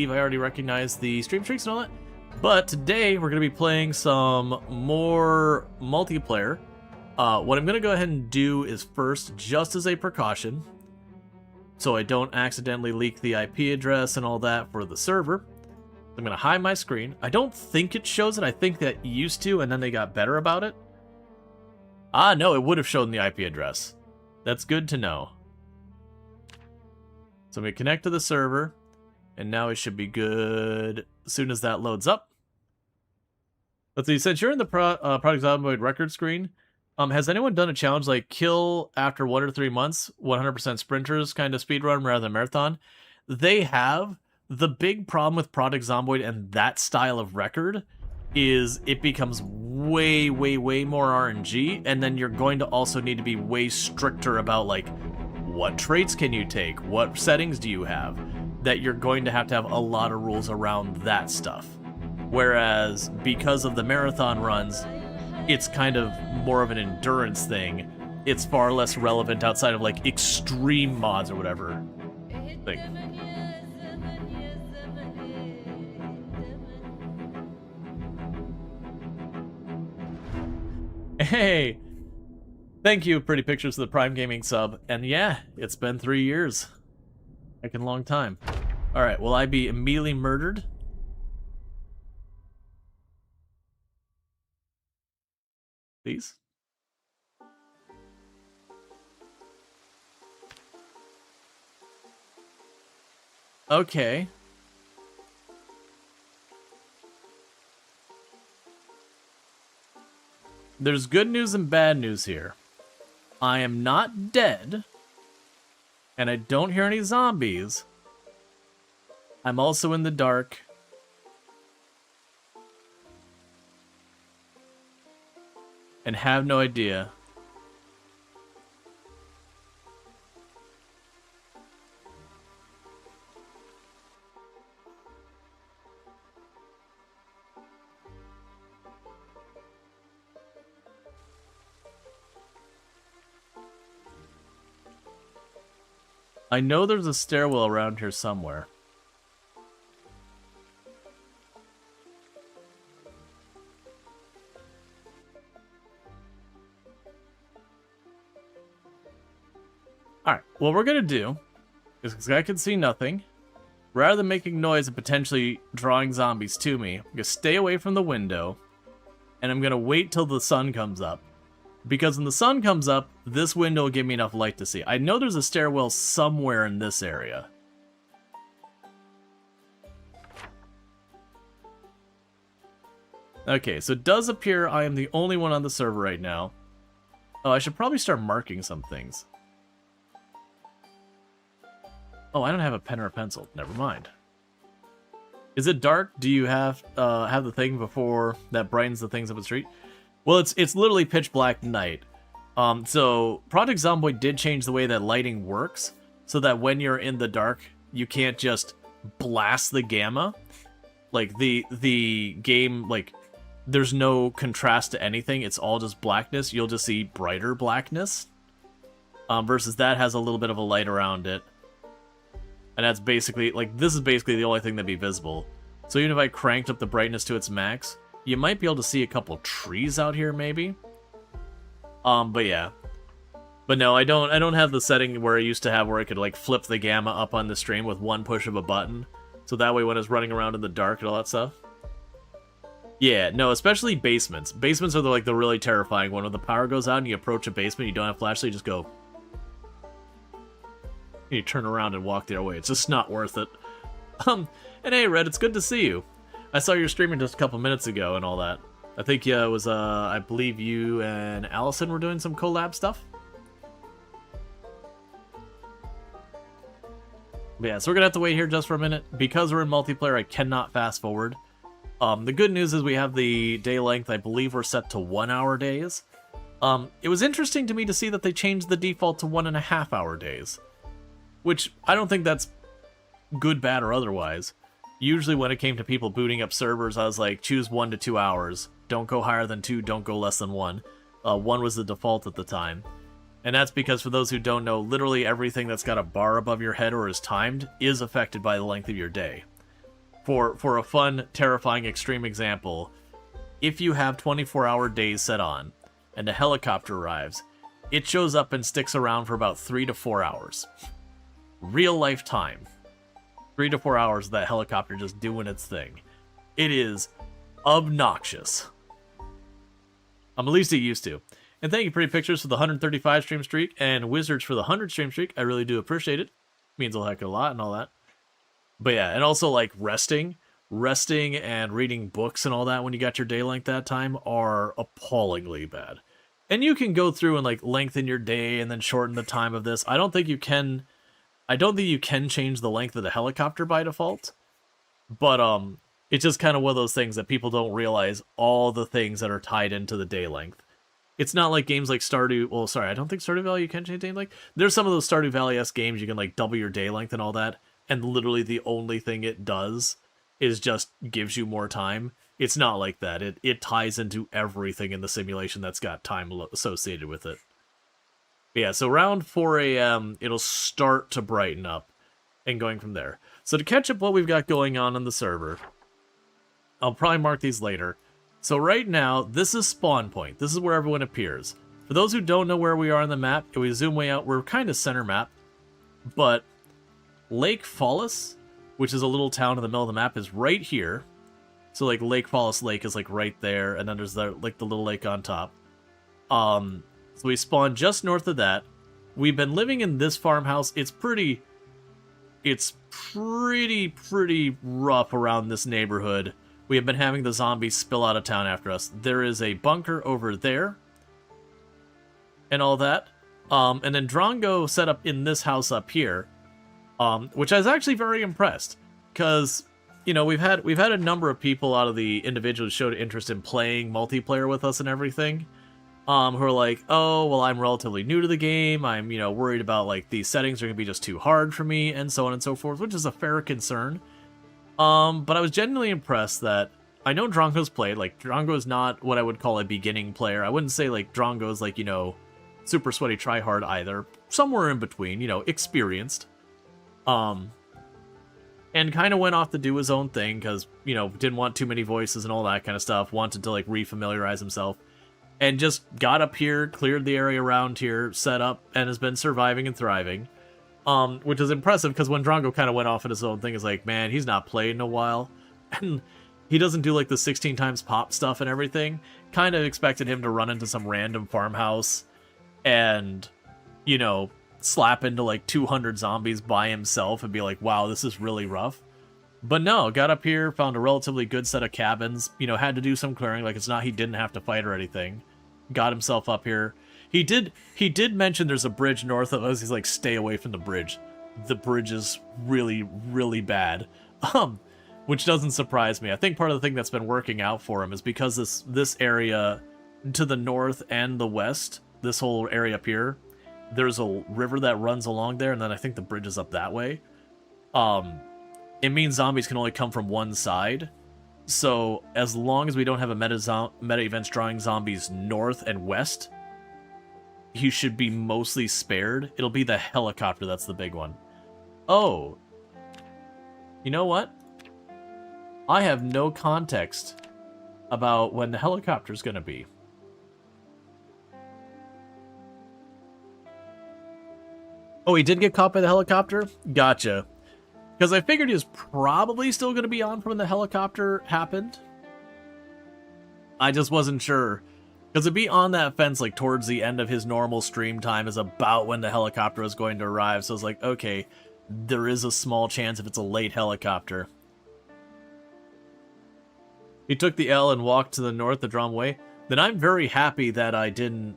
I already recognized the stream streaks and all that. But today we're going to be playing some more multiplayer. What I'm going to go ahead and do is first, just as a precaution, so I don't accidentally leak the IP address and all that for the server, I'm going to hide my screen. I don't think it shows it. I think that used to, and then they got better about it. Ah, no, it would have shown the IP address. That's good to know. So I'm going to connect to the server, and now it should be good as soon as that loads up. Let's see, since you're in the Project Zomboid record screen, has anyone done a challenge like kill after 1 or 3 months, 100% sprinters kind of speedrun rather than marathon? They have. The big problem with Project Zomboid and that style of record is it becomes way, way, way more RNG, and then you're going to also need to be way stricter about, like, what traits can you take? What settings do you have? That you're going to have a lot of rules around that stuff. Whereas, because of the marathon runs, it's kind of more of an endurance thing. It's far less relevant outside of, like, extreme mods or whatever thing. Hey! Thank you, Pretty Pictures, for the Prime Gaming sub. And yeah, it's been 3 years. Heckin' long time. Alright, will I be immediately murdered? Please? Okay. There's good news and bad news here. I am not dead, and I don't hear any zombies. I'm also in the dark. And have no idea. I know there's a stairwell around here somewhere. Alright, what we're gonna do is, because I can see nothing, rather than making noise and potentially drawing zombies to me, I'm gonna stay away from the window, and I'm gonna wait till the sun comes up. Because when the sun comes up, this window will give me enough light to see. I know there's a stairwell somewhere in this area. Okay, so it does appear I am the only one on the server right now. Oh, I should probably start marking some things. Oh, I don't have a pen or a pencil. Never mind. Is it dark? Do you have the thing before that brightens the things up the street? Well, it's literally pitch black night. So Project Zomboid did change the way that lighting works, so that when you're in the dark, you can't just blast the gamma. Like the game, like there's no contrast to anything. It's all just blackness. You'll just see brighter blackness. Versus that has a little bit of a light around it. And that's basically, like, this is basically the only thing that'd be visible. So even if I cranked up the brightness to its max, you might be able to see a couple trees out here, maybe. But yeah. But no, I don't have the setting where I used to have where I could, like, flip the gamma up on the stream with one push of a button. So that way when I was running around in the dark and all that stuff. Yeah, no, especially basements. Basements are, the really terrifying one. When the power goes out and you approach a basement, you don't have flashlight, you just go... You turn around and walk the other way. It's just not worth it. And hey, Red, it's good to see you. I saw your streaming just a couple minutes ago and all that. I think it was, I believe you and Allison were doing some collab stuff. But yeah, so we're gonna have to wait here just for a minute. Because we're in multiplayer, I cannot fast forward. The good news is we have the day length, I believe we're set to 1 hour days. It was interesting to me to see that they changed the default to 1.5 hour days. Which, I don't think that's good, bad, or otherwise. Usually when it came to people booting up servers, I was like, choose 1 to 2 hours. Don't go higher than 2, don't go less than 1. 1 was the default at the time. And that's because, for those who don't know, literally everything that's got a bar above your head or is timed is affected by the length of your day. for a fun, terrifying, extreme example, if you have 24-hour days set on and a helicopter arrives, it shows up and sticks around for about 3 to 4 hours. Real life time. 3 to 4 hours of that helicopter just doing its thing. It is obnoxious. At least it used to. And thank you, Pretty Pictures, for the 135 stream streak, and Wizards for the 100 stream streak. I really do appreciate it. Means a heck of a lot and all that. But yeah, and also like resting and reading books and all that when you got your day length that time are appallingly bad. And you can go through and like lengthen your day and then shorten the time of this. I don't think you can change the length of the helicopter by default. But it's just kind of one of those things that people don't realize all the things that are tied into the day length. It's not like games like Stardew. Well, sorry, I don't think Stardew Valley you can change day length. There's some of those Stardew Valley-esque games you can like double your day length and all that, and literally the only thing it does is just gives you more time. It's not like that. It ties into everything in the simulation that's got time associated with it. But yeah, so around 4 a.m. it'll start to brighten up, and going from there. So to catch up what we've got going on the server, I'll probably mark these later. So right now, this is spawn point. This is where everyone appears. For those who don't know where we are on the map, if we zoom way out, we're kind of center map. But Lake Fallis, which is a little town in the middle of the map, is right here. So like Lake Fallis Lake is like right there, and then there's the little lake on top. So we spawn just north of that. We've been living in this farmhouse. It's pretty rough around this neighborhood. We have been having the zombies spill out of town after us. There is a bunker over there. And all that. And then Drongo set up in this house up here. Which I was actually very impressed. Because, you know, we've had a number of people out of the individuals who showed interest in playing multiplayer with us and everything. Who are like, oh, well, I'm relatively new to the game. I'm, you know, worried about, like, these settings are going to be just too hard for me, and so on and so forth, which is a fair concern. But I was genuinely impressed that I know Drongo's played. Like, Drongo's not what I would call a beginning player. I wouldn't say, like, Drongo's, like, you know, super sweaty tryhard either. Somewhere in between, you know, experienced. And kind of went off to do his own thing because, you know, didn't want too many voices and all that kind of stuff. Wanted to, like, refamiliarize himself. And just got up here, cleared the area around here, set up, and has been surviving and thriving. Which is impressive, because when Drongo kind of went off at his own thing, it's like, man, he's not played in a while. And he doesn't do, like, the 16 times pop stuff and everything. Kind of expected him to run into some random farmhouse and, you know, slap into, like, 200 zombies by himself and be like, wow, this is really rough. But no, got up here, found a relatively good set of cabins, you know, had to do some clearing, like, it's not he didn't have to fight or anything. Got himself up here. He did mention there's a bridge north of us. He's like, stay away from the bridge. The bridge is really, really bad. Which doesn't surprise me. I think part of the thing that's been working out for him is because this area to the north and the west, this whole area up here, there's a river that runs along there, and then I think the bridge is up that way. It means zombies can only come from one side. So as long as we don't have a meta events drawing zombies north and west, he should be mostly spared. It'll be the helicopter that's the big one. Oh. You know what? I have no context about when the helicopter's gonna be. Oh, he did get caught by the helicopter? Gotcha. Because I figured he was probably still going to be on from when the helicopter happened. I just wasn't sure. Because to be on that fence, like, towards the end of his normal stream time is about when the helicopter was going to arrive. So I was like, okay, there is a small chance if it's a late helicopter. He took the L and walked to the north the drum way. Then I'm very happy that I didn't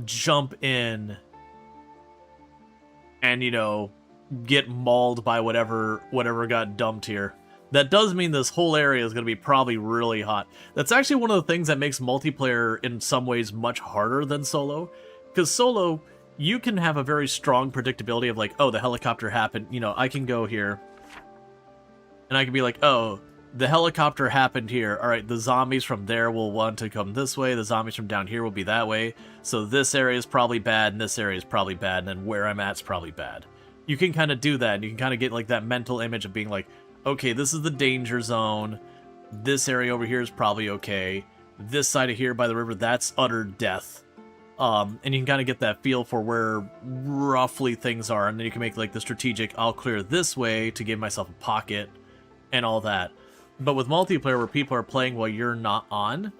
jump in and, you know, get mauled by whatever got dumped here. That does mean this whole area is going to be probably really hot. That's actually one of the things that makes multiplayer in some ways much harder than solo. Because solo, you can have a very strong predictability of like, oh, the helicopter happened. You know, I can go here and I can be like, oh, the helicopter happened here. All right, the zombies from there will want to come this way. The zombies from down here will be that way. So this area is probably bad and this area is probably bad. And then where I'm at is probably bad. You can kind of do that, and you can kind of get like that mental image of being like, okay, this is the danger zone. This area over here is probably okay. This side of here by the river, that's utter death. And you can kind of get that feel for where roughly things are, and then you can make like the strategic, I'll clear this way to give myself a pocket and all that. But with multiplayer where people are playing while you're not on,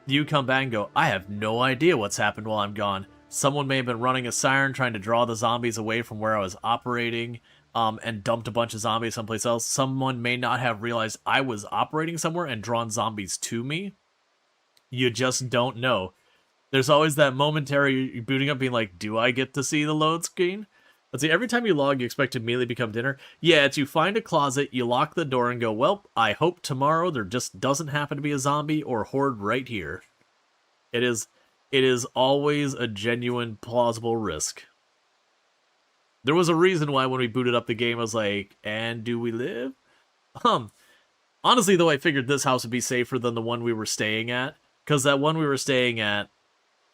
you come back and go, I have no idea what's happened while I'm gone. Someone may have been running a siren trying to draw the zombies away from where I was operating, and dumped a bunch of zombies someplace else. Someone may not have realized I was operating somewhere and drawn zombies to me. You just don't know. There's always that momentary booting up being like, do I get to see the load screen? Let's see, every time you log, you expect to immediately become dinner. Yeah, it's you find a closet, you lock the door and go, well, I hope tomorrow there just doesn't happen to be a zombie or horde right here. It is always a genuine, plausible risk. There was a reason why when we booted up the game, I was like, and do we live? Honestly, though, I figured this house would be safer than the one we were staying at, because that one we were staying at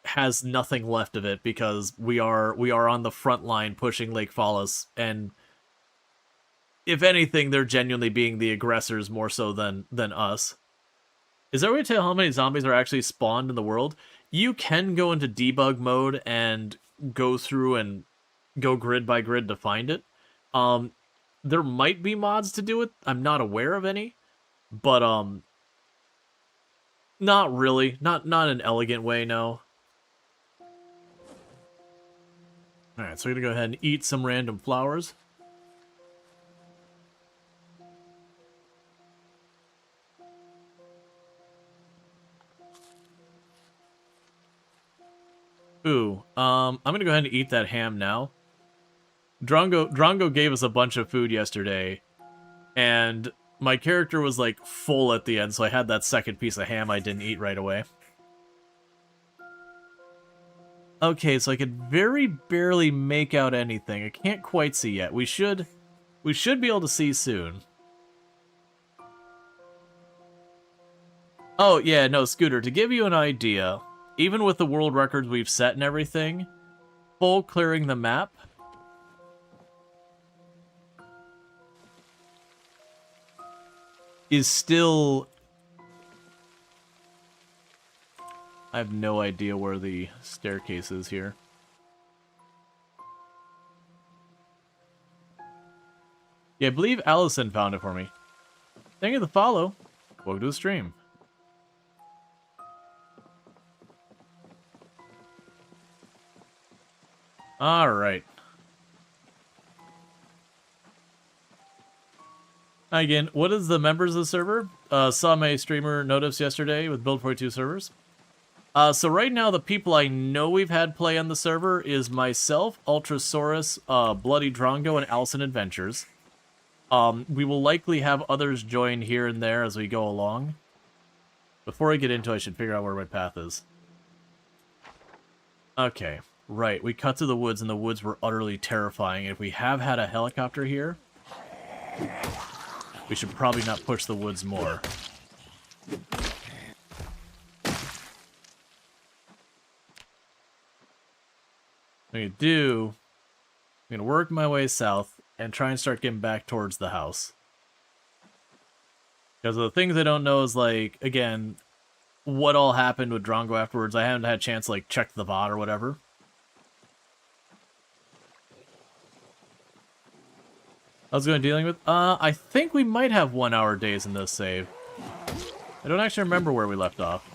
has nothing left of it, because we are on the front line pushing Lake Fallas, and if anything, they're genuinely being the aggressors more so than us. Is there a way to tell how many zombies are actually spawned in the world? You can go into debug mode and go through and go grid by grid to find it. There might be mods to do it. I'm not aware of any, but not really. Not an elegant way, no. Alright, so we're gonna go ahead and eat some random flowers. Ooh, I'm gonna go ahead and eat that ham now. Drongo gave us a bunch of food yesterday, and my character was like full at the end, so I had that second piece of ham I didn't eat right away. Okay, so I could very barely make out anything. I can't quite see yet. We should be able to see soon. Oh, yeah, no, Scooter, to give you an idea, even with the world records we've set and everything, full clearing the map is still... I have no idea where the staircase is here. Yeah, I believe Allison found it for me. Thank you for the follow. Welcome to the stream. Alright. Again, what is the members of the server? Saw my streamer notice yesterday with Build 42 servers. So right now, the people I know we've had play on the server is myself, Ultrasaurus, Bloody Drongo, and Allison Adventures. We will likely have others join here and there as we go along. Before I get into it, I should figure out where my path is. Okay, right. We cut to the woods, and the woods were utterly terrifying. If we have had a helicopter here, we should probably not push the woods more. I'm going to work my way south and try and start getting back towards the house. Because the things I don't know is, like, again, what all happened with Drongo afterwards. I haven't had a chance to, like, check the VOD or whatever. How's it going dealing with? I think we might have 1 hour days in this save. I don't actually remember where we left off.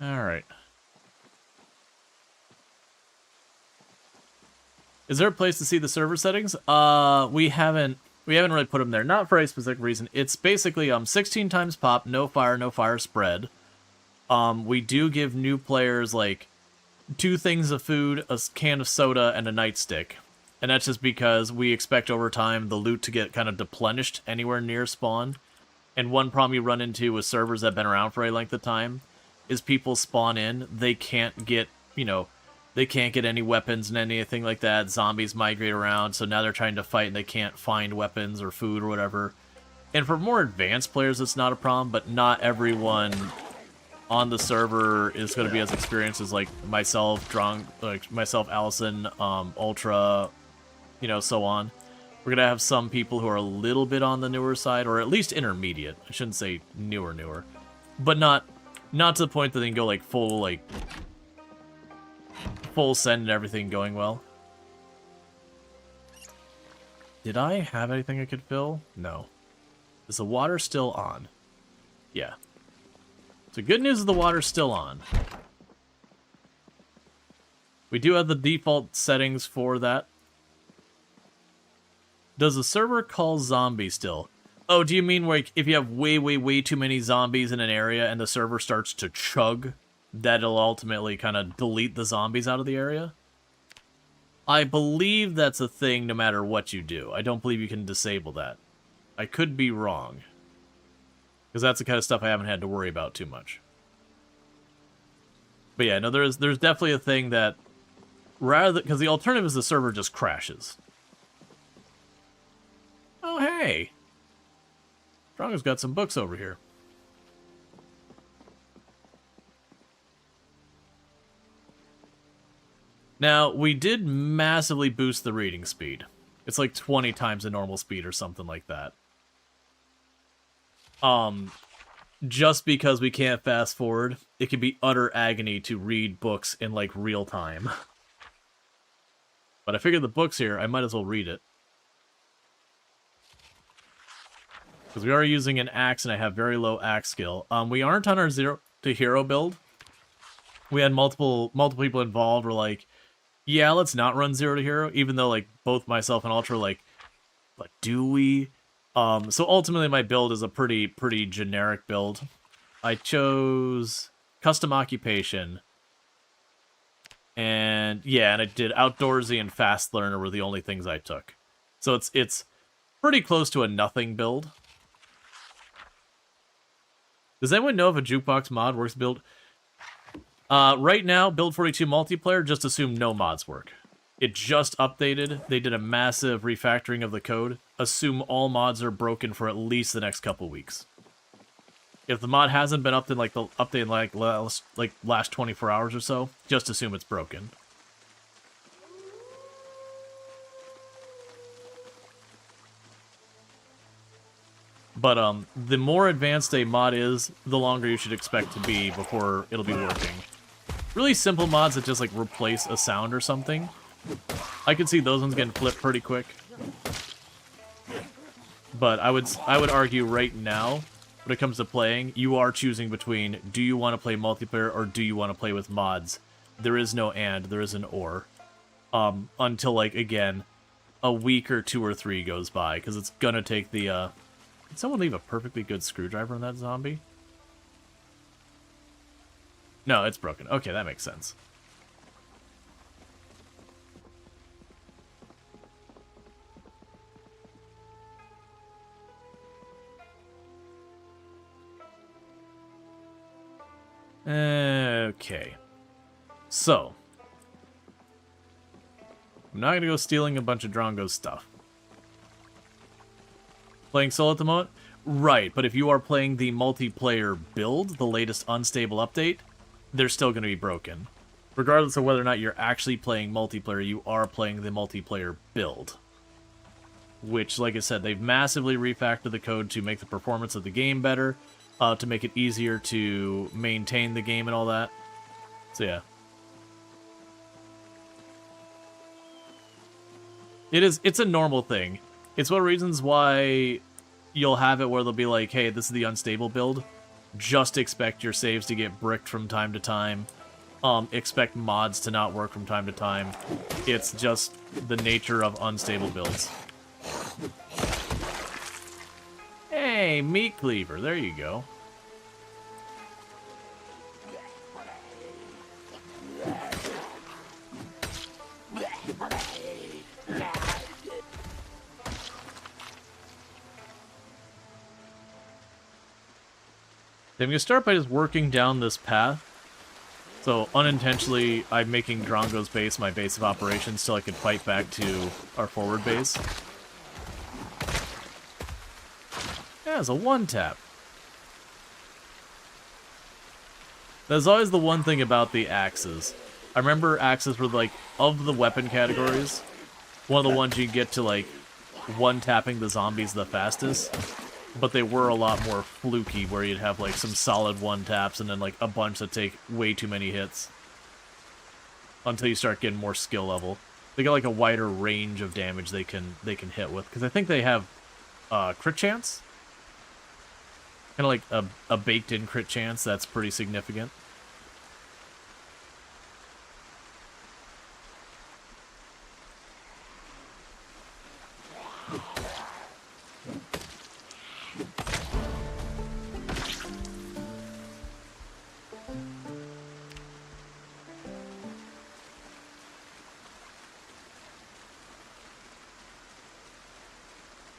Alright. Is there a place to see the server settings? We haven't really put them there. Not for a specific reason. It's basically 16 times pop, no fire spread. We do give new players like 2 things of food, a can of soda, and a nightstick. And that's just because we expect over time the loot to get kind of deplenished anywhere near spawn. And one problem you run into with servers that have been around for a length of time is people spawn in, they can't get, you know, They can't get any weapons and anything like that. Zombies migrate around, so now they're trying to fight and they can't find weapons or food or whatever. And for more advanced players, it's not a problem, but not everyone on the server is going to be as experienced as, like, myself, Allison, Ultra, you know, so on. We're going to have some people who are a little bit on the newer side, or at least intermediate. I shouldn't say newer. But not to the point that they can go, like, full send and everything going well. Did I have anything I could fill? No. Is the water still on? Yeah. So good news is the water's still on. We do have the default settings for that. Does the server call zombie still? Oh, do you mean like if you have way too many zombies in an area and the server starts to chug, that'll ultimately kind of delete the zombies out of the area? I believe that's a thing no matter what you do. I don't believe you can disable that. I could be wrong. Because that's the kind of stuff I haven't had to worry about too much. But yeah, no, there's definitely a thing that because the alternative is the server just crashes. Oh, hey! Stronger's got some books over here. Now, we did massively boost the reading speed. It's like 20 times the normal speed or something like that. Just because we can't fast forward, it can be utter agony to read books in, like, real time. But I figured the book's here, I might as well read it. Because we are using an axe and I have very low axe skill. We aren't on our 0 to hero build. We had multiple people involved. We're like, yeah, let's not run 0 to hero, even though, like, both myself and Ultra, like, do we? So ultimately my build is a pretty generic build. I chose custom occupation. And yeah, and I did outdoorsy and fast learner were the only things I took. So it's pretty close to a nothing build. Does anyone know if a jukebox mod works build? Right now, Build 42 multiplayer, just assume no mods work. It just updated. They did a massive refactoring of the code. Assume all mods are broken for at least the next couple weeks. If the mod hasn't been updated like last 24 hours or so, just assume it's broken. But the more advanced a mod is, the longer you should expect to be before it'll be working. Really simple mods that just like replace a sound or something, I could see those ones getting flipped pretty quick. But I would argue right now, when it comes to playing, you are choosing between do you want to play multiplayer or do you want to play with mods. There is no and, there is an or. Until, like, again, a week or 2 or 3 goes by, because it's gonna take the, Did someone leave a perfectly good screwdriver in that zombie? No, it's broken. Okay, that makes sense. Okay. So. I'm not gonna go stealing a bunch of Drongo's stuff. Playing solo at the moment? Right, but if you are playing the multiplayer build, the latest unstable update, they're still gonna be broken. Regardless of whether or not you're actually playing multiplayer, you are playing the multiplayer build. Which, like I said, they've massively refactored the code to make the performance of the game better, to make it easier to maintain the game and all that. So yeah. It's a normal thing. It's one of the reasons why you'll have it where they'll be like, hey, this is the unstable build. Just expect your saves to get bricked from time to time. Expect mods to not work from time to time. It's just the nature of unstable builds. Hey, meat cleaver, there you go. I'm going to start by just working down this path. So unintentionally, I'm making Drongo's base my base of operations so I can fight back to our forward base. Yeah, it's a one-tap. There's always the one thing about the axes. I remember axes were like, of the weapon categories, one of the ones you get to like one-tapping the zombies the fastest. But they were a lot more fluky, where you'd have like some solid one-taps and then like a bunch that take way too many hits. Until you start getting more skill level. They got like a wider range of damage they can hit with. Because I think they have crit chance. Kind of like a baked-in crit chance that's pretty significant.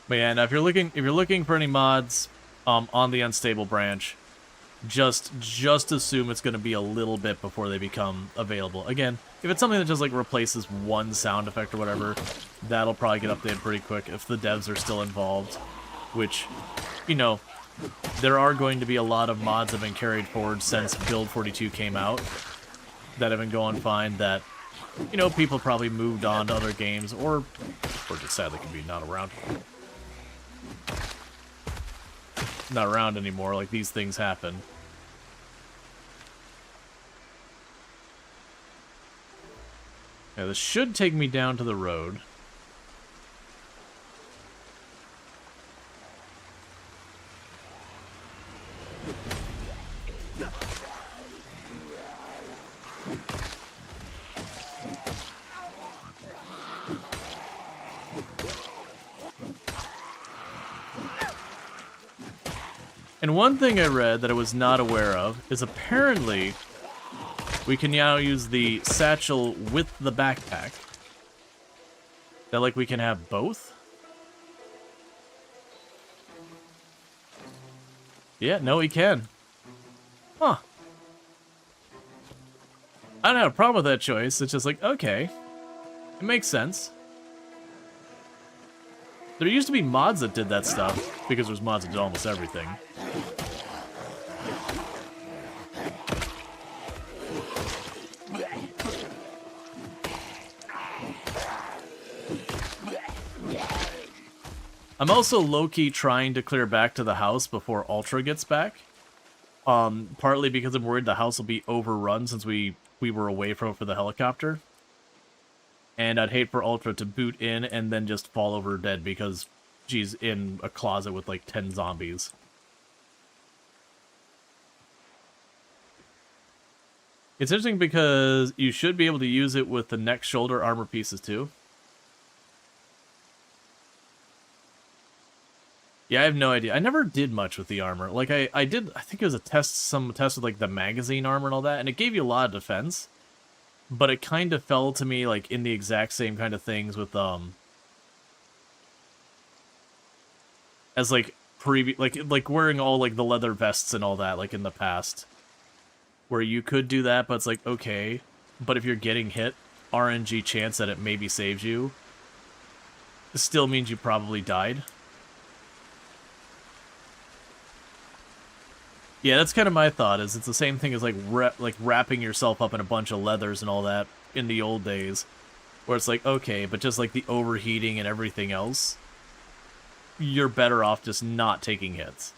But yeah, now if you're looking for any mods on the unstable branch, just assume it's going to be a little bit before they become available. Again, if it's something that just like replaces one sound effect or whatever, that'll probably get updated pretty quick if the devs are still involved, which, you know, there are going to be a lot of mods that have been carried forward since Build 42 came out that have been going fine that, you know, people probably moved on to other games or just sadly can be not around. Not around anymore, like these things happen. Yeah, this should take me down to the road. And one thing I read that I was not aware of is apparently we can now use the satchel with the backpack. That, like, we can have both? Yeah, no, we can. Huh. I don't have a problem with that choice. It's just like, okay. It makes sense. There used to be mods that did that stuff, because there's mods that did almost everything. I'm also low-key trying to clear back to the house before Ultra gets back. Partly because I'm worried the house will be overrun since we were away from it for the helicopter. And I'd hate for Ultra to boot in and then just fall over dead because she's in a closet with like 10 zombies. It's interesting because you should be able to use it with the neck shoulder armor pieces too. Yeah, I have no idea. I never did much with the armor. Like, I did, I think it was some test with, like, the magazine armor and all that, and it gave you a lot of defense. But it kind of fell to me, like, in the exact same kind of things with, as, like, like, wearing all, like, the leather vests and all that, like, in the past. Where you could do that, but it's like, okay. But if you're getting hit, RNG chance that it maybe saves you still means you probably died. Yeah, that's kind of my thought, is it's the same thing as, like, wrapping yourself up in a bunch of leathers and all that in the old days. Where it's like, okay, but just, like, the overheating and everything else, you're better off just not taking hits.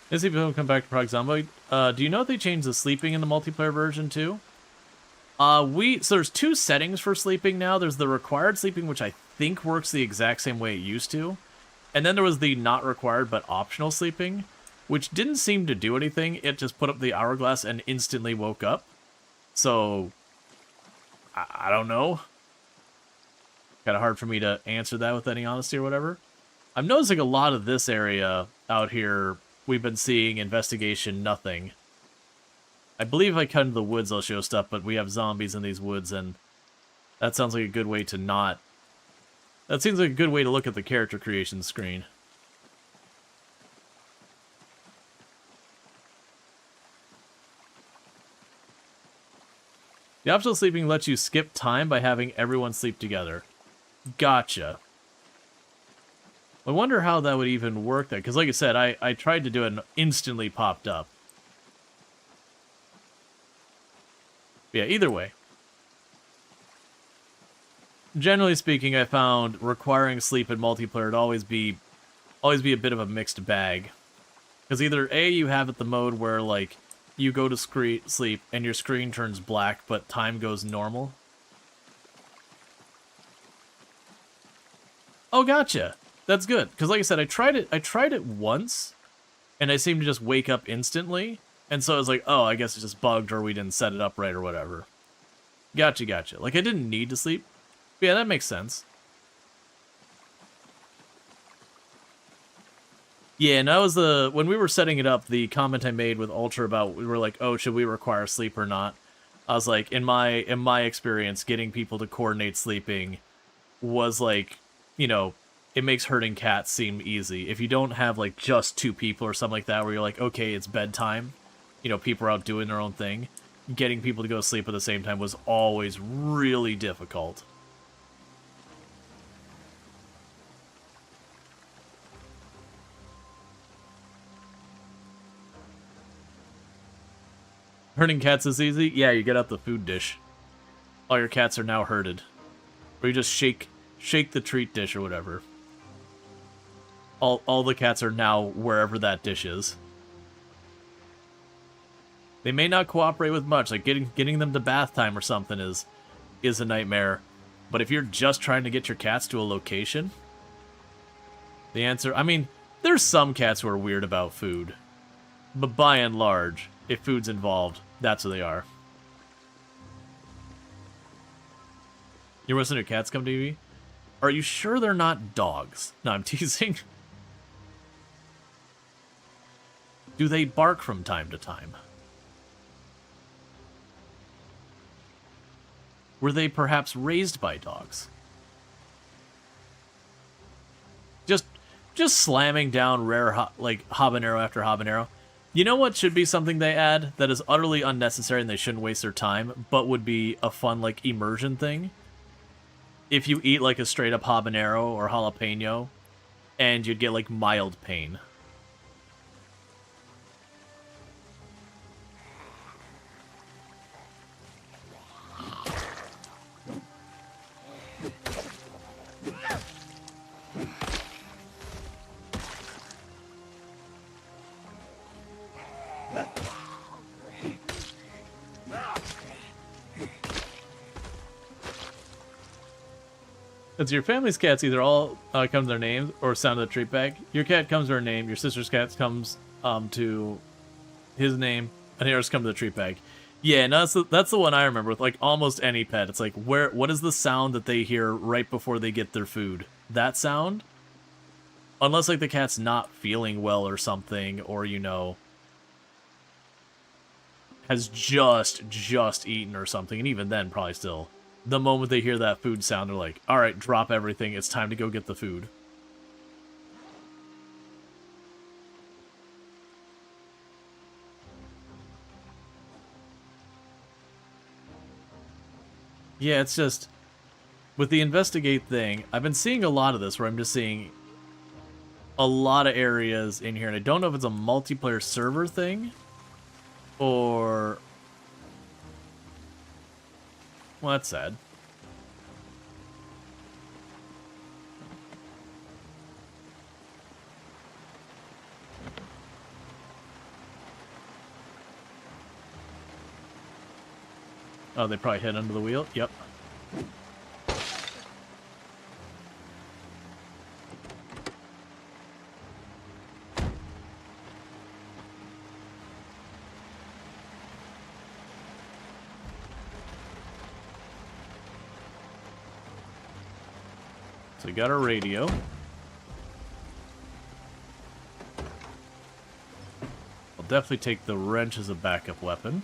Let's see if people come back to Prague Zomboid. Do you know if they changed the sleeping in the multiplayer version, too? So there's two settings for sleeping now. There's the required sleeping, which I think works the exact same way it used to. And then there was the not required but optional sleeping, which didn't seem to do anything. It just put up the hourglass and instantly woke up. So, I don't know. Kind of hard for me to answer that with any honesty or whatever. I'm noticing a lot of this area out here, we've been seeing investigation nothing. I believe if I cut into the woods, I'll show stuff, but we have zombies in these woods, and that sounds like a good way to not That seems like a good way to look at the character creation screen. The optional sleeping lets you skip time by having everyone sleep together. Gotcha. I wonder how that would even work then, because like I said, I tried to do it and instantly popped up. Yeah, either way. Generally speaking, I found requiring sleep in multiplayer to always be a bit of a mixed bag. Because either A, you have it the mode where, like, you go to sleep and your screen turns black, but time goes normal. Oh, gotcha. That's good. Because like I said, I tried it once, and I seemed to just wake up instantly. And so I was like, oh, I guess it's just bugged or we didn't set it up right or whatever. Gotcha, gotcha. Like, I didn't need to sleep. But yeah, that makes sense. Yeah, and that was when we were setting it up, the comment I made with Ultra about, we were like, oh, should we require sleep or not? I was like, in my experience, getting people to coordinate sleeping was like, you know, it makes herding cats seem easy. If you don't have like just 2 people or something like that, where you're like, okay, it's bedtime, you know, people are out doing their own thing, getting people to go to sleep at the same time was always really difficult. Herding cats is easy? Yeah, you get out the food dish. All your cats are now herded. Or you just shake the treat dish or whatever. All the cats are now wherever that dish is. They may not cooperate with much, like getting them to bath time or something is a nightmare. But if you're just trying to get your cats to a location, the answer, I mean, there's some cats who are weird about food. But by and large, if food's involved, that's what they are. You're listening to cats come to you? Are you sure they're not dogs? No, I'm teasing. Do they bark from time to time? Were they perhaps raised by dogs? Just slamming down rare like habanero after habanero. You know what should be something they add that is utterly unnecessary and they shouldn't waste their time, but would be a fun, like, immersion thing? If you eat, like, a straight-up habanero or jalapeno, and you'd get, like, mild pain. It's your family's cats either all come to their names or sound of the treat bag. Your cat comes to her name, your sister's cat comes to his name, and yours come to the treat bag. Yeah, no, that's the one I remember with like almost any pet. It's like, what is the sound that they hear right before they get their food? That sound? Unless like the cat's not feeling well or something, or you know, has just eaten or something, and even then probably still. The moment they hear that food sound, they're like, alright, drop everything, it's time to go get the food. Yeah, it's just, with the investigate thing, I've been seeing a lot of this, where I'm just seeing a lot of areas in here, and I don't know if it's a multiplayer server thing, or... Well, that's sad. Oh, they probably hit under the wheel? Yep. So we got our radio. I'll definitely take the wrench as a backup weapon.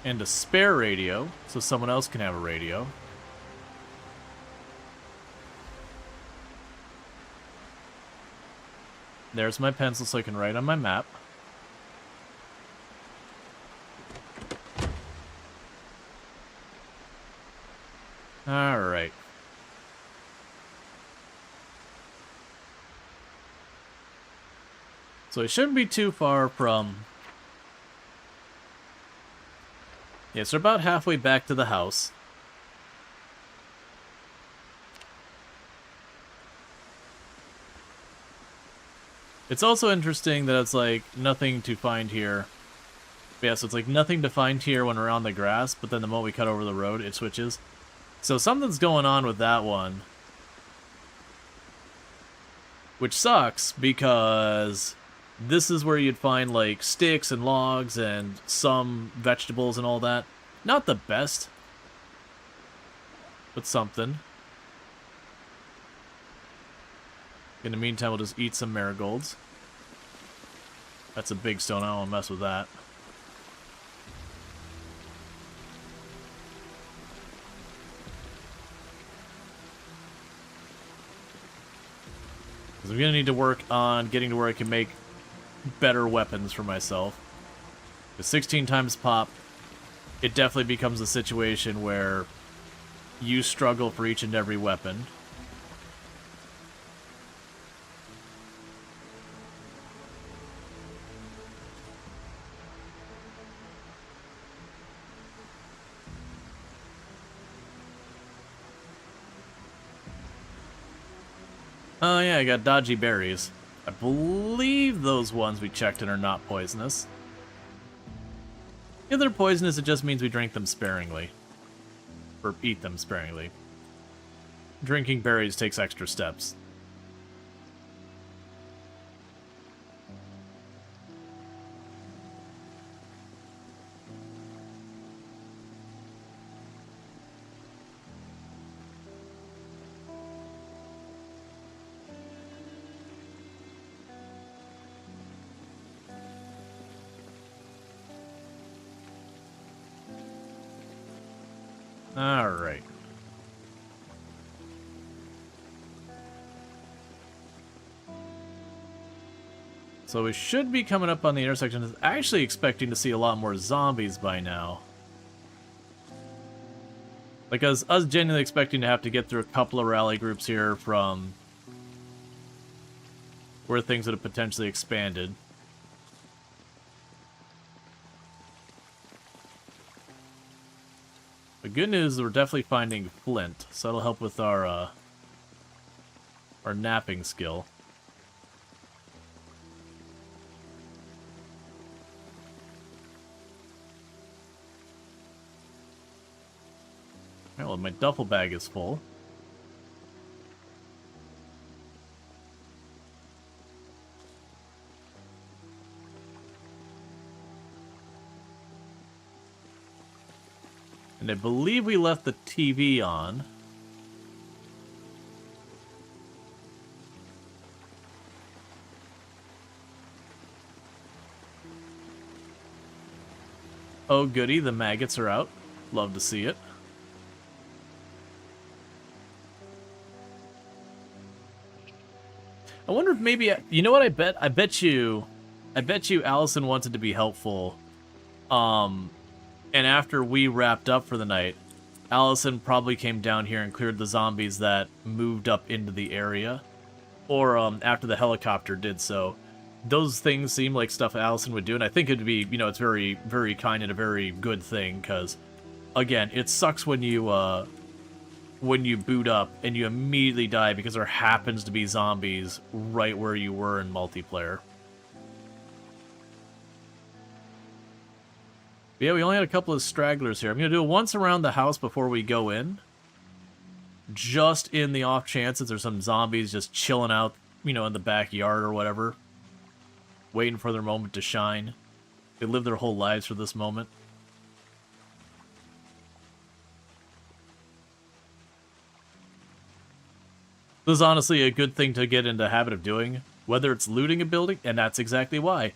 And a spare radio, so someone else can have a radio. There's my pencil so I can write on my map. Alright. So it shouldn't be too far from... Yeah, so about halfway back to the house. It's also interesting that it's like nothing to find here. Yeah, so it's like nothing to find here when we're on the grass, but then the moment we cut over the road, it switches. So something's going on with that one. Which sucks, because this is where you'd find like sticks and logs and some vegetables and all that. Not the best, but something. In the meantime, we'll just eat some marigolds. That's a big stone, I don't want to mess with that. Because I'm going to need to work on getting to where I can make better weapons for myself. With 16 times pop, it definitely becomes a situation where you struggle for each and every weapon. Oh yeah, I got dodgy berries. I believe those ones we checked in are not poisonous. If they're poisonous, it just means we drink them sparingly. Or eat them sparingly. Drinking berries takes extra steps. Alright. So we should be coming up on the intersection. I was actually expecting to see a lot more zombies by now. Like, I was genuinely expecting to have to get through a couple of rally groups here from where things would have potentially expanded. The good news is we're definitely finding flint, so that'll help with our napping skill. Well, my duffel bag is full. And I believe we left the TV on. Oh goody, the maggots are out. Love to see it. I wonder if maybe, you know what I bet you Allison wanted to be helpful. And after we wrapped up for the night, Allison probably came down here and cleared the zombies that moved up into the area. Or after the helicopter did so. Those things seem like stuff Allison would do, and I think it'd be, you know, it's very, very kind and a very good thing, because, again, it sucks when you boot up and you immediately die because there happens to be zombies right where you were in multiplayer. But yeah, we only had a couple of stragglers here. I'm going to do it once around the house before we go in. Just in the off chance that there's some zombies just chilling out, you know, in the backyard or whatever. Waiting for their moment to shine. They live their whole lives for this moment. This is honestly a good thing to get into the habit of doing. Whether it's looting a building, and that's exactly why.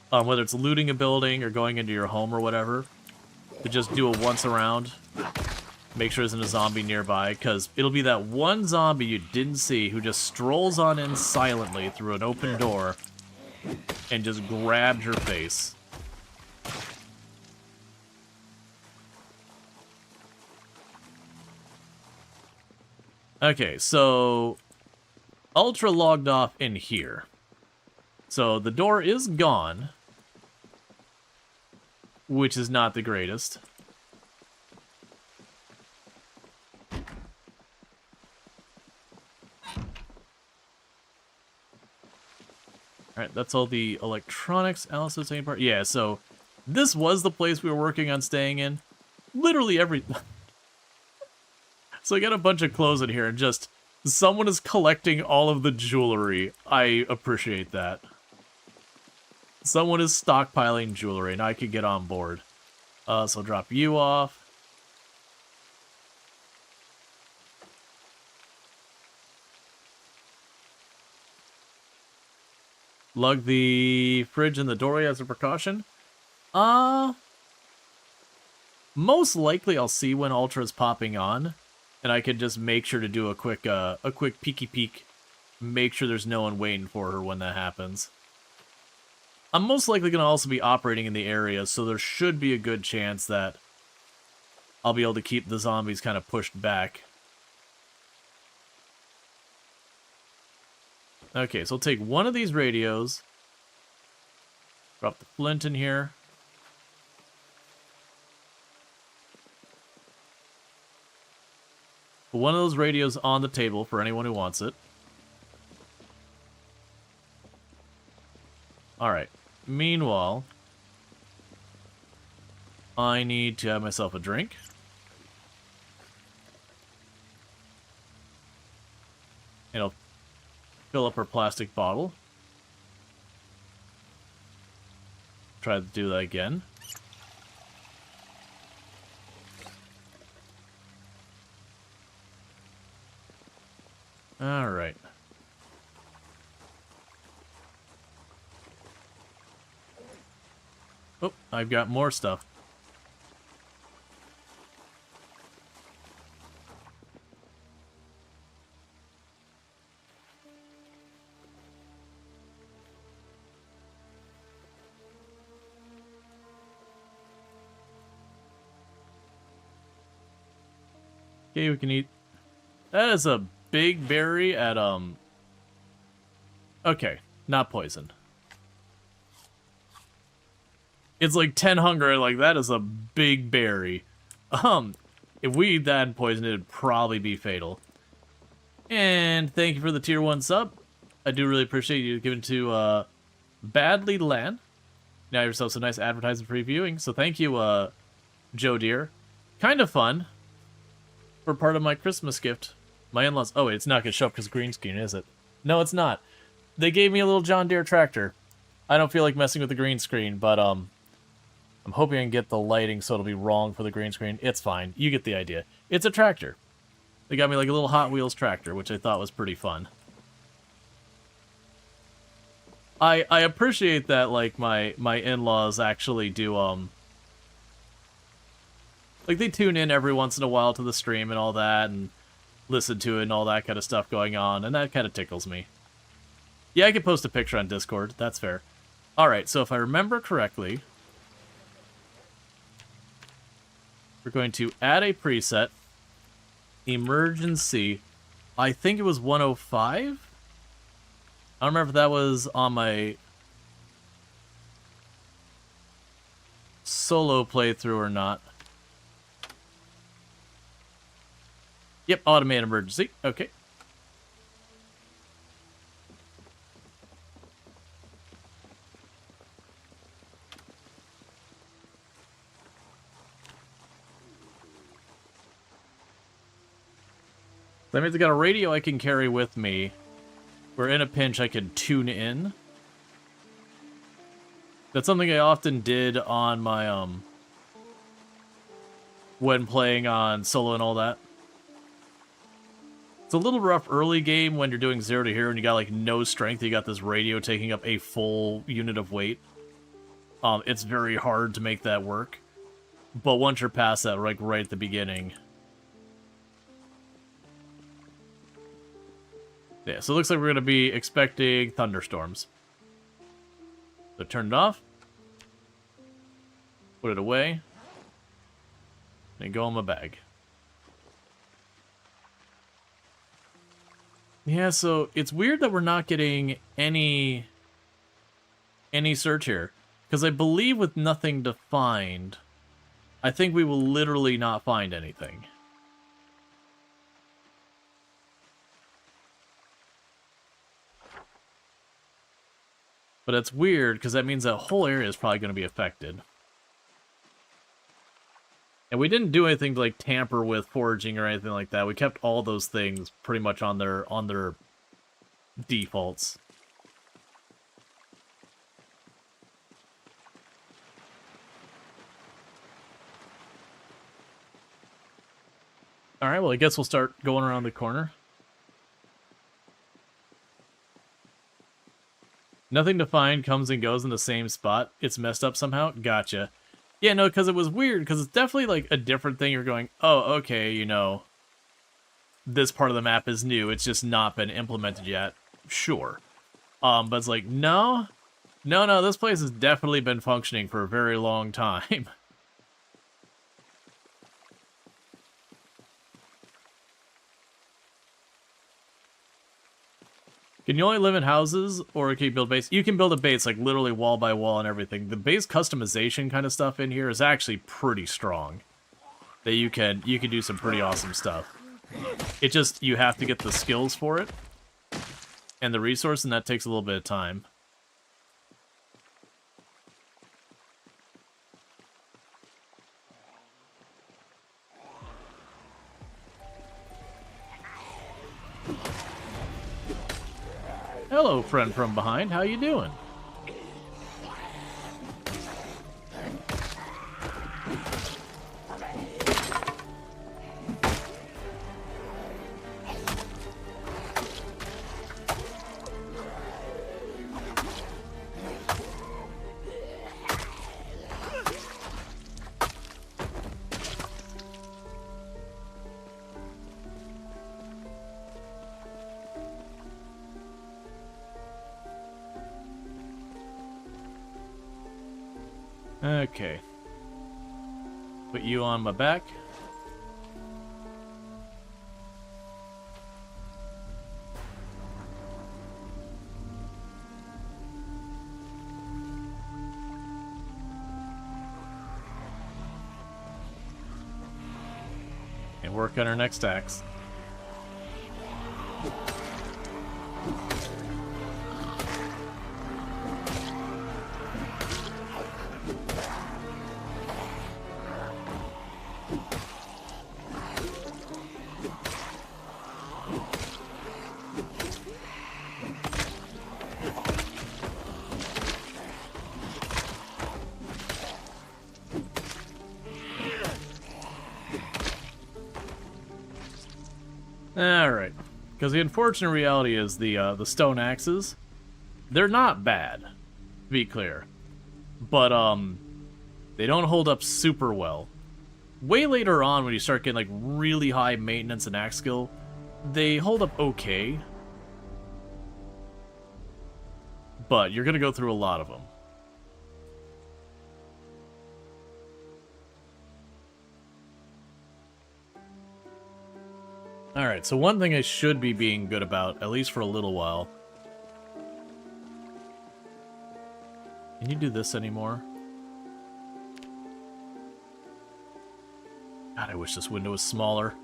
Whether it's looting a building or going into your home or whatever, to just do a once around. Make sure there's a zombie nearby, because it'll be that one zombie you didn't see who just strolls on in silently through an open door and just grabs your face. Okay, so Ultra logged off in here. So the door is gone, which is not the greatest. Alright, that's all the electronics Alice is taking part. Yeah, so this was the place we were working on staying in. Literally every... So I got a bunch of clothes in here, and just... Someone is collecting all of the jewelry. I appreciate that. Someone is stockpiling jewelry, and I could get on board. So I'll drop you off. Lug the fridge in the doorway as a precaution. Most likely I'll see when Ultra's popping on, and I could just make sure to do a quick peeky peek. Make sure there's no one waiting for her when that happens. I'm most likely going to also be operating in the area, so there should be a good chance that I'll be able to keep the zombies kind of pushed back. Okay, so I'll take one of these radios. Drop the flint in here. Put one of those radios on the table for anyone who wants it. Alright. Meanwhile, I need to have myself a drink. And I'll fill up her plastic bottle. Try to do that again. Alright. Oh, I've got more stuff. Okay, we can eat. That is a big berry at, Okay, not poison. It's like 10 hunger, like, that is a big berry. If we eat that and poison it, it'd probably be fatal. And thank you for the tier 1 sub. I do really appreciate you giving to, Badly Land. Now yourself some nice advertising previewing, so thank you, Joe Deere. Kind of fun. For part of my Christmas gift. My in-laws... Oh, wait, it's not going to show up because green screen, is it? No, it's not. They gave me a little John Deere tractor. I don't feel like messing with the green screen, but, I'm hoping I can get the lighting so it'll be wrong for the green screen. It's fine. You get the idea. It's a tractor. They got me like a little Hot Wheels tractor, which I thought was pretty fun. I appreciate that, like, my in-laws actually do, like, they tune in every once in a while to the stream and all that, and listen to it and all that kind of stuff going on, and that kind of tickles me. Yeah, I could post a picture on Discord. That's fair. Alright, so if I remember correctly, we're going to add a preset. Emergency. I think it was 105? I don't remember if that was on my solo playthrough or not. Yep, automated emergency. Okay. That means I got a radio I can carry with me. Where in a pinch I can tune in. That's something I often did on my, when playing on solo and all that. It's a little rough early game when you're doing 0 to hero and you got, like, no strength. You got this radio taking up a full unit of weight. It's very hard to make that work. But once you're past that, like right at the beginning. Yeah, so it looks like we're going to be expecting thunderstorms. So turn it off. Put it away. And go in my bag. Yeah, so it's weird that we're not getting any search here. Because I believe with nothing to find, I think we will literally not find anything. But it's weird, because that means that whole area is probably going to be affected. And we didn't do anything to, like, tamper with foraging or anything like that. We kept all those things pretty much on their defaults. Alright, well, I guess we'll start going around the corner. Nothing to find comes and goes in the same spot. It's messed up somehow? Gotcha. Yeah, no, because it was weird, because it's definitely, like, a different thing. You're going, oh, okay, you know, this part of the map is new. It's just not been implemented yet. Sure. But it's like, no, this place has definitely been functioning for a very long time. Can you only live in houses, or can you build base? You can build a base, like, literally wall by wall and everything. The base customization kind of stuff in here is actually pretty strong. That you can do some pretty awesome stuff. It just, you have to get the skills for it, and the resource, and that takes a little bit of time. Hello, friend from behind. How you doing? Okay. Put you on my back. And work on our next axe. Alright. Because the unfortunate reality is the stone axes, they're not bad, to be clear. But, they don't hold up super well. Way later on, when you start getting, like, really high maintenance and axe skill, they hold up okay. But you're gonna go through a lot of them. Alright, so one thing I should be being good about, at least for a little while. Can you do this anymore? God, I wish this window was smaller.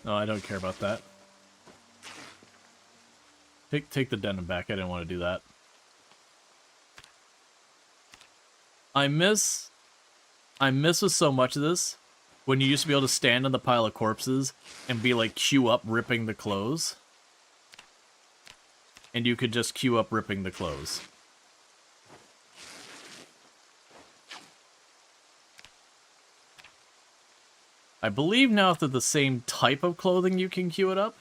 No, I don't care about that. Take the denim back. I didn't want to do that. I miss with so much of this when you used to be able to stand on the pile of corpses and be like queue up ripping the clothes. And you could just queue up ripping the clothes. I believe now if they're the same type of clothing, you can queue it up.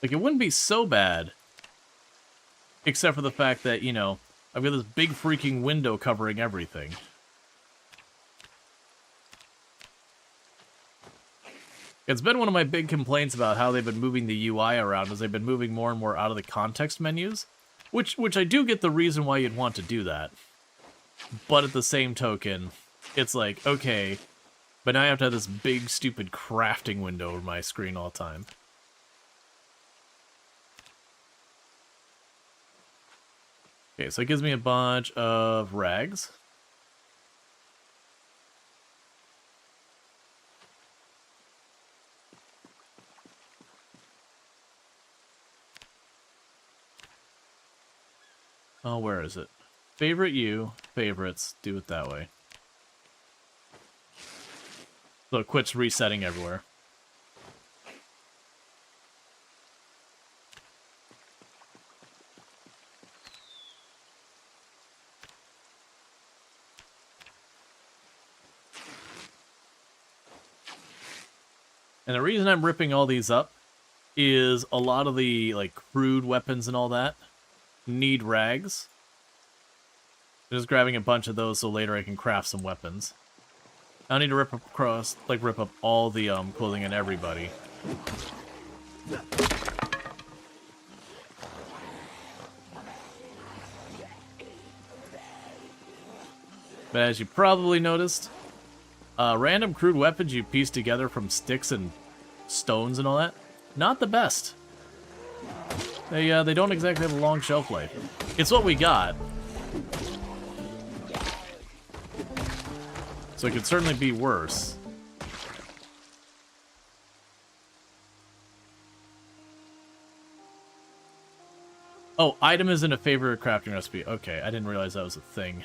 Like, it wouldn't be so bad. Except for the fact that, you know, I've got this big freaking window covering everything. It's been one of my big complaints about how they've been moving the UI around, is they've been moving more and more out of the context menus. Which I do get the reason why you'd want to do that. But at the same token, it's like, okay, but now I have to have this big, stupid crafting window over my screen all the time. Okay, so it gives me a bunch of rags. Oh, where is it? Favorite you, favorites, do it that way. So it quits resetting everywhere. And the reason I'm ripping all these up is a lot of the, like, crude weapons and all that need rags. Just grabbing a bunch of those so later I can craft some weapons. I don't need to rip up all the clothing on everybody. But as you probably noticed, random crude weapons you piece together from sticks and stones and all that, not the best. They don't exactly have a long shelf life. It's what we got. So it could certainly be worse. Oh, item isn't a favorite crafting recipe. Okay, I didn't realize that was a thing.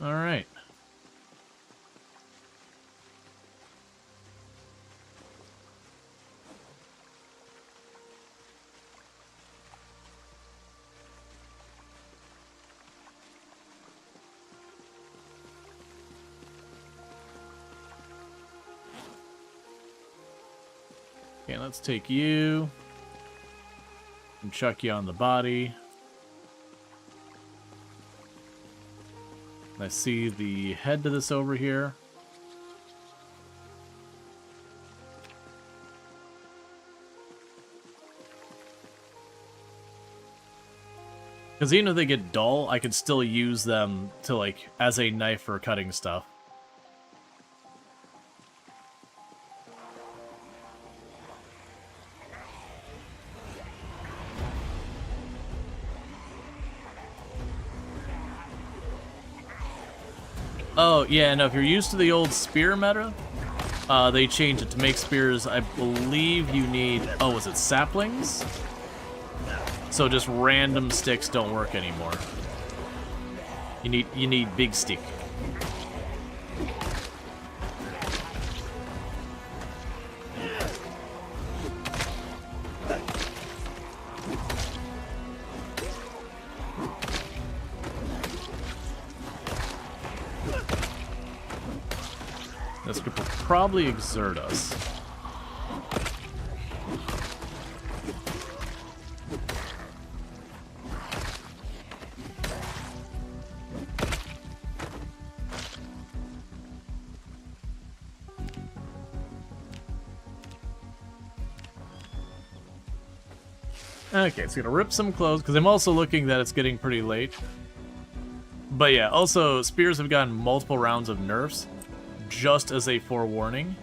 All right. Okay, let's take you and chuck you on the body. I see the head to this over here. Because even if they get dull, I can still use them to, like, as a knife for cutting stuff. Oh, yeah, no, if you're used to the old spear meta, they changed it to make spears. I believe you need... Oh, was it saplings? So just random sticks don't work anymore. You need big stick. This could probably exert us. Okay, so gonna rip some clothes, because I'm also looking that it's getting pretty late. But yeah, also, spears have gotten multiple rounds of nerfs. Just as a forewarning,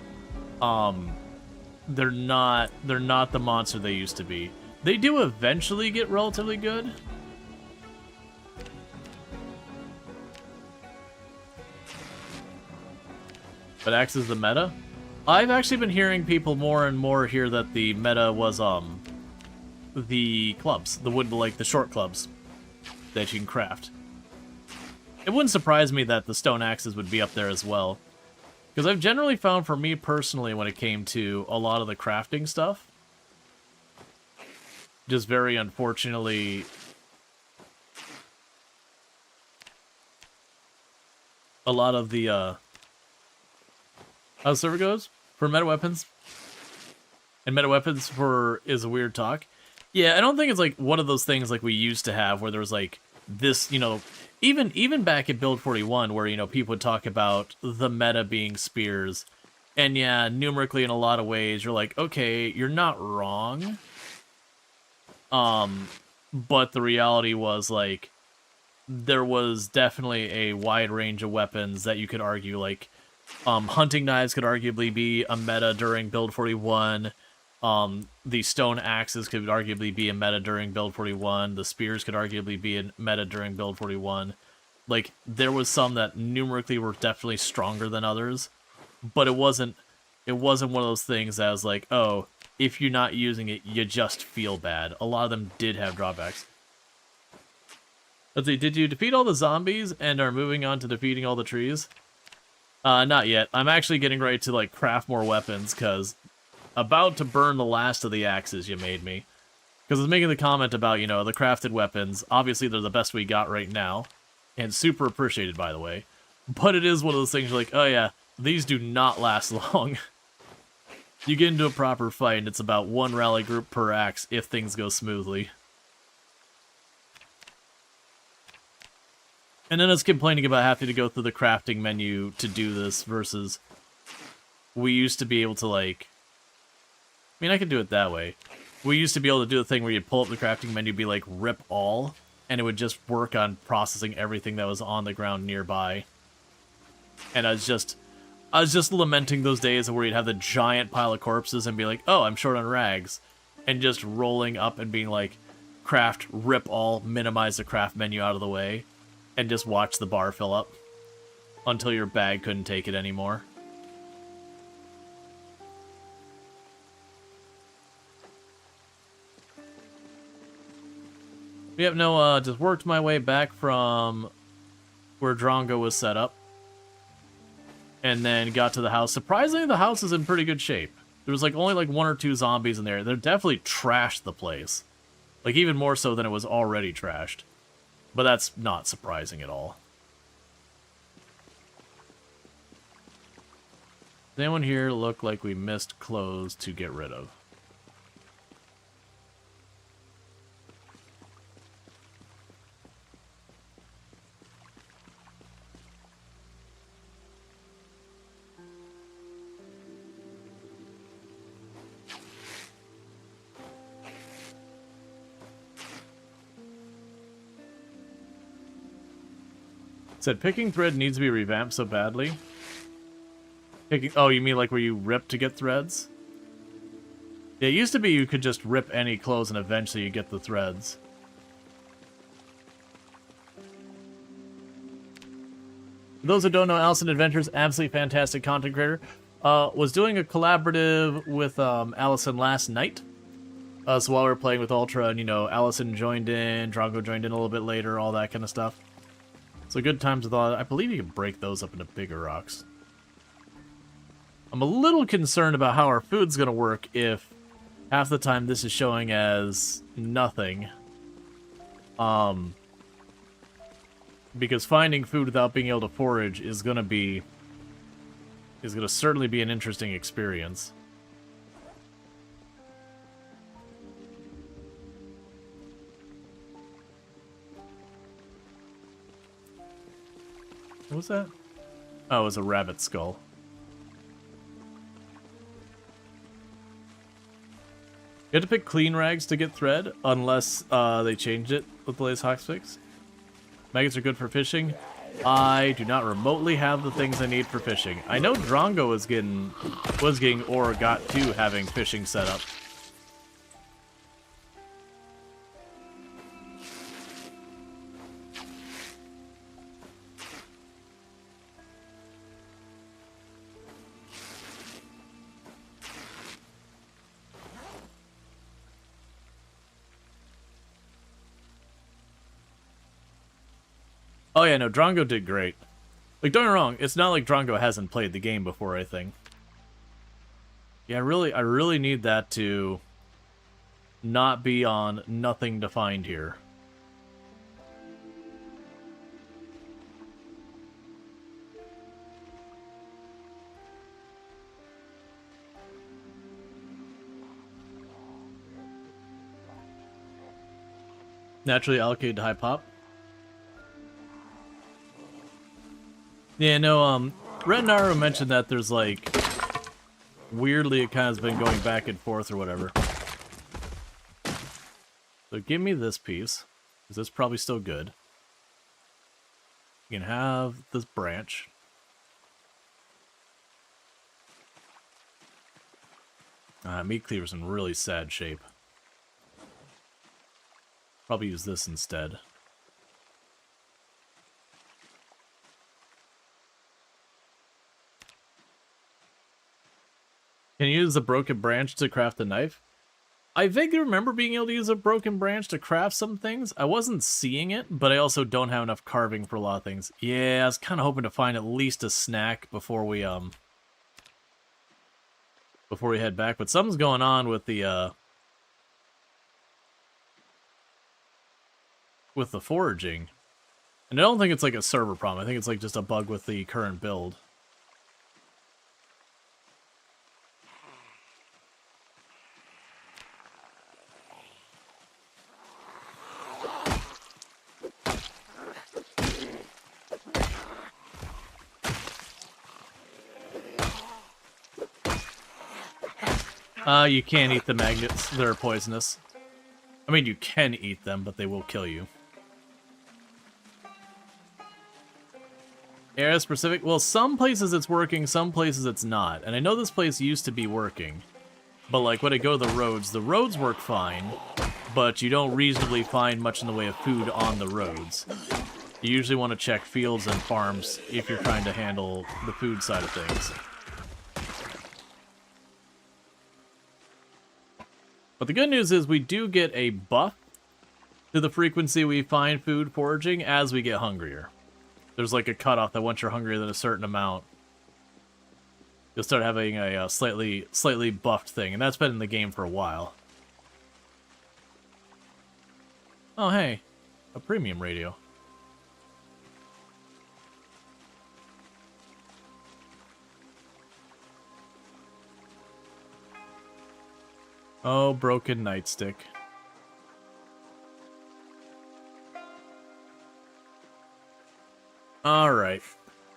they're not the monster they used to be. They do eventually get relatively good. But Axe is the meta. I've actually been hearing people more and more here that the meta was the clubs, like the short clubs that you can craft. It wouldn't surprise me that the stone axes would be up there as well. Because I've generally found, for me personally, when it came to a lot of the crafting stuff, just very unfortunately, a lot of the, how the server goes for meta weapons, and meta weapons for is a weird talk. Yeah, I don't think it's like one of those things like we used to have where there was like this, you know, even back at Build 41 where, you know, people would talk about the meta being spears. And yeah, numerically in a lot of ways, you're like, okay, you're not wrong. But the reality was like there was definitely a wide range of weapons that you could argue like hunting knives could arguably be a meta during Build 41. The stone axes could arguably be a meta during Build 41. The spears could arguably be a meta during Build 41. Like, there was some that numerically were definitely stronger than others, but it wasn't one of those things that was like, oh, if you're not using it, you just feel bad. A lot of them did have drawbacks. Let's see, did you defeat all the zombies and are moving on to defeating all the trees? Not yet. I'm actually getting ready to, like, craft more weapons, because about to burn the last of the axes you made me. Because I was making the comment about, you know, the crafted weapons. Obviously, they're the best we got right now. And super appreciated, by the way. But it is one of those things you're like, oh yeah, these do not last long. You get into a proper fight, and it's about one rally group per axe if things go smoothly. And then it's complaining about having to go through the crafting menu to do this versus we used to be able to, like... I mean, I could do it that way. We used to be able to do the thing where you'd pull up the crafting menu, be like, rip all, and it would just work on processing everything that was on the ground nearby. And I was just lamenting those days where you'd have the giant pile of corpses and be like, oh, I'm short on rags. And just rolling up and being like, craft, rip all, minimize the craft menu out of the way, and just watch the bar fill up until your bag couldn't take it anymore. Yep, no, just worked my way back from where Drongo was set up. And then got to the house. Surprisingly, the house is in pretty good shape. There was like only like 1 or 2 zombies in there. They're definitely trashed the place. Like even more so than it was already trashed. But that's not surprising at all. Does anyone here look like we missed clothes to get rid of? Said picking thread needs to be revamped so badly. Oh, you mean like where you rip to get threads? Yeah, it used to be you could just rip any clothes and eventually you get the threads. For those who don't know, Allison Adventures, absolutely fantastic content creator. Was doing a collaborative with Allison last night. So while we were playing with Ultra, and you know, Allison joined in, Drongo joined in a little bit later, all that kind of stuff. So good times with all. I believe you can break those up into bigger rocks. I'm a little concerned about how our food's gonna work if half the time this is showing as nothing. Because finding food without being able to forage is gonna certainly be an interesting experience. What was that? Oh, it was a rabbit skull. You have to pick clean rags to get thread, unless they changed it with the latest hotfix. Maggots are good for fishing. I do not remotely have the things I need for fishing. I know Drongo was getting or got to having fishing set up. Oh yeah, no, Drongo did great. Like, don't get me wrong, it's not like Drongo hasn't played the game before or anything. Yeah, I really need that to not be on nothing to find here. Naturally allocated to high pop. Yeah, no, Retinaru mentioned that there's like weirdly it kind of has been going back and forth or whatever. So give me this piece, because it's probably still good. You can have this branch. Meat cleaver's in really sad shape. Probably use this instead. Can you use the broken branch to craft a knife? I vaguely remember being able to use a broken branch to craft some things. I wasn't seeing it, but I also don't have enough carving for a lot of things. Yeah, I was kind of hoping to find at least a snack before we head back. But something's going on with the foraging. And I don't think it's like a server problem. I think it's like just a bug with the current build. You can't eat the magnets. They're poisonous. I mean, you can eat them, but they will kill you. Area specific? Well, some places it's working, some places it's not. And I know this place used to be working. But, like, when I go to the roads work fine, but you don't reasonably find much in the way of food on the roads. You usually want to check fields and farms if you're trying to handle the food side of things. But the good news is we do get a buff to the frequency we find food foraging as we get hungrier. There's like a cutoff that once you're hungrier than a certain amount, you'll start having a slightly buffed thing, and that's been in the game for a while. Oh hey, a premium radio. Oh, broken nightstick. Alright.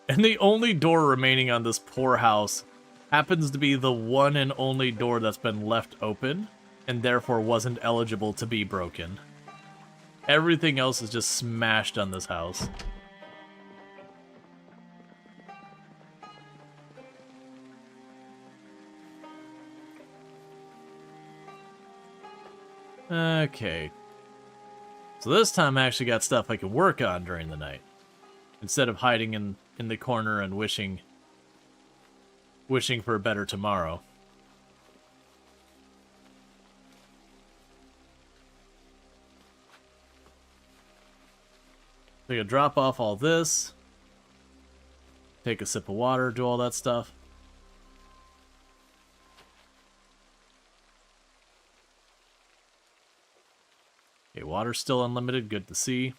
And the only door remaining on this poor house happens to be the one and only door that's been left open, and therefore wasn't eligible to be broken. Everything else is just smashed on this house. Okay. So this time I actually got stuff I can work on during the night. Instead of hiding in the corner and wishing for a better tomorrow. So you drop off all this. Take a sip of water, do all that stuff. Okay, water's still unlimited, good to see.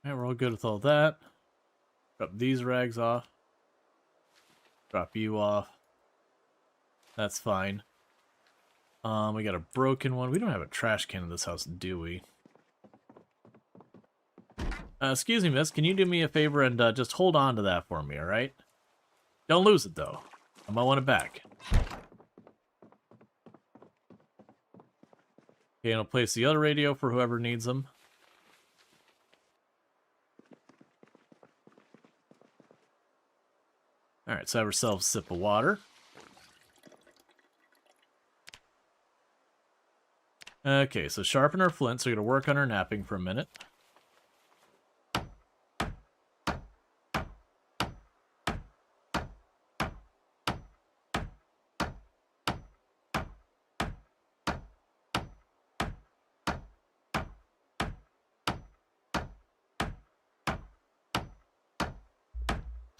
Alright, we're all good with all that. Drop these rags off. Drop you off. That's fine. We got a broken one. We don't have a trash can in this house, do we? Excuse me, miss. Can you do me a favor and just hold on to that for me, alright? Don't lose it, though. I might want it back. Okay, and I'll place the other radio for whoever needs them. Alright, so have ourselves a sip of water. Okay, so sharpen our flint, so we're going to work on our napping for a minute.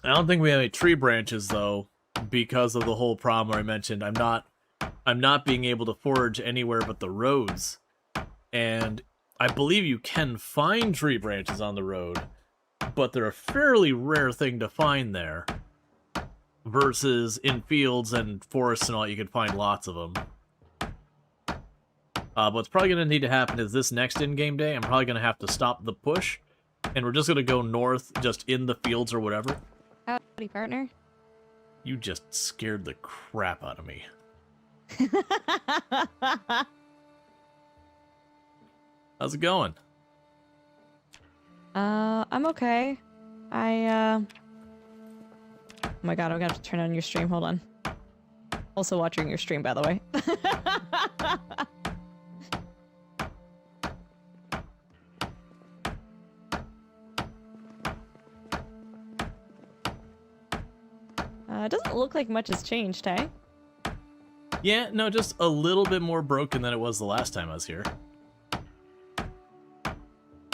I don't think we have any tree branches though, because of the whole problem I mentioned. I'm not being able to forage anywhere but the roads. And I believe you can find tree branches on the road, but they're a fairly rare thing to find there. Versus in fields and forests and all, you can find lots of them. What's probably going to need to happen is this next in-game day, I'm probably going to have to stop the push, and we're just going to go north, just in the fields or whatever. Howdy, partner. You just scared the crap out of me. How's it going? I'm okay. Oh my god, I'm gonna have to turn on your stream, hold on. Also watching your stream, by the way. It doesn't look like much has changed, hey? Yeah, no, just a little bit more broken than it was the last time I was here.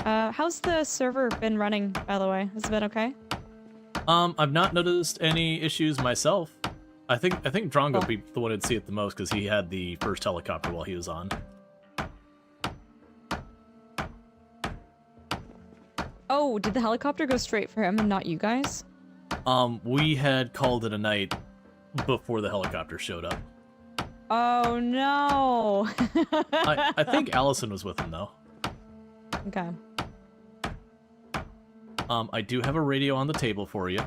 How's the server been running, by the way? Has it been okay? I've not noticed any issues myself. I think Drongo would be the one who'd see it the most because he had the first helicopter while he was on. Oh, did the helicopter go straight for him and not you guys? We had called it a night before the helicopter showed up. Oh no! I think Allison was with him though. Okay. I do have a radio on the table for you.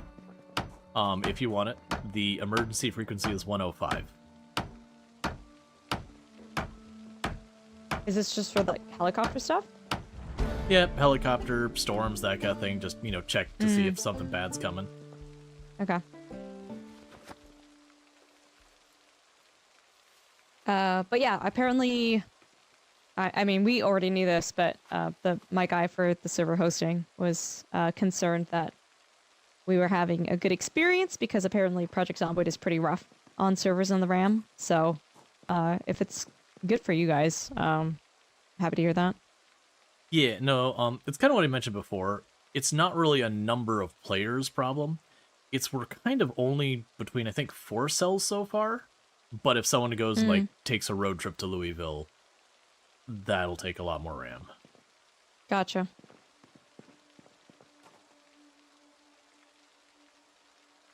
If you want it. The emergency frequency is 105. Is this just for like helicopter stuff? Yep, helicopter, storms, that kind of thing. Just, you know, check to see if something bad's coming. Okay. But yeah, apparently, I mean, we already knew this, but my guy for the server hosting was concerned that we were having a good experience because apparently Project Zomboid is pretty rough on servers on the RAM. So, if it's good for you guys, happy to hear that. Yeah, no, it's kind of what I mentioned before. It's not really a number of players problem. It's we're kind of only between, I think, 4 cells so far. But if someone goes, like, takes a road trip to Louisville, that'll take a lot more RAM. Gotcha.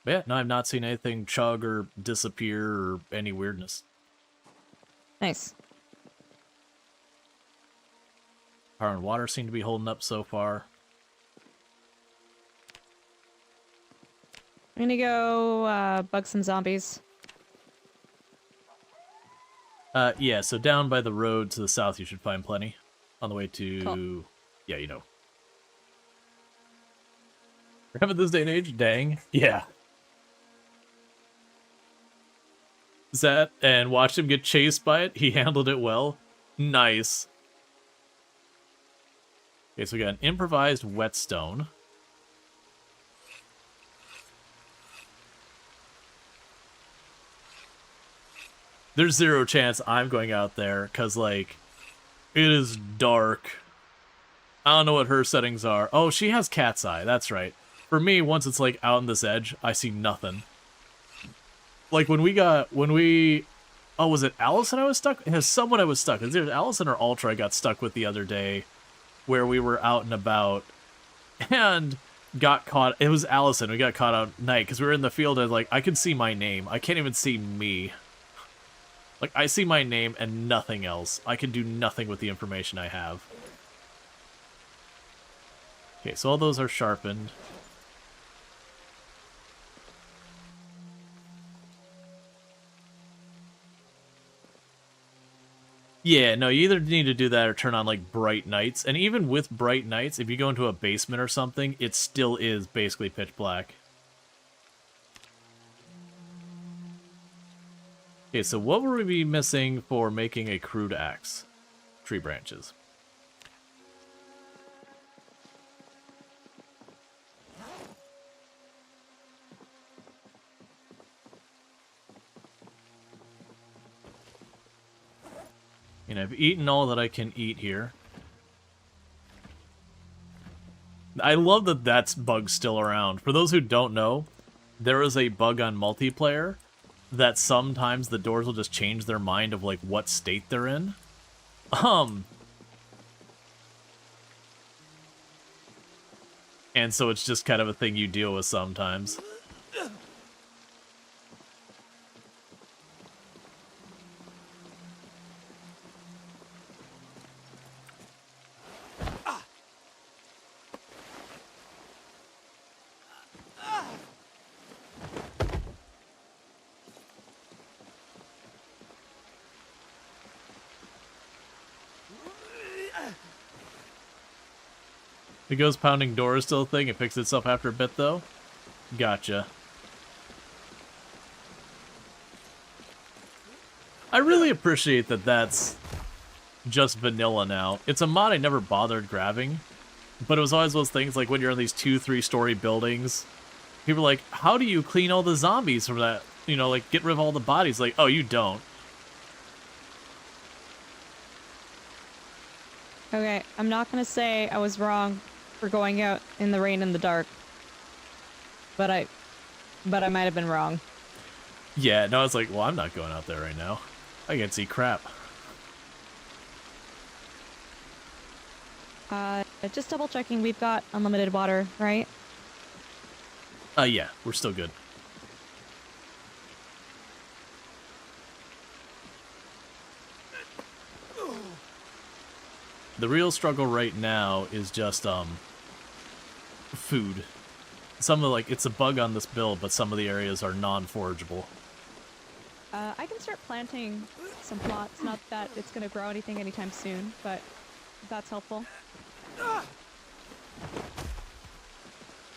But yeah, no, I've not seen anything chug or disappear or any weirdness. Nice. Power and water seem to be holding up so far. I'm gonna go bug some zombies. Yeah, so down by the road to the south you should find plenty. On the way to... Cool. Yeah, you know. Remember this day and age? Dang. Yeah. That, and watched him get chased by it. He handled it well. Nice. Okay, so we got an improvised whetstone. There's zero chance I'm going out there, because, like, it is dark. I don't know what her settings are. Oh, she has cat's eye, that's right. For me, once it's, like, out on this edge, I see nothing. Like, when we... Oh, was it Allison I was stuck? It was someone I was stuck. It was either Allison or Ultra I got stuck with the other day, where we were out and about, and got caught. It was Allison. We got caught out at night, because we were in the field, and, like, I could see my name. I can't even see me. Like, I see my name and nothing else. I can do nothing with the information I have. Okay, so all those are sharpened. Yeah, no, you either need to do that or turn on, like, bright nights. And even with bright nights, if you go into a basement or something, it still is basically pitch black. Okay, so what would we be missing for making a crude axe? Tree branches. And I've eaten all that I can eat here. I love that that's bug still around. For those who don't know, there is a bug on multiplayer that sometimes the doors will just change their mind of, like, what state they're in. And so it's just kind of a thing you deal with sometimes. The ghost pounding door is still a thing. It fixed itself after a bit, though. Gotcha. I really appreciate that that's just vanilla now. It's a mod I never bothered grabbing, but it was always those things like when you're in these 2-3-story buildings, people are like, how do you clean all the zombies from that? You know, like, get rid of all the bodies. Like, oh, you don't. Okay, I'm not gonna say I was wrong for going out in the rain and the dark. But I might have been wrong. Yeah, no, it's like, well, I'm not going out there right now. I can't see crap. Just double checking, we've got unlimited water, right? Yeah, we're still good. The real struggle right now is just, food. Some of, like, it's a bug on this build, but some of the areas are non-forageable. I can start planting some plots. Not that it's gonna grow anything anytime soon, but if that's helpful.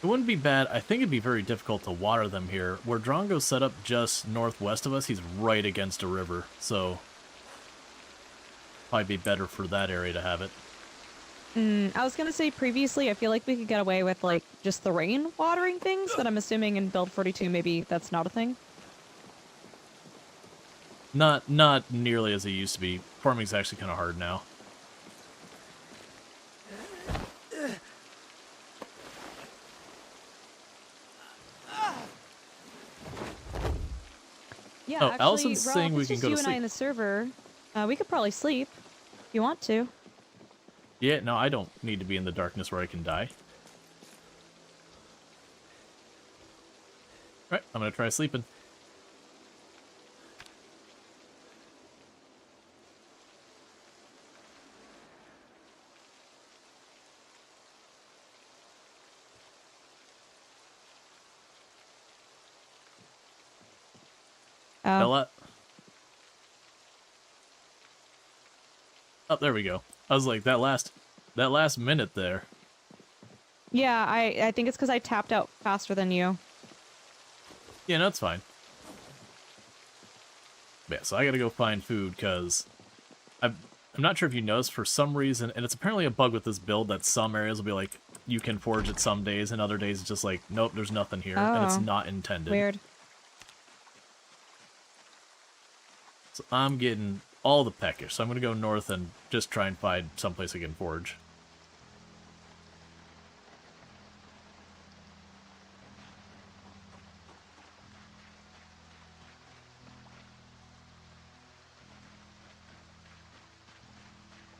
It wouldn't be bad. I think it'd be very difficult to water them here. Where Drongo's set up just northwest of us, he's right against a river, so probably be better for that area to have it. I was gonna say previously, I feel like we could get away with, like, just the rain watering things, but I'm assuming in build 42 maybe that's not a thing. Not nearly as it used to be. Farming's actually kind of hard now. Yeah, Oh, actually, Allison's Rual, saying if we it's can just go to you and I sleep. in the server, we could probably sleep if you want to. Yeah, no, I don't need to be in the darkness where I can die. Alright, I'm gonna try sleeping. Bella. Oh, there we go. I was like, that last minute there. Yeah, I think it's because I tapped out faster than you. Yeah, no, it's fine. Yeah, so I gotta go find food, because I'm not sure if you noticed, for some reason, and it's apparently a bug with this build, that some areas will be like, you can forage it some days, and other days it's just like, nope, there's nothing here, and it's Oh. not intended. Weird. So I'm getting all the peckish, so I'm gonna go north and just try and find someplace I can forage.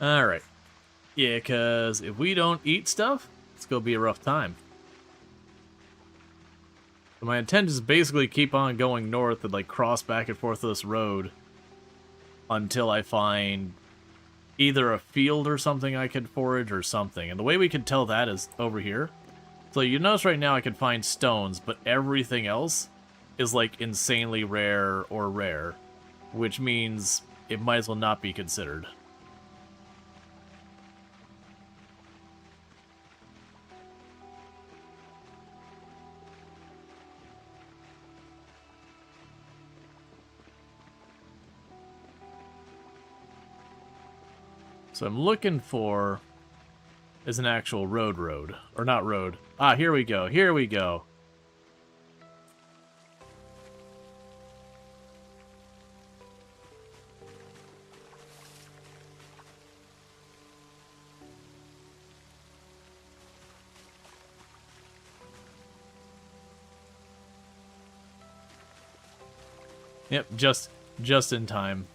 Alright. Yeah, because if we don't eat stuff, it's going to be a rough time. So my intent is basically keep on going north and, like, cross back and forth this road until I find either a field or something I can forage or something. And the way we can tell that is over here. So you notice right now I can find stones, but everything else is, like, insanely rare or rare, which means it might as well not be considered. So I'm looking for is an actual road. Or not road. Ah, here we go. Here we go. Yep, just in time.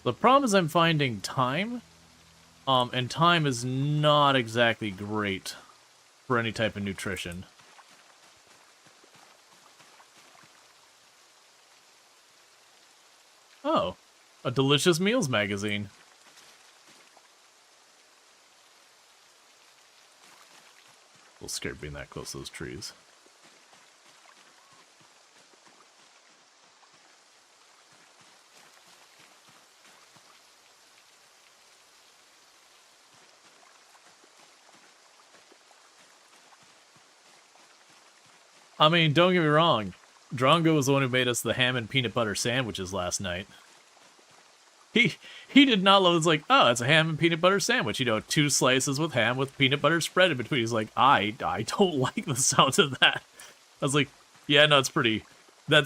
The problem is I'm finding time, and time is not exactly great for any type of nutrition. Oh, a delicious meals magazine. A little scared being that close to those trees. I mean, don't get me wrong. Drongo was the one who made us the ham and peanut butter sandwiches last night. He did not love it. It's like, oh, it's a ham and peanut butter sandwich. You know, 2 slices with ham with peanut butter spread in between. He's like, I don't like the sound of that. I was like, yeah, no, that's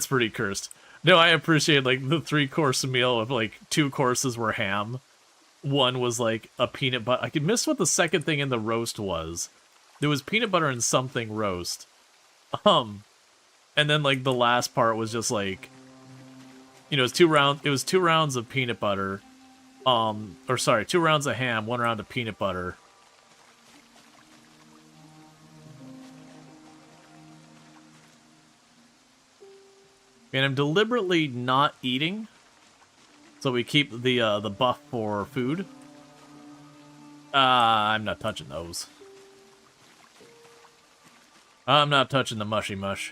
pretty cursed. No, I appreciate, like, the 3-course meal of, like, 2 courses were ham. 1 was, like, a peanut butter. I could miss what the second thing in the roast was. There was peanut butter and something roast. And then, like, the last part was just, like, you know, it was 2 rounds of peanut butter. Or sorry, 2 rounds of ham, 1 round of peanut butter. And I'm deliberately not eating, so we keep the buff for food. I'm not touching those. I'm not touching the mushy mush.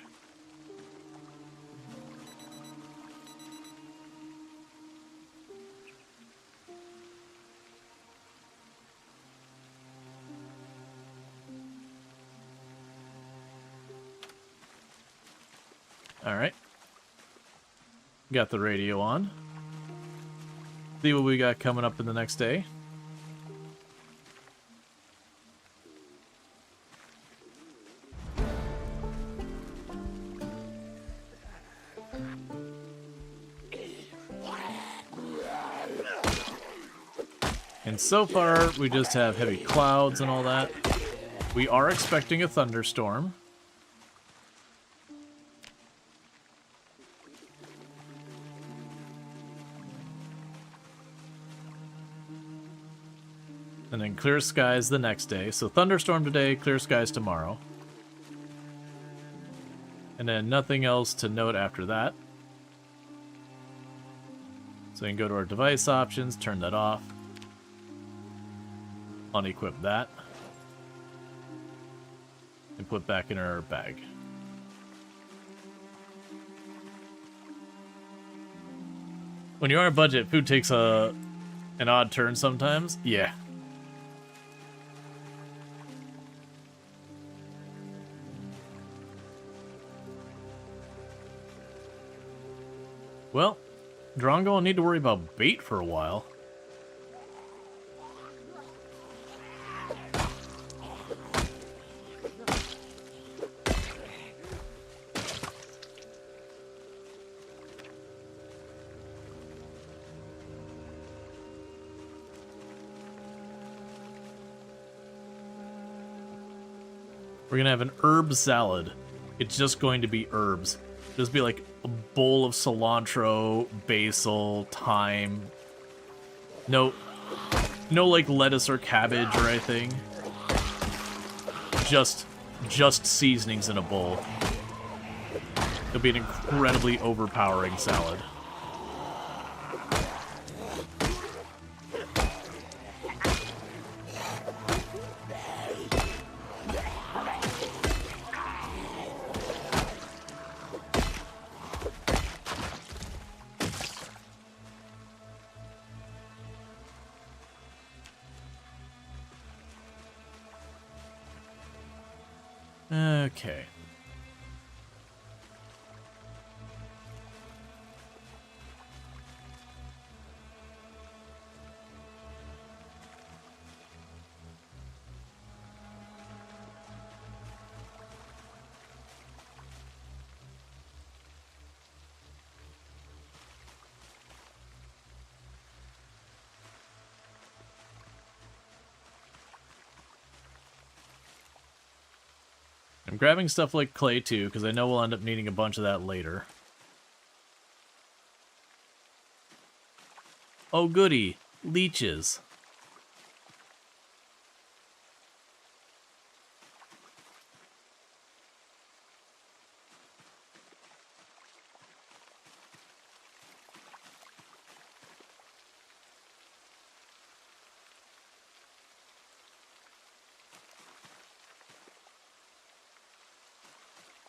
Alright. Got the radio on. See what we got coming up in the next day. And so far, we just have heavy clouds and all that. We are expecting a thunderstorm. And then clear skies the next day. So thunderstorm today, clear skies tomorrow. And then nothing else to note after that. So we can go to our device options, turn that off. Unequip that. And put back in our bag. When you're on a budget, food takes an odd turn sometimes. Yeah. Well, Drongo will need to worry about bait for a while. We're gonna have an herb salad. It's just going to be herbs. Just be like a bowl of cilantro, basil, thyme. No like lettuce or cabbage or anything. Just seasonings in a bowl. It'll be an incredibly overpowering salad. Okay. I'm grabbing stuff like clay too, because I know we'll end up needing a bunch of that later. Oh goody, leeches.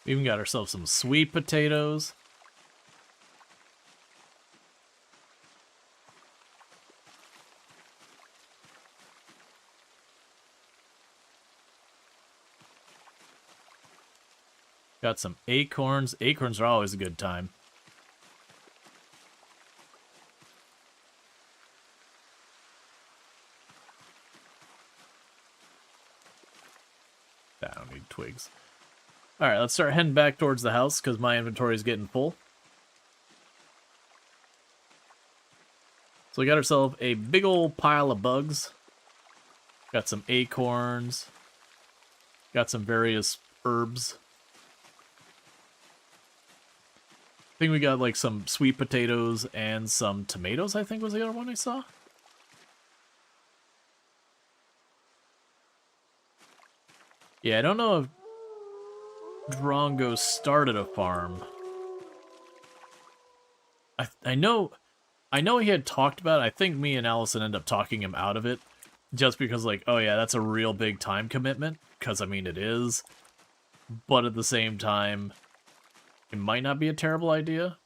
We even got ourselves some sweet potatoes. Got some acorns. Acorns are always a good time. I don't need twigs. Alright, let's start heading back towards the house, because my inventory is getting full. So we got ourselves a big old pile of bugs. Got some acorns. Got some various herbs. I think we got like some sweet potatoes and some tomatoes, I think was the other one I saw. Yeah, I don't know if Drongo started a farm. I know he had talked about it. I think me and Allison ended up talking him out of it. Just because, like, oh yeah, that's a real big time commitment. Because, I mean, it is. But at the same time, it might not be a terrible idea.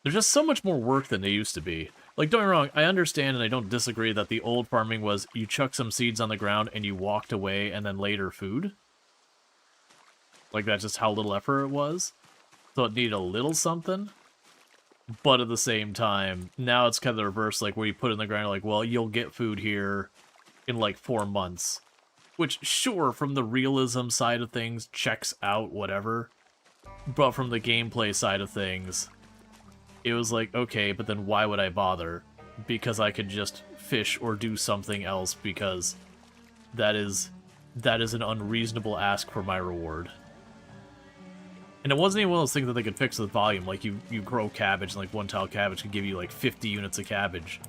There's just so much more work than they used to be. Like, don't get me wrong, I understand and I don't disagree that the old farming was you chuck some seeds on the ground and you walked away and then later food. Like, that's just how little effort it was. So it needed a little something. But at the same time, now it's kind of the reverse, like, where you put it in the ground, like, well, you'll get food here in, like, 4 months. Which, sure, from the realism side of things, checks out, whatever. But from the gameplay side of things, it was like, okay, but then why would I bother? Because I could just fish or do something else, because that is an unreasonable ask for my reward. And it wasn't even one of those things that they could fix with volume. Like, you grow cabbage, and like 1 tile cabbage could give you like 50 units of cabbage.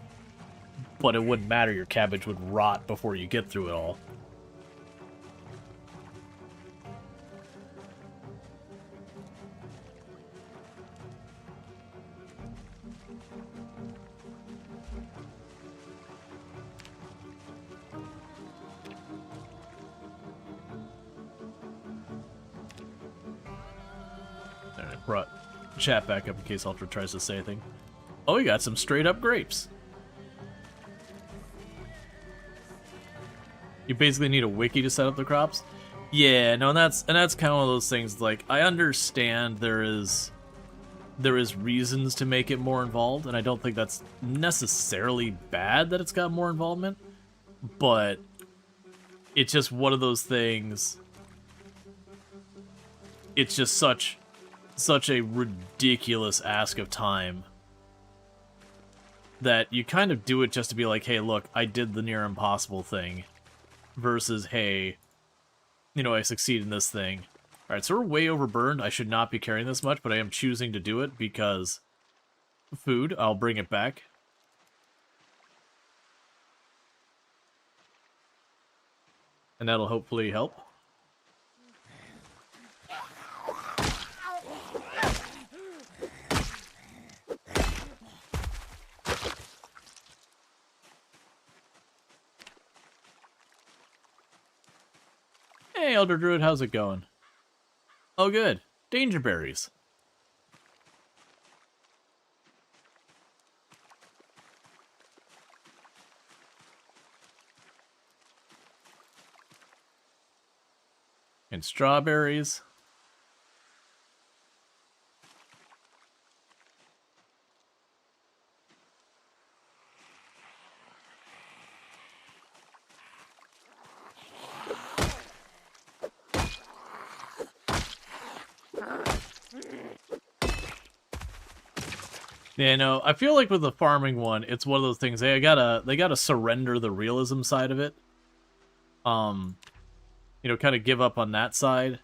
But it wouldn't matter, your cabbage would rot before you get through it all. Brought chat back up in case Ultra tries to say anything. Oh, we got some straight up grapes. You basically need a wiki to set up the crops. Yeah, no, and that's kind of one of those things. Like, I understand there is reasons to make it more involved, and I don't think that's necessarily bad that it's got more involvement. But it's just one of those things. It's just such a ridiculous ask of time that you kind of do it just to be like, hey, look, I did the near impossible thing, versus, hey, you know, I succeeded in this thing. Alright, so we're way overburned. I should not be carrying this much, but I am choosing to do it because food, I'll bring it back. And that'll hopefully help. Hey, Elder Druid, how's it going? Oh, good. Danger berries. And strawberries. Yeah, no, I feel like with the farming one, it's one of those things, they gotta surrender the realism side of it. You know, kind of give up on that side.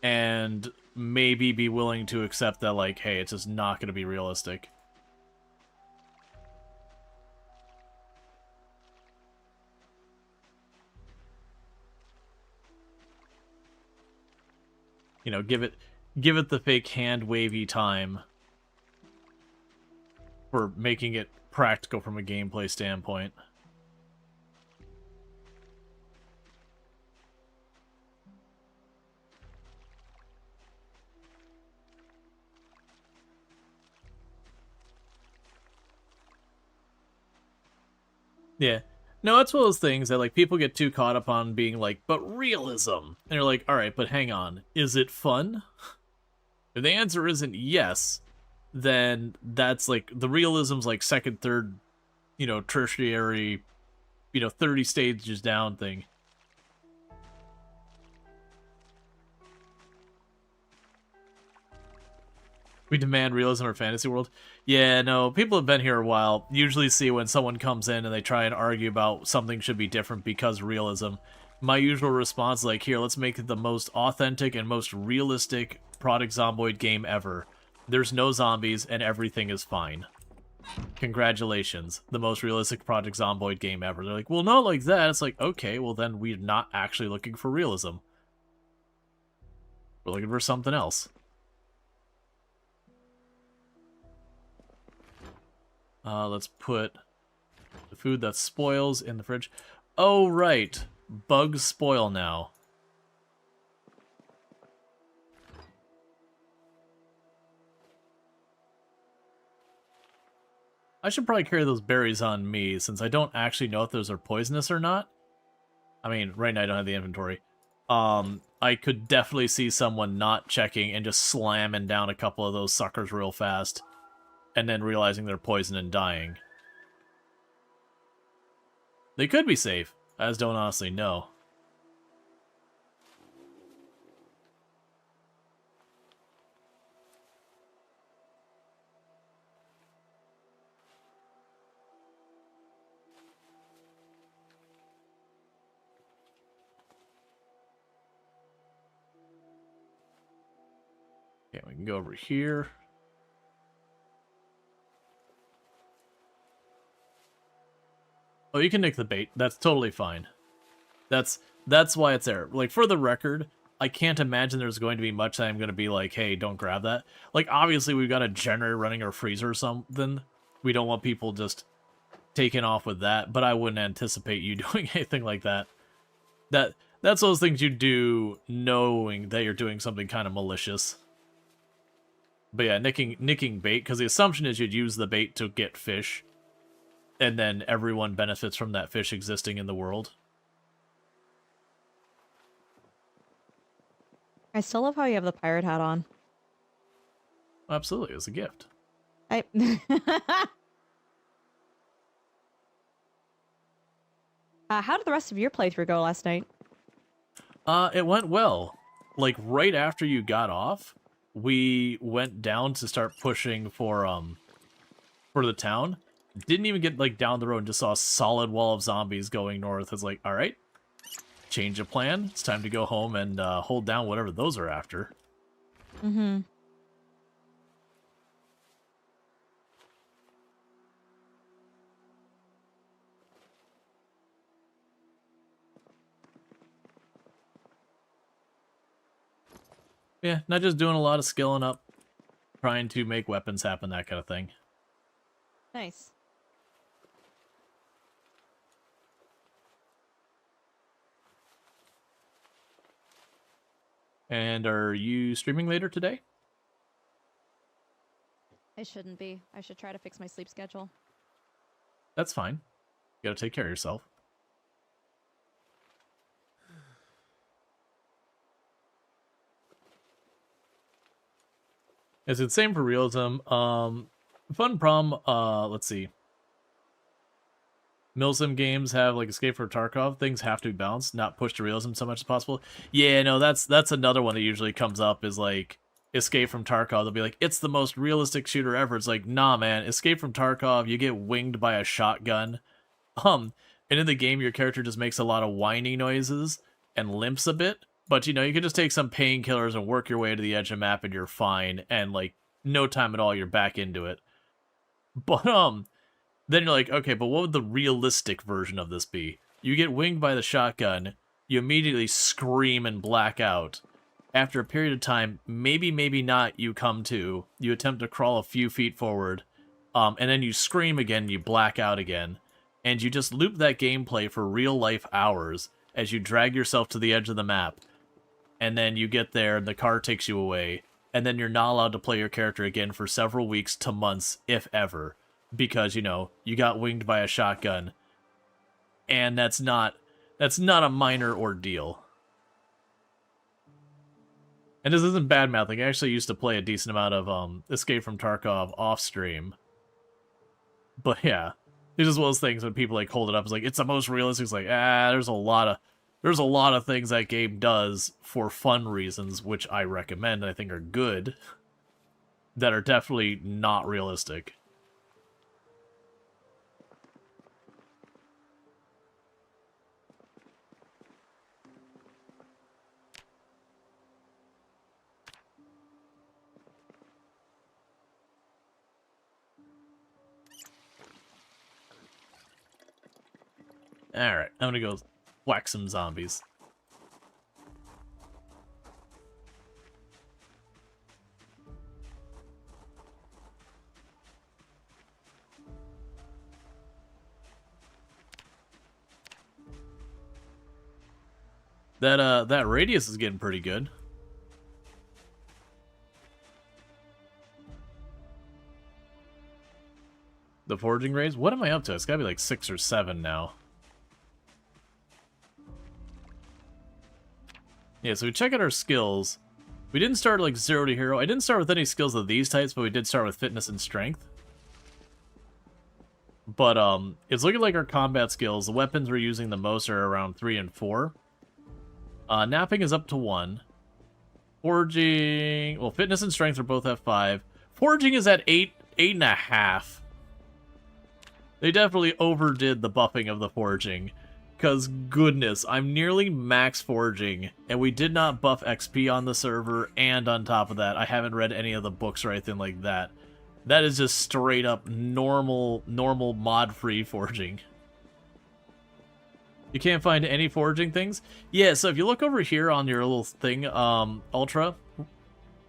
and maybe be willing to accept that, like, hey, it's just not going to be realistic. You know, give it the fake hand wavy time for making it practical from a gameplay standpoint. Yeah. No, it's one of those things that, like, people get too caught up on being like, but realism. And you're like, alright, but hang on. Is it fun? If the answer isn't yes, then that's, like, the realism's, like, second, third, you know, tertiary, you know, 30 stages down thing. We demand realism in our fantasy world. Yeah, no, people have been here a while. Usually see when someone comes in and they try and argue about something should be different because realism. My usual response is like, here, let's make it the most authentic and most realistic Product Zomboid game ever. There's no zombies and everything is fine. Congratulations, the most realistic Project Zomboid game ever. They're like, well, not like that. It's like, okay, well then we're not actually looking for realism. We're looking for something else. Let's put the food that spoils in the fridge. Oh, right. Bugs spoil now. I should probably carry those berries on me, since I don't actually know if those are poisonous or not. I mean, right now I don't have the inventory. I could definitely see someone not checking and just slamming down a couple of those suckers real fast, and then realizing they're poisoned and dying. They could be safe. I just don't honestly know. Okay, we can go over here. Oh, you can nick the bait. That's totally fine. That's why it's there. Like, for the record, I can't imagine there's going to be much that I'm going to be like, hey, don't grab that. Like, obviously, we've got a generator running our freezer or something. We don't want people just taking off with that, but I wouldn't anticipate you doing anything like that. That's those things you do knowing that you're doing something kind of malicious. But yeah, nicking bait, because the assumption is you'd use the bait to get fish, and then everyone benefits from that fish existing in the world. I still love how you have the pirate hat on. Absolutely, it's a gift. How did the rest of your playthrough go last night? It went well. Like, right after you got off, we went down to start pushing for the town. Didn't even get, like, down the road and just saw a solid wall of zombies going north. It's like, alright, change of plan. It's time to go home and hold down whatever those are after. Mm-hmm. Yeah, not just doing a lot of skilling up, trying to make weapons happen, that kind of thing. Nice. And are you streaming later today? I shouldn't be. I should try to fix my sleep schedule. That's fine. You gotta take care of yourself. It's the same for realism. Fun problem, let's see. Milsim games have, like, Escape from Tarkov. Things have to be balanced, not pushed to realism so much as possible. Yeah, no, that's another one that usually comes up, is, like, Escape from Tarkov. They'll be like, it's the most realistic shooter ever. It's like, nah, man. Escape from Tarkov, you get winged by a shotgun. And in the game, your character just makes a lot of whiny noises and limps a bit, But, you know, you can just take some painkillers and work your way to the edge of the map and you're fine. And, like, no time at all, you're back into it. But, then you're like, okay, but what would the realistic version of this be? You get winged by the shotgun, you immediately scream and black out. After a period of time, maybe, maybe not, you come to. You attempt to crawl a few feet forward, and then you scream again, you black out again. And you just loop that gameplay for real-life hours as you drag yourself to the edge of the map. And then you get there, and the car takes you away. And then you're not allowed to play your character again for several weeks to months, if ever. Because, you know, you got winged by a shotgun. And that's not a minor ordeal. And this isn't bad mouthing. I actually used to play a decent amount of Escape from Tarkov off stream. But yeah, it's just one of those things when people like hold it up as like it's the most realistic. It's like there's a lot of things that game does for fun reasons, which I recommend and I think are good, that are definitely not realistic. Alright, I'm gonna go whack some zombies. That radius is getting pretty good. The foraging raids? What am I up to? It's gotta be like 6 or 7 now. Yeah, so we check out our skills. We didn't start like 0 to hero. I didn't start with any skills of these types, but we did start with fitness and strength. But it's looking like our combat skills, the weapons we're using the most are around 3 and 4. Napping is up to 1. Foraging, well, fitness and strength are both at 5. Foraging is at 8.5. They definitely overdid the buffing of the foraging. Because, goodness, I'm nearly max foraging, and we did not buff XP on the server, and on top of that, I haven't read any of the books or anything like that. That is just straight up normal mod-free foraging. You can't find any foraging things? Yeah, so if you look over here on your little thing, Ultra,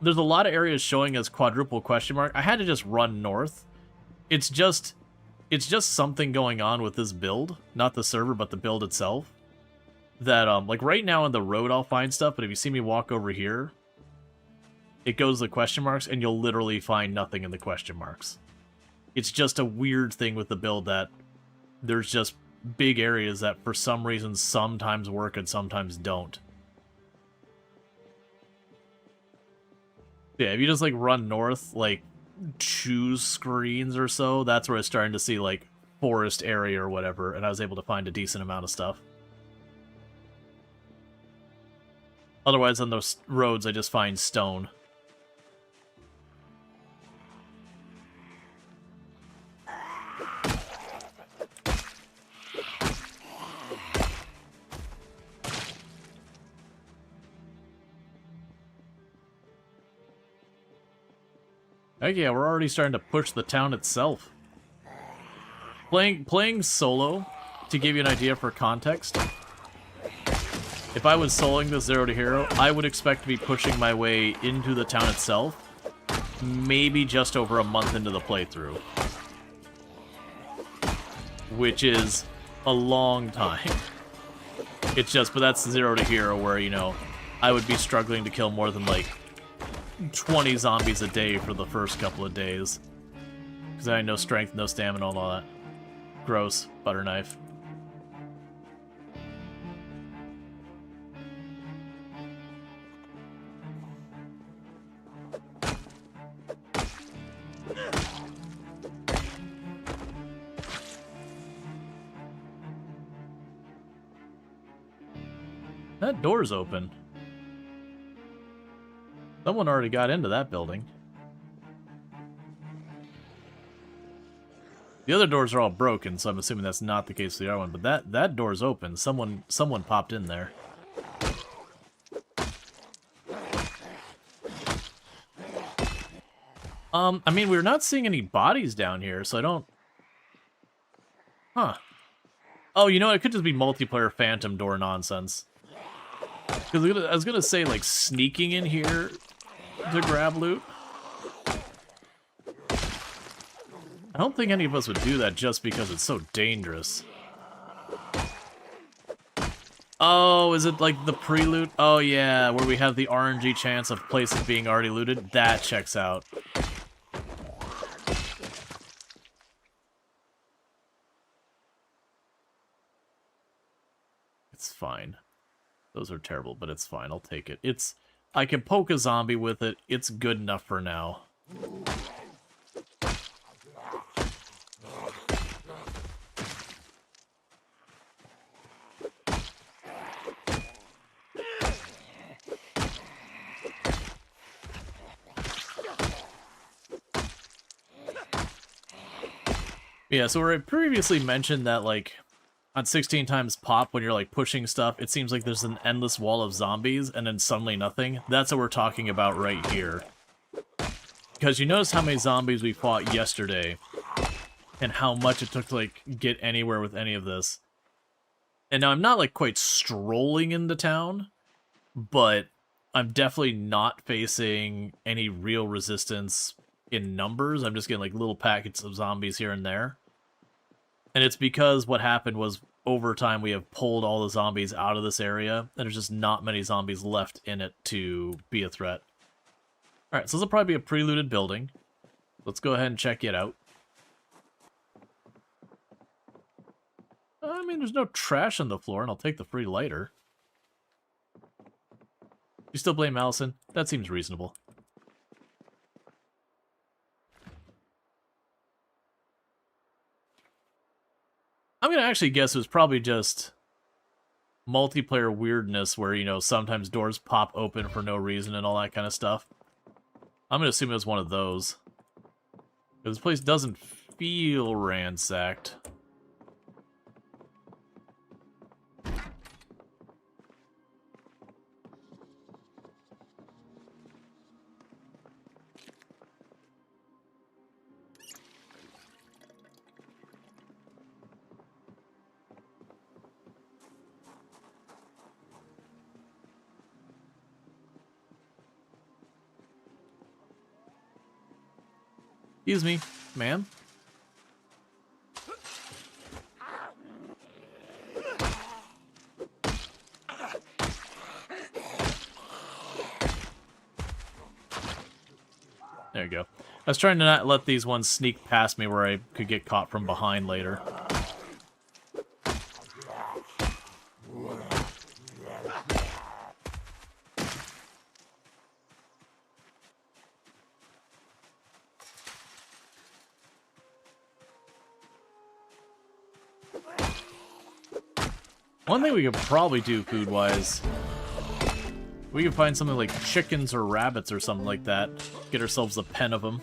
there's a lot of areas showing as quadruple question mark. I had to just run north. It's just something going on with this build, not the server, but the build itself. That, like right now on the road I'll find stuff, but if you see me walk over here, it goes to the question marks, and you'll literally find nothing in the question marks. It's just a weird thing with the build that there's just big areas that for some reason sometimes work and sometimes don't. Yeah, if you just like run north, like 2 screens or so, that's where it's starting to see like forest area or whatever, and I was able to find a decent amount of stuff. Otherwise on those roads I just find stone. Heck yeah, we're already starting to push the town itself. Playing solo, to give you an idea for context, if I was soloing this 0 to hero, I would expect to be pushing my way into the town itself, maybe just over a month into the playthrough. Which is a long time. It's just, but that's 0 to hero where, you know, I would be struggling to kill more than like 20 zombies a day for the first couple of days. Because I had no strength, no stamina, and all that. Gross. Butter knife. That door's open. Someone already got into that building. The other doors are all broken, so I'm assuming that's not the case for the other one. But that door's open. Someone popped in there. I mean, we're not seeing any bodies down here, so I don't... Huh. Oh, you know, it could just be multiplayer phantom door nonsense. Because I was gonna say, like, sneaking in here to grab loot. I don't think any of us would do that just because it's so dangerous. Oh, is it like the pre-loot? Oh yeah, where we have the RNG chance of places being already looted? That checks out. It's fine. Those are terrible, but it's fine. I'll take it. I can poke a zombie with it. It's good enough for now. Yeah, so where I previously mentioned that, like, on 16 times pop, when you're, like, pushing stuff, it seems like there's an endless wall of zombies, and then suddenly nothing. That's what we're talking about right here. Because you notice how many zombies we fought yesterday, and how much it took to, like, get anywhere with any of this. And now I'm not, like, quite strolling into town, but I'm definitely not facing any real resistance in numbers. I'm just getting, like, little packets of zombies here and there. And it's because what happened was, over time, we have pulled all the zombies out of this area, and there's just not many zombies left in it to be a threat. Alright, so this will probably be a pre-looted building. Let's go ahead and check it out. I mean, there's no trash on the floor, and I'll take the free lighter. You still blame Allison? That seems reasonable. I'm gonna actually guess it was probably just multiplayer weirdness where, you know, sometimes doors pop open for no reason and all that kind of stuff. I'm gonna assume it was one of those. This place doesn't feel ransacked. Excuse me, ma'am. There you go. I was trying to not let these ones sneak past me where I could get caught from behind later. One thing we could probably do food-wise, we could find something like chickens or rabbits or something like that. Get ourselves a pen of them.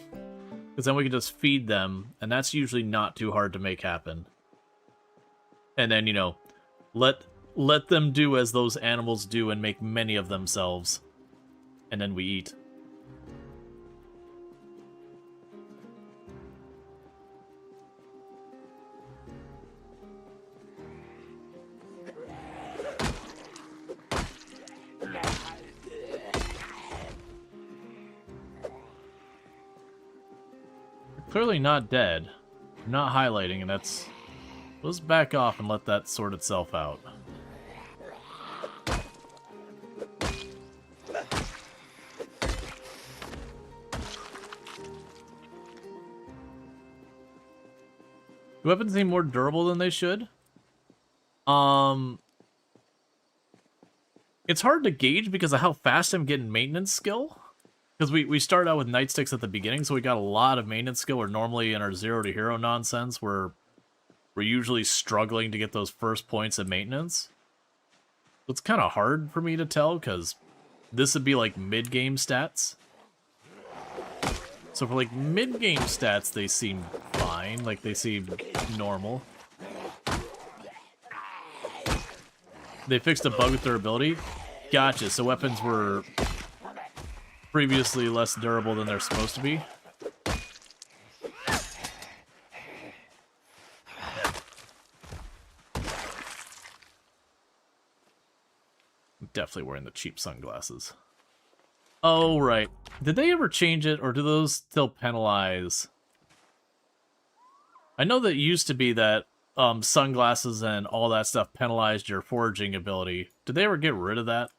Because then we can just feed them, and that's usually not too hard to make happen. And then, you know, let them do as those animals do and make many of themselves. And then we eat. Clearly not dead. Not highlighting, and that's... Let's back off and let that sort itself out. Do weapons seem more durable than they should? It's hard to gauge because of how fast I'm getting maintenance skill. Because we started out with nightsticks at the beginning, so we got a lot of maintenance skill, where normally in our 0 to hero nonsense, we're usually struggling to get those first points of maintenance. So it's kind of hard for me to tell, because this would be like mid-game stats. So for like mid-game stats, they seem fine, like they seem normal. They fixed a bug with durability? Gotcha, so weapons were previously less durable than they're supposed to be. Definitely wearing the cheap sunglasses. Oh, right. Did they ever change it, or do those still penalize? I know that it used to be that sunglasses and all that stuff penalized your foraging ability. Did they ever get rid of that?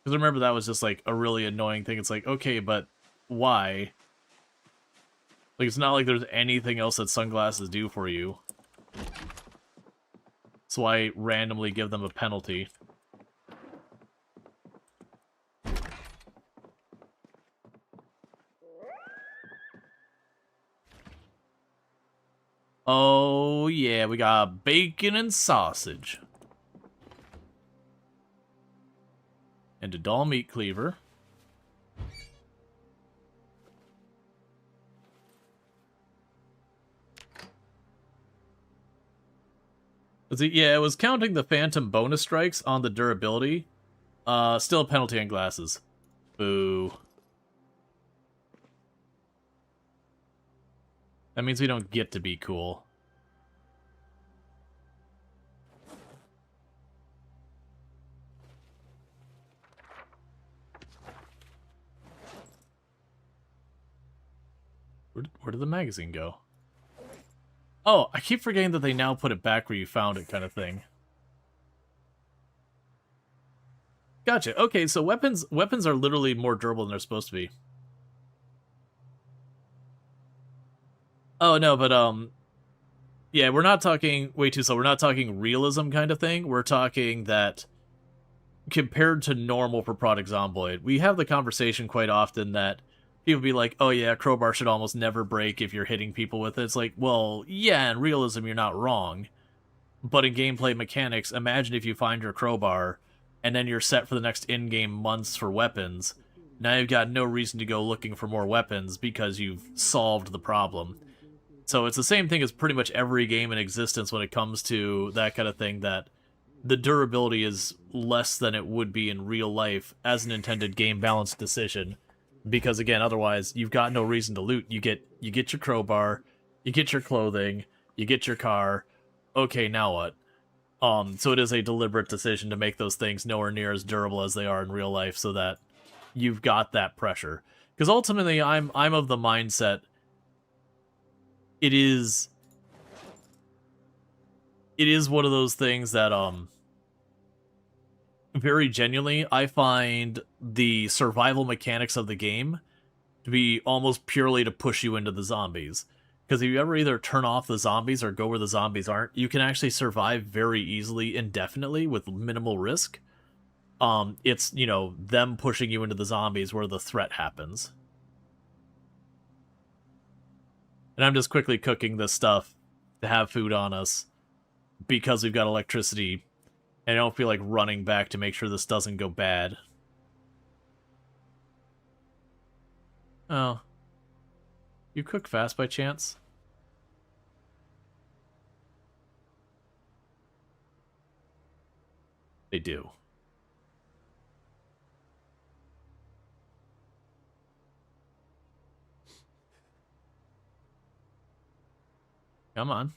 Because I remember that was just, like, a really annoying thing. It's like, okay, but why? Like, it's not like there's anything else that sunglasses do for you. So I randomly give them a penalty. Oh, yeah, we got bacon and sausage. And a dull meat cleaver. Yeah, it was counting the phantom bonus strikes on the durability. Still a penalty on glasses. Boo. That means we don't get to be cool. Where did the magazine go? Oh, I keep forgetting that they now put it back where you found it, kind of thing. Gotcha. Okay, so weapons are literally more durable than they're supposed to be. Oh, no, but, yeah, we're not talking way too slow. We're not talking realism kind of thing. We're talking that compared to normal for Product Zomboid, we have the conversation quite often that people be like, oh yeah, crowbar should almost never break if you're hitting people with it. It's like, well, yeah, in realism, you're not wrong. But in gameplay mechanics, imagine if you find your crowbar, and then you're set for the next in-game months for weapons. Now you've got no reason to go looking for more weapons because you've solved the problem. So it's the same thing as pretty much every game in existence when it comes to that kind of thing, that the durability is less than it would be in real life as an intended game balance decision. Because again, otherwise, you've got no reason to loot. You get your crowbar, you get your clothing, you get your car. Okay, now what? So it is a deliberate decision to make those things nowhere near as durable as they are in real life, so that you've got that pressure. Because ultimately, I'm of the mindset it is one of those things that very genuinely, I find the survival mechanics of the game to be almost purely to push you into the zombies. Because if you ever either turn off the zombies or go where the zombies aren't, you can actually survive very easily, indefinitely, with minimal risk. It's, you know, them pushing you into the zombies where the threat happens. And I'm just quickly cooking this stuff to have food on us because we've got electricity, and I don't feel like running back to make sure this doesn't go bad. Oh. You cook fast by chance? They do. Come on.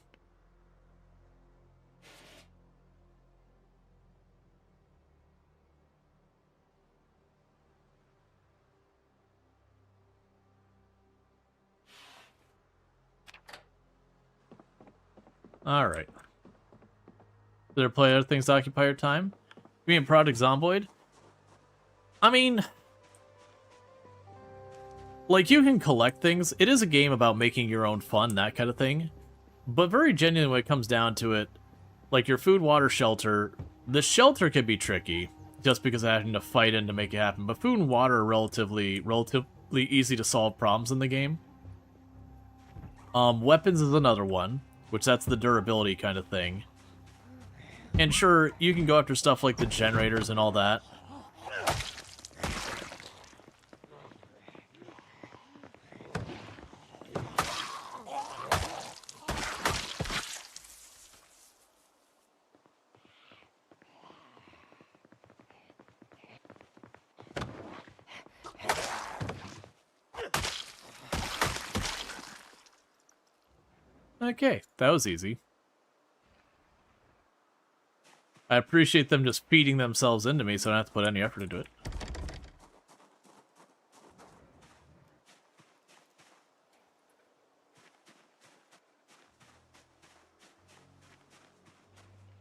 Alright. Did there play other things to occupy your time? You mean Project Zomboid? I mean, like, you can collect things. It is a game about making your own fun, that kind of thing. But very genuinely, when it comes down to it, like your food, water, shelter, the shelter can be tricky, just because of having to fight in to make it happen. But food and water are relatively easy to solve problems in the game. Weapons is another one, which that's the durability kind of thing. And sure, you can go after stuff like the generators and all that. Okay, that was easy. I appreciate them just feeding themselves into me so I don't have to put any effort into it.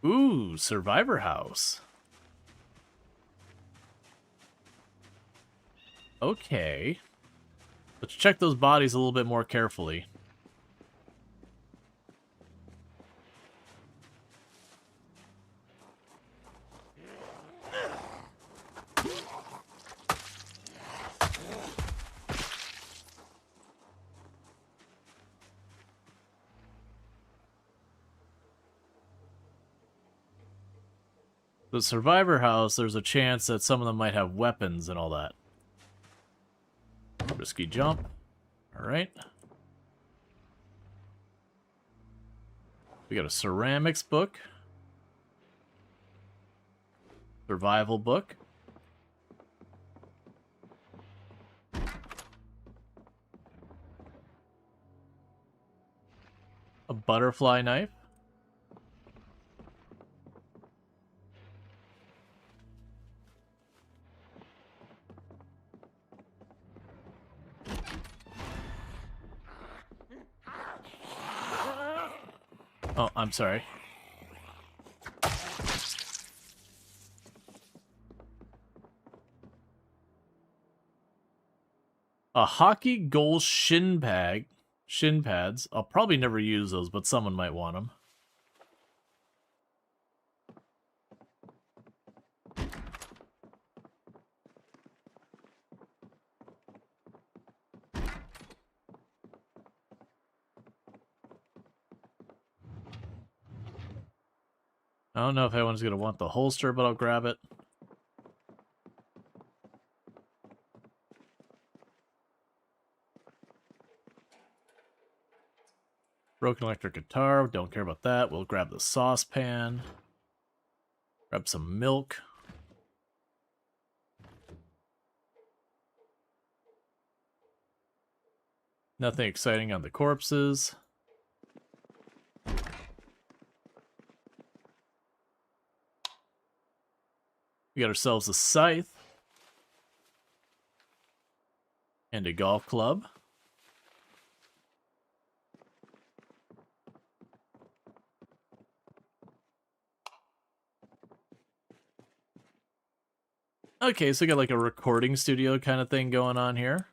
Ooh, Survivor House. Okay. Let's check those bodies a little bit more carefully. The Survivor House, there's a chance that some of them might have weapons and all that. Risky jump. Alright. We got a ceramics book. Survival book. A butterfly knife. Oh, I'm sorry. A hockey goal shin pads. I'll probably never use those, but someone might want them. I don't know if anyone's going to want the holster, but I'll grab it. Broken electric guitar, don't care about that. We'll grab the saucepan. Grab some milk. Nothing exciting on the corpses. We got ourselves a scythe. And a golf club. Okay, so we got like a recording studio kind of thing going on here.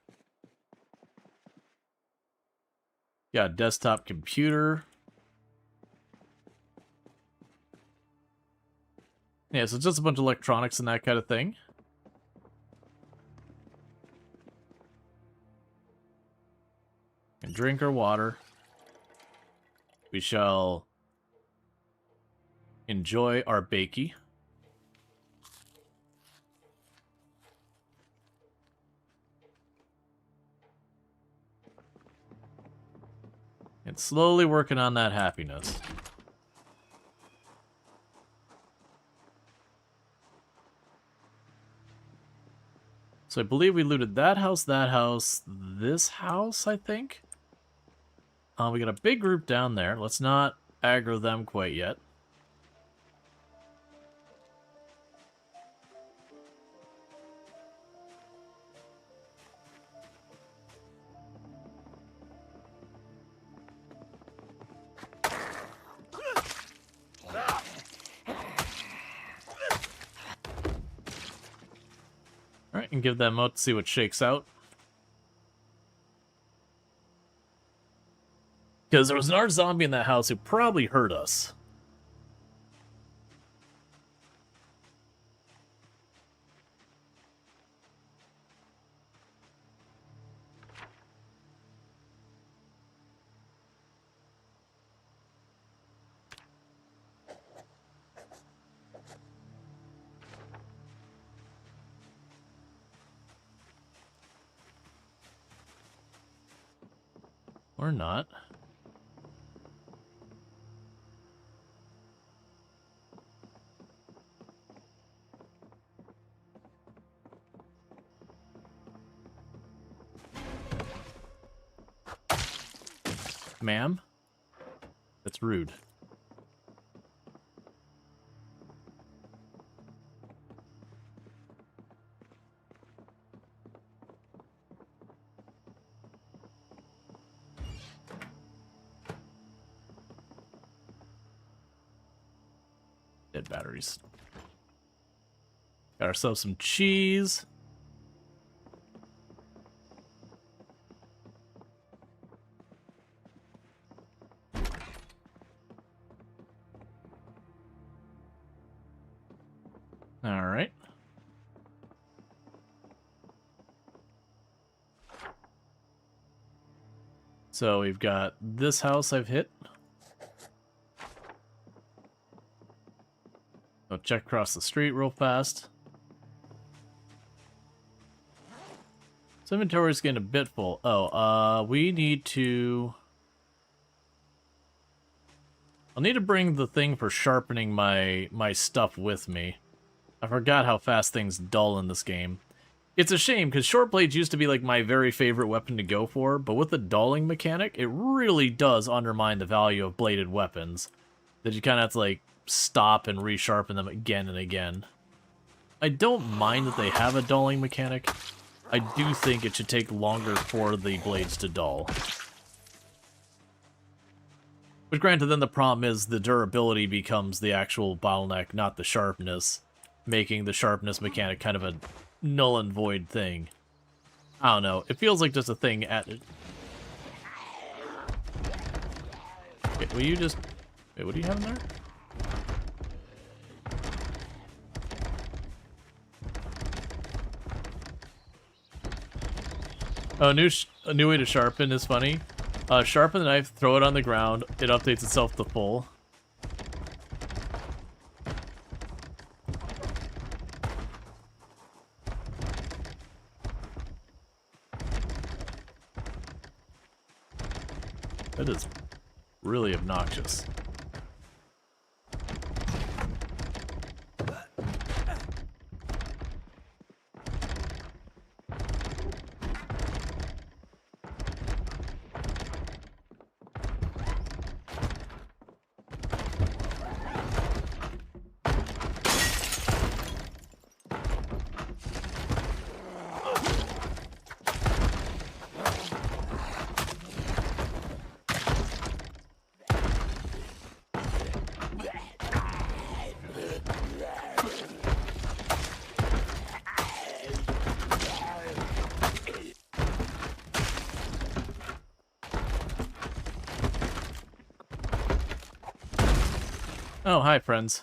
Got a desktop computer. Yeah, so it's just a bunch of electronics and that kind of thing. And drink our water. We shall enjoy our bakey. And slowly working on that happiness. So I believe we looted that house, this house, I think. We got a big group down there. Let's not aggro them quite yet. Alright, and give them out to see what shakes out. Because there was an armed zombie in that house who probably hurt us. Or not. Ma'am? That's rude. Dead batteries. Got ourselves some cheese. All right. So we've got this house I've hit. I'll check across the street real fast. So inventory's getting a bit full. Oh, we need to... I'll need to bring the thing for sharpening my stuff with me. I forgot how fast things dull in this game. It's a shame, because short blades used to be like my very favorite weapon to go for, but with the dulling mechanic, it really does undermine the value of bladed weapons. That you kind of have to like stop and resharpen them again and again. I don't mind that they have a dulling mechanic. I do think it should take longer for the blades to dull. But granted, then the problem is the durability becomes the actual bottleneck, not the sharpness, making the sharpness mechanic kind of a null and void thing. I don't know. It feels like just a thing at... Okay, will you just... Wait, what do you have in there? Oh, a new way to sharpen is funny. Sharpen the knife, throw it on the ground, it updates itself to full. That is really obnoxious. Oh, hi, friends.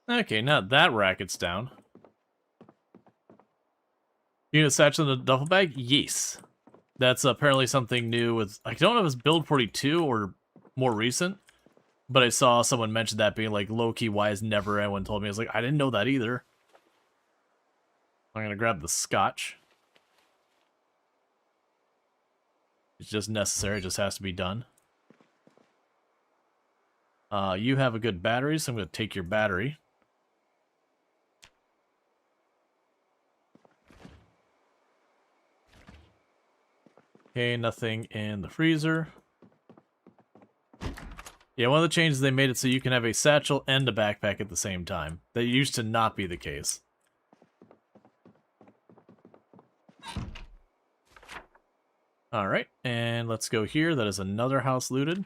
Okay, now that racket's down. You gonna satchel in the duffel bag? Yes. That's apparently something new with... I don't know if it's build 42 or more recent. But I saw someone mention that being like, low-key, why has never anyone told me? I was like, I didn't know that either. I'm gonna grab the scotch. It's just necessary, it just has to be done. You have a good battery, so I'm gonna take your battery. Okay, nothing in the freezer. Yeah, one of the changes they made it so you can have a satchel and a backpack at the same time. That used to not be the case. Alright, and let's go here. That is another house looted.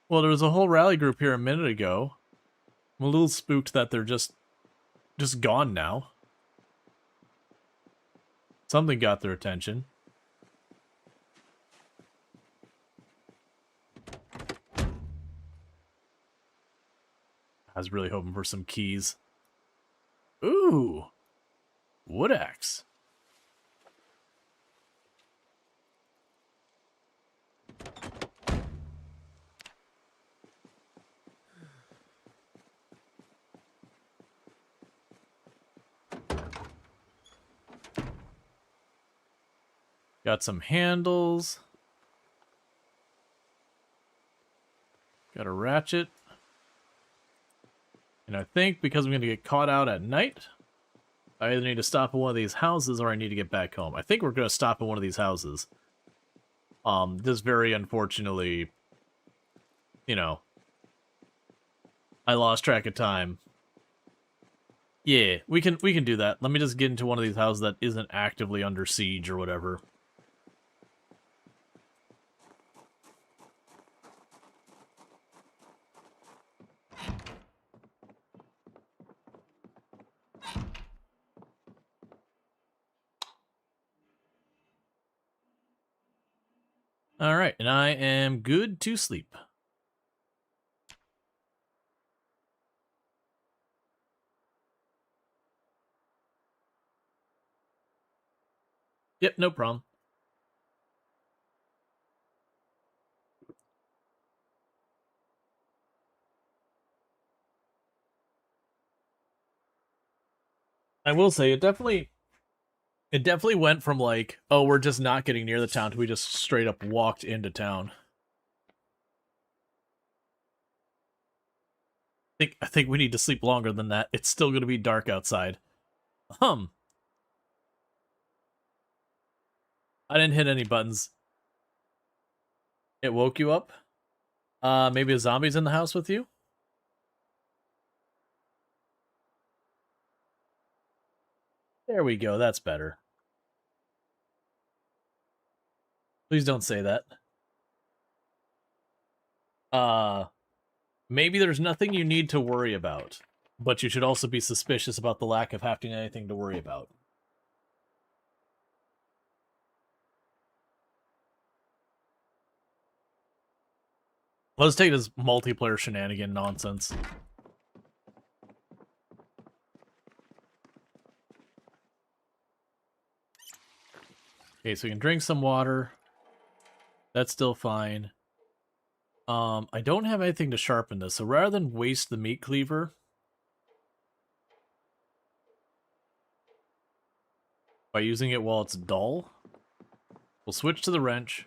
Well, there was a whole rally group here a minute ago. I'm a little spooked that they're just gone now. Something got their attention. I was really hoping for some keys. Ooh! Wood axe. Got some handles. Got a ratchet. And I think because I'm going to get caught out at night, I either need to stop at one of these houses or I need to get back home. I think we're going to stop at one of these houses. Just very unfortunately, you know, I lost track of time. Yeah, we can do that. Let me just get into one of these houses that isn't actively under siege or whatever. Alright, and I am good to sleep. Yep, no problem. I will say, it definitely went from like, oh, we're just not getting near the town to we just straight up walked into town. I think we need to sleep longer than that. It's still going to be dark outside. I didn't hit any buttons. It woke you up? Maybe a zombie's in the house with you? There we go, that's better. Please don't say that. Maybe there's nothing you need to worry about, but you should also be suspicious about the lack of having anything to worry about. Let's take this multiplayer shenanigan nonsense. Okay, so we can drink some water. That's still fine. I don't have anything to sharpen this, so rather than waste the meat cleaver, by using it while it's dull, we'll switch to the wrench.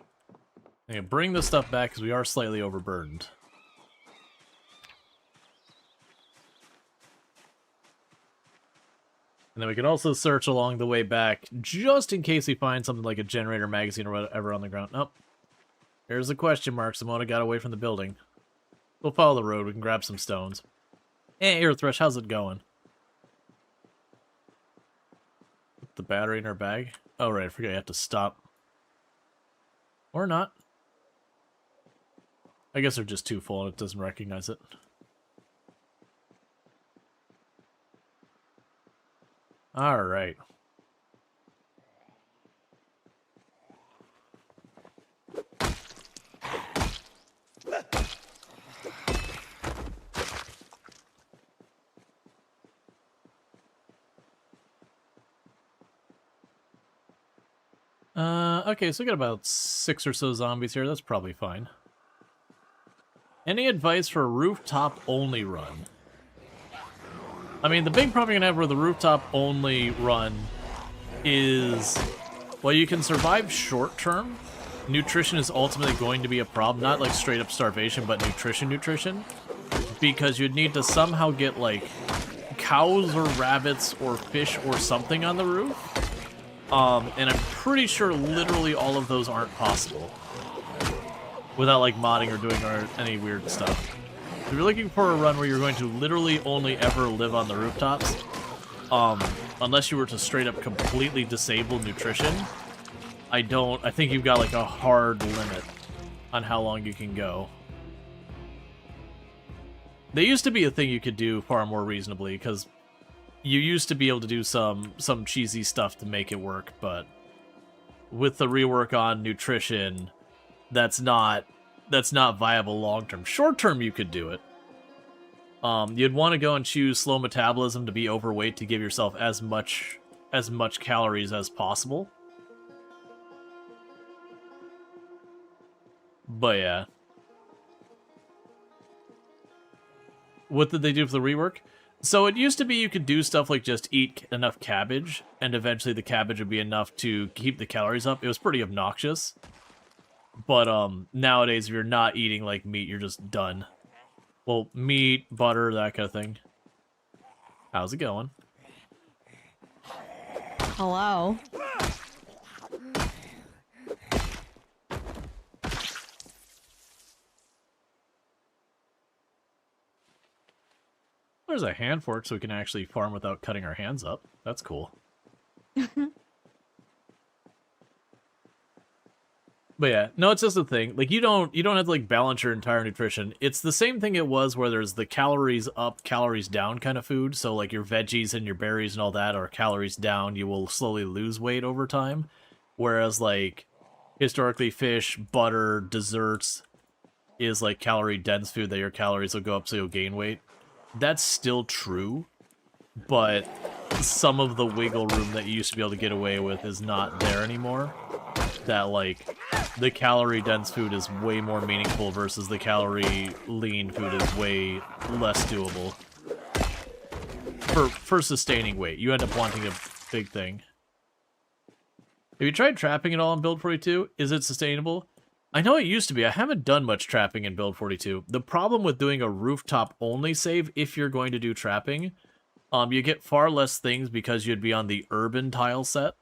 And bring this stuff back because we are slightly overburdened. And then we can also search along the way back, just in case we find something like a generator magazine or whatever on the ground. Nope. There's a question mark. Simona got away from the building. We'll follow the road. We can grab some stones. Hey, Earthrush, how's it going? Put the battery in our bag. Oh, right. I forgot you have to stop. Or not. I guess they're just too full and it doesn't recognize it. Alright. Okay, so we got about 6 or so zombies here. That's probably fine. Any advice for a rooftop-only run? I mean, the big problem you're gonna have with the rooftop-only run is, while you can survive short-term, nutrition is ultimately going to be a problem. Not like straight-up starvation, but nutrition. Because you'd need to somehow get, like, cows or rabbits or fish or something on the roof. And I'm pretty sure literally all of those aren't possible without like modding or doing any weird stuff. If you're looking for a run where you're going to literally only ever live on the rooftops, unless you were to straight up completely disable nutrition, I think you've got like a hard limit on how long you can go. They used to be a thing you could do far more reasonably, because you used to be able to do some cheesy stuff to make it work, but with the rework on nutrition, that's not viable long-term. Short-term, you could do it. You'd want to go and choose slow metabolism to be overweight to give yourself as much calories as possible. But yeah. What did they do for the rework? So it used to be you could do stuff like just eat enough cabbage, and eventually the cabbage would be enough to keep the calories up. It was pretty obnoxious. But nowadays, if you're not eating like meat, you're just done. Well, meat, butter, that kind of thing. How's it going? Hello? There's a hand fork so we can actually farm without cutting our hands up. That's cool. But yeah, no, it's just a thing. Like, you don't have to, like, balance your entire nutrition. It's the same thing it was where there's the calories up, calories down kind of food. So, like, your veggies and your berries and all that are calories down. You will slowly lose weight over time. Whereas, like, historically, fish, butter, desserts is, like, calorie-dense food that your calories will go up so you'll gain weight. That's still true, but some of the wiggle room that you used to be able to get away with is not there anymore. That, like, the calorie-dense food is way more meaningful versus the calorie-lean food is way less doable. For sustaining weight, you end up wanting a big thing. Have you tried trapping at all in Build 42? Is it sustainable? I know it used to be. I haven't done much trapping in Build 42. The problem with doing a rooftop-only save, if you're going to do trapping, you get far less things because you'd be on the urban tile set,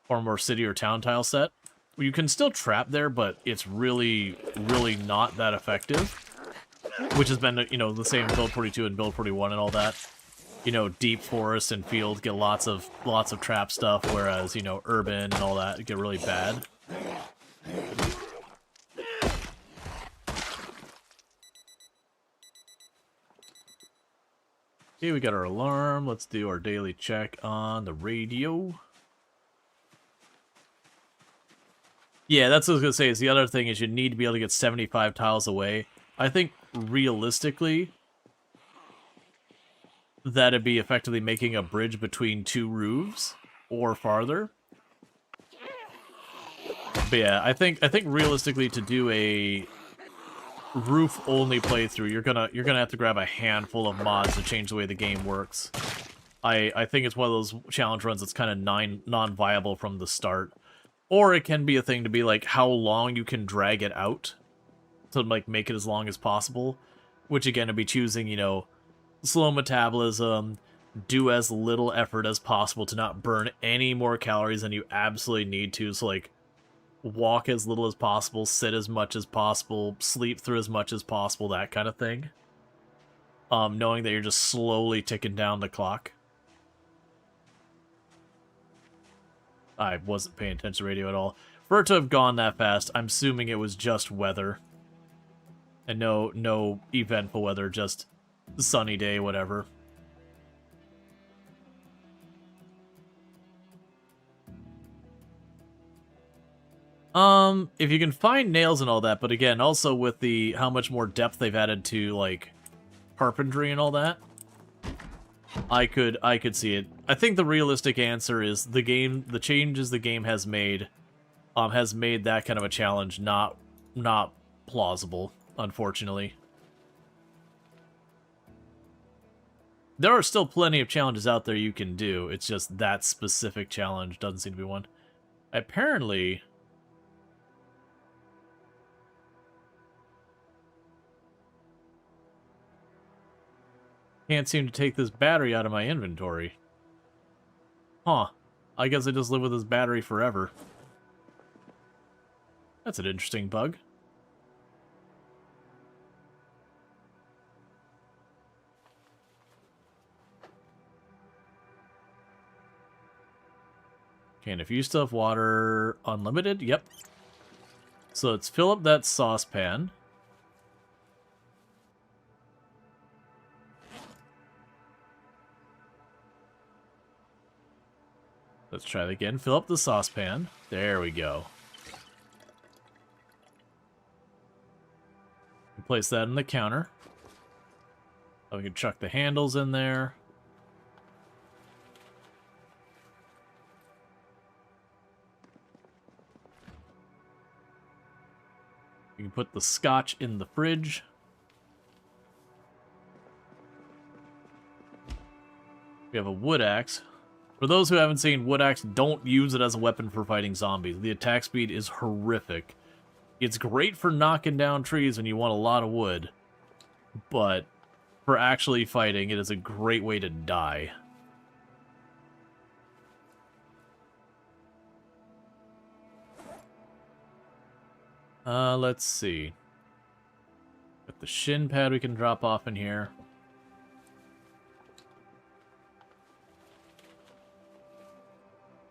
or more city or town tile set. You can still trap there, but it's really, really not that effective. Which has been, you know, the same in Build 42 and Build 41 and all that. You know, deep forest and field get lots of trap stuff, whereas, you know, urban and all that get really bad. Okay, we got our alarm. Let's do our daily check on the radio. Yeah, that's what I was going to say. Is the other thing is you need to be able to get 75 tiles away. I think, realistically, that'd be effectively making a bridge between two roofs or farther. But yeah, I think realistically to do a roof-only playthrough, you're gonna have to grab a handful of mods to change the way the game works. I think it's one of those challenge runs that's kind of non-viable from the start. Or it can be a thing to be like how long you can drag it out to, like, make it as long as possible. Which, again, would be choosing, you know, slow metabolism, do as little effort as possible to not burn any more calories than you absolutely need to. So, like, walk as little as possible, sit as much as possible, sleep through as much as possible, that kind of thing. Knowing that you're just slowly ticking down the clock. I wasn't paying attention to radio at all. For it to have gone that fast, I'm assuming it was just weather. And no eventful weather, just sunny day, whatever. If you can find nails and all that, but again, also with the how much more depth they've added to, like, carpentry and all that, I could see it. I think the realistic answer is the changes the game has made that kind of a challenge not plausible, unfortunately. There are still plenty of challenges out there you can do. It's just that specific challenge doesn't seem to be one. Apparently, can't seem to take this battery out of my inventory. Huh. I guess I just live with this battery forever. That's an interesting bug. Okay, and if you still have water unlimited, yep. So let's fill up that saucepan. Let's try it again. Fill up the saucepan. There we go. Place that in the counter. We can chuck the handles in there. We can put the scotch in the fridge. We have a wood axe. For those who haven't seen wood axe, don't use it as a weapon for fighting zombies. The attack speed is horrific. It's great for knocking down trees when you want a lot of wood, but for actually fighting, it is a great way to die. Let's see. Got the shin pad we can drop off in here.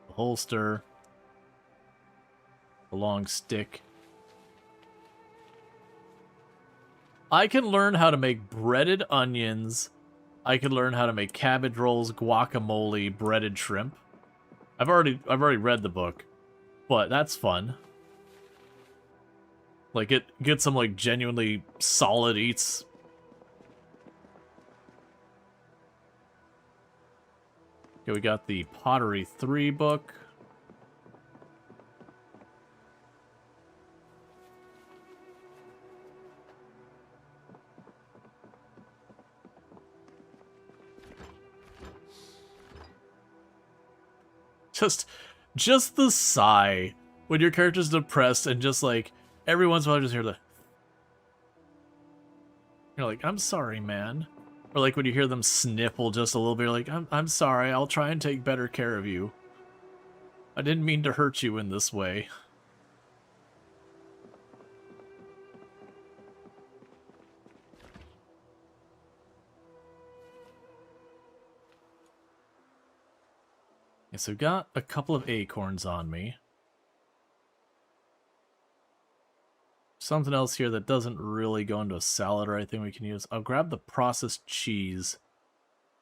The holster. The long stick. I can learn how to make breaded onions. I can learn how to make cabbage rolls, guacamole, breaded shrimp. I've already read the book, but that's fun. Like, get some, like, genuinely solid eats. Okay, we got the Pottery 3 book. Just the sigh when your character's depressed and just, like, every once in a while, just hear the... You're like, I'm sorry, man. Or like when you hear them sniffle just a little bit, you're like, I'm sorry, I'll try and take better care of you. I didn't mean to hurt you in this way. Yeah, so got a couple of acorns on me. Something else here that doesn't really go into a salad or anything we can use. I'll grab the processed cheese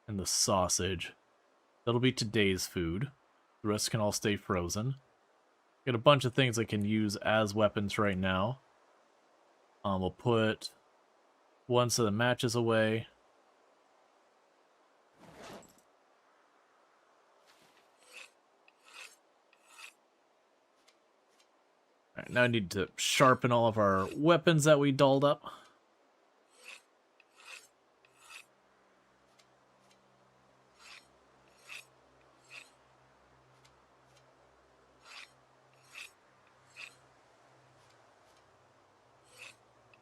and the sausage. That'll be today's food. The rest can all stay frozen. Got a bunch of things I can use as weapons right now. We'll put one set of matches away. Alright, now I need to sharpen all of our weapons that we dolled up.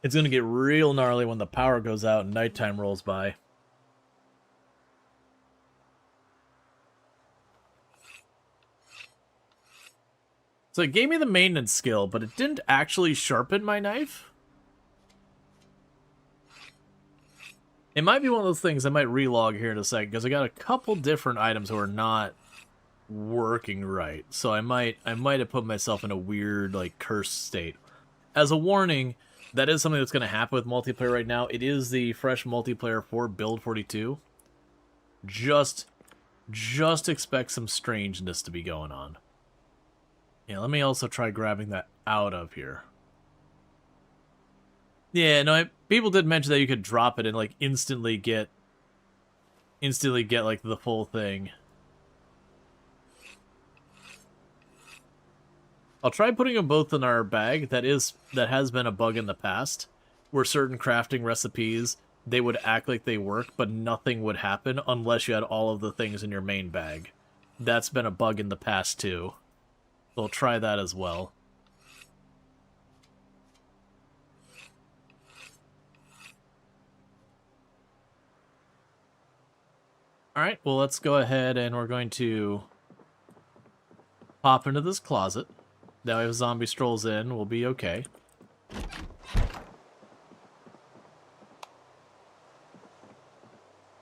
It's going to get real gnarly when the power goes out and nighttime rolls by. So it gave me the maintenance skill, but it didn't actually sharpen my knife. It might be one of those things I might relog here in a second, because I got a couple different items who are not working right. So I might have put myself in a weird, like, cursed state. As a warning, that is something that's going to happen with multiplayer right now. It is the fresh multiplayer for Build 42. Just expect some strangeness to be going on. Yeah, let me also try grabbing that out of here. Yeah, no, people did mention that you could drop it and, like, instantly get like the full thing. I'll try putting them both in our bag. That has been a bug in the past, where certain crafting recipes, they would act like they work, but nothing would happen unless you had all of the things in your main bag. That's been a bug in the past too. So I'll try that as well. Alright, well, let's go ahead and we're going to pop into this closet. That way if a zombie strolls in, we'll be okay.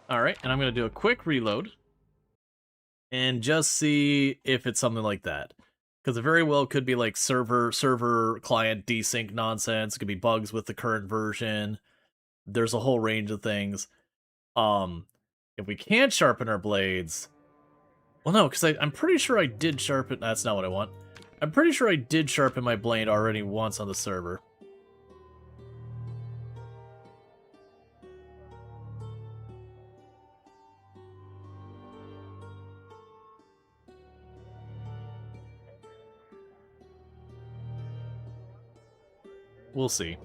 Alright, and I'm going to do a quick reload. And just see if it's something like that. Because it very well could be like server client desync nonsense. It could be bugs with the current version. There's a whole range of things. If we can't sharpen our blades... Well, no, because I'm pretty sure I did sharpen... That's not what I want. I'm pretty sure I did sharpen my blade already once on the server. We'll see.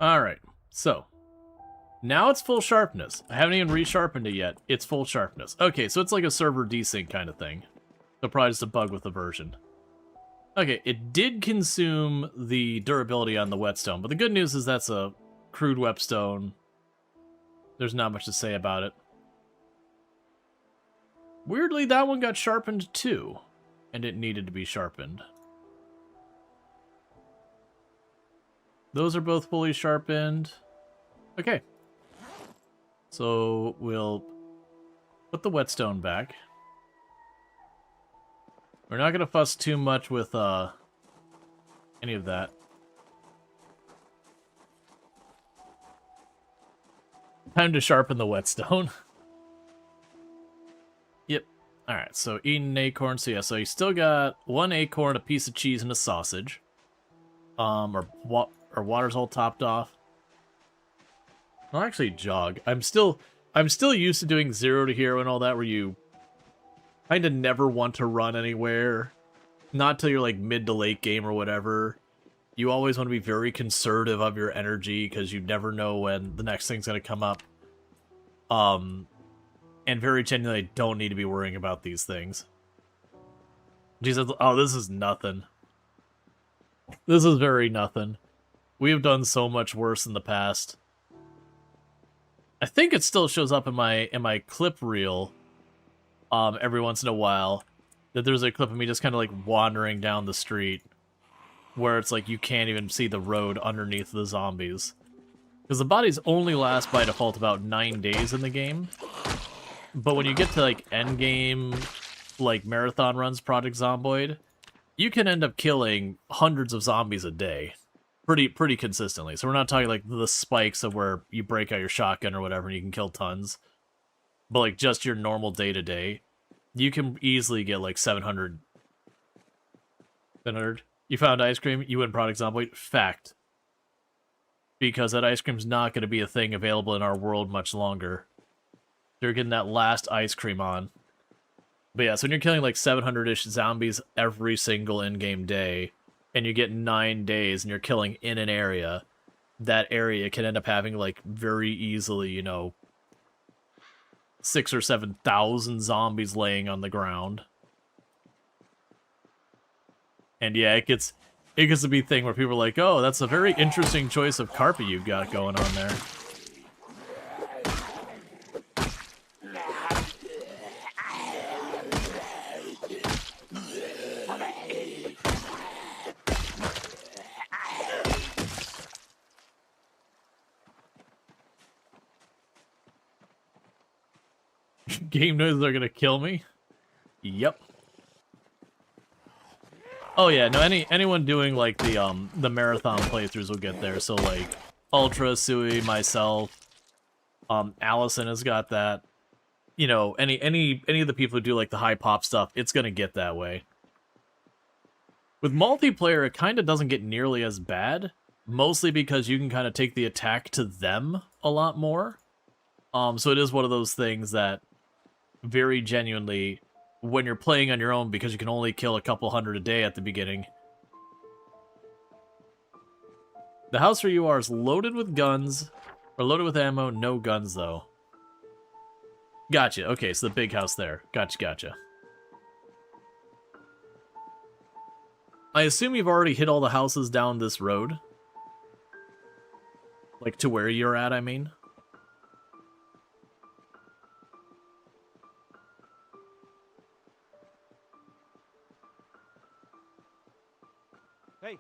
Alright, so now it's full sharpness. I haven't even resharpened it yet. It's full sharpness. Okay, so it's like a server desync kind of thing. So probably just a bug with the version. Okay, it did consume the durability on the whetstone, but the good news is that's a crude whetstone. There's not much to say about it. Weirdly, that one got sharpened too, and it needed to be sharpened. Those are both fully sharpened. Okay. So we'll put the whetstone back. We're not going to fuss too much with any of that. Time to sharpen the whetstone. Yep. Alright, so eating an acorn. So yeah, so you still got one acorn, a piece of cheese, and a sausage. Or water's all topped off. I'll actually jog. I'm still used to doing 0 to hero and all that, where you kind of never want to run anywhere. Not till you're like mid to late game or whatever. You always want to be very conservative of your energy because you never know when the next thing's going to come up. And very genuinely don't need to be worrying about these things. Jesus, oh, this is nothing. This is very nothing. We have done so much worse in the past. I think it still shows up in my clip reel every once in a while, that there's a clip of me just kind of like wandering down the street where it's like you can't even see the road underneath the zombies. Because the bodies only last by default about 9 days in the game. But when you get to like end game, like marathon runs, Project Zomboid, you can end up killing hundreds of zombies a day. Pretty consistently. So we're not talking like the spikes of where you break out your shotgun or whatever and you can kill tons. But like just your normal day-to-day, you can easily get like 700. 700. You found ice cream, you win Product Zomboid. Fact. Because that ice cream's not going to be a thing available in our world much longer. They're getting that last ice cream on. But yeah, so when you're killing like 700-ish zombies every single in-game day, and you get 9 days and you're killing in an area, that area can end up having like very easily, you know, 6,000 or 7,000 zombies laying on the ground. And yeah, it gets to be a thing where people are like, oh, that's a very interesting choice of carpet you've got going on there. Game noises are gonna kill me? Yep. Oh yeah, no, anyone doing like the marathon playthroughs will get there. So like Ultra, Sui, myself, Allison has got that. You know, any of the people who do like the high pop stuff, it's gonna get that way. With multiplayer, it kind of doesn't get nearly as bad, mostly because you can kind of take the attack to them a lot more. So it is one of those things that very genuinely, when you're playing on your own, because you can only kill a couple hundred a day at the beginning. The house where you are is loaded with guns, or loaded with ammo, no guns though. Gotcha, okay, so the big house there. Gotcha. I assume you've already hit all the houses down this road? Like, to where you're at, I mean? Hey.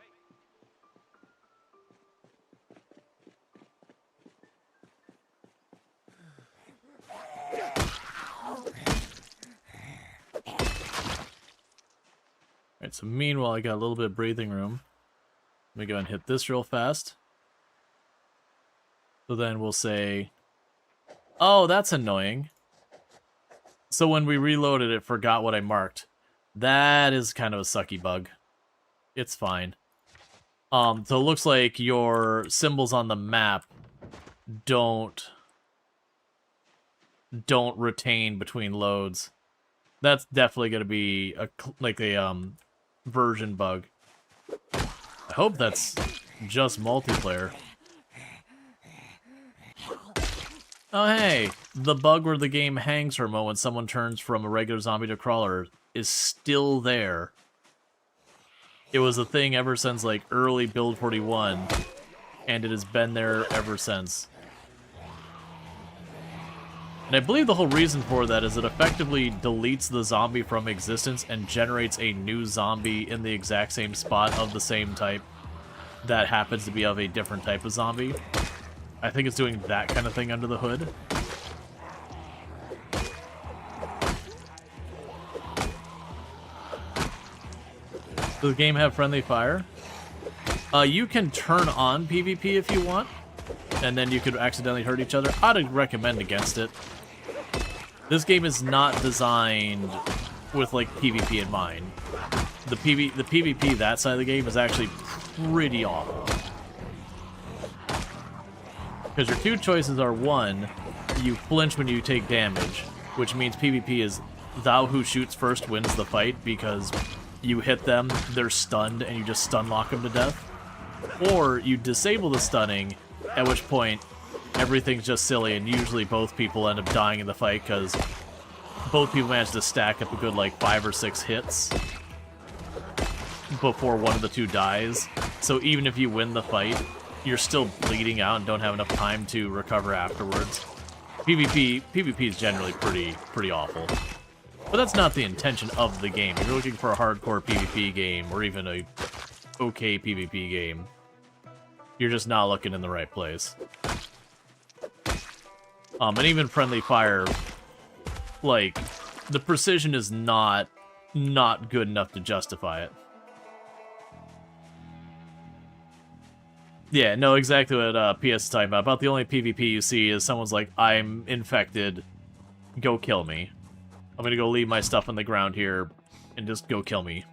Alright, so meanwhile, I got a little bit of breathing room. Let me go and hit this real fast. So then we'll say, oh, that's annoying. So when we reloaded, it forgot what I marked. That is kind of a sucky bug. It's fine. So it looks like your symbols on the map don't retain between loads. That's definitely going to be a version bug. I hope that's just multiplayer. Oh hey, the bug where the game hangs for a moment when someone turns from a regular zombie to a crawler is still there. It was a thing ever since, like, early Build 41, and it has been there ever since. And I believe the whole reason for that is it effectively deletes the zombie from existence and generates a new zombie in the exact same spot of the same type that happens to be of a different type of zombie. I think it's doing that kind of thing under the hood. Does the game have friendly fire? You can turn on PvP if you want, and then you could accidentally hurt each other. I'd recommend against it. This game is not designed with, like, PvP in mind. The PvP that side of the game is actually pretty awful. Because your two choices are, one, you flinch when you take damage, which means PvP is thou who shoots first wins the fight, because you hit them, they're stunned, and you just stun lock them to death. Or you disable the stunning, at which point everything's just silly, and usually both people end up dying in the fight because both people manage to stack up a good, like, 5 or 6 hits before one of the two dies. So even if you win the fight, you're still bleeding out and don't have enough time to recover afterwards. PvP is generally pretty awful. But that's not the intention of the game. If you're looking for a hardcore PvP game, or even a okay PvP game, you're just not looking in the right place. And even friendly fire, like, the precision is not good enough to justify it. Yeah, no, exactly what PS is talking about. About the only PvP you see is someone's like, I'm infected, go kill me. I'm gonna go leave my stuff on the ground here and just go kill me,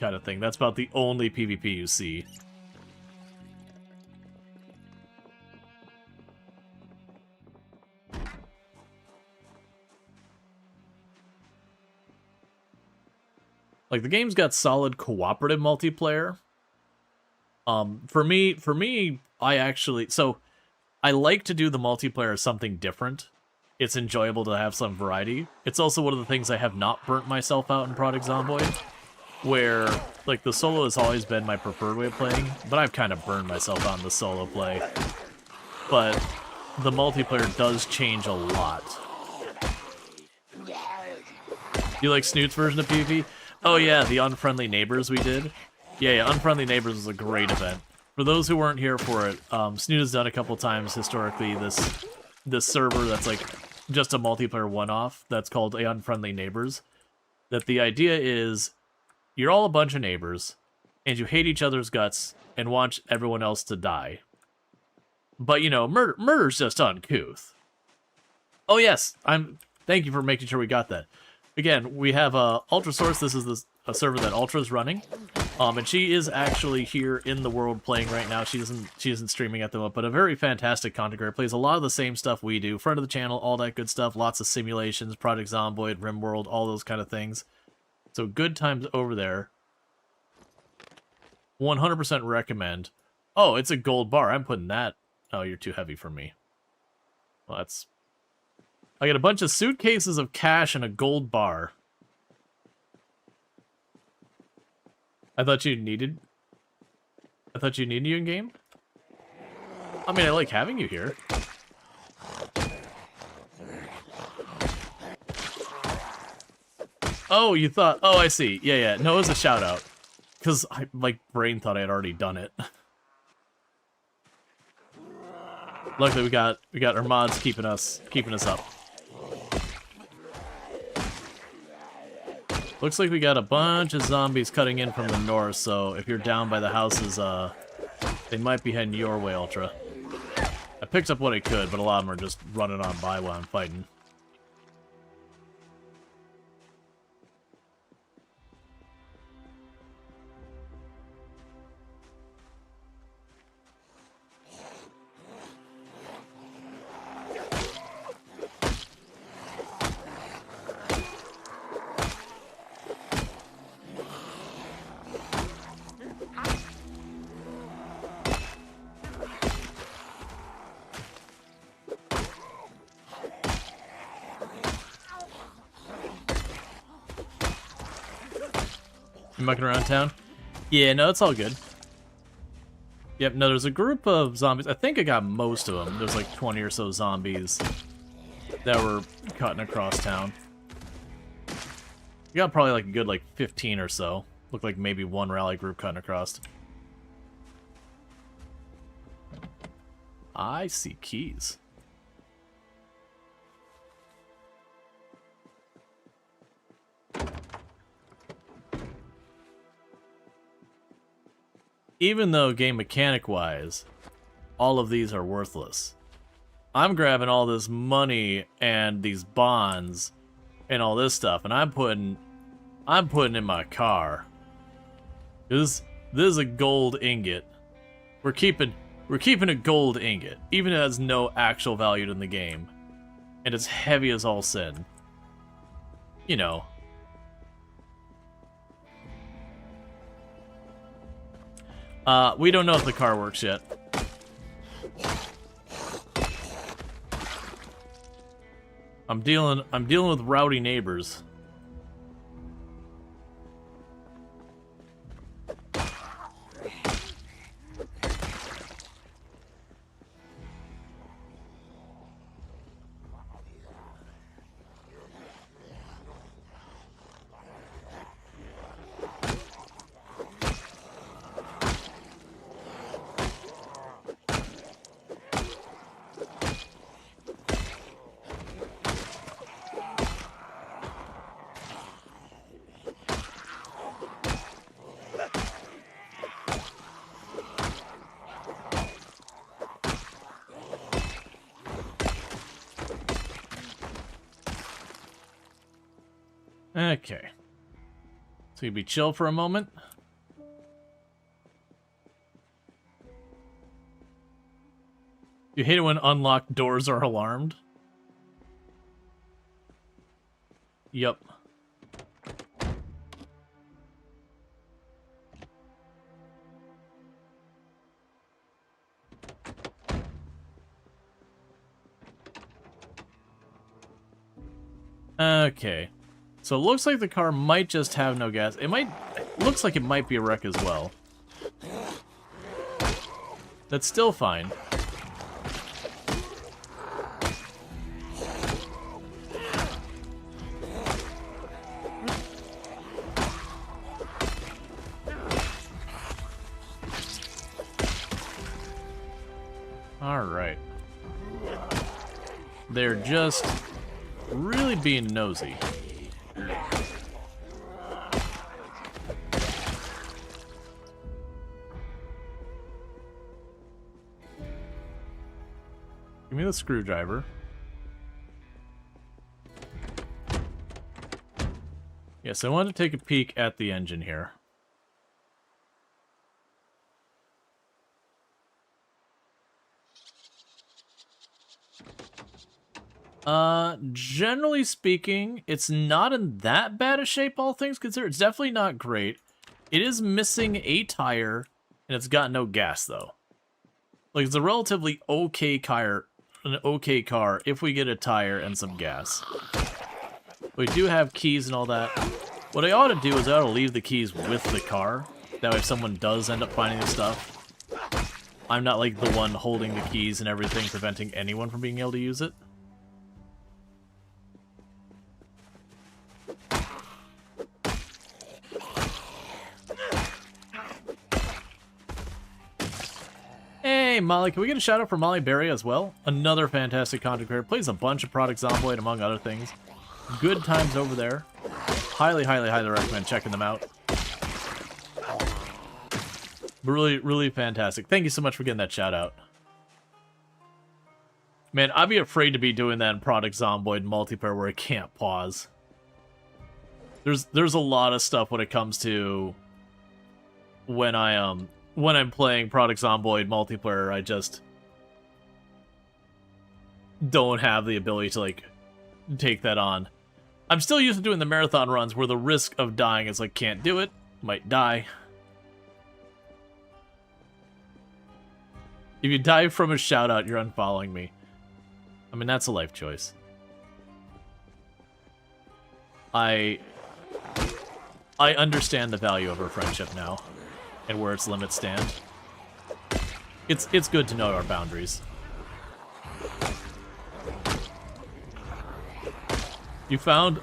kind of thing. That's about the only PvP you see. Like, the game's got solid cooperative multiplayer. For me, I actually... So, I like to do the multiplayer as something different. It's enjoyable to have some variety. It's also one of the things I have not burnt myself out in Project Zomboid, where, like, the solo has always been my preferred way of playing, but I've kind of burned myself out in the solo play. But the multiplayer does change a lot. You like Snoot's version of PvP? Oh yeah, the Unfriendly Neighbors we did. Yeah, Unfriendly Neighbors was a great event. For those who weren't here for it, Snoot has done a couple times historically this server that's like just a multiplayer one-off that's called a Unfriendly Neighbors. That the idea is you're all a bunch of neighbors and you hate each other's guts and want everyone else to die. But, you know, murder's just uncouth. Oh yes, thank you for making sure we got that. Again, we have Ultra Source. This is a server that Ultra's running. And she is actually here in the world playing right now. She isn't streaming at the moment, but a very fantastic content creator. Plays a lot of the same stuff we do. Front of the channel, all that good stuff. Lots of simulations, Project Zomboid, RimWorld, all those kind of things. So good times over there. 100% recommend. Oh, it's a gold bar. I'm putting that. Oh, you're too heavy for me. Well, that's... I got a bunch of suitcases of cash and a gold bar. I thought you needed you in game? I mean, I like having you here. Oh, you thought... Oh, I see. Yeah. No, it was a shout-out. Because my brain thought I had already done it. Luckily, we got our mods keeping us up. Looks like we got a bunch of zombies cutting in from the north, so if you're down by the houses, they might be heading your way, Ultra. I picked up what I could, but a lot of them are just running on by while I'm fighting. You mucking around town? Yeah, no, it's all good. Yep, no, there's a group of zombies. I think I got most of them. There's like 20 or so zombies that were cutting across town. We got probably like a good like 15 or so. Looked like maybe one rally group cutting across. I see keys. Even though game mechanic-wise, all of these are worthless, I'm grabbing all this money and these bonds and all this stuff, and I'm putting in my car. This is a gold ingot. We're keeping a gold ingot, even if it has no actual value in the game, and it's heavy as all sin. You know. We don't know if the car works yet. I'm dealing with rowdy neighbors. Okay. So you'd be chill for a moment. You hate it when unlocked doors are alarmed? Yup. Okay. So it looks like the car might just have no gas. It looks like it might be a wreck as well. That's still fine. Alright. They're just really being nosy. Give me the screwdriver. Yes, I want to take a peek at the engine here. Generally speaking, it's not in that bad a shape, all things considered. It's definitely not great. It is missing a tire, and it's got no gas, though. Like, it's a relatively okay car, if we get a tire and some gas. We do have keys and all that. What I ought to do is I ought to leave the keys with the car. That way if someone does end up finding the stuff, I'm not like the one holding the keys and everything, preventing anyone from being able to use it. Hey, Molly, can we get a shout out for Molly Berry as well? Another fantastic content creator. Plays a bunch of Product Zomboid, among other things. Good times over there. Highly, highly, highly recommend checking them out. Really, really fantastic. Thank you so much for getting that shout out. Man, I'd be afraid to be doing that in Product Zomboid multiplayer where it can't pause. There's a lot of stuff when it comes to when I'm playing Product Zomboid multiplayer, I just don't have the ability to, like, take that on. I'm still used to doing the marathon runs where the risk of dying is, like, can't do it, might die. If you die from a shout-out, you're unfollowing me. I mean, that's a life choice. I understand the value of our friendship now. and where its limits stand. It's good to know our boundaries. You found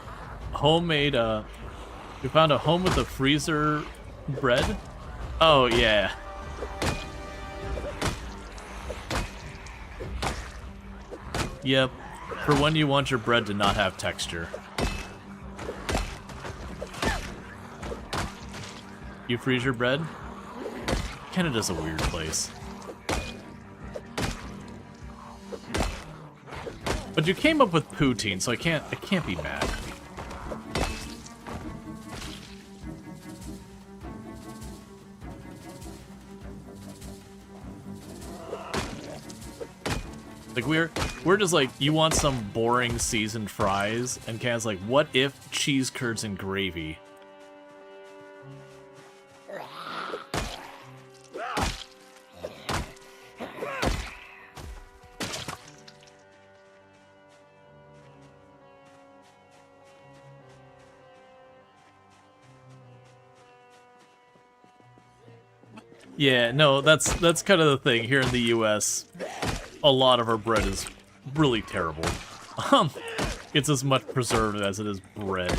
homemade, you found a home with a freezer bread? Oh, yeah. Yep. For when you want your bread to not have texture. You freeze your bread? Canada's a weird place. But you came up with poutine, so I can't be mad. Like we're just like, you want some boring seasoned fries, and Kaz like, what if cheese curds and gravy? Yeah, no, that's kind of the thing here in the US. A lot of our bread is really terrible. It's as much preserved as it is bread.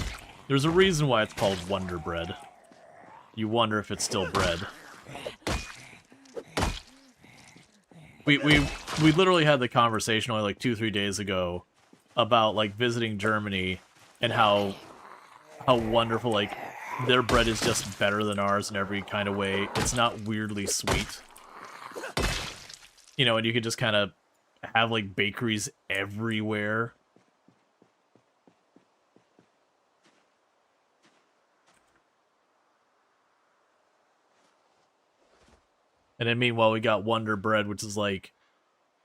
There's a reason why it's called Wonder Bread. You wonder if it's still bread. We literally had the conversation only like 2-3 days ago about like visiting Germany and how wonderful like their bread is just better than ours in every kind of way. It's not weirdly sweet. You know, and you could just kind of have, like, bakeries everywhere. And then meanwhile, we got Wonder Bread, which is, like,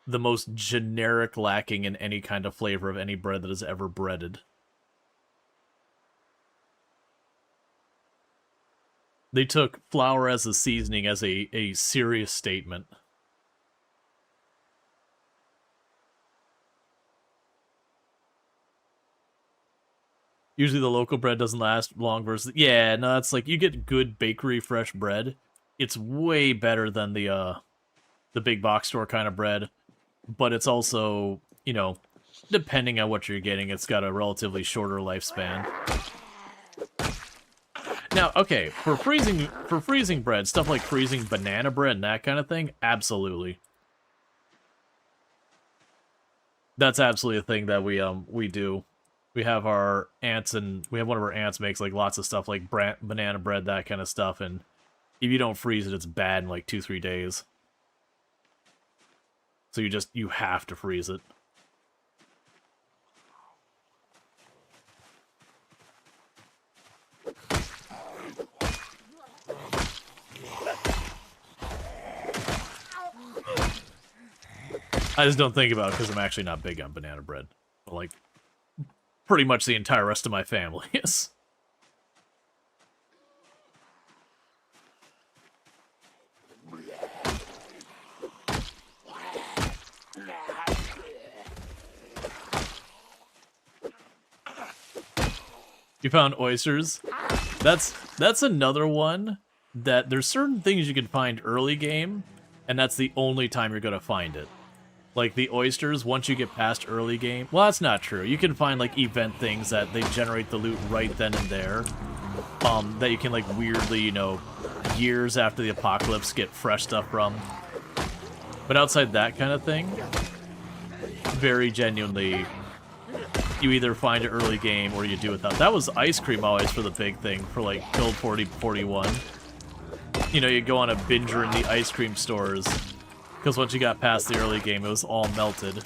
the most generic lacking in any kind of flavor of any bread that is ever breaded. They took flour as a seasoning as a serious statement. Usually the local bread doesn't last long versus... Yeah, no, it's like, you get good bakery fresh bread. It's way better than the big box store kind of bread. But it's also, you know, depending on what you're getting, it's got a relatively shorter lifespan. Now, okay, for freezing bread, stuff like freezing banana bread and that kind of thing, absolutely. That's absolutely a thing that we do. We have our aunts, and we have one of our aunts makes like lots of stuff like banana bread, that kind of stuff, and if you don't freeze it, it's bad in like 2-3 days. So you have to freeze it. I just don't think about it because I'm actually not big on banana bread. But like, pretty much the entire rest of my family is. You found oysters? That's another one that there's certain things you can find early game, and that's the only time you're gonna find it. Like the oysters, once you get past early game... Well, that's not true. You can find, like, event things that they generate the loot right then and there. That you can, like, weirdly, you know, years after the apocalypse get fresh stuff from. But outside that kind of thing, very genuinely, you either find it early game or you do without. That was ice cream always for the big thing, for, like, Build 4041. You know, you go on a binger in the ice cream stores... Because once you got past the early game, it was all melted.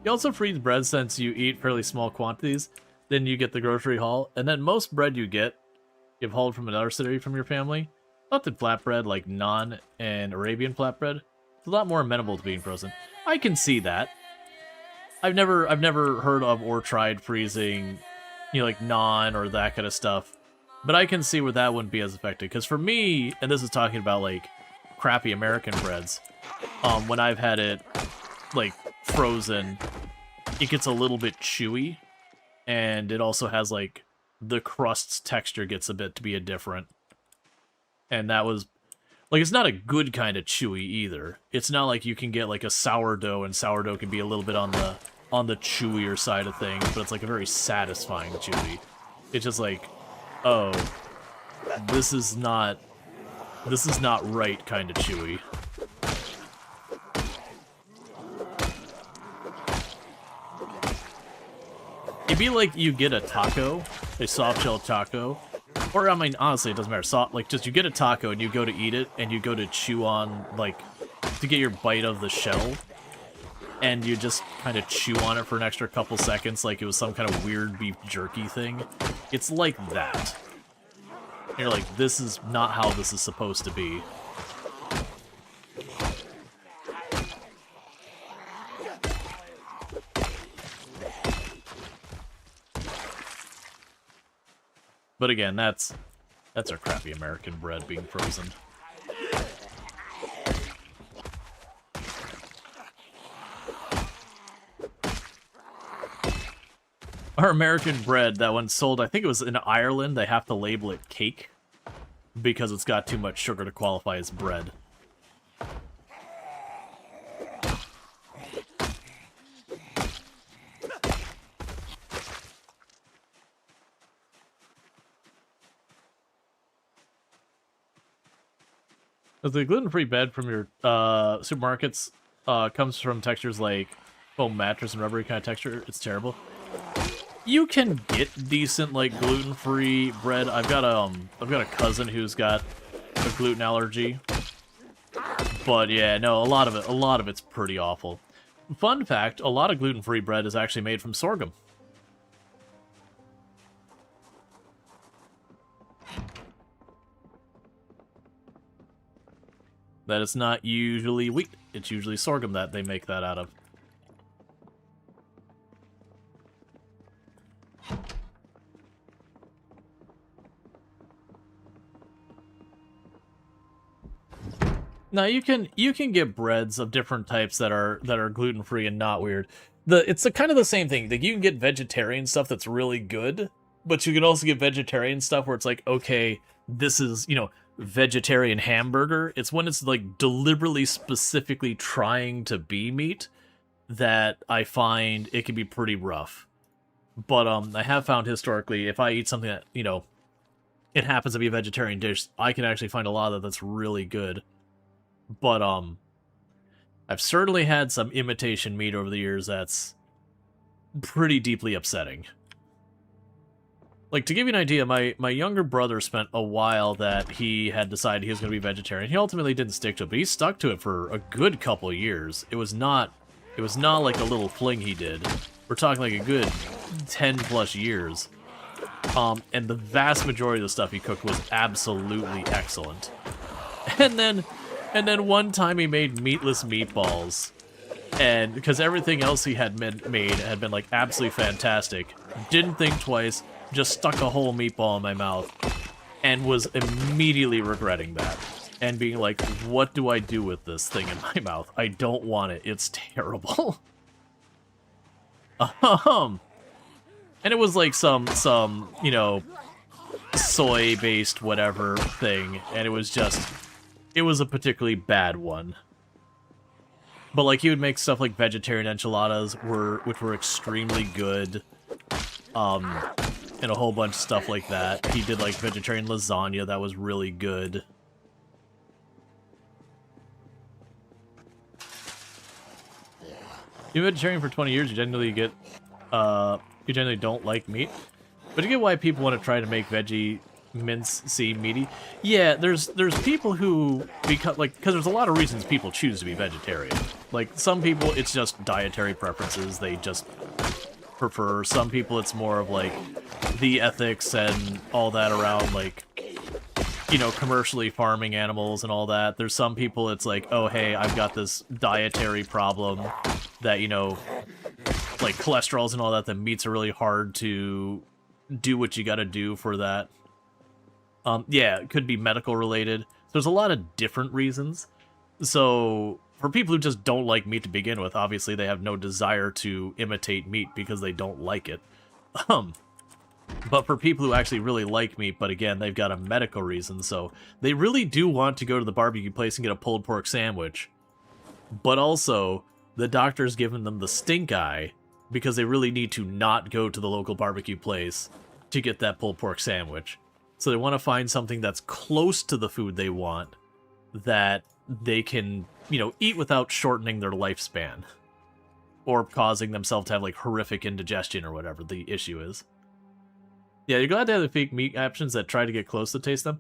You also freeze bread since you eat fairly small quantities. Then you get the grocery haul. And then most bread you get, you've hauled from another city from your family. Melted flatbread like naan and Arabian flatbread. It's a lot more amenable to being frozen. I can see that. I've never heard of or tried freezing, you know, like naan or that kind of stuff. But I can see where that wouldn't be as effective. Because for me, and this is talking about, like, crappy American breads, when I've had it, like, frozen, it gets a little bit chewy. And it also has, like, the crust's texture gets a bit to be a different. And that was, like, it's not a good kind of chewy either. It's not like you can get, like, a sourdough, and sourdough can be a little bit on the chewier side of things, but it's, like, a very satisfying chewy. It's just like, oh, this is not right kind of chewy. It'd be like you get a taco, a soft shell taco, or, I mean, honestly, it doesn't matter. Like, just you get a taco and you go to eat it, and you go to chew on, like, to get your bite of the shell, and you just kind of chew on it for an extra couple seconds like it was some kind of weird beef jerky thing. It's like that. And you're like, this is not how this is supposed to be. But again, that's our crappy American bread being frozen. Our American bread, that one sold, I think it was in Ireland, they have to label it cake because it's got too much sugar to qualify as bread. The gluten-free bread from your supermarkets comes from textures like foam mattress and rubbery kind of texture. It's terrible. You can get decent like gluten-free bread. I've got a cousin who's got a gluten allergy, but yeah, no, a lot of it's pretty awful. Fun fact: a lot of gluten-free bread is actually made from sorghum. That it's not usually wheat, it's usually sorghum that they make that out of. Now you can get breads of different types that are gluten-free and not weird. It's kind of the same thing. Like, you can get vegetarian stuff that's really good, but you can also get vegetarian stuff where it's like, okay, this is, vegetarian hamburger. It's when it's like deliberately specifically trying to be meat that I find it can be pretty rough. But I have found historically, if I eat something that, it happens to be a vegetarian dish, I can actually find a lot of that's really good. But I've certainly had some imitation meat over the years that's pretty deeply upsetting. Like, to give you an idea, my younger brother spent a while that he had decided he was going to be vegetarian. He ultimately didn't stick to it, but he stuck to it for a good couple of years. It was not like a little fling he did. We're talking like a good 10 plus years. And the vast majority of the stuff he cooked was absolutely excellent. And then one time he made meatless meatballs. And because everything else he had made had been like absolutely fantastic, didn't think twice, just stuck a whole meatball in my mouth, and was immediately regretting that. And being like, what do I do with this thing in my mouth? I don't want it. It's terrible. And it was like some soy-based whatever thing, and it was a particularly bad one. But like, he would make stuff like vegetarian enchiladas, which were extremely good. And a whole bunch of stuff like that. He did like vegetarian lasagna that was really good. You've been vegetarian for 20 years, you generally don't like meat. But you get why people want to try to make veggie mince seem meaty. Yeah, there's people who, because there's a lot of reasons people choose to be vegetarian. Like, some people, it's just dietary preferences, they just prefer. Some people, it's more of like the ethics and all that around, like, commercially farming animals and all that. There's some people, it's like, oh hey, I've got this dietary problem that, like cholesterols and all that, that meats are really hard to do what you gotta do for that. Yeah, it could be medical related. There's a lot of different reasons. So for people who just don't like meat to begin with, obviously they have no desire to imitate meat because they don't like it. But for people who actually really like meat, but again, they've got a medical reason, so they really do want to go to the barbecue place and get a pulled pork sandwich. But also, the doctor's given them the stink eye because they really need to not go to the local barbecue place to get that pulled pork sandwich. So they want to find something that's close to the food they want that they can, you know, eat without shortening their lifespan or causing themselves to have like horrific indigestion or whatever the issue is. Yeah, you're glad to have the fake meat options that try to get close to taste them.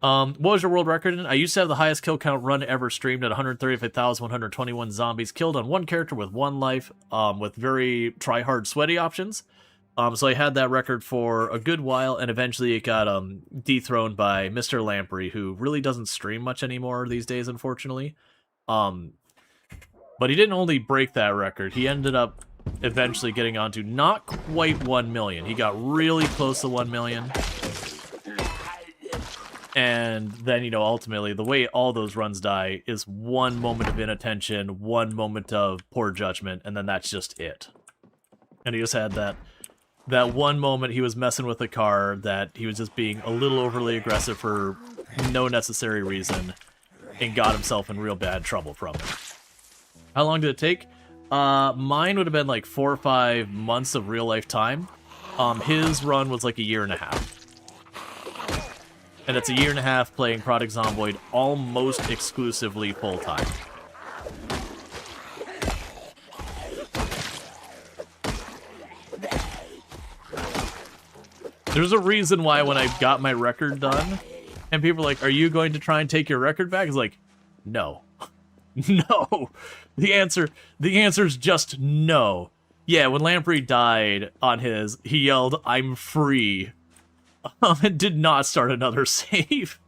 What was your world record in? I used to have the highest kill count run ever streamed at 135,121 zombies killed on one character with one life, with very try-hard sweaty options. So I had that record for a good while, and eventually it got dethroned by Mr. Lamprey, who really doesn't stream much anymore these days, unfortunately. But he didn't only break that record, he ended up eventually getting onto not quite 1 million. He got really close to 1 million. And then, you know, ultimately, the way all those runs die is one moment of inattention, one moment of poor judgment, and then that's just it. And he just had that one moment he was messing with a car that he was just being a little overly aggressive for no necessary reason and got himself in real bad trouble from it. How long did it take? Mine would have been like 4 or 5 months of real life time. His run was like 1.5 years. And it's 1.5 years playing Product Zomboid almost exclusively full-time. There's a reason why when I got my record done, and people are like, are you going to try and take your record back? It's like, no. No. The answer's just no. Yeah, when Lamprey died on his, he yelled, "I'm free." And did not start another save.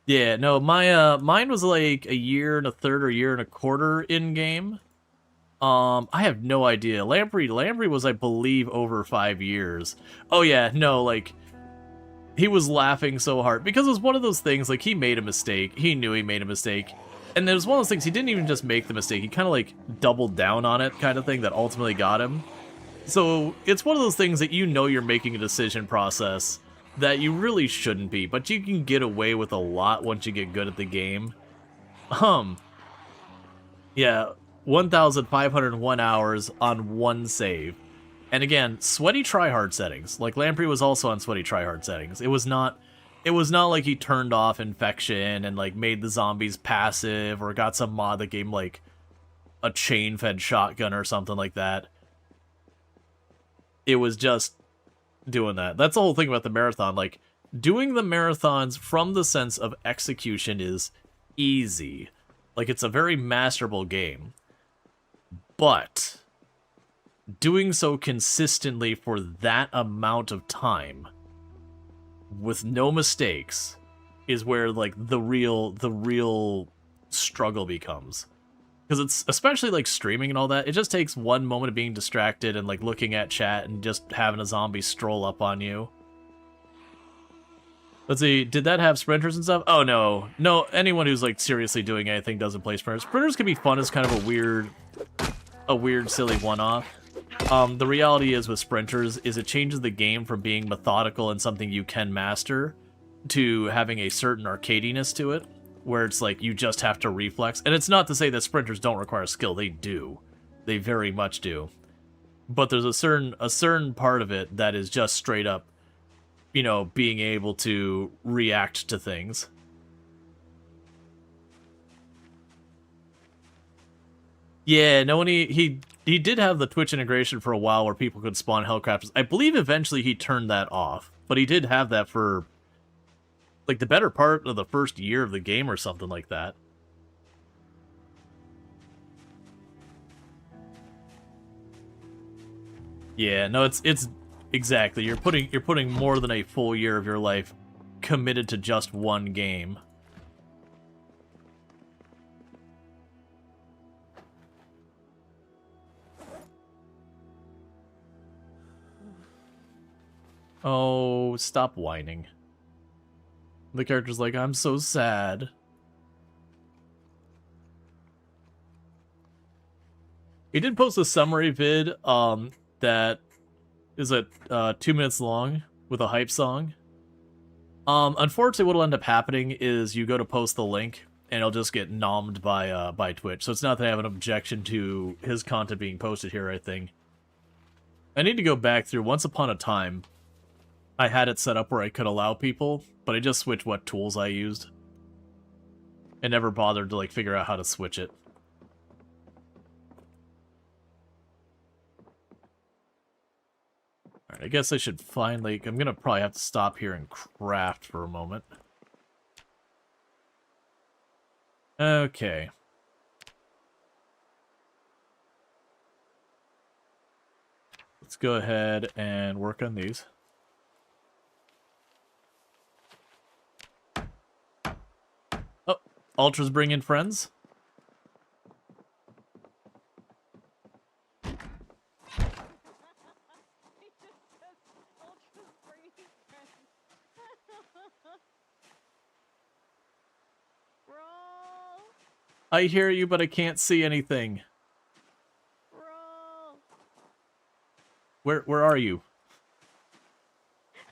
Yeah, no, mine was like 1.33 years or 1.25 years in game. I have no idea. Lamprey was, I believe, over 5 years. Oh yeah, no, like, he was laughing so hard because it was one of those things, like, he made a mistake. He knew he made a mistake. And it was one of those things, he didn't even just make the mistake, he kind of, like, doubled down on it kind of thing that ultimately got him. So, it's one of those things that you know you're making a decision process that you really shouldn't be, but you can get away with a lot once you get good at the game. Yeah, 1,501 hours on one save. And again, sweaty tryhard settings. Like, Lamprey was also on sweaty tryhard settings. It was not like he turned off infection and, like, made the zombies passive or got some mod that gave him, like, a chain-fed shotgun or something like that. It was just doing that. That's the whole thing about the marathon. Like, doing the marathons from the sense of execution is easy. Like, it's a very masterable game. But doing so consistently for that amount of time with no mistakes is where, like, the real struggle becomes. Because it's, especially, like, streaming and all that, it just takes one moment of being distracted and, like, looking at chat and just having a zombie stroll up on you. Let's see, did that have sprinters and stuff? Oh, no. No, anyone who's, like, seriously doing anything doesn't play sprinters. Sprinters can be fun as kind of a weird, silly one-off. The reality is with sprinters is it changes the game from being methodical and something you can master to having a certain arcadiness to it, where it's like you just have to reflex. And it's not to say that sprinters don't require skill. They do. They very much do. But there's a certain part of it that is just straight up, you know, being able to react to things. Yeah, no one he did have the Twitch integration for a while where people could spawn Hellcrafters. I believe eventually he turned that off, but he did have that for like the better part of the first year of the game or something like that. Yeah, no, it's exactly. You're putting more than a full year of your life committed to just one game. Oh, stop whining. The character's like, I'm so sad. He did post a summary vid that is 2 minutes long with a hype song. Unfortunately, what'll end up happening is you go to post the link and it'll just get nommed by Twitch. So it's not that I have an objection to his content being posted here or anything. I need to go back through. Once upon a time, I had it set up where I could allow people, but I just switched what tools I used. And never bothered to like figure out how to switch it. Alright, I guess I should finally... I'm gonna probably have to stop here and craft for a moment. Okay. Let's go ahead and work on these. Oh, Ultra's bringing friends. I hear you, but I can't see anything. Rual. Where are you?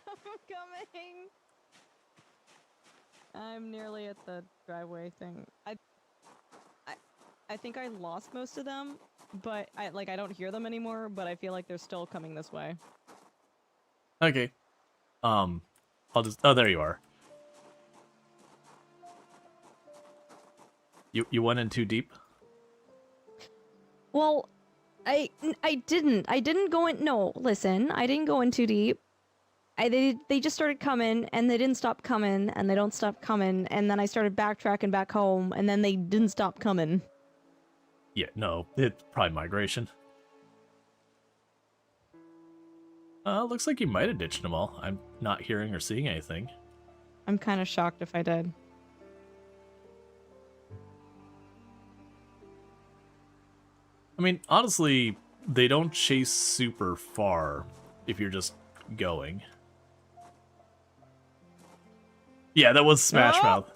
I'm coming. I'm nearly at the driveway thing. I think I lost most of them, but I don't hear them anymore, but I feel like they're still coming this way. Okay. I'll just... Oh, there you are. You went in too deep? Well, I didn't go in. No, listen, I didn't go in too deep. They just started coming, and they didn't stop coming, and they don't stop coming, and then I started backtracking back home, and then they didn't stop coming. Yeah, no, it's probably migration. Looks like you might have ditched them all. I'm not hearing or seeing anything. I'm kind of shocked if I did. I mean, honestly, they don't chase super far if you're just going. Yeah, that was Smash Oh! Mouth.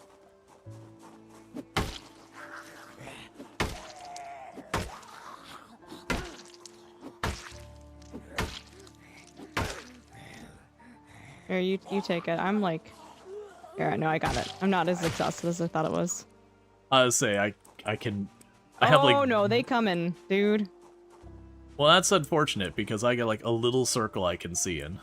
Here, you take it. I'm like... Here, no, I got it. I'm not as exhausted as I thought it was. I was say, I can... I have like... Oh no, they coming, dude. Well, that's unfortunate, because I got like a little circle I can see in.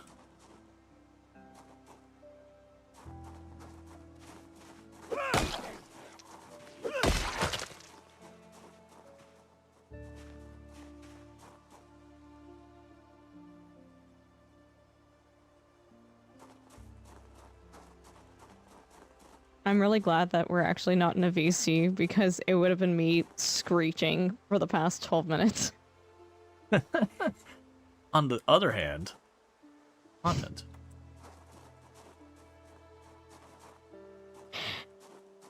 I'm really glad that we're actually not in a VC, because it would have been me screeching for the past 12 minutes. On the other hand, content.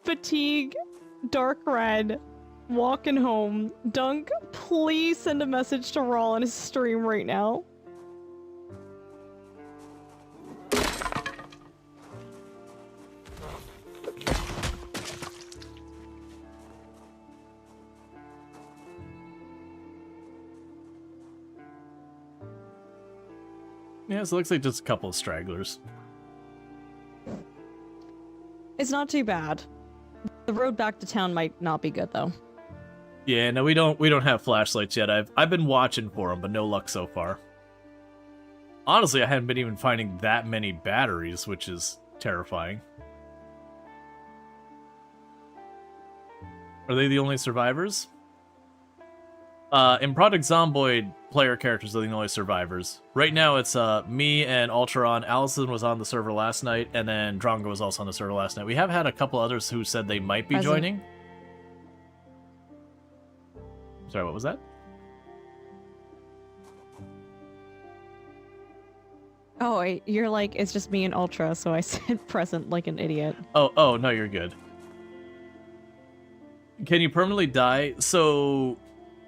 Fatigue, dark red, walking home. Dunk, please send a message to Rual on his stream right now. Yeah, so it looks like just a couple of stragglers. It's not too bad. The road back to town might not be good though. Yeah, no, we don't have flashlights yet. I've been watching for them, but no luck so far. Honestly, I haven't been even finding that many batteries, which is terrifying. Are they the only survivors? In Project Zomboid, player characters are the only survivors. Right now, it's me and Ultron. Allison was on the server last night, and then Drongo was also on the server last night. We have had a couple others who said they might be joining. Sorry, what was that? Oh, you're like, it's just me and Ultra, so I said present like an idiot. Oh, no, you're good. Can you permanently die? So...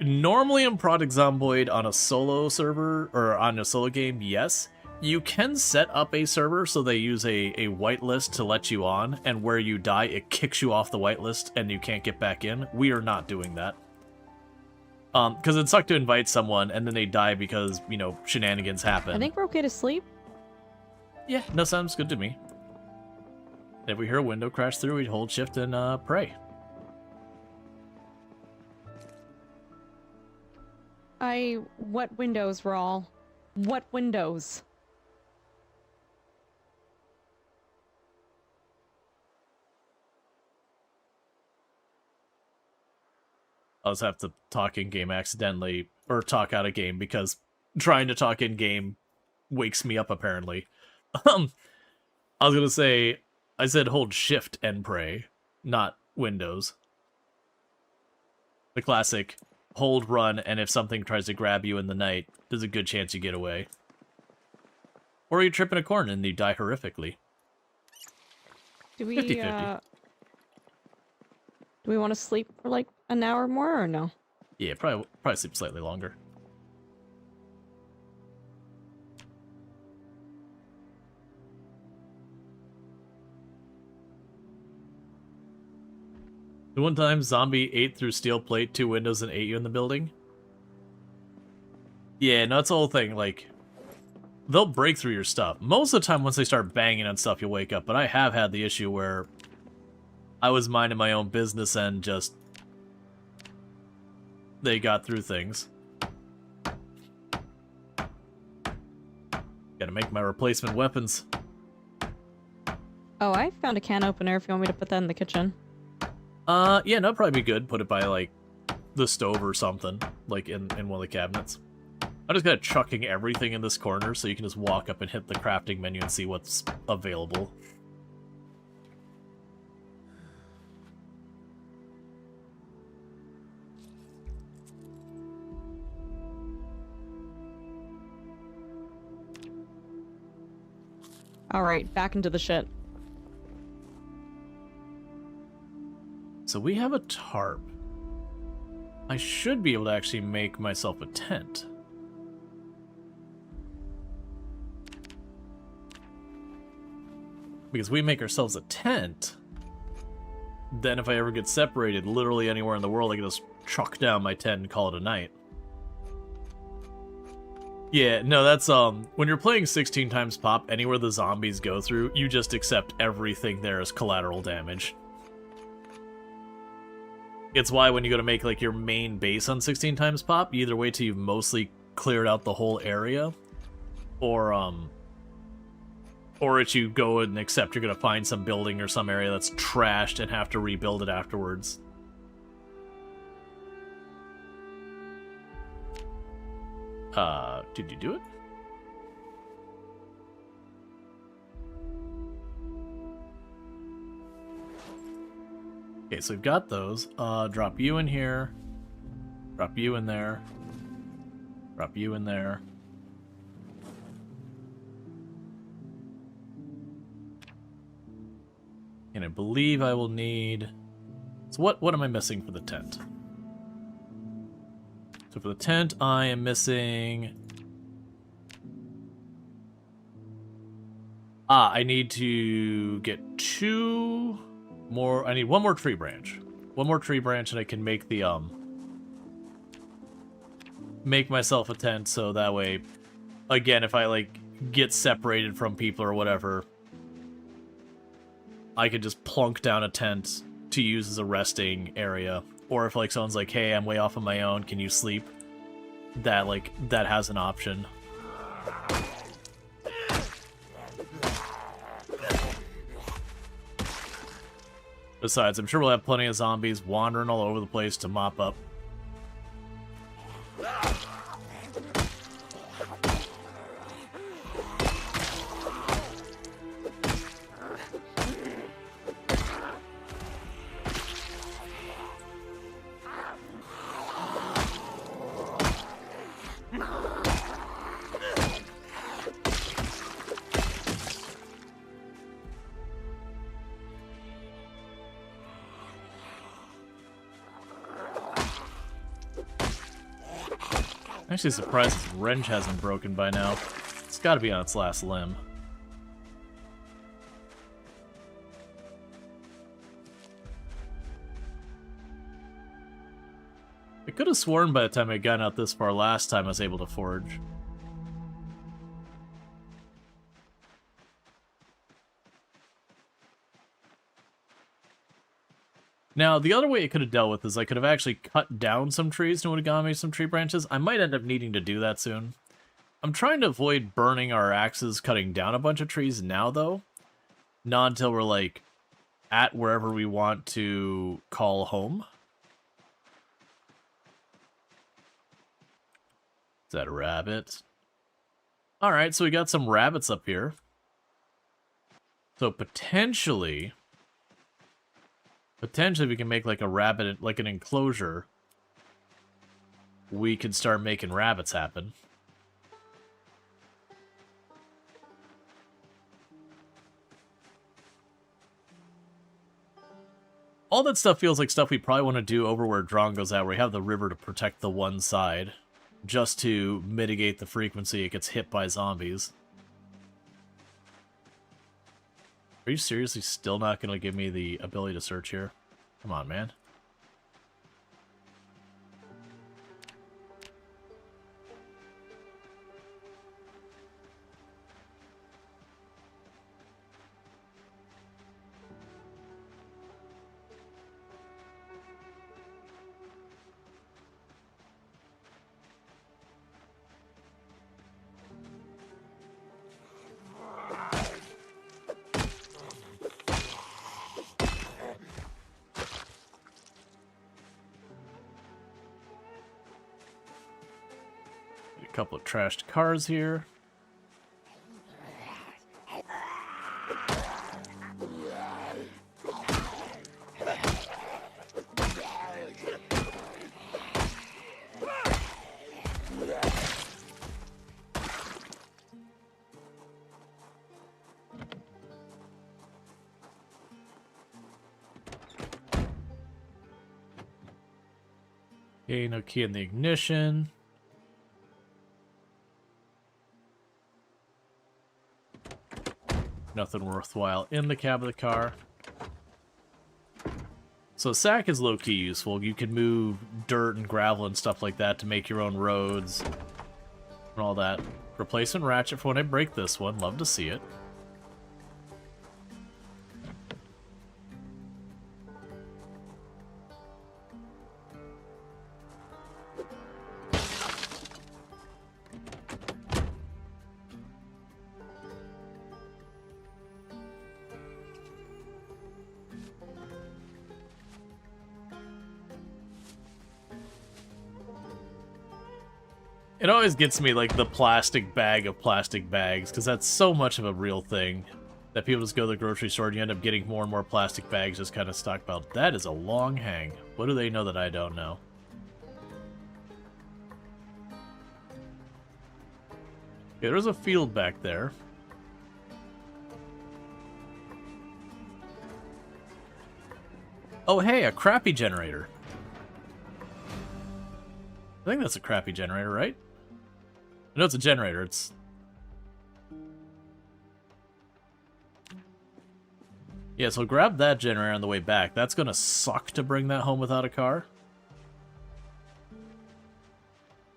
Normally in Project Zomboid on a solo server, or on a solo game, yes. You can set up a server so they use a whitelist to let you on, and where you die, it kicks you off the whitelist and you can't get back in. We are not doing that. Because it sucked to invite someone and then they die because, you know, shenanigans happen. I think we're okay to sleep. Yeah, no, sounds good to me. If we hear a window crash through, we'd hold shift and pray. What windows, Rual? What windows? I'll just have to talk in game accidentally, or talk out of game because trying to talk in game wakes me up apparently. I was gonna say, I said hold shift and pray, not Windows. The classic hold run, and if something tries to grab you in the night, there's a good chance you get away. Or you trip in a corner and you die horrifically. Do we 50-50. do we want to sleep for like an hour more or no? Yeah, probably sleep slightly longer. The one time zombie ate through steel plate, 2 windows, and ate you in the building? Yeah, no, that's the whole thing, like, they'll break through your stuff. Most of the time, once they start banging on stuff, you'll wake up, but I have had the issue where I was minding my own business and just they got through things. Gotta make my replacement weapons. Oh, I found a can opener if you want me to put that in the kitchen. Yeah, that'd probably be good. Put it by, like, the stove or something, like, in one of the cabinets. I'm just kind of chucking everything in this corner so you can just walk up and hit the crafting menu and see what's available. Alright, back into the shit. So we have a tarp. I should be able to actually make myself a tent. Because we make ourselves a tent, then if I ever get separated literally anywhere in the world, I can just chuck down my tent and call it a night. Yeah, no, that's, when you're playing 16 times pop, anywhere the zombies go through, you just accept everything there as collateral damage. It's why when you go to make, like, your main base on 16 times pop, you either wait till you've mostly cleared out the whole area, or it's you go and accept you're gonna find some building or some area that's trashed and have to rebuild it afterwards. Did you do it? Okay, so we've got those. Drop you in here. Drop you in there. Drop you in there. And I believe I will need... So what am I missing for the tent? So for the tent, I am missing... I need to get 2 more... I need 1 more tree branch. 1 more tree branch and I can make the, make myself a tent so that way, again, if I, like, get separated from people or whatever, I could just plunk down a tent to use as a resting area. Or if, like, someone's like, hey, I'm way off on my own, can you sleep? That, like, that has an option. Besides, I'm sure we'll have plenty of zombies wandering all over the place to mop up. I'm actually surprised this wrench hasn't broken by now. It's got to be on its last limb. I could have sworn by the time I got out this far last time I was able to forge. Now, the other way I could have dealt with is I could have actually cut down some trees and it would have gotten me some tree branches. I might end up needing to do that soon. I'm trying to avoid burning our axes cutting down a bunch of trees now, though. Not until we're, like, at wherever we want to call home. Is that a rabbit? Alright, so we got some rabbits up here. So potentially we can make like a rabbit, like an enclosure. We can start making rabbits happen. All that stuff feels like stuff we probably want to do over where Drawn goes out, where we have the river to protect the one side, just to mitigate the frequency it gets hit by zombies. Are you seriously still not going to give me the ability to search here? Come on, man. A couple of trashed cars here. Okay, no key in the ignition. Nothing worthwhile in the cab of the car. So sack is low-key useful. You can move dirt and gravel and stuff like that to make your own roads and all that. Replacement ratchet for when I break this one. Love to see it. It always gets me, like, the plastic bag of plastic bags, because that's so much of a real thing. That people just go to the grocery store and you end up getting more and more plastic bags just kind of stockpiled. That is a long hang. What do they know that I don't know? Okay, there's a field back there. Oh, hey, a crappy generator. I think that's a crappy generator, right? I know it's a generator, it's... Yeah, so grab that generator on the way back. That's gonna suck to bring that home without a car.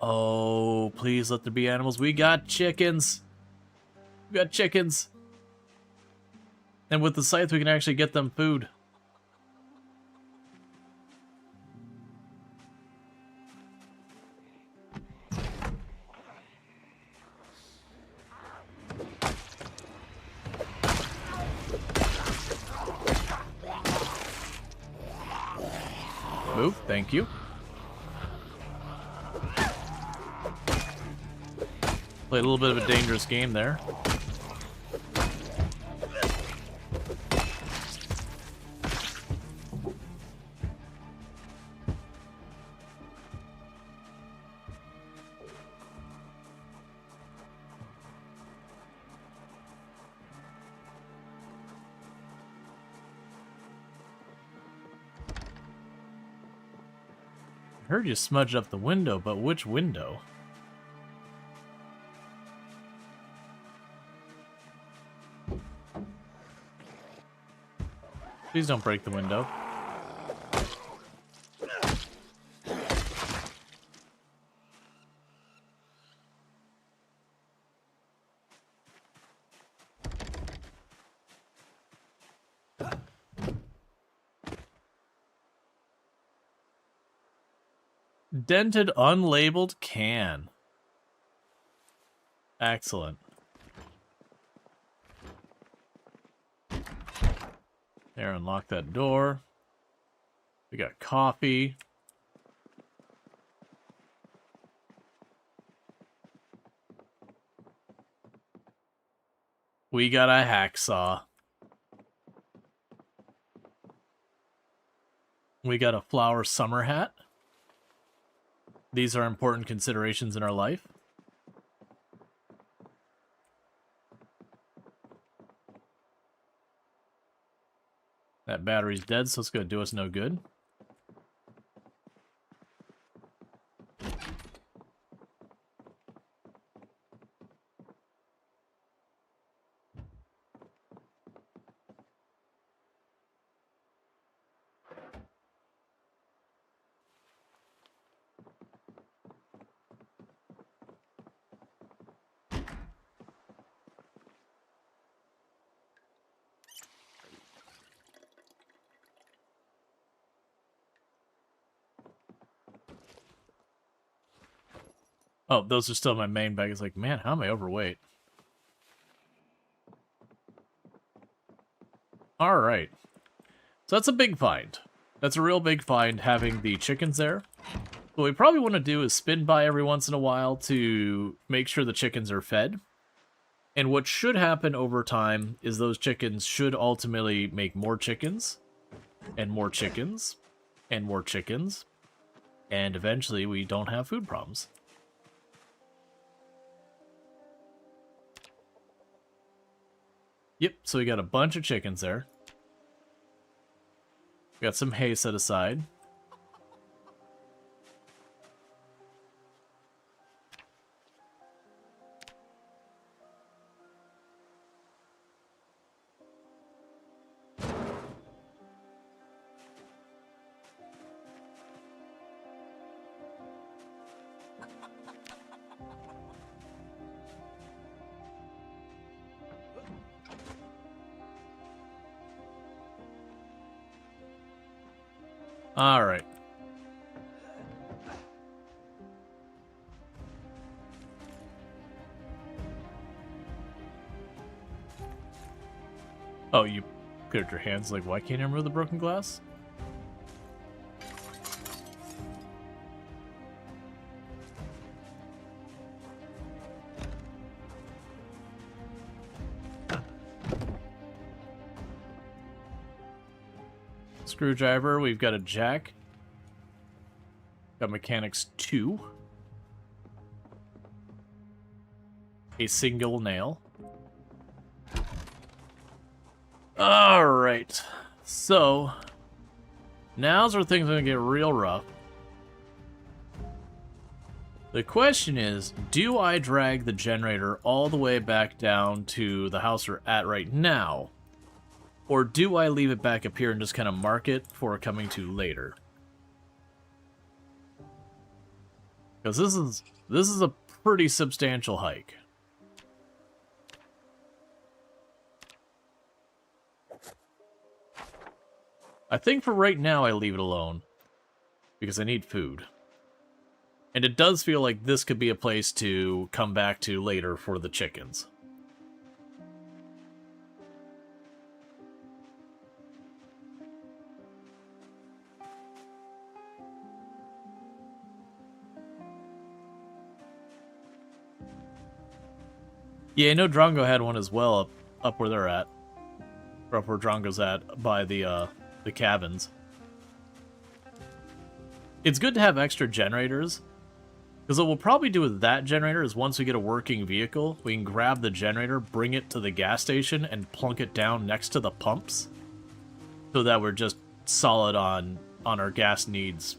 Oh, please let there be animals. We got chickens! We got chickens! And with the scythe, we can actually get them food. Move, thank you. Played a little bit of a dangerous game there. I heard you smudge up the window, but which window? Please don't break the window. Dented unlabeled can. Excellent. There, unlock that door. We got coffee. We got a hacksaw. We got a flower summer hat. These are important considerations in our life. That battery's dead, so it's going to do us no good. Oh, those are still my main bag. It's like, man, how am I overweight? Alright. So that's a big find. That's a real big find, having the chickens there. What we probably want to do is spin by every once in a while to make sure the chickens are fed. And what should happen over time is those chickens should ultimately make more chickens, and more chickens, and more chickens, and eventually we don't have food problems. Yep, so we got a bunch of chickens there. We got some hay set aside. All right. Oh, you put your hands like, why can't I remove the broken glass? Screwdriver, we've got a jack. Got mechanics 2. A single nail. Alright. So, now's where things are going to get real rough. The question is, do I drag the generator all the way back down to the house we're at right now? Or do I leave it back up here and just kind of mark it for coming to later? Because this is a pretty substantial hike. I think for right now I leave it alone. Because I need food. And it does feel like this could be a place to come back to later for the chickens. Yeah, I know Drongo had one as well up where they're at. Or up where Drongo's at, by the cabins. It's good to have extra generators. Because what we'll probably do with that generator is once we get a working vehicle, we can grab the generator, bring it to the gas station, and plunk it down next to the pumps. So that we're just solid on our gas needs.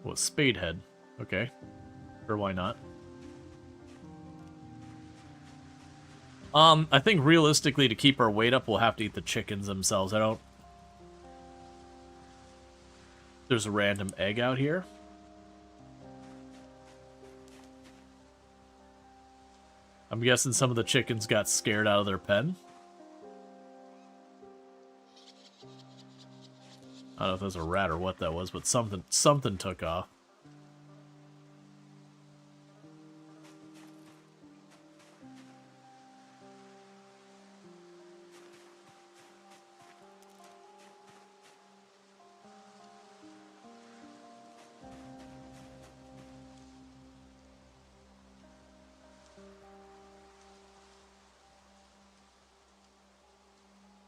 Well, Spadehead. Okay. Or why not? I think realistically, to keep our weight up, we'll have to eat the chickens themselves. There's a random egg out here. I'm guessing some of the chickens got scared out of their pen. I don't know if that was a rat or what that was, but something took off.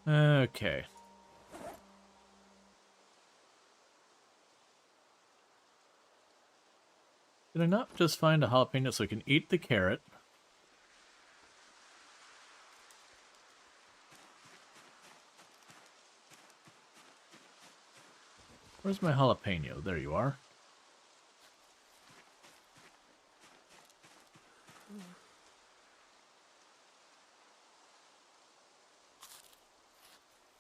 Okay. Did I not just find a jalapeno so I can eat the carrot? Where's my jalapeno? There you are.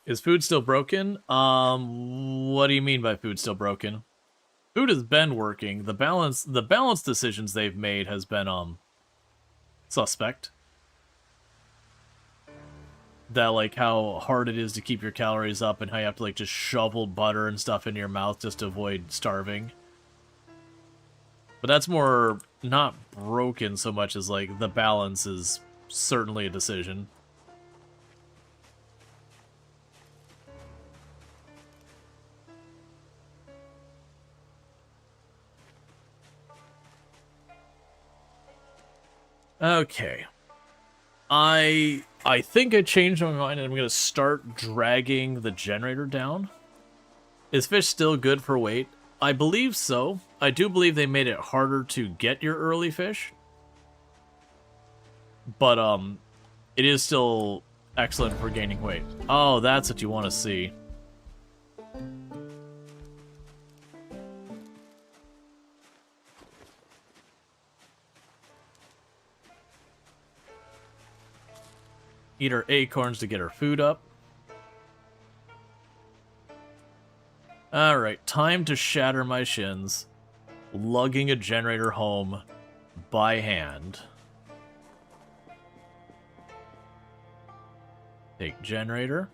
Is food still broken? What do you mean by food still broken? Food has been working. The balance decisions they've made has been suspect. That like how hard it is to keep your calories up and how you have to like just shovel butter and stuff into your mouth just to avoid starving. But that's more not broken so much as like the balance is certainly a decision. Okay. I think I changed my mind and I'm going to start dragging the generator down. Is fish still good for weight? I believe so. I do believe they made it harder to get your early fish. But it is still excellent for gaining weight. Oh, that's what you want to see. Eat our acorns to get our food up. Alright, time to shatter my shins. Lugging a generator home by hand. Take generator.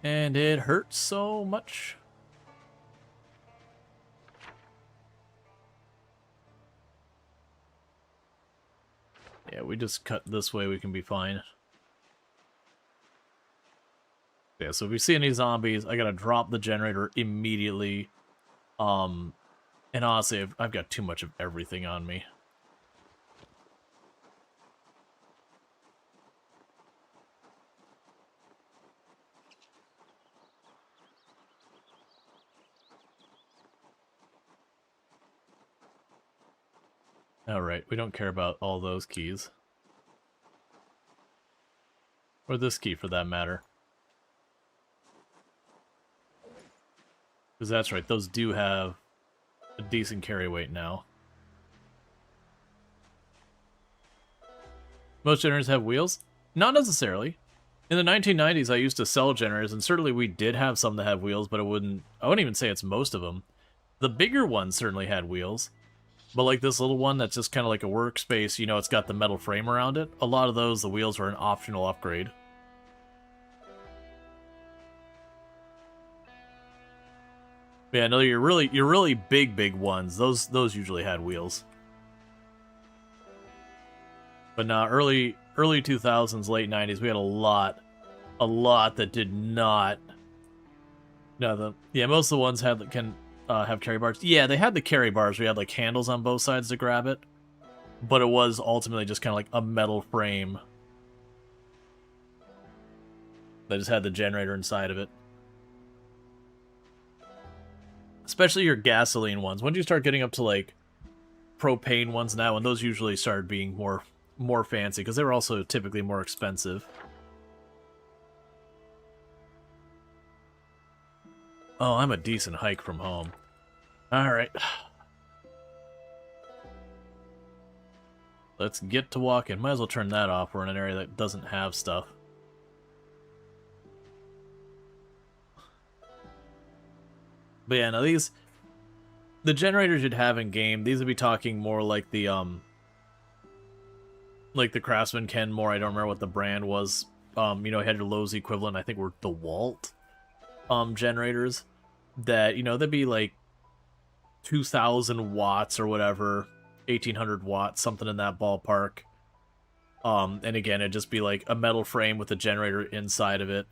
And it hurts so much. Yeah, we just cut this way, we can be fine. Yeah, so if we see any zombies, I gotta drop the generator immediately. And honestly, I've got too much of everything on me. Alright, we don't care about all those keys. Or this key, for that matter. Because that's right, those do have a decent carry weight now. Most generators have wheels? Not necessarily. In the 1990s, I used to sell generators, and certainly we did have some that had wheels, but I wouldn't even say it's most of them. The bigger ones certainly had wheels. But like this little one that's just kind of like a workspace, you know, it's got the metal frame around it. A lot of those, the wheels were an optional upgrade. Yeah, no, your really big ones, those usually had wheels. But now early 2000s, late 90s, we had a lot that did not. No, most of the ones have carry bars. Yeah, they had the carry bars. We had like handles on both sides to grab it, but it was ultimately just kind of like a metal frame that just had the generator inside of it. Especially your gasoline ones. Once you start getting up to like propane ones now, and those usually started being more fancy because they were also typically more expensive. Oh, I'm a decent hike from home. Alright. Let's get to walking. Might as well turn that off. We're in an area that doesn't have stuff. But yeah, now these the generators you'd have in game, these would be talking more like the Craftsman Kenmore. I don't remember what the brand was. You know, it had your Lowe's equivalent. I think were the Walt generators. That, you know, they'd be like 2,000 watts or whatever, 1,800 watts, something in that ballpark. And again, it'd just be like a metal frame with a generator inside of it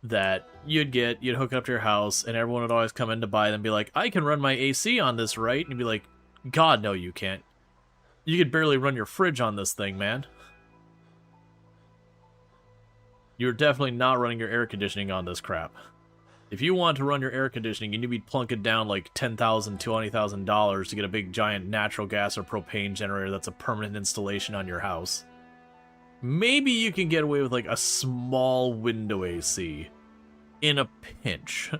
that you'd hook up to your house, and everyone would always come in to buy them and be like, I can run my AC on this, right? And you'd be like, God, no, you can't. You could barely run your fridge on this thing, man. You're definitely not running your air conditioning on this crap. If you want to run your air conditioning, you need to be plunking down like $10,000 to $20,000 to get a big giant natural gas or propane generator that's a permanent installation on your house. Maybe you can get away with like a small window AC in a pinch,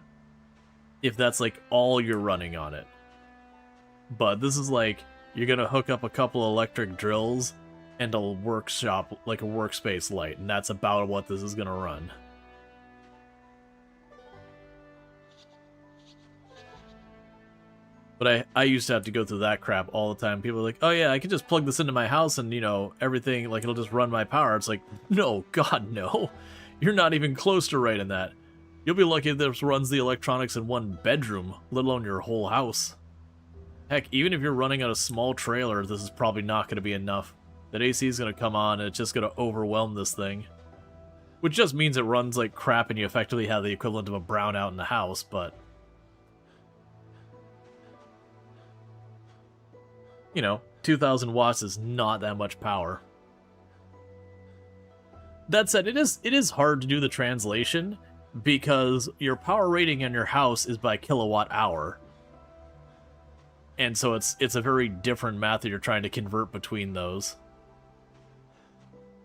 if that's like all you're running on it. But this is like, you're gonna hook up a couple electric drills and a workshop, like a workspace light, and that's about what this is gonna run. But I used to have to go through that crap all the time. People are like, oh yeah, I can just plug this into my house and, you know, everything, like, it'll just run my power. It's like, no, God, no. You're not even close to right in that. You'll be lucky if this runs the electronics in one bedroom, let alone your whole house. Heck, even if you're running on a small trailer, this is probably not going to be enough. That AC is going to come on and it's just going to overwhelm this thing. Which just means it runs like crap and you effectively have the equivalent of a brownout in the house, but... you know, 2,000 watts is not that much power. That said, it is hard to do the translation because your power rating in your house is by kilowatt hour. And so it's a very different math that you're trying to convert between those.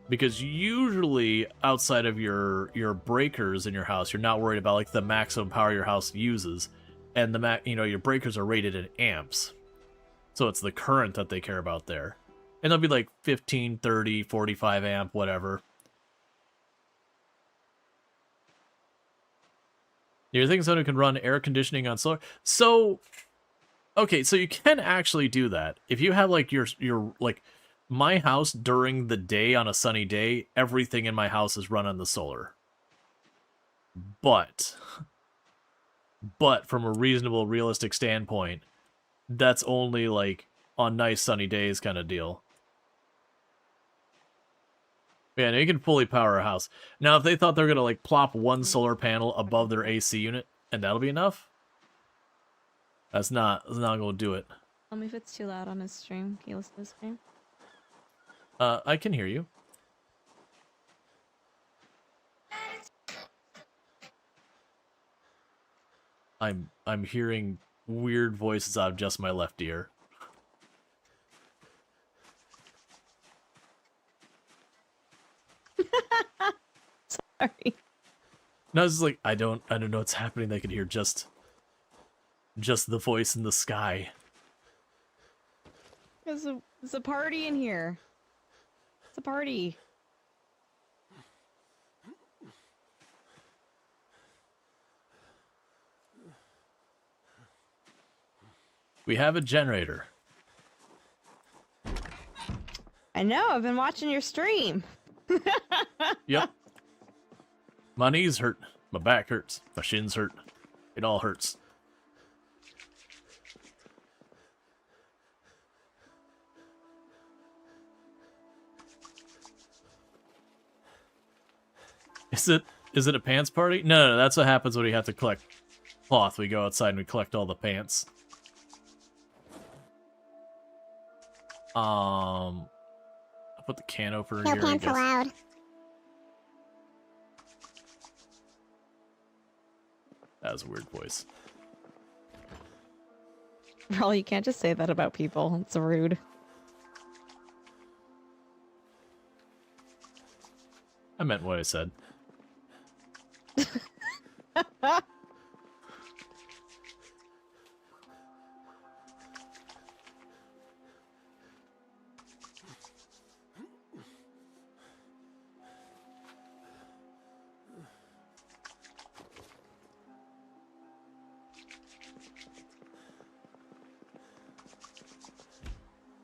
Because usually outside of your breakers in your house, you're not worried about like the maximum power your house uses. And your breakers are rated in amps. So it's the current that they care about there. And they'll be like 15, 30, 45 amp, whatever. You're thinking someone who can run air conditioning on solar? So, okay, so you can actually do that. If you have like your like, my house during the day on a sunny day, everything in my house is run on the solar. But from a reasonable, realistic standpoint, that's only like on nice sunny days kind of deal. Yeah, you can fully power a house. Now, if they thought they were gonna like plop one solar panel above their AC unit and that'll be enough, that's not gonna do it. Tell me if it's too loud on his stream. Can you listen to the stream? I can hear you. I'm hearing weird voices out of just my left ear. Sorry. No, it's just like I don't know what's happening. They could hear just the voice in the sky. There's a party in here. It's a party. We have a generator. I know, I've been watching your stream. Yep. My knees hurt. My back hurts. My shins hurt. It all hurts. Is it a pants party? No, that's what happens when we have to collect cloth. We go outside and we collect all the pants. I'll put the can opener No here. pants allowed. That was a weird voice. Rual, you can't just say that about people. It's rude. I meant what I said.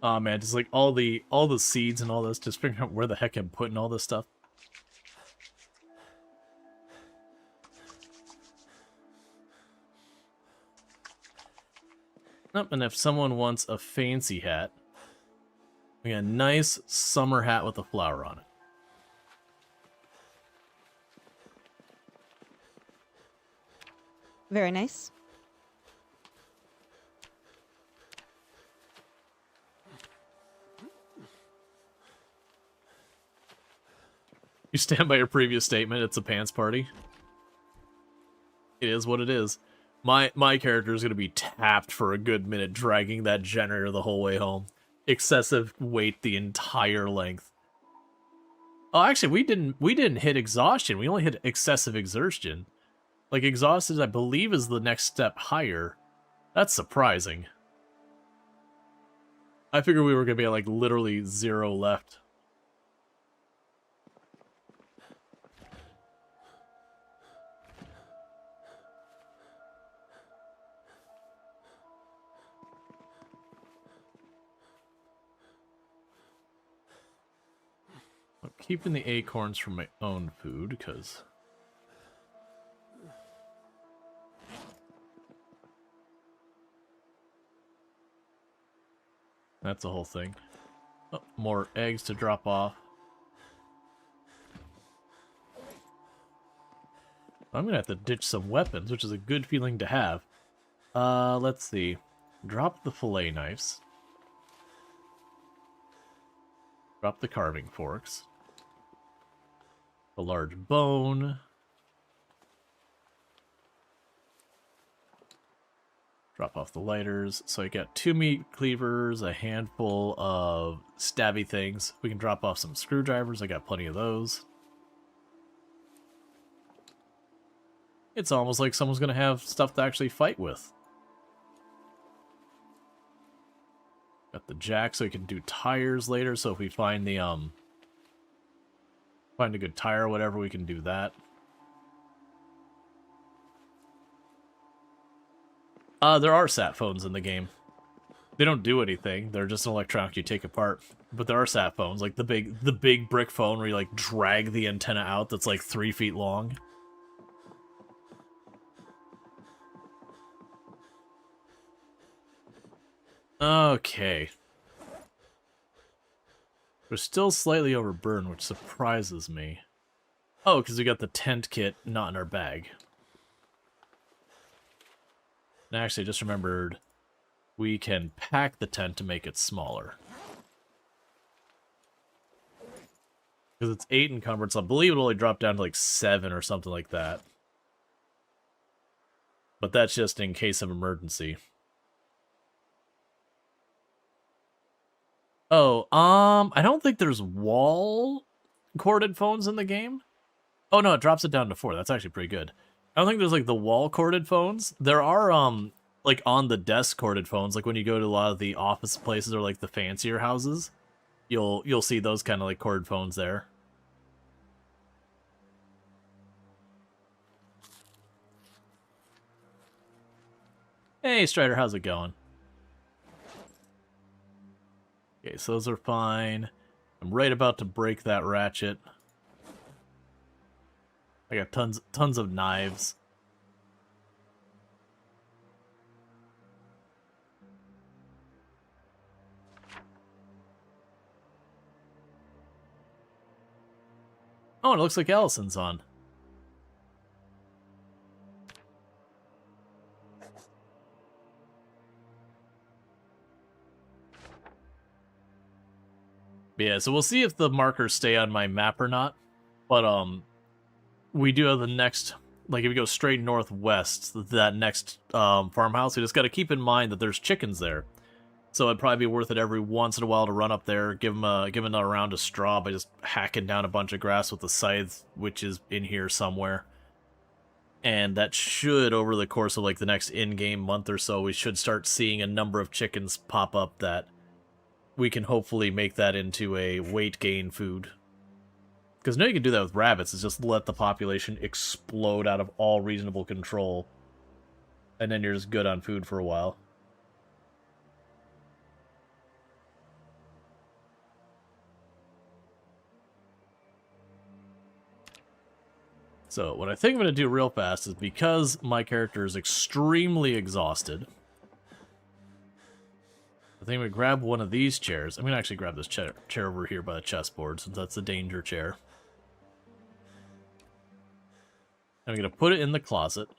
Oh man, just like all the seeds and all this, just figuring out where the heck I'm putting all this stuff. Nope, and if someone wants a fancy hat, we got a nice summer hat with a flower on it. Very nice. You stand by your previous statement, it's a pants party. It is what it is. My character is going to be tapped for a good minute, dragging that generator the whole way home. Excessive weight the entire length. Oh, actually, we didn't hit exhaustion. We only hit excessive exertion. Like, exhausted, I believe, is the next step higher. That's surprising. I figured we were going to be at, like, literally 0 left. I'm keeping the acorns for my own food, because... that's the whole thing. Oh, more eggs to drop off. I'm gonna have to ditch some weapons, which is a good feeling to have. Let's see. Drop the fillet knives. Drop the carving forks. A large bone. Drop off the lighters. So I got 2 meat cleavers, a handful of stabby things. We can drop off some screwdrivers. I got plenty of those. It's almost like someone's going to have stuff to actually fight with. Got the jack so we can do tires later. So if we find the, find a good tire or whatever, we can do that. There are sat phones in the game. They don't do anything. They're just an electronic you take apart. But there are sat phones, like the big brick phone where you like drag the antenna out that's like 3 feet long. Okay. We're still slightly overburdened, which surprises me. Oh, because we got the tent kit not in our bag. And actually, I just remembered we can pack the tent to make it smaller. Because it's 8 encumbered, so I believe it'll only drop down to like 7 or something like that. But that's just in case of emergency. Oh, I don't think there's wall corded phones in the game. Oh no, it drops it down to 4. That's actually pretty good. I don't think there's like the wall corded phones. There are like on the desk corded phones, like when you go to a lot of the office places or like the fancier houses, you'll see those kind of like corded phones there. Hey Strider, how's it going? Okay, so those are fine. I'm right about to break that ratchet. I got tons of knives. Oh, it looks like Allison's on. Yeah, so we'll see if the markers stay on my map or not. But we do have the next, like if we go straight northwest, that next farmhouse, we just got to keep in mind that there's chickens there. So it'd probably be worth it every once in a while to run up there, give them another round of straw by just hacking down a bunch of grass with the scythe, which is in here somewhere. And that should, over the course of like the next in-game month or so, we should start seeing a number of chickens pop up that we can hopefully make that into a weight gain food. Because now you can do that with rabbits, is just let the population explode out of all reasonable control. And then you're just good on food for a while. So what I think I'm going to do real fast is, because my character is extremely exhausted, I think I'm going to grab one of these chairs. I'm going to actually grab this chair over here by the chessboard, since that's the danger chair. I'm going to put it in the closet.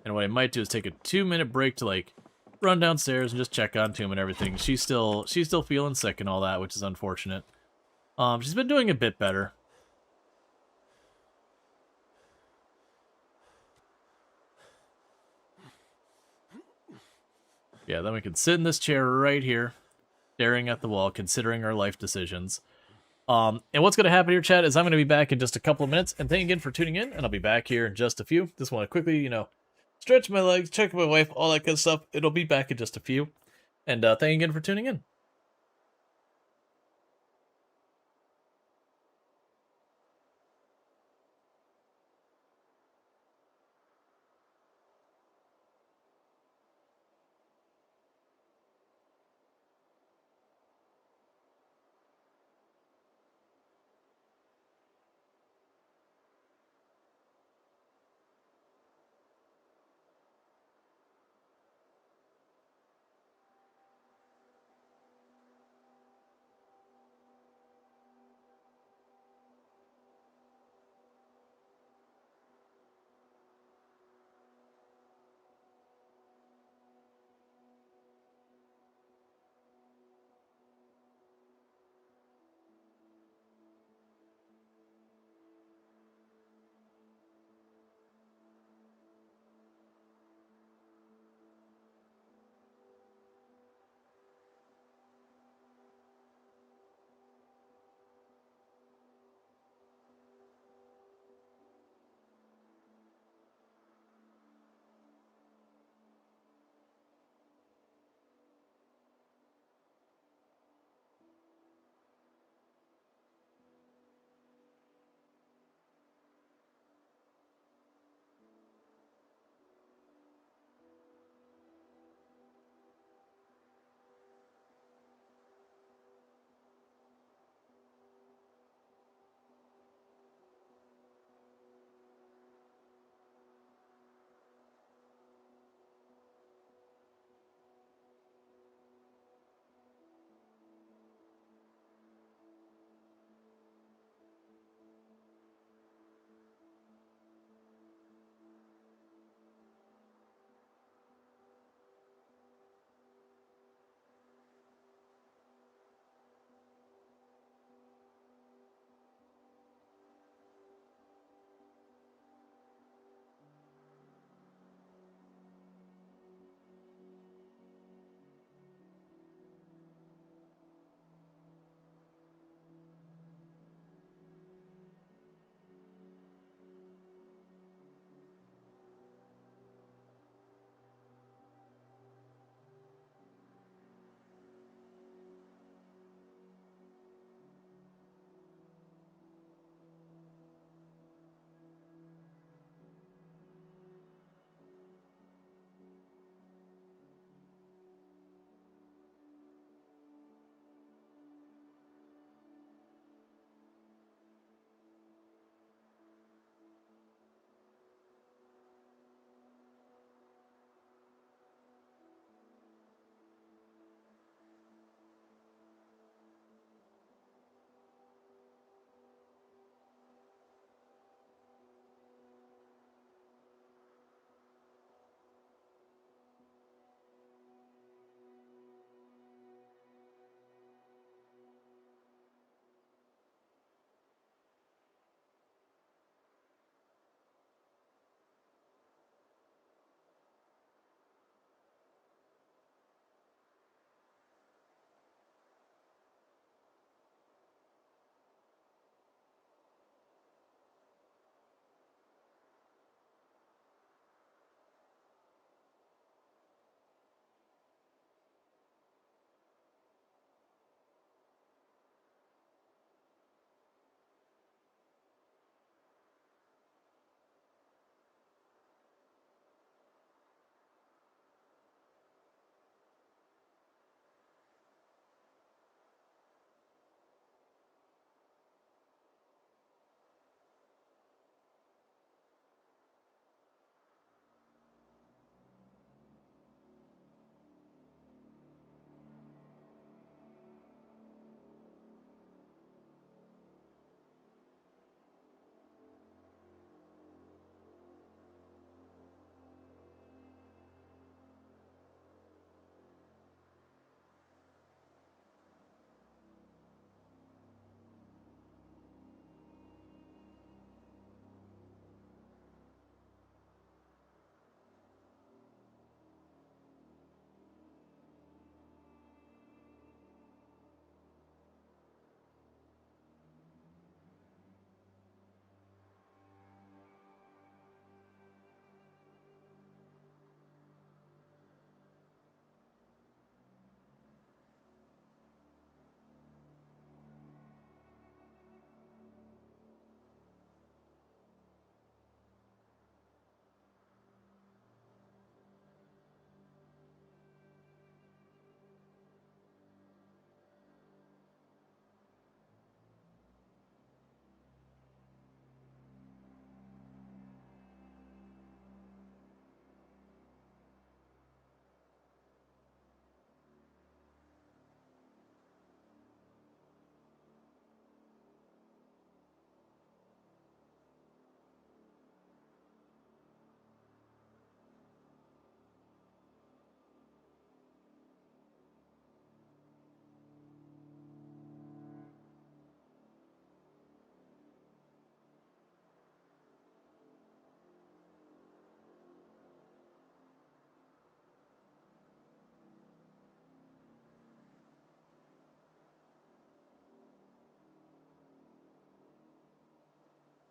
And what I might do is take a 2-minute break to, like, run downstairs and just check on Toom and everything. She's still feeling sick and all that, which is unfortunate. She's been doing a bit better. Yeah, then we can sit in this chair right here, staring at the wall, considering our life decisions. And what's going to happen here, chat, is I'm going to be back in just a couple of minutes. And thank you again for tuning in, and I'll be back here in just a few. Just want to quickly, you know, stretch my legs, check my wife, all that good stuff. It'll be back in just a few. And thank you again for tuning in.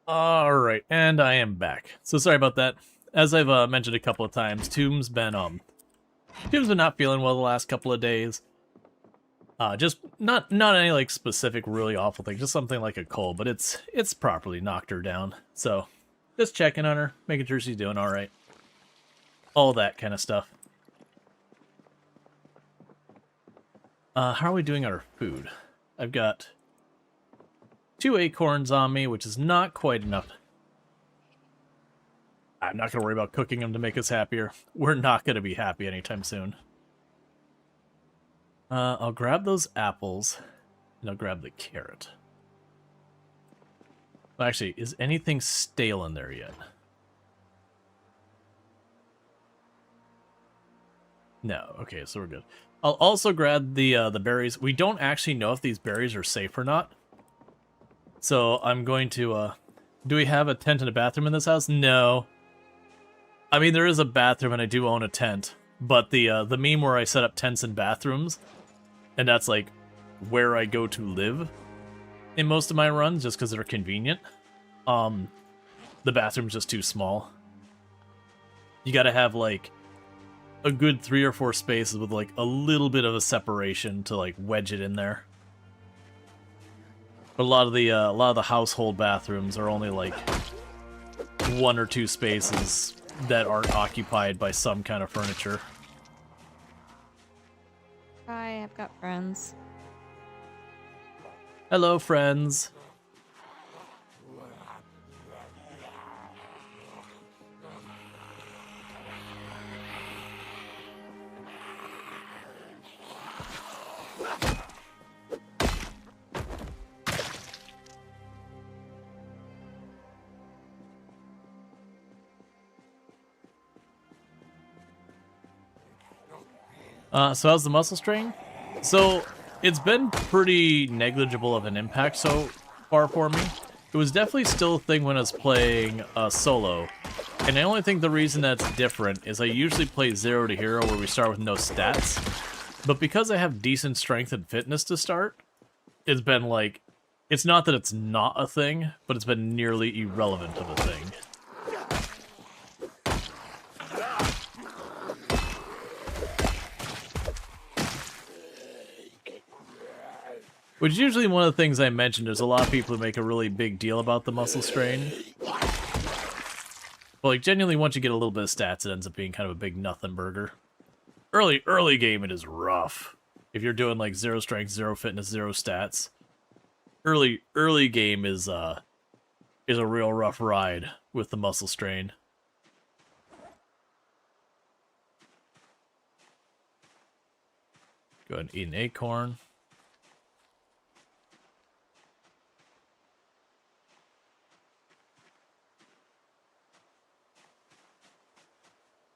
Alright, and I am back. So sorry about that. As I've mentioned a couple of times, Tomb's been not feeling well the last couple of days. Just not any like specific really awful thing, just something like a cold, but it's properly knocked her down. So just checking on her, making sure she's doing alright. All that kind of stuff. How are we doing on our food? I've got 2 acorns on me, which is not quite enough. I'm not going to worry about cooking them to make us happier. We're not going to be happy anytime soon. I'll grab those apples, and I'll grab the carrot. Well, actually, is anything stale in there yet? No. Okay, so we're good. I'll also grab the berries. We don't actually know if these berries are safe or not. So I'm going to, do we have a tent and a bathroom in this house? No. I mean, there is a bathroom and I do own a tent, but the meme where I set up tents and bathrooms, and that's like where I go to live in most of my runs just because they're convenient. The bathroom's just too small. You gotta have like a good 3 or 4 spaces with like a little bit of a separation to like wedge it in there. But a lot of the household bathrooms are only like 1 or 2 spaces that aren't occupied by some kind of furniture. Hi, I've got friends. Hello, friends. So how's the muscle strain? So it's been pretty negligible of an impact so far for me. It was definitely still a thing when I was playing solo. And I only think the reason that's different is I usually play 0 to hero where we start with no stats. But because I have decent strength and fitness to start, it's been like, it's not that it's not a thing, but it's been nearly irrelevant of a thing. Which is usually one of the things I mentioned. There's a lot of people who make a really big deal about the muscle strain. But like genuinely, once you get a little bit of stats, it ends up being kind of a big nothing burger. Early game, it is rough. If you're doing like 0 strength, 0 fitness, 0 stats, early game is a real rough ride with the muscle strain. Go ahead and eat an acorn.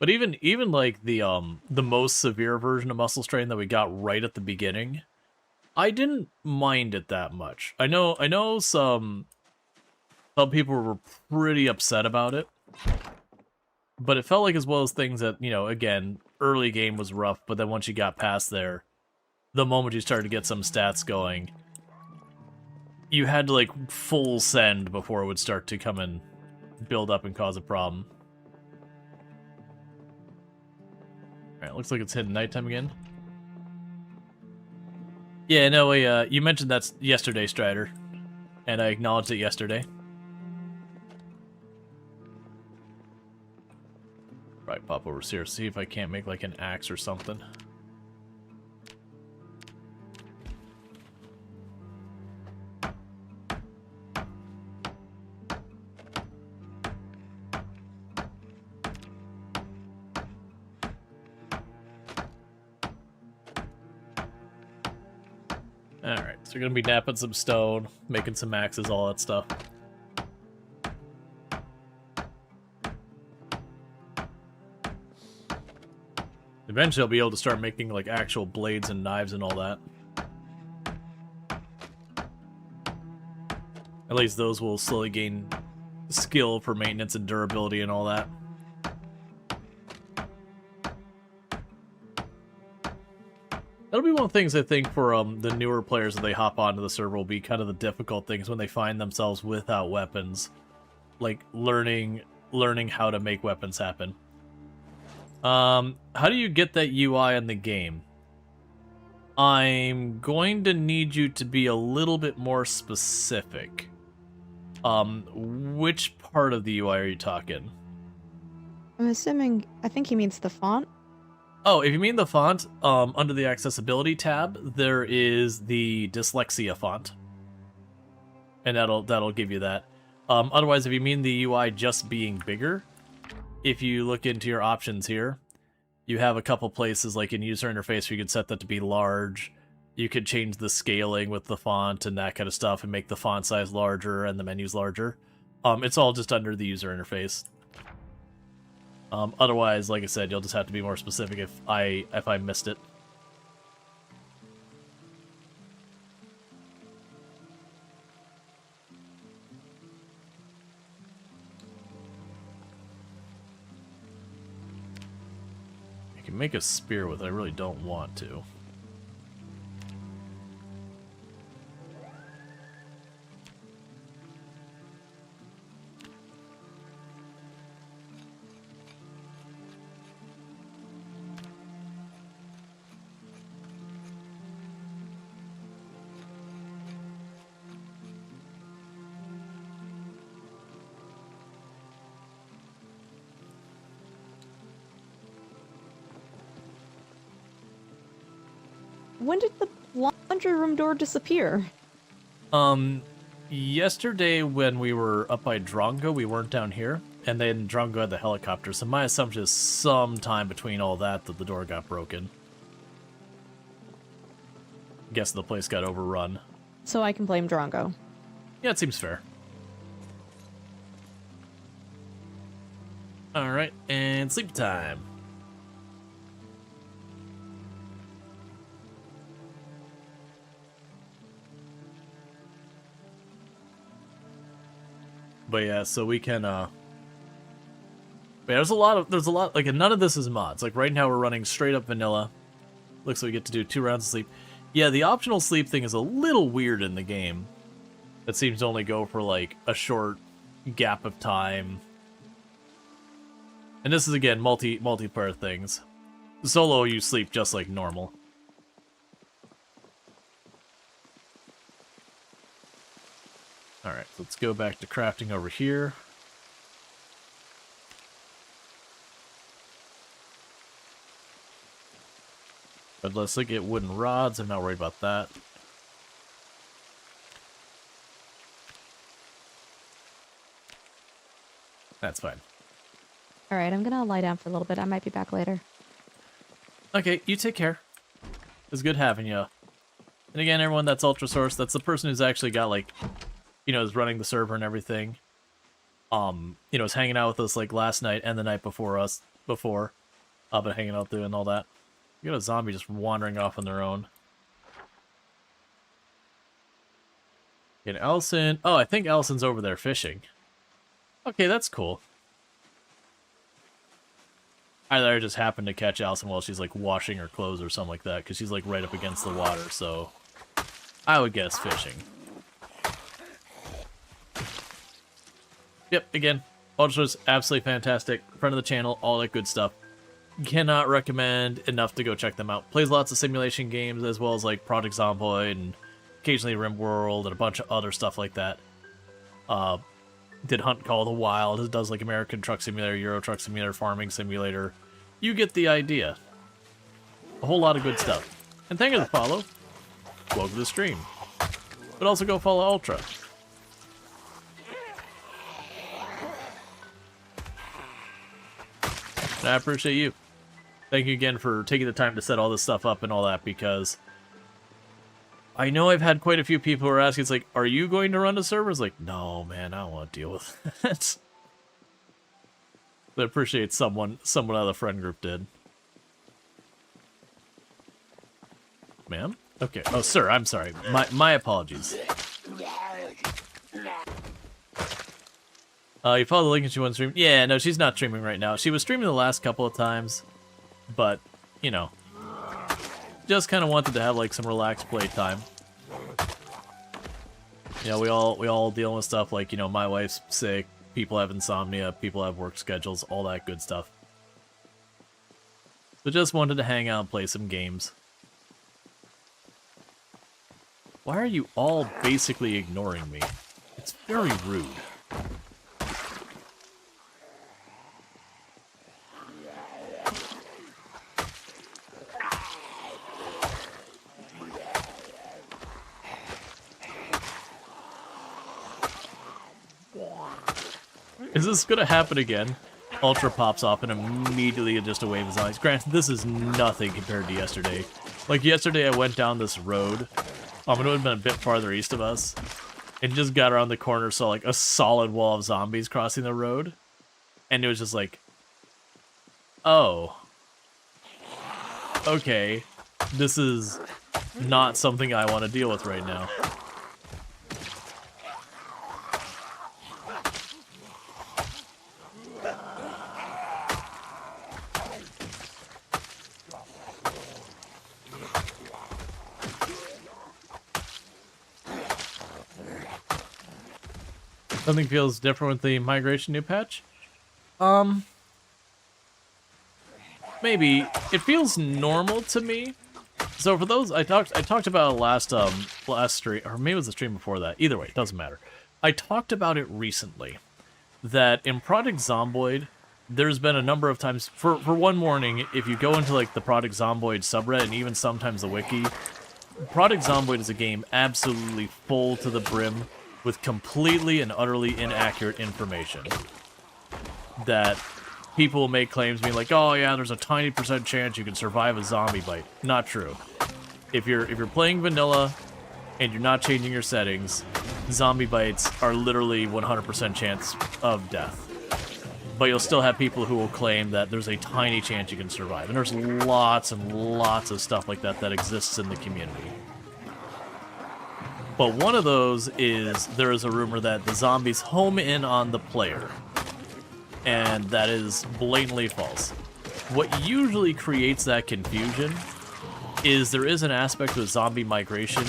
But even like the most severe version of muscle strain that we got right at the beginning, I didn't mind it that much. I know some people were pretty upset about it. But it felt like as well as things that, you know, again, early game was rough, but then once you got past there, the moment you started to get some stats going, you had to like full send before it would start to come and build up and cause a problem. Alright, looks like it's hitting nighttime again. Yeah, no, you mentioned that's yesterday, Strider. And I acknowledged it yesterday. Right, pop over here, see if I can't make like an axe or something. Alright, so we're gonna be napping some stone, making some axes, all that stuff. Eventually I'll be able to start making like actual blades and knives and all that. At least those will slowly gain skill for maintenance and durability and all that. That'll be one of the things I think for the newer players that they hop onto the server will be kind of the difficult things when they find themselves without weapons. like learning how to make weapons happen. How do you get that UI in the game? I'm going to need you to be a little bit more specific. Which part of the UI are you talking? I'm assuming, I think he means the font. Oh, if you mean the font, under the accessibility tab, there is the dyslexia font. And that'll give you that. Otherwise, if you mean the UI just being bigger, if you look into your options here, you have a couple places like in user interface where you could set that to be large. You could change the scaling with the font and that kind of stuff and make the font size larger and the menus larger. It's all just under the user interface. Otherwise, like I said, you'll just have to be more specific if I missed it. I can make a spear with it, I really don't want to. When did the laundry room door disappear? Yesterday when we were up by Drongo, we weren't down here, and then Drongo had the helicopter, so my assumption is sometime between all that the door got broken. Guess the place got overrun. So I can blame Drongo. Yeah, it seems fair. Alright, and sleep time. But yeah, so we can but yeah, there's a lot like, and none of this is mods. Like right now we're running straight up vanilla. Looks like we get to do 2 rounds of sleep. Yeah, the optional sleep thing is a little weird in the game. It seems to only go for like a short gap of time. And this is again multiplayer things. Solo you sleep just like normal. Alright, let's go back to crafting over here. But let's look at wooden rods, I'm not worried about that. That's fine. Alright, I'm gonna lie down for a little bit. I might be back later. Okay, you take care. It's good having you. And again, everyone, that's Ultrasource. That's the person who's actually got, like, you know, is running the server and everything. You know, is hanging out with us, like, last night and the night before but hanging out there and all that. You got a zombie just wandering off on their own. And Allison... Oh, I think Allison's over there fishing. Okay, that's cool. Either I just happened to catch Allison while she's, like, washing her clothes or something like that, because she's, like, right up against the water, so... I would guess fishing. Yep, again, Ultra's absolutely fantastic. Friend of the channel, all that good stuff. Cannot recommend enough to go check them out. Plays lots of simulation games, as well as, like, Project Zomboid, and occasionally RimWorld, and a bunch of other stuff like that. Did Hunt Call of the Wild, it does, like, American Truck Simulator, Euro Truck Simulator, Farming Simulator. You get the idea. A whole lot of good stuff. And thank you for the follow. Welcome to the stream. But also go follow Ultra. And I appreciate you. Thank you again for taking the time to set all this stuff up and all that, because I know I've had quite a few people who are asking, it's like, are you going to run the servers? Like, no, man, I don't want to deal with it. But I appreciate someone out of the friend group did. Ma'am? Okay. Oh, sir, I'm sorry. My apologies. You follow the link and she wants to stream? Yeah, no, she's not streaming right now. She was streaming the last couple of times, but, you know, just kind of wanted to have, like, some relaxed playtime. You know, we all dealing with stuff like, you know, my wife's sick, People have insomnia, people have work schedules, all that good stuff. So just wanted to hang out and play some games. Why are you all basically ignoring me? It's very rude. Is this gonna happen again? Ultra pops off and immediately just a wave his eyes. Granted, this is nothing compared to yesterday. Like yesterday I went down this road. It would have been a bit farther east of us. And just got around the corner, saw like a solid wall of zombies crossing the road. And it was just like, oh. Okay. This is not something I want to deal with right now. Something feels different with the migration new patch? Maybe. It feels normal to me. So for those, I talked about last stream, or maybe it was the stream before that. Either way, it doesn't matter. I talked about it recently, that in Project Zomboid, there's been a number of times, for one morning, if you go into like the Project Zomboid subreddit, and even sometimes the wiki, Project Zomboid is a game absolutely full to the brim with completely and utterly inaccurate information. That people make claims being like, oh yeah, there's a tiny % chance you can survive a zombie bite. Not true. If you're playing vanilla and you're not changing your settings, zombie bites are literally 100% chance of death. But you'll still have people who will claim that there's a tiny chance you can survive. And there's lots and lots of stuff like that that exists in the community. But one of those is there is a rumor that the zombies home in on the player. And that is blatantly false. What usually creates that confusion is there is an aspect of zombie migration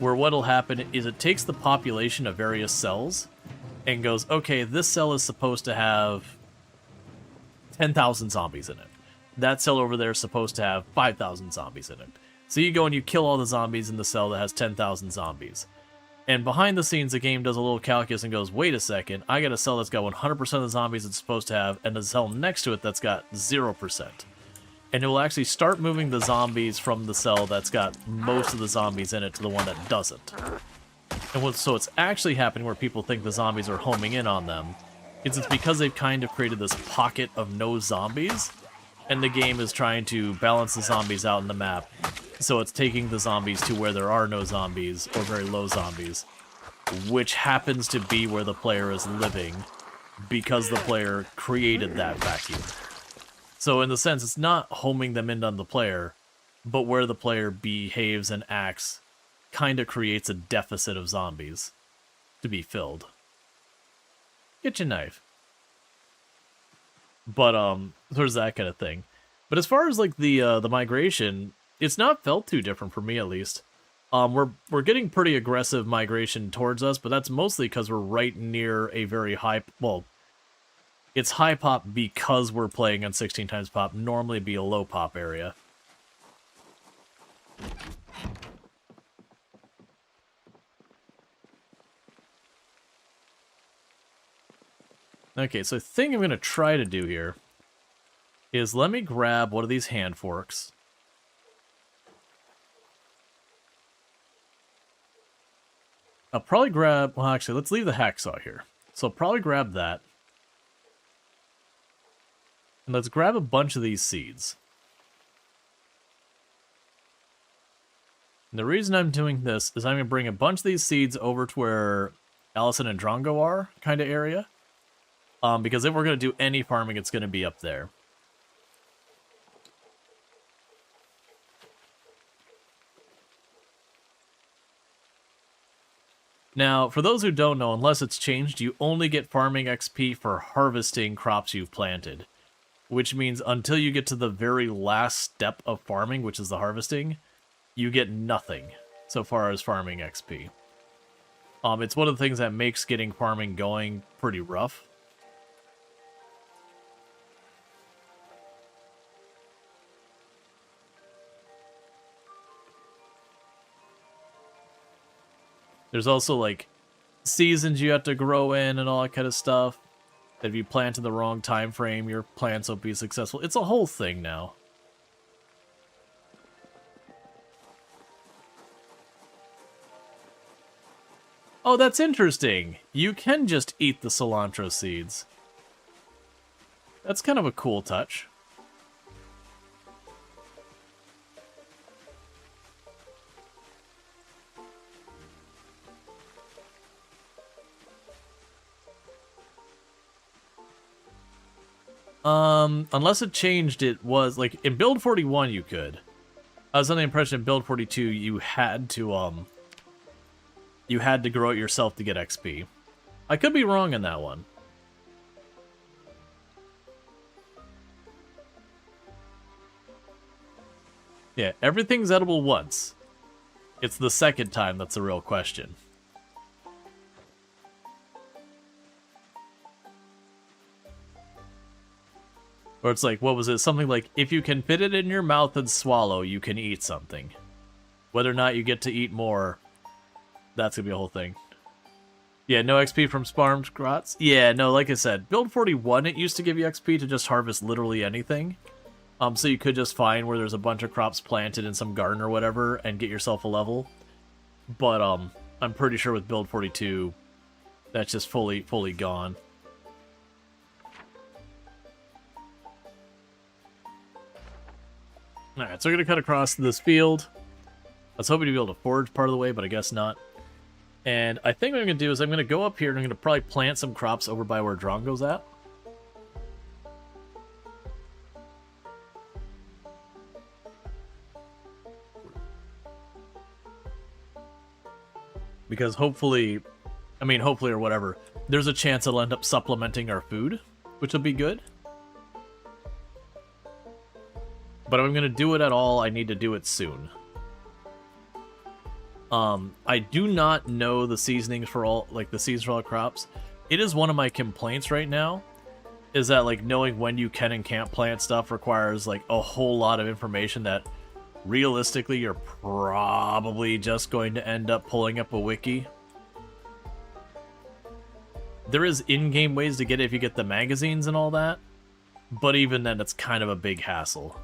where what'll happen is it takes the population of various cells and goes, okay, this cell is supposed to have 10,000 zombies in it. That cell over there is supposed to have 5,000 zombies in it. So you go and you kill all the zombies in the cell that has 10,000 zombies. And behind the scenes, the game does a little calculus and goes, wait a second, I got a cell that's got 100% of the zombies it's supposed to have, and a cell next to it that's got 0%. And it will actually start moving the zombies from the cell that's got most of the zombies in it to the one that doesn't. And so what's actually happening where people think the zombies are homing in on them is it's because they've kind of created this pocket of no zombies, and the game is trying to balance the zombies out in the map. So it's taking the zombies to where there are no zombies, or very low zombies, which happens to be where the player is living, because the player created that vacuum. So in the sense, it's not homing them in on the player, but where the player behaves and acts kind of creates a deficit of zombies to be filled. Get your knife. But there's that kind of thing. But as far as like the migration, it's not felt too different for me at least. We're getting pretty aggressive migration towards us, but that's mostly because we're right near a very high, well, it's high pop because we're playing on 16 times pop. Normally it'd be a low pop area. Okay, so the thing I'm going to try to do here is let me grab one of these hand forks. I'll probably grab, well actually, let's leave the hacksaw here. So I'll probably grab that. And let's grab a bunch of these seeds. And the reason I'm doing this is I'm going to bring a bunch of these seeds over to where Allison and Drongo are, kind of area. Because if we're going to do any farming, it's going to be up there. Now, for those who don't know, unless it's changed, you only get farming XP for harvesting crops you've planted. Which means until you get to the very last step of farming, which is the harvesting, you get nothing so far as farming XP. It's one of the things that makes getting farming going pretty rough. There's also, like, seasons you have to grow in and all that kind of stuff. That if you plant in the wrong time frame, your plants won't be successful. It's a whole thing now. Oh, that's interesting. You can just eat the cilantro seeds. That's kind of a cool touch. Unless it changed, it was, like, in build 41 you could. I was under the impression in build 42 you had to grow it yourself to get XP. I could be wrong in that one. Yeah, everything's edible once. It's the second time that's the real question. Or it's like, what was it? Something like, if you can fit it in your mouth and swallow, you can eat something. Whether or not you get to eat more, that's gonna be a whole thing. Yeah, no XP from farmed crops. Yeah, no, like I said, build 41, it used to give you XP to just harvest literally anything. So you could just find where there's a bunch of crops planted in some garden or whatever and get yourself a level. But I'm pretty sure with build 42, that's just fully gone. Alright, so we're going to cut across this field. I was hoping to be able to forage part of the way, but I guess not. And I think what I'm going to do is I'm going to go up here and I'm going to probably plant some crops over by where Drongo's at. Because hopefully or whatever, there's a chance it'll end up supplementing our food, which will be good. But if I'm going to do it at all, I need to do it soon. I do not know the seasonings for all, like, the seasons for all crops. It is one of my complaints right now, is that, like, knowing when you can and can't plant stuff requires, like, a whole lot of information that, realistically, you're probably just going to end up pulling up a wiki. There is in-game ways to get it if you get the magazines and all that, but even then, it's kind of a big hassle.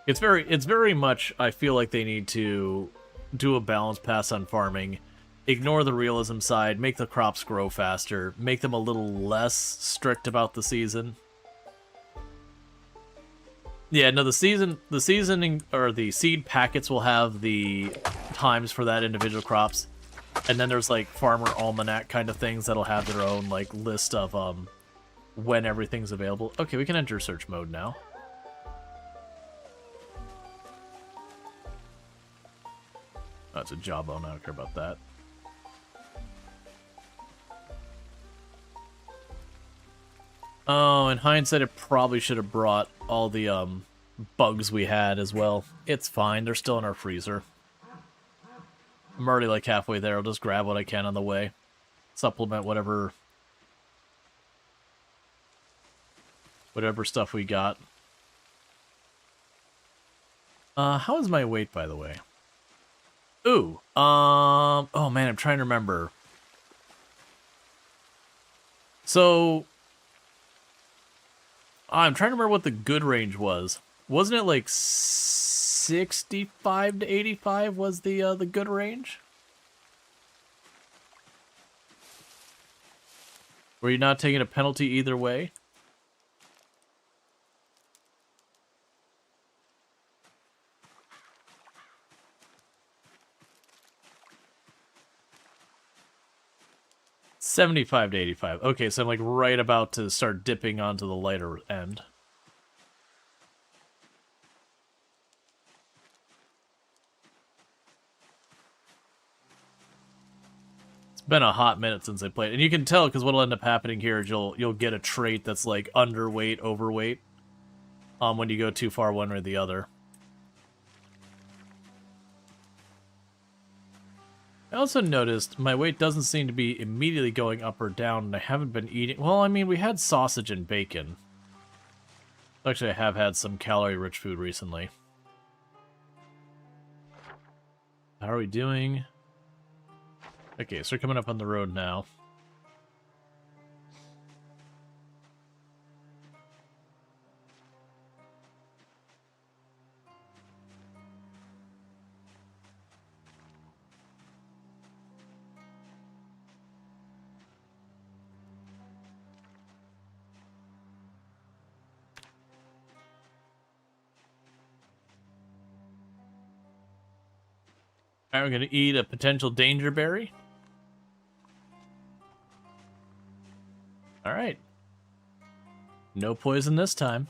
It's very much, I feel like they need to do a balanced pass on farming, ignore the realism side, make the crops grow faster, make them a little less strict about the season. Yeah, no, the seasoning, or the seed packets will have the times for that individual crops, and then there's, like, farmer almanac kind of things that'll have their own, like, list of, when everything's available. Okay, we can enter search mode now. Oh, it's a jawbone, I don't care about that. Oh, in hindsight, it probably should have brought all the, bugs we had as well. It's fine, they're still in our freezer. I'm already, like, halfway there. I'll just grab what I can on the way. Supplement whatever stuff we got. How is my weight, by the way? Ooh, oh man, I'm trying to remember. So, I'm trying to remember what the good range was. Wasn't it like 65 to 85 was the good range? Were you not taking a penalty either way? $75 to $85. Okay, so I'm like right about to start dipping onto the lighter end. It's been a hot minute since I played, and you can tell because what'll end up happening here is you'll get a trait that's like underweight, overweight, when you go too far one or the other. I also noticed my weight doesn't seem to be immediately going up or down, and I haven't been eating... Well, I mean, we had sausage and bacon. Actually, I have had some calorie-rich food recently. How are we doing? Okay, so we're coming up on the road now. Alright, we're going to eat a potential danger berry. Alright. No poison this time.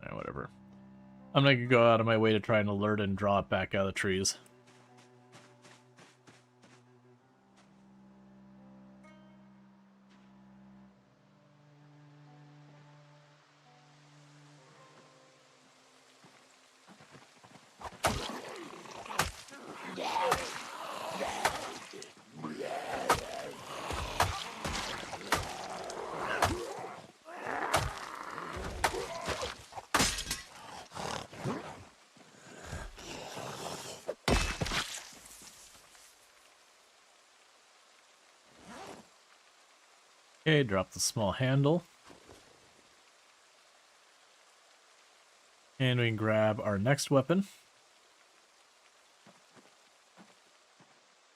Alright, whatever. I'm not going to go out of my way to try and alert and draw it back out of the trees. Okay, drop the small handle. And we can grab our next weapon.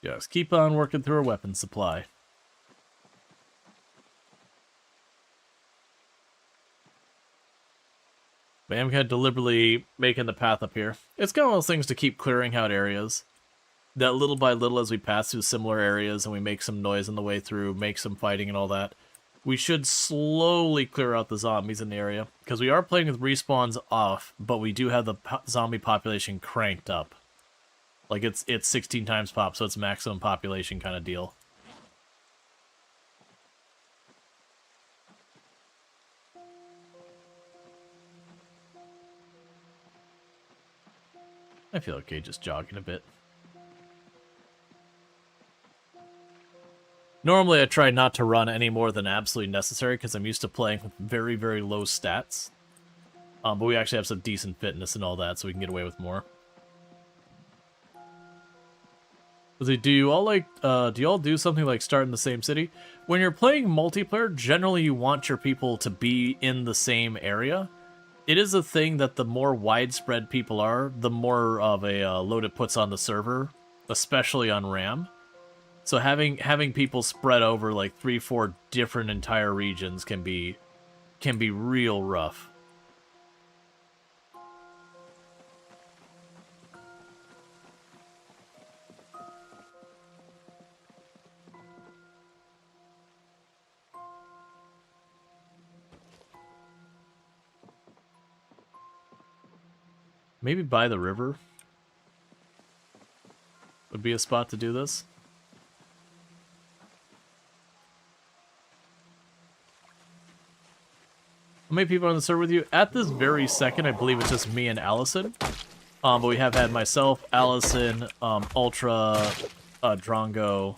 Just keep on working through our weapon supply. But I'm kind of deliberately making the path up here. It's kind of one of those things to keep clearing out areas. That little by little as we pass through similar areas and we make some noise on the way through, make some fighting and all that, we should slowly clear out the zombies in the area. Because we are playing with respawns off, but we do have the zombie population cranked up. Like it's 16 times pop, so it's maximum population kind of deal. I feel okay just jogging a bit. Normally I try not to run any more than absolutely necessary because I'm used to playing with very, very low stats. But we actually have some decent fitness and all that, so we can get away with more. Do you all do something like start in the same city? When you're playing multiplayer, generally you want your people to be in the same area. It is a thing that the more widespread people are, the more of a load it puts on the server, especially on RAM. So having people spread over like 3-4 different entire regions can be real rough. Maybe by the river would be a spot to do this. How many people are on the server with you? At this very second, I believe it's just me and Allison. But we have had myself, Allison, Ultra, Drongo,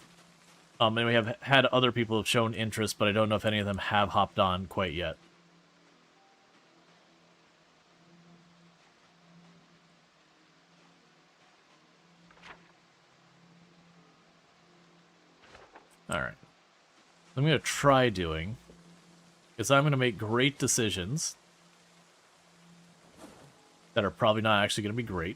and we have had other people who have shown interest, but I don't know if any of them have hopped on quite yet. Alright. I'm going to try doing is I'm going to make great decisions that are probably not actually going to be great.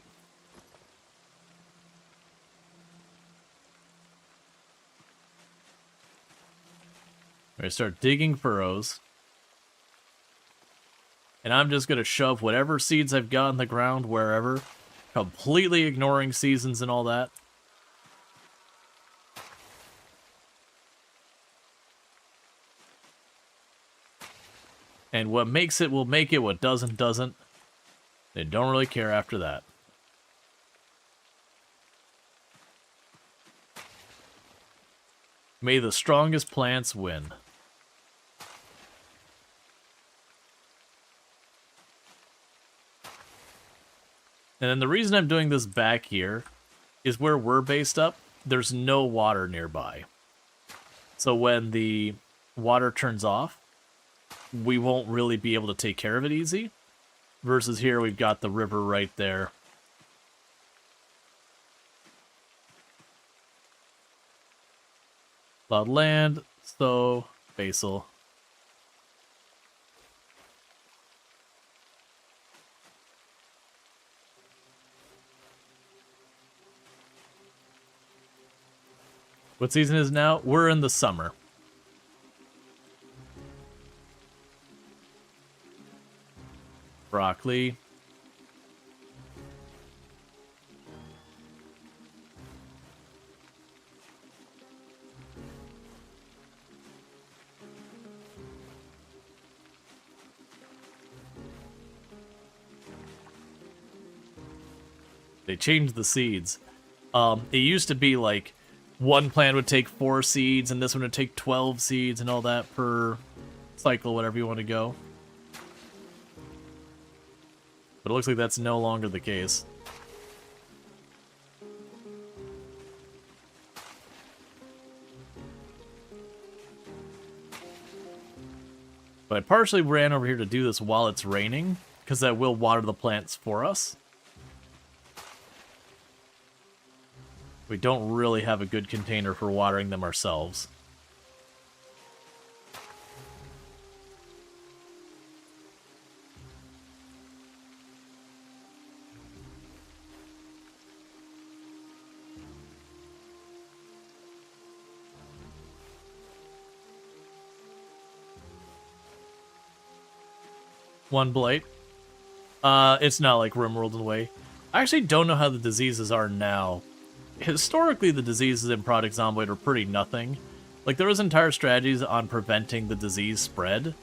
I'm going to start digging furrows. And I'm just going to shove whatever seeds I've got in the ground wherever, completely ignoring seasons and all that. And what makes it will make it, what doesn't, doesn't. They don't really care after that. May the strongest plants win. And then the reason I'm doing this back here is where we're based up, there's no water nearby. So when the water turns off, we won't really be able to take care of it easy. Versus here, we've got the river right there. Plowed land, so basil. What season is now? We're in the summer. Broccoli. They changed the seeds. It used to be like one plant would take 4 seeds, and this one would take 12 seeds, and all that per cycle, whatever you want to go. But it looks like that's no longer the case. But I partially ran over here to do this while it's raining, because that will water the plants for us. We don't really have a good container for watering them ourselves. One blight. It's not like Rimworld in a way. I actually don't know how the diseases are now. Historically, the diseases in Project Zomboid are pretty nothing. Like, there was entire strategies on preventing the disease spread,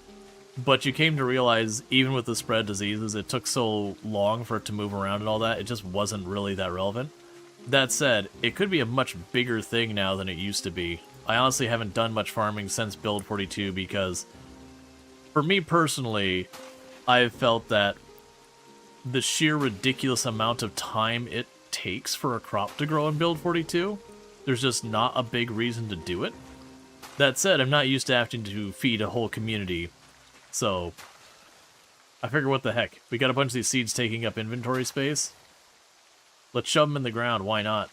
but you came to realize, even with the spread diseases, it took so long for it to move around and all that, it just wasn't really that relevant. That said, it could be a much bigger thing now than it used to be. I honestly haven't done much farming since Build 42 because, for me personally, I've felt that the sheer ridiculous amount of time it takes for a crop to grow in Build 42, there's just not a big reason to do it. That said, I'm not used to having to feed a whole community, so I figure what the heck. We got a bunch of these seeds taking up inventory space. Let's shove them in the ground, why not?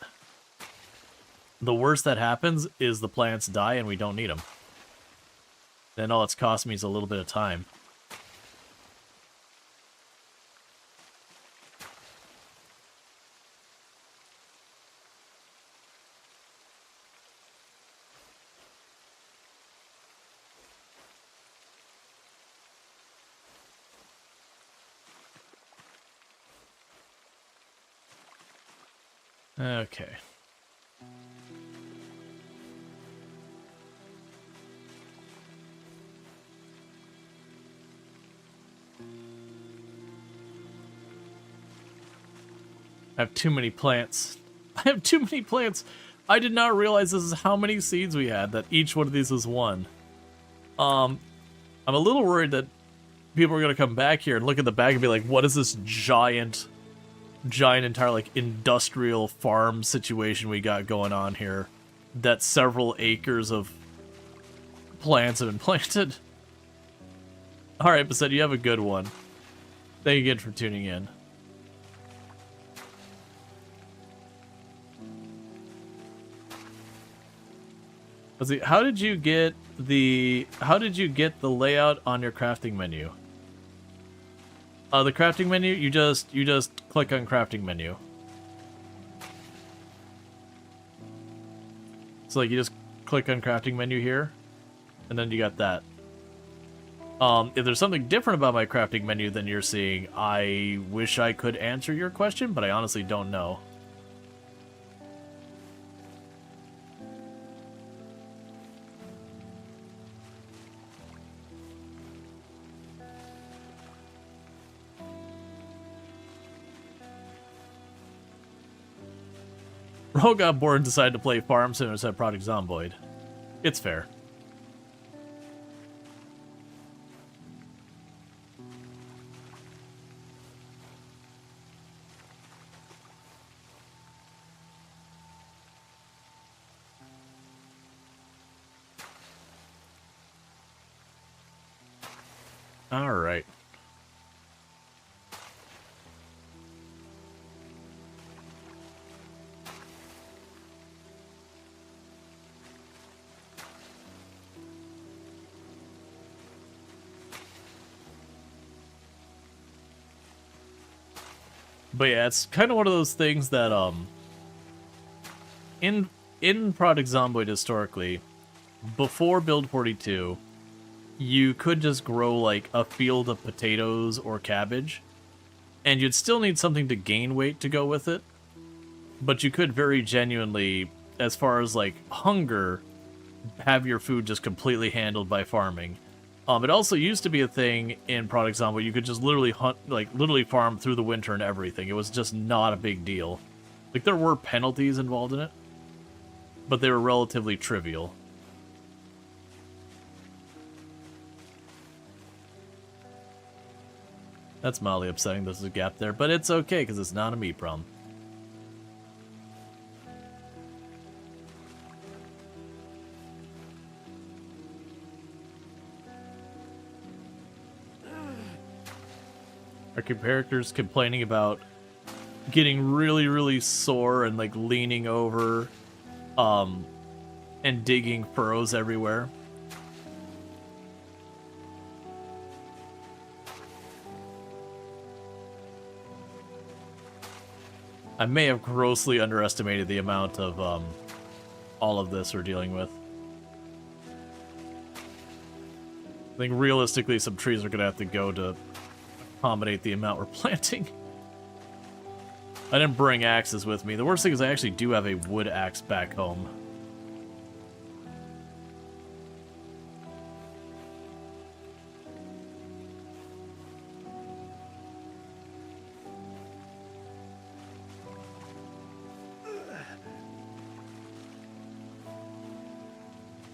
The worst that happens is the plants die and we don't need them. Then all it's cost me is a little bit of time. Okay. I have too many plants. I have too many plants. I did not realize this is how many seeds we had, that each one of these is one. I'm a little worried that people are going to come back here and look at the bag and be like, what is this giant entire, like, industrial farm situation we got going on here that several acres of plants have been planted? Alright, Basset, you have a good one. Thank you again for tuning in. Let's see, how did you get the layout on your crafting menu? The crafting menu, you just click on crafting menu. So like you just click on crafting menu here, and then you got that. If there's something different about my crafting menu than you're seeing, I wish I could answer your question, but I honestly don't know. Ro got bored and decided to play Farm Sim instead of Project Zomboid. It's fair. All right. But yeah, it's kind of one of those things that in Project Zomboid historically, before Build 42, you could just grow like a field of potatoes or cabbage, and you'd still need something to gain weight to go with it. But you could very genuinely, as far as like hunger, have your food just completely handled by farming. It also used to be a thing in Project Zomboid. You could just literally hunt, like literally farm through the winter and everything. It was just not a big deal. Like there were penalties involved in it, but they were relatively trivial. That's mildly upsetting. There's a gap there, but it's okay because it's not a me problem. Our characters complaining about getting really sore and like leaning over and digging furrows everywhere. I may have grossly underestimated the amount of all of this we're dealing with. I think realistically some trees are gonna have to go to accommodate the amount we're planting. I didn't bring axes with me. The worst thing is I actually do have a wood axe back home.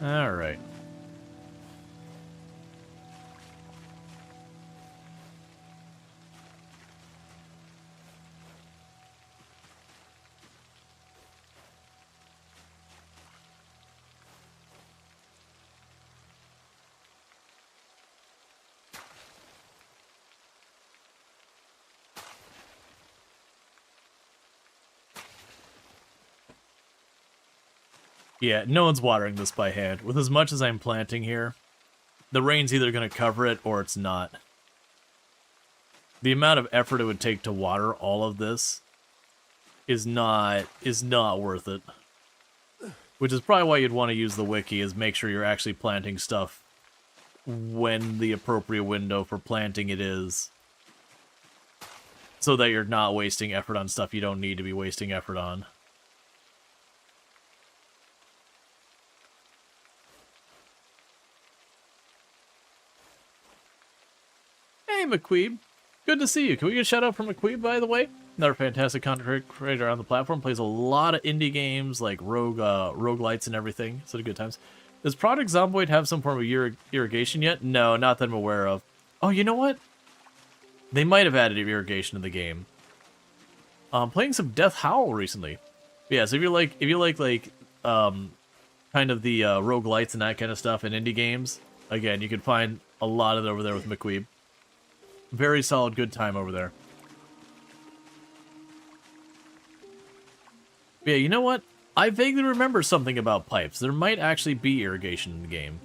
All right. Yeah, no one's watering this by hand. With as much as I'm planting here, the rain's either going to cover it or it's not. The amount of effort it would take to water all of this is not worth it. Which is probably why you'd want to use the wiki, is make sure you're actually planting stuff when the appropriate window for planting it is. So that you're not wasting effort on stuff you don't need to be wasting effort on. Hey, McQueeb. Good to see you. Can we get a shout out from McQueeb, by the way? Another fantastic content creator on the platform. Plays a lot of indie games like roguelites and everything. So good times. Does Project Zomboid have some form of irrigation yet? No, not that I'm aware of. Oh, you know what? They might have added irrigation in the game. Playing some Death Howl recently. Yeah, so if you like kind of the roguelites and that kind of stuff in indie games, again, you can find a lot of it over there with McQueeb. Very solid, good time over there. Yeah, you know what? I vaguely remember something about pipes. There might actually be irrigation in the game.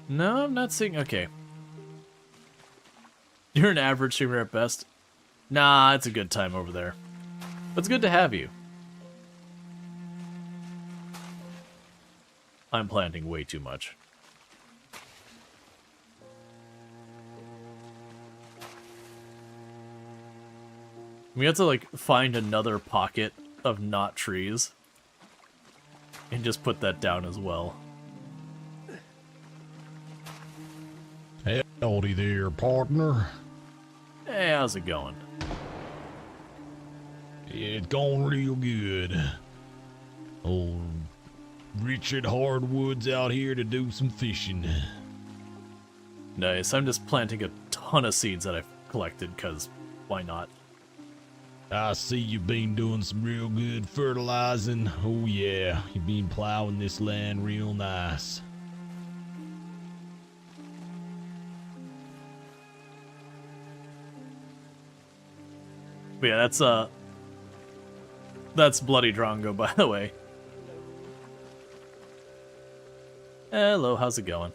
No, I'm not seeing... Okay. You're an average streamer at best. Nah, it's a good time over there. It's good to have you. I'm planting way too much. We have to, like, find another pocket of not trees. And just put that down as well. Howdy there, partner. Hey, how's it going? Yeah, it's going real good. Old Richard Hardwood's out here to do some fishing. Nice. I'm just planting a ton of seeds that I've collected, because why not? I see you've been doing some real good fertilizing. Oh yeah, you've been plowing this land real nice. But yeah, that's Bloody Drongo, by the way. Hello, how's it going?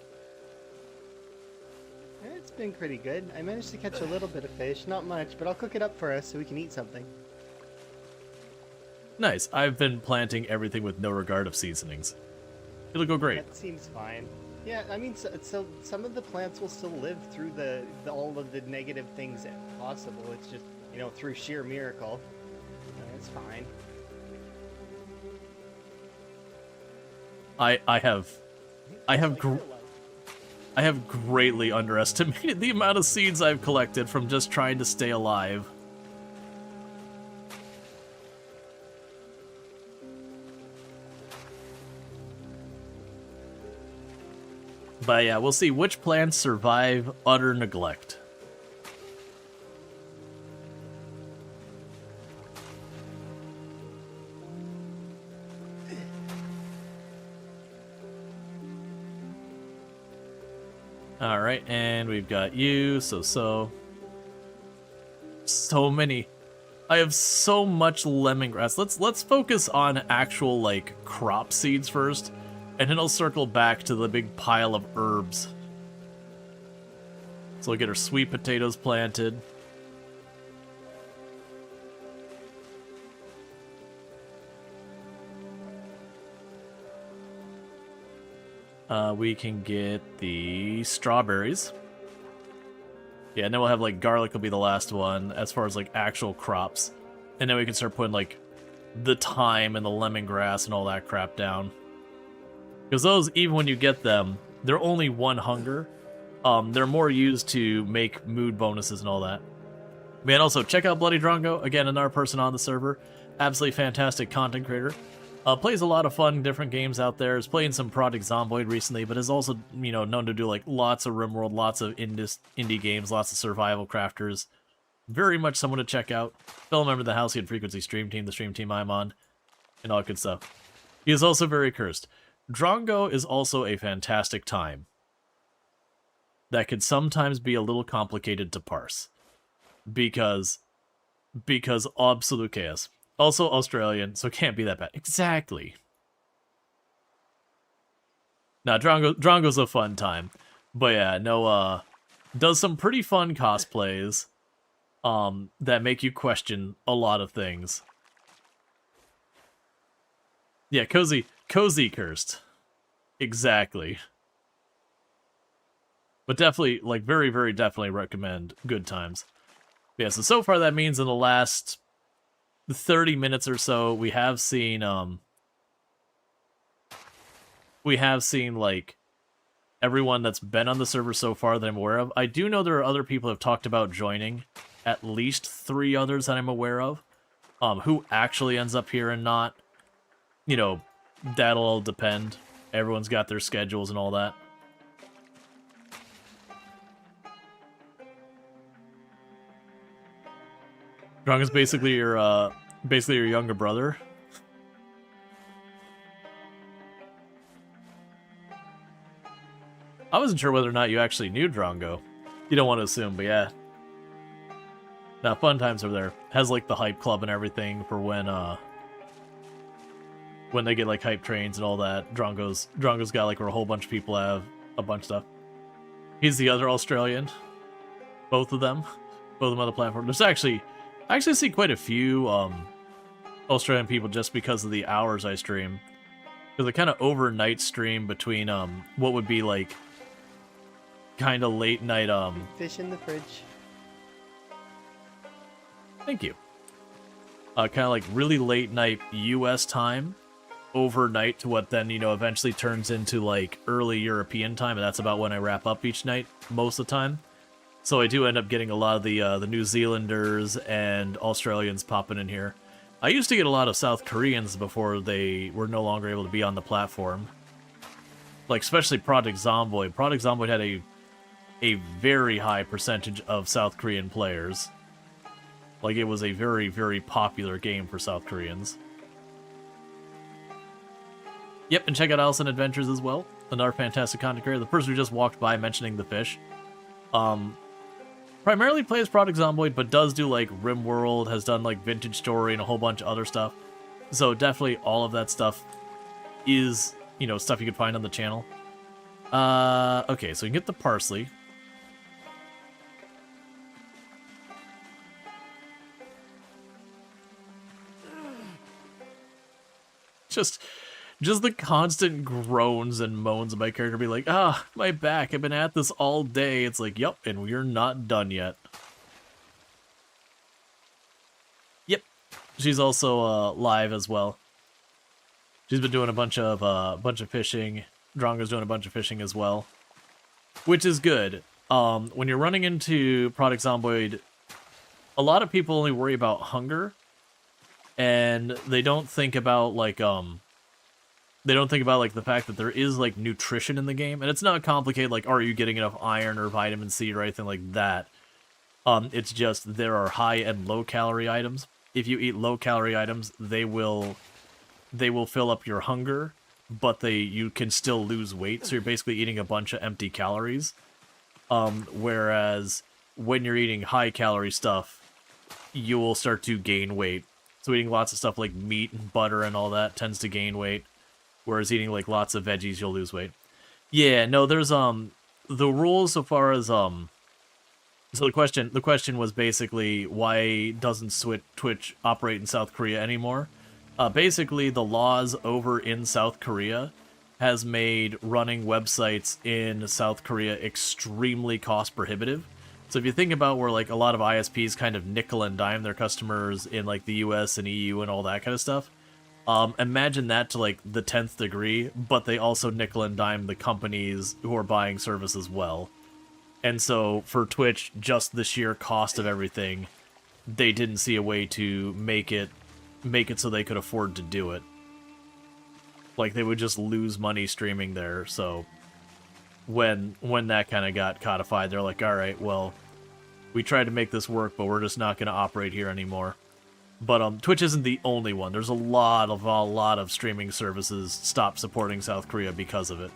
It's been pretty good. I managed to catch a little bit of fish, not much, but I'll cook it up for us so we can eat something. Nice. I've been planting everything with no regard of seasonings. It'll go great. That seems fine. Yeah, I mean, so some of the plants will still live through all of the negative things possible. It's just, you know, through sheer miracle. It's fine. I have greatly underestimated the amount of seeds I've collected from just trying to stay alive. But yeah, we'll see which plants survive utter neglect. Alright, and we've got you, so many. I have so much lemongrass. Let's focus on actual, like, crop seeds first, and then I'll circle back to the big pile of herbs. So we'll get our sweet potatoes planted. We can get the strawberries. Yeah, and then we'll have, like, garlic will be the last one as far as, like, actual crops. And then we can start putting, like, the thyme and the lemongrass and all that crap down. Because those, even when you get them, they're only one hunger. They're more used to make mood bonuses and all that. Man, also, check out Bloody Drongo. Again, another person on the server. Absolutely fantastic content creator. Plays a lot of fun, different games out there. Is playing some Project Zomboid recently, but is also, you know, known to do, like, lots of RimWorld, lots of indie games, lots of survival crafters. Very much someone to check out. Fellow member of the Halcyon Frequency stream team, the stream team I'm on, and all that good stuff. He is also very cursed. Drongo is also a fantastic time that could sometimes be a little complicated to parse. Because absolute chaos. Also Australian, so it can't be that bad. Exactly. Now, Drongo's a fun time. But yeah, no, does some pretty fun cosplays that make you question a lot of things. Yeah, cozy cursed. Exactly. But definitely, like, very, very definitely recommend Good Times. Yeah, so far that means in the last 30 minutes or so, we have seen, like, everyone that's been on the server so far that I'm aware of. I do know there are other people who have talked about joining, at least 3 others that I'm aware of. Who actually ends up here and not, you know, that'll all depend. Everyone's got their schedules and all that. Drunk is basically your younger brother. I wasn't sure whether or not you actually knew Drongo. You don't want to assume, but yeah. Now, fun times are there. Has, like, the hype club and everything for when they get, like, hype trains and all that. Drongo's got, like, where a whole bunch of people have a bunch of stuff. He's the other Australian. Both of them. Both of them on the platform. There's actually... I actually see quite a few Australian people just because of the hours I stream. Because I kind of overnight stream between what would be like kind of late night Fish in the fridge. Thank you. Kind of like really late night US time overnight to what then, you know, eventually turns into like early European time, and that's about when I wrap up each night most of the time. So I do end up getting a lot of the New Zealanders and Australians popping in here. I used to get a lot of South Koreans before they were no longer able to be on the platform. Like, especially Project Zomboid. Project Zomboid had a very high percentage of South Korean players. Like, it was a very, very popular game for South Koreans. Yep, and check out Allison Adventures as well. Another fantastic content creator. The person who just walked by mentioning the fish. Primarily plays Project Zomboid, but does do, like, RimWorld, has done, like, Vintage Story and a whole bunch of other stuff. So definitely all of that stuff is, you know, stuff you can find on the channel. Okay, so you can get the parsley. Just the constant groans and moans of my character be like, ah, my back, I've been at this all day. It's like, yep, and we're not done yet. Yep. She's also live as well. She's been doing a bunch of fishing. Drongo's doing a bunch of fishing as well, which is good. When you're running into Project Zomboid, a lot of people only worry about hunger, and they don't think about like the fact that there is like nutrition in the game, and it's not complicated. Like, are you getting enough iron or vitamin C or anything like that? It's just there are high and low calorie items. If you eat low calorie items, they will fill up your hunger, but you can still lose weight. So you're basically eating a bunch of empty calories. Whereas when you're eating high calorie stuff, you will start to gain weight. So eating lots of stuff like meat and butter and all that tends to gain weight. Whereas eating like lots of veggies, you'll lose weight. Yeah, no, there's the rules so far as so the question was basically, why doesn't Twitch operate in South Korea anymore? Basically, the laws over in South Korea has made running websites in South Korea extremely cost prohibitive. So if you think about where like a lot of ISPs kind of nickel and dime their customers in like the US and EU and all that kind of stuff, imagine that to like the 10th degree, but they also nickel and dime the companies who are buying service as well. And so for Twitch, just the sheer cost of everything, they didn't see a way to make it so they could afford to do it. Like, they would just lose money streaming there. So when that kind of got codified, they're like, all right, well, we tried to make this work, but we're just not going to operate here anymore. But Twitch isn't the only one. There's a lot of streaming services stopped supporting South Korea because of it.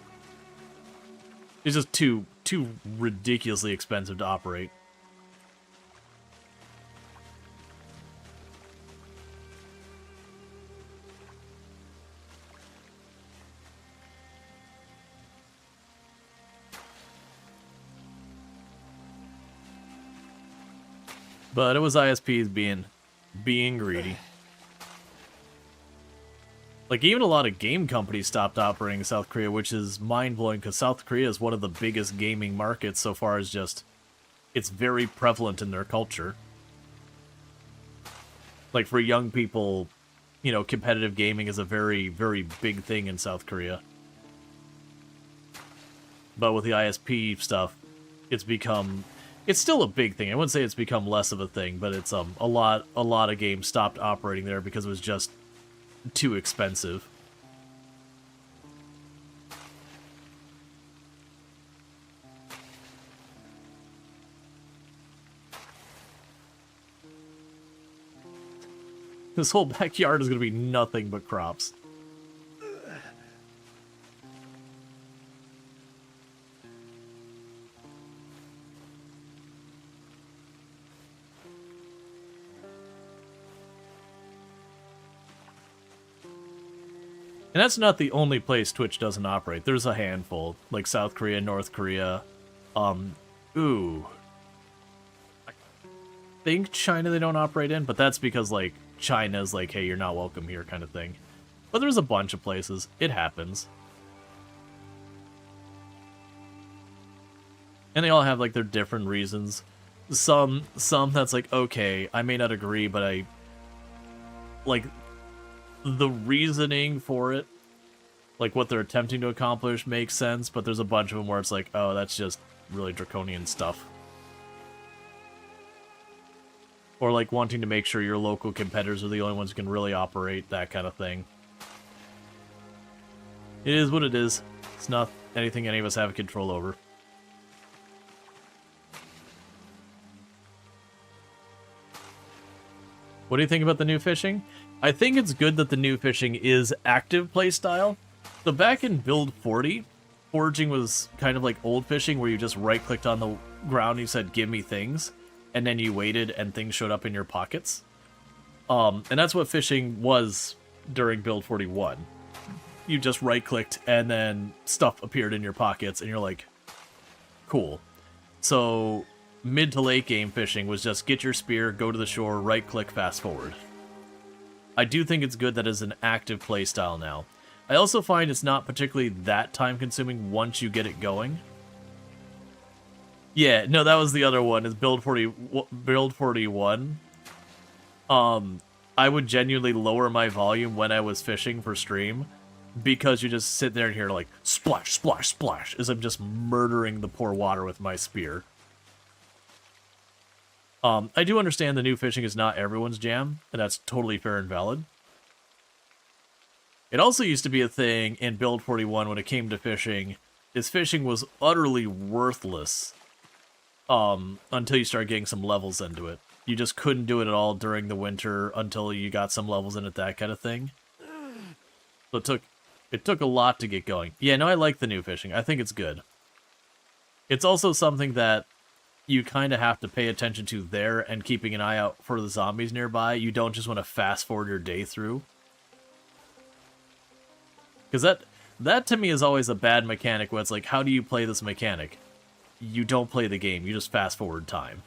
It's just too ridiculously expensive to operate. But it was ISPs being greedy. Like, even a lot of game companies stopped operating in South Korea, which is mind-blowing, because South Korea is one of the biggest gaming markets so far as just... it's very prevalent in their culture. Like, for young people, you know, competitive gaming is a very, very big thing in South Korea. But with the ISP stuff, it's become... it's still a big thing. I wouldn't say it's become less of a thing, but it's a lot of games stopped operating there because it was just too expensive. This whole backyard is going to be nothing but crops. And that's not the only place Twitch doesn't operate. There's a handful, like South Korea, North Korea. Ooh. I think China they don't operate in, but that's because, like, China's like, hey, you're not welcome here kind of thing. But there's a bunch of places. It happens. And they all have, like, their different reasons. Some that's like, okay, I may not agree, but like... the reasoning for it, like what they're attempting to accomplish, makes sense, but there's a bunch of them where it's like, oh, that's just really draconian stuff. Or like wanting to make sure your local competitors are the only ones who can really operate, that kind of thing. It is what it is. It's not anything any of us have control over. What do you think about the new fishing? I think it's good that the new fishing is active playstyle. So back in build 40, foraging was kind of like old fishing where you just right-clicked on the ground and you said, give me things. And then you waited and things showed up in your pockets. And that's what fishing was during build 41. You just right-clicked and then stuff appeared in your pockets and you're like, cool. So mid to late game fishing was just get your spear, go to the shore, right-click, fast forward. I do think it's good that it's an active playstyle now. I also find it's not particularly that time-consuming once you get it going. Yeah, no, that was the other one, is build 41. I would genuinely lower my volume when I was fishing for stream, because you just sit there and hear, like, splash, splash, splash, as I'm just murdering the poor water with my spear. I do understand the new fishing is not everyone's jam, and that's totally fair and valid. It also used to be a thing in build 41 when it came to fishing, is fishing was utterly worthless until you start getting some levels into it. You just couldn't do it at all during the winter until you got some levels in it, that kind of thing. So it took a lot to get going. Yeah, no, I like the new fishing. I think it's good. It's also something that you kind of have to pay attention to there and keeping an eye out for the zombies nearby. You don't just want to fast forward your day through. Because that to me is always a bad mechanic where it's like, how do you play this mechanic? You don't play the game, you just fast forward time.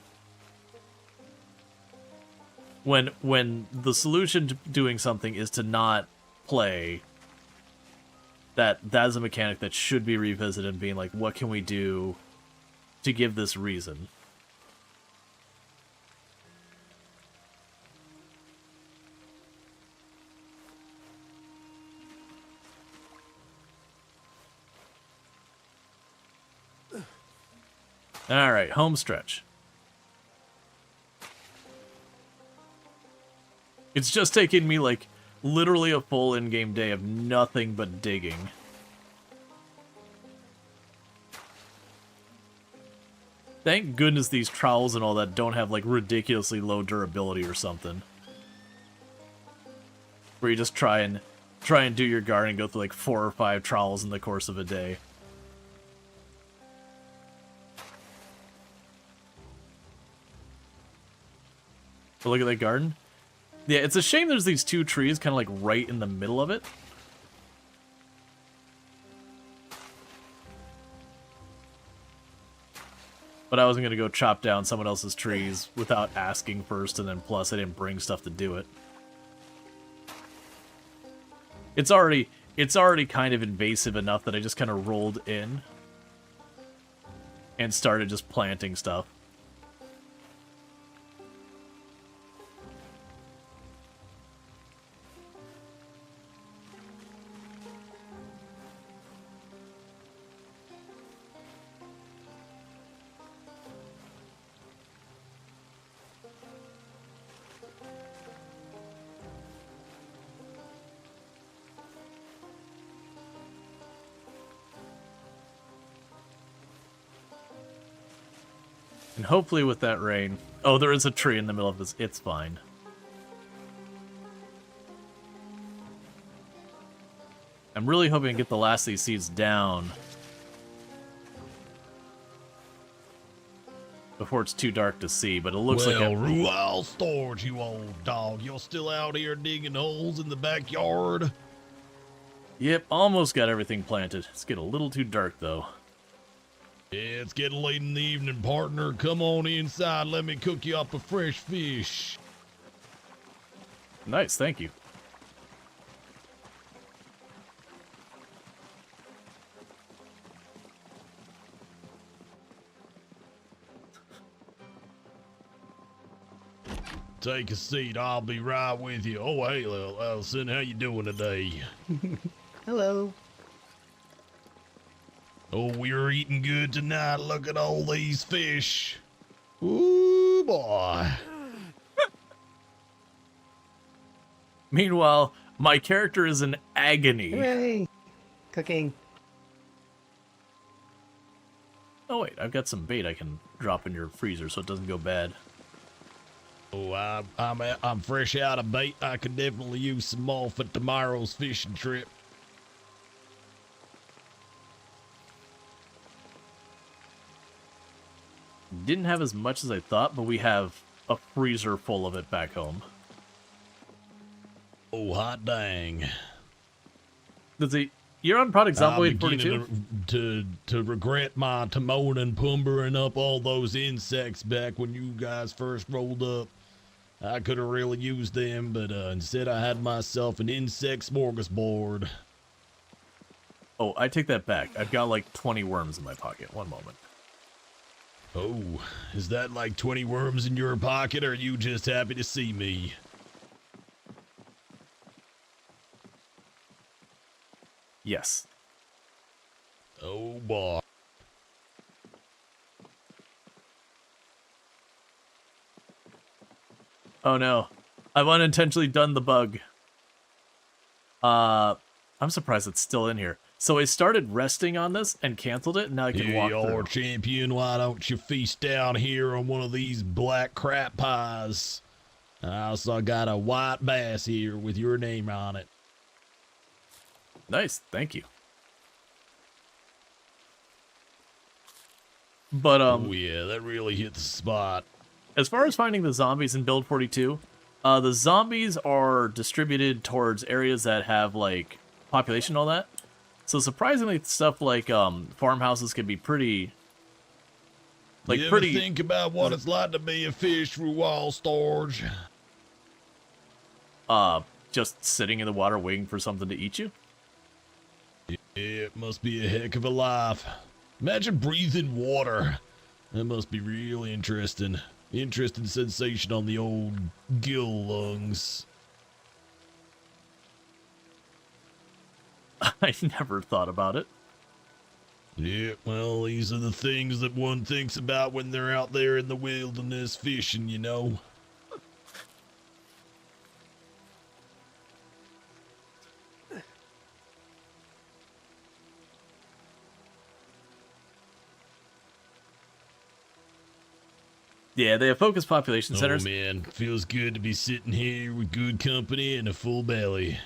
When the solution to doing something is to not play, that is a mechanic that should be revisited and being like, what can we do to give this reason? Alright, home stretch. It's just taken me, like, literally a full in-game day of nothing but digging. Thank goodness these trowels and all that don't have, like, ridiculously low durability or something. Where you just try and do your garden and go through, like, 4 or 5 trowels in the course of a day. But look at that garden. Yeah, it's a shame there's these 2 trees kind of like right in the middle of it. But I wasn't going to go chop down someone else's trees without asking first, and then plus I didn't bring stuff to do it. It's already kind of invasive enough that I just kind of rolled in and started just planting stuff. And hopefully with that rain... Oh, there is a tree in the middle of this. It's fine. I'm really hoping to get the last of these seeds down before it's too dark to see, but it looks like... Well, Rual, Storge, you old dog. You're still out here digging holes in the backyard? Yep, almost got everything planted. It's getting a little too dark, though. Yeah, it's getting late in the evening, partner. Come on inside. Let me cook you up a fresh fish. Nice, thank you. take a seat. I'll be right with you. Oh, hey, little Allison, how you doing today? Hello. Oh, we're eating good tonight. Look at all these fish. Ooh, boy. Meanwhile, my character is in agony. Hooray! Cooking. Oh wait, I've got some bait I can drop in your freezer so it doesn't go bad. Oh, I'm fresh out of bait. I could definitely use some more for tomorrow's fishing trip. Didn't have as much as I thought, but we have a freezer full of it back home. Oh, hot dang. You're on product I'm Zomboid 42? beginning to regret my Timon and pumbering up all those insects back when you guys first rolled up. I could have really used them, but instead I had myself an insect smorgasbord. Oh, I take that back. I've got like 20 worms in my pocket. One moment. Oh, is that like 20 worms in your pocket, or are you just happy to see me? Yes. Oh, boy. Oh no. I've unintentionally done the bug. I'm surprised it's still in here. So I started resting on this and canceled it, and now I can walk Hey, through. champion, why don't you feast down here on one of these black crap pies? I also got a white bass here with your name on it. Nice, thank you. But Oh yeah, that really hit the spot. as far as finding the zombies in Build 42, the zombies are distributed towards areas that have like population and all that. So surprisingly, stuff like farmhouses can be pretty, like you pretty. ever think about what it's like to be a fish, Rual, Storge? Just sitting in the water waiting for something to eat you. Yeah, it must be a heck of a life. Imagine breathing water. That must be really interesting. Interesting sensation on the old gill lungs. I never thought about it. Yeah, well, these are the things that one thinks about when they're out there in the wilderness fishing, you know. Yeah, they have focused population centers. Oh man, feels good to be sitting here with good company and a full belly.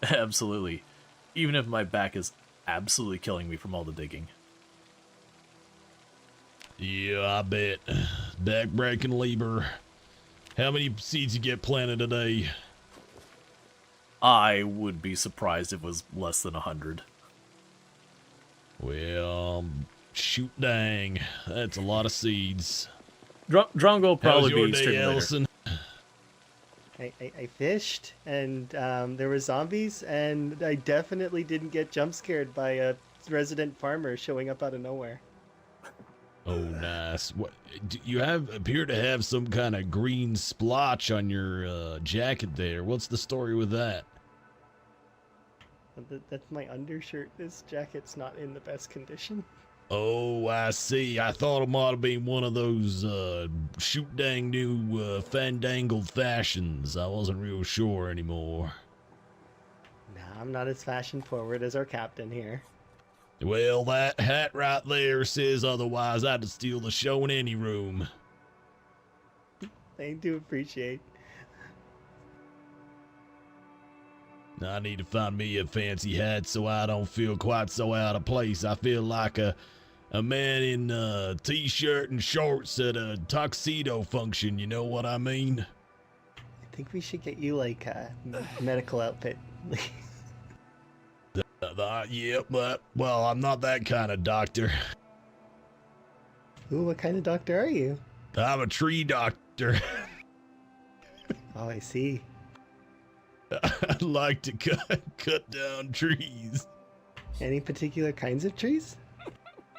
Absolutely. Even if my back is absolutely killing me from all the digging. Yeah, I bet. Back-breaking labor. How many seeds you get planted today? I would be surprised if it was less than 100. Well, shoot dang. That's a lot of seeds. Drongo will probably How's your be day, streaming later. Allison? I fished, and there were zombies, and I definitely didn't get jump scared by a resident farmer showing up out of nowhere. Oh, nice. What you appear to have some kind of green splotch on your jacket there. What's the story with that? That's my undershirt. This jacket's not in the best condition. Oh, I see. I thought it might have been one of those shoot dang new fandangled fashions. I wasn't real sure anymore. Nah, I'm not as fashion forward as our captain here. Well, that hat right there says otherwise. I'd steal the show in any room. I do appreciate. I need to find me a fancy hat so I don't feel quite so out of place. I feel like a man in a t-shirt and shorts at a tuxedo function, you know what I mean? I think we should get you like a medical outfit. Yeah, but, well, I'm not that kind of doctor. Ooh, what kind of doctor are you? I'm a tree doctor. Oh, I see. I like to cut down trees. Any particular kinds of trees?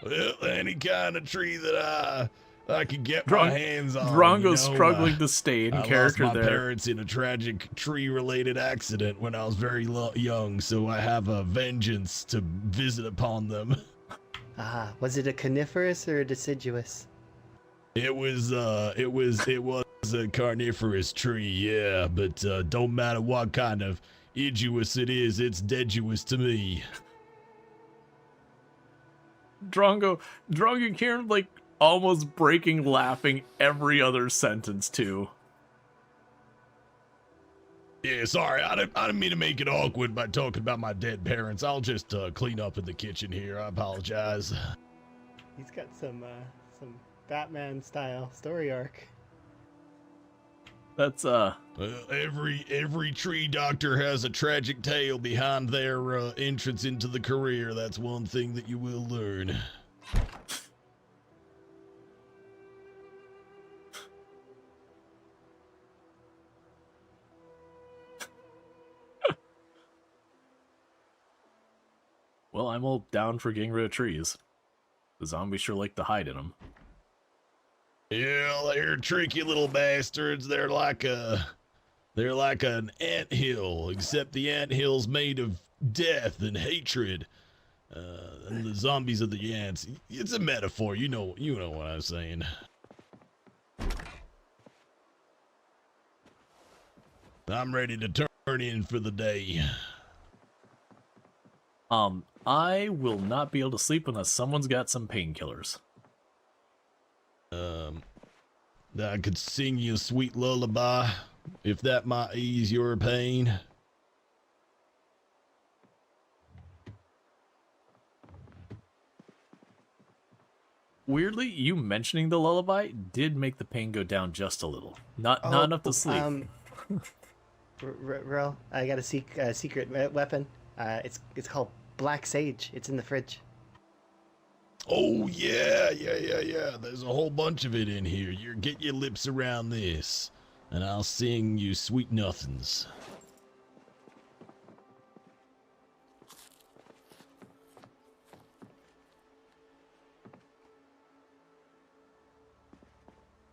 Well, any kind of tree that I I could get my hands on. Drongo's struggling to stay in I character lost my there. parents in a tragic tree-related accident when I was very young, so I have a vengeance to visit upon them. Ah, was it a coniferous or a deciduous? It was a carnivorous tree, yeah, but don't matter what kind of iduous it is, it's deduous to me. Drongo Kieran, like, almost breaking laughing every other sentence, too. Yeah, sorry, I didn't mean to make it awkward by talking about my dead parents. I'll just clean up in the kitchen here. I apologize. He's got some Batman style story arc. That's, Every tree doctor has a tragic tale behind their entrance into the career. That's one thing that you will learn. well, I'm all down for getting rid of trees. The zombies sure like to hide in them. Yeah, they're tricky little bastards. They're like an anthill, except the anthill's made of death and hatred. And the zombies are the ants. It's a metaphor. You know what I'm saying. I'm ready to turn in for the day. I will not be able to sleep unless someone's got some painkillers. I could sing you a sweet lullaby, if that might ease your pain. Weirdly, you mentioning the lullaby did make the pain go down just a little. Not enough to sleep. Rual, I got a secret weapon. It's called Black Sage. It's in the fridge. Oh yeah. There's a whole bunch of it in here. Get your lips around this, and I'll sing you sweet nothings.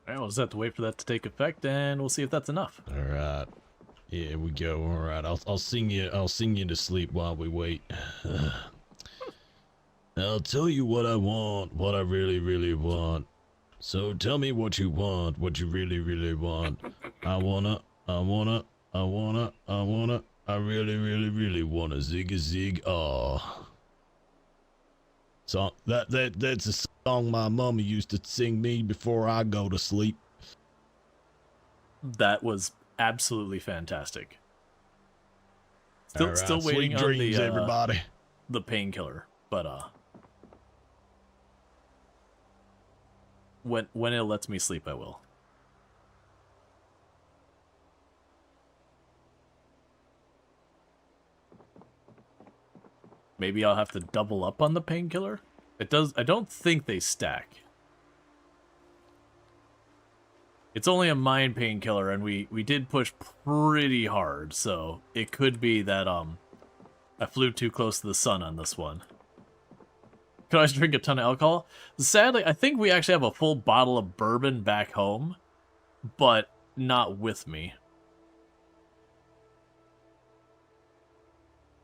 Alright, we'll just have to wait for that to take effect, and we'll see if that's enough. All right. Here we go. All right. I'll sing you to sleep while we wait. I'll tell you what I want, what I really, really want. So tell me what you want, what you really, really want. I really, really, really wanna zig a zig ah. So that's a song my mama used to sing me before I go to sleep. That was absolutely fantastic. Still, All right, still waiting sweet dreams, on everybody. the painkiller, but when it lets me sleep, I will. Maybe I'll have to double up on the painkiller. It does. I don't think they stack. It's only a mind painkiller, and we did push pretty hard, so it could be that I flew too close to the sun on this one. Could I drink a ton of alcohol? Sadly, I think we actually have a full bottle of bourbon back home, but not with me.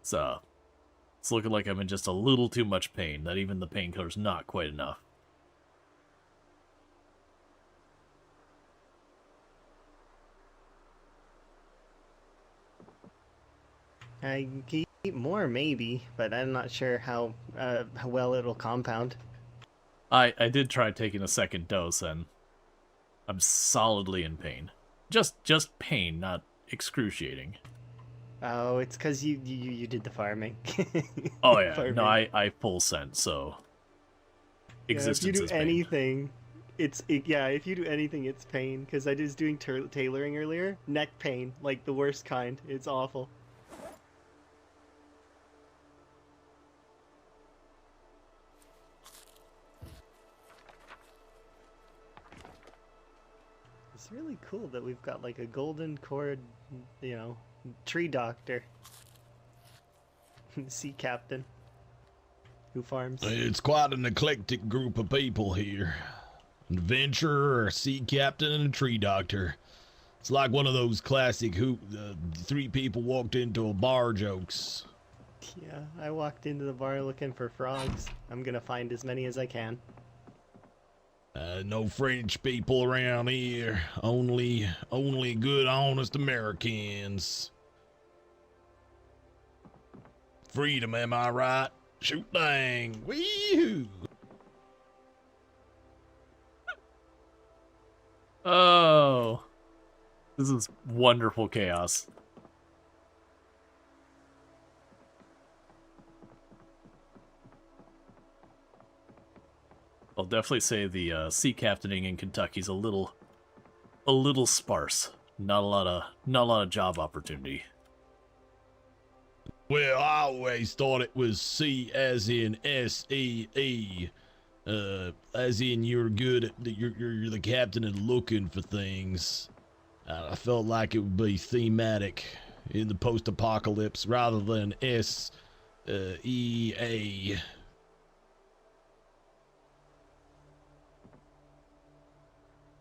So it's looking like I'm in just a little too much pain, that even the painkiller's not quite enough. I can keep more maybe, but I'm not sure how well it'll compound. I did try taking a second dose, and I'm solidly in pain. Just pain, not excruciating. Oh, it's because you did the farming. Oh yeah, Farming. no, I full sent, so existence if you do is pain. anything, if you do anything, it's pain. Because I was doing tailoring earlier, neck pain, like the worst kind. It's awful. It's really cool that we've got like a golden cord, tree doctor, sea captain, who farms. It's quite an eclectic group of people here. An adventurer, a sea captain, and a tree doctor. It's like one of those classic three people walked into a bar jokes. Yeah, I walked into the bar looking for frogs. I'm gonna find as many as I can. No French people around here. Only good, honest Americans. Freedom, am I right? Shoot dang. Wee-hoo. Oh, this is wonderful chaos. I'll definitely say the sea captaining in Kentucky's a little sparse. Not a lot of job opportunity. Well, I always thought it was C as in S-E-E. As in you're good at, you're the captain and looking for things. I felt like it would be thematic in the post-apocalypse rather than S-E-A.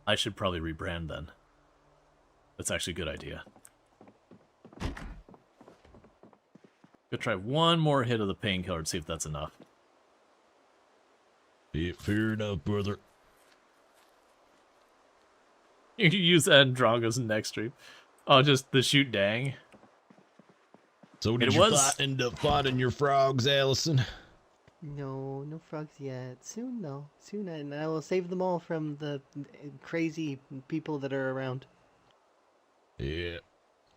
I should probably rebrand then. That's actually a good idea. Go try one more hit of the painkiller to see if that's enough. Yeah, fair enough, brother. You can use that in Drongo's next stream. Oh, just the shoot dang. So did you end up fighting your frogs, Allison? No, no frogs yet. Soon though. Soon, and I will save them all from the crazy people that are around. Yeah.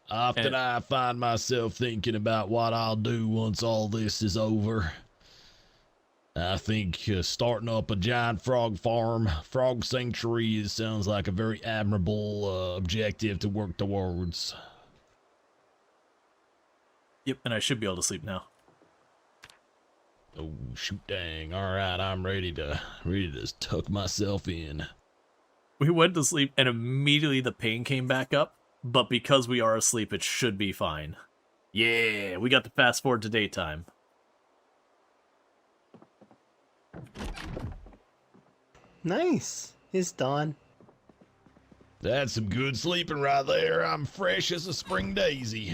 Often I find myself thinking about what I'll do once all this is over. I think starting up a giant frog farm, frog sanctuary, sounds like a very admirable objective to work towards. Yep, and I should be able to sleep now. Oh, shoot dang. All right, I'm ready to tuck myself in. We went to sleep and immediately the pain came back up, but because we are asleep, it should be fine. Yeah, we got to fast forward to daytime. Nice. It's dawn. That's some good sleeping right there. I'm fresh as a spring daisy.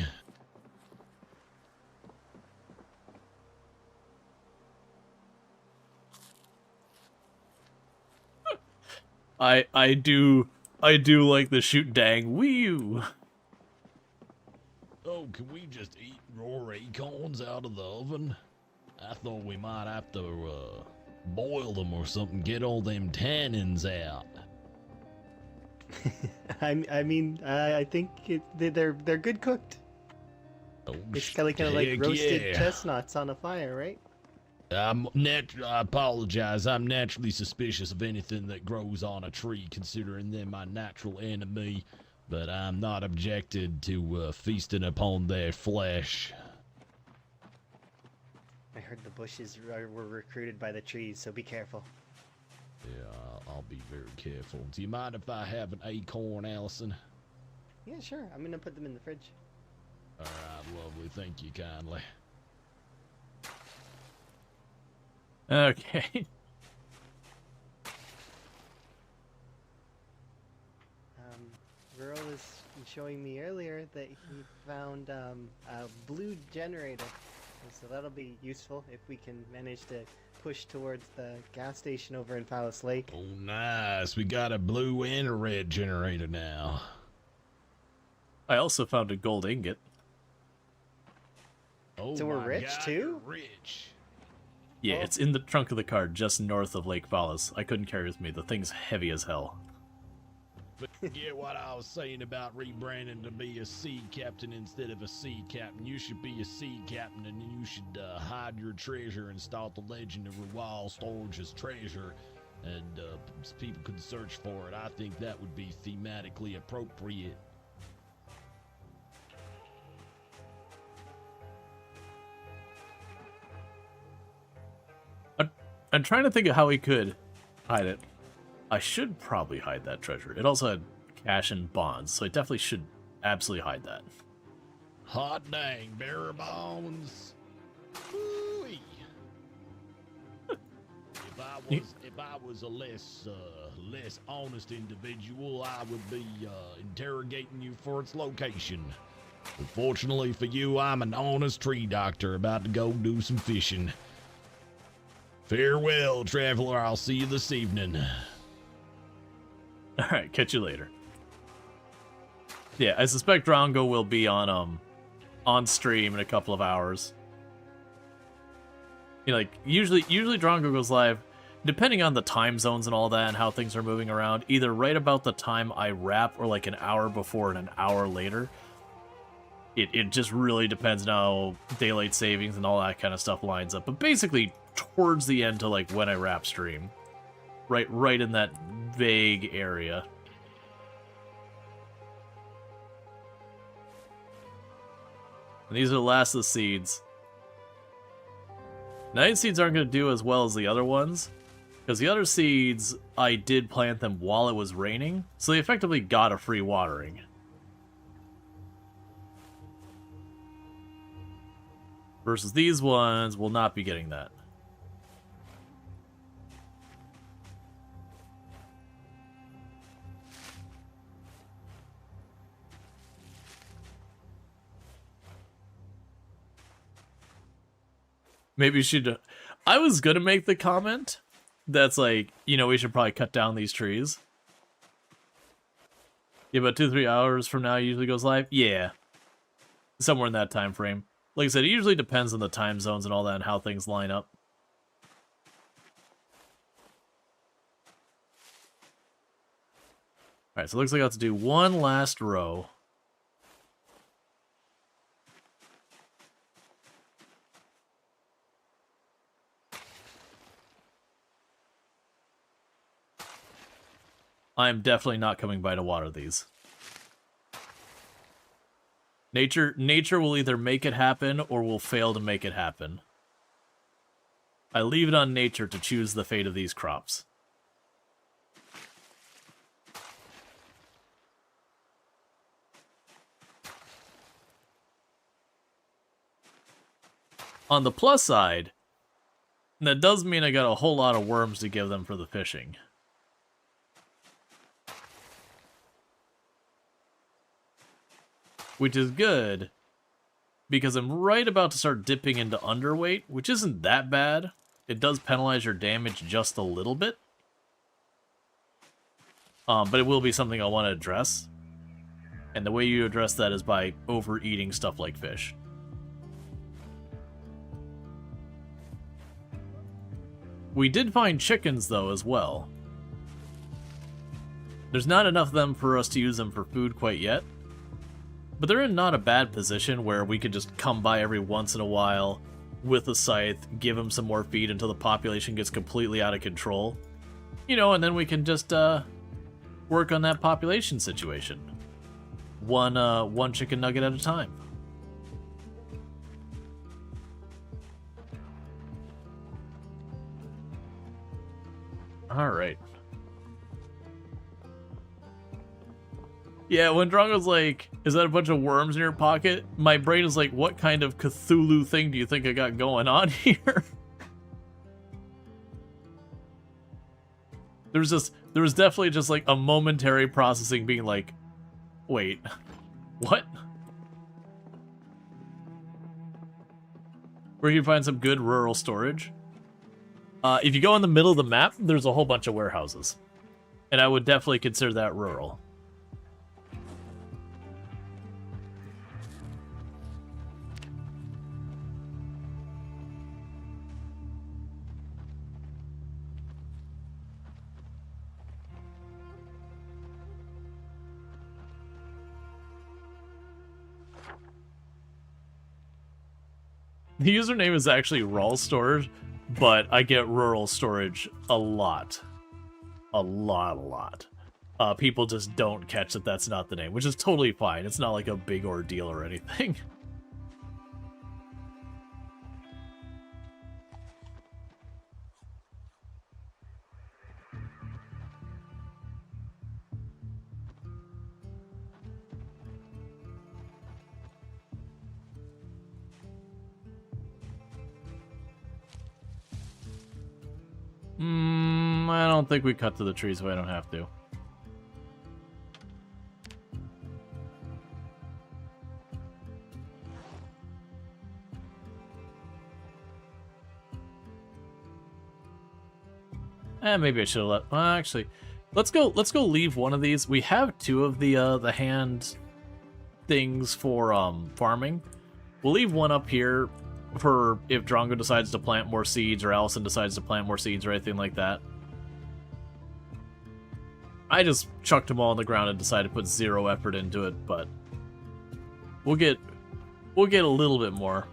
I do like the shoot dang wee. Oh, can we just eat raw acorns out of the oven? I thought we might have to boil them or something, get all them tannins out. I think they're good cooked. Oh, It's kind of like roasted chestnuts on a fire, right? I apologize. I'm naturally suspicious of anything that grows on a tree, considering them my natural enemy. But I'm not objected to feasting upon their flesh. I heard the bushes were recruited by the trees, so be careful. Yeah, I'll be very careful. Do you mind if I have an acorn, Allison? Yeah, sure. I'm gonna put them in the fridge. All right, lovely. Thank you kindly. Okay. Rual was showing me earlier that he found a blue generator, so that'll be useful if we can manage to push towards the gas station over in Palace Lake. Oh, nice. We got a blue and a red generator now. I also found a gold ingot. Oh, So we're my rich, God, too? you're rich. Yeah, Oh. it's in the trunk of the car just north of Lake Fallas. I couldn't carry it with me. The thing's heavy as hell. But you get what I was saying about rebranding to be a sea captain instead of a sea captain. You should be a sea captain, and you should hide your treasure and start the legend of Rual Storge's treasure, and people could search for it. I think that would be thematically appropriate. I'm trying to think of how we could hide it. I should probably hide that treasure. It also had cash and bonds, so I definitely should absolutely hide that. Hot dang, bearer bones. Ooh-wee. If If I was a less honest individual, I would be interrogating you for its location. But fortunately for you, I'm an honest tree doctor about to go do some fishing. Farewell, traveler. I'll see you this evening. All right, catch you later. Yeah, I suspect Drongo will be on stream in a couple of hours. You know, like usually Drongo goes live, depending on the time zones and all that and how things are moving around, either right about the time I wrap or like an hour before and an hour later. It just really depends on how daylight savings and all that kind of stuff lines up. But basically towards the end to like when I wrap stream. Right in that vague area. And these are the last of the seeds. Night seeds aren't going to do as well as the other ones, because the other seeds, I did plant them while it was raining, so they effectively got a free watering. Versus these ones will not be getting that. Maybe you should... I was gonna make the comment that's like, you know, we should probably cut down these trees. Yeah, about 2-3 hours from now it usually goes live? Yeah. Somewhere in that time frame. Like I said, it usually depends on the time zones and all that and how things line up. Alright, so it looks like I have to do one last row. I'm definitely not coming by to water these. Nature will either make it happen or will fail to make it happen. I leave it on nature to choose the fate of these crops. On the plus side, that does mean I got a whole lot of worms to give them for the fishing. Which is good, because I'm right about to start dipping into underweight, which isn't that bad. It does penalize your damage just a little bit. But it will be something I want to address. And the way you address that is by overeating stuff like fish. We did find chickens, though, as well. There's not enough of them for us to use them for food quite yet. But they're in not a bad position where we could just come by every once in a while with a scythe, give them some more feed until the population gets completely out of control. You know, and then we can just work on that population situation. One chicken nugget at a time. Alright. Yeah, when Drongo's like, is that a bunch of worms in your pocket? My brain is like, what kind of Cthulhu thing do you think I got going on here? There was definitely just like a momentary processing being like, wait, what? Where can you find some good rural storage? If you go in the middle of the map, there's a whole bunch of warehouses. And I would definitely consider that rural. The username is actually Rual Storge, but I get rural storage a lot. A lot. People just don't catch that that's not the name, which is totally fine. It's not like a big ordeal or anything. I don't think we cut to the trees, so I don't have to. Maybe I should have let. Well, actually, let's go leave one of these. We have 2 of the hand things for farming. We'll leave one up here for if Drongo decides to plant more seeds or Allison decides to plant more seeds or anything like that. I just chucked them all on the ground and decided to put 0 effort into it, but we'll get a little bit more.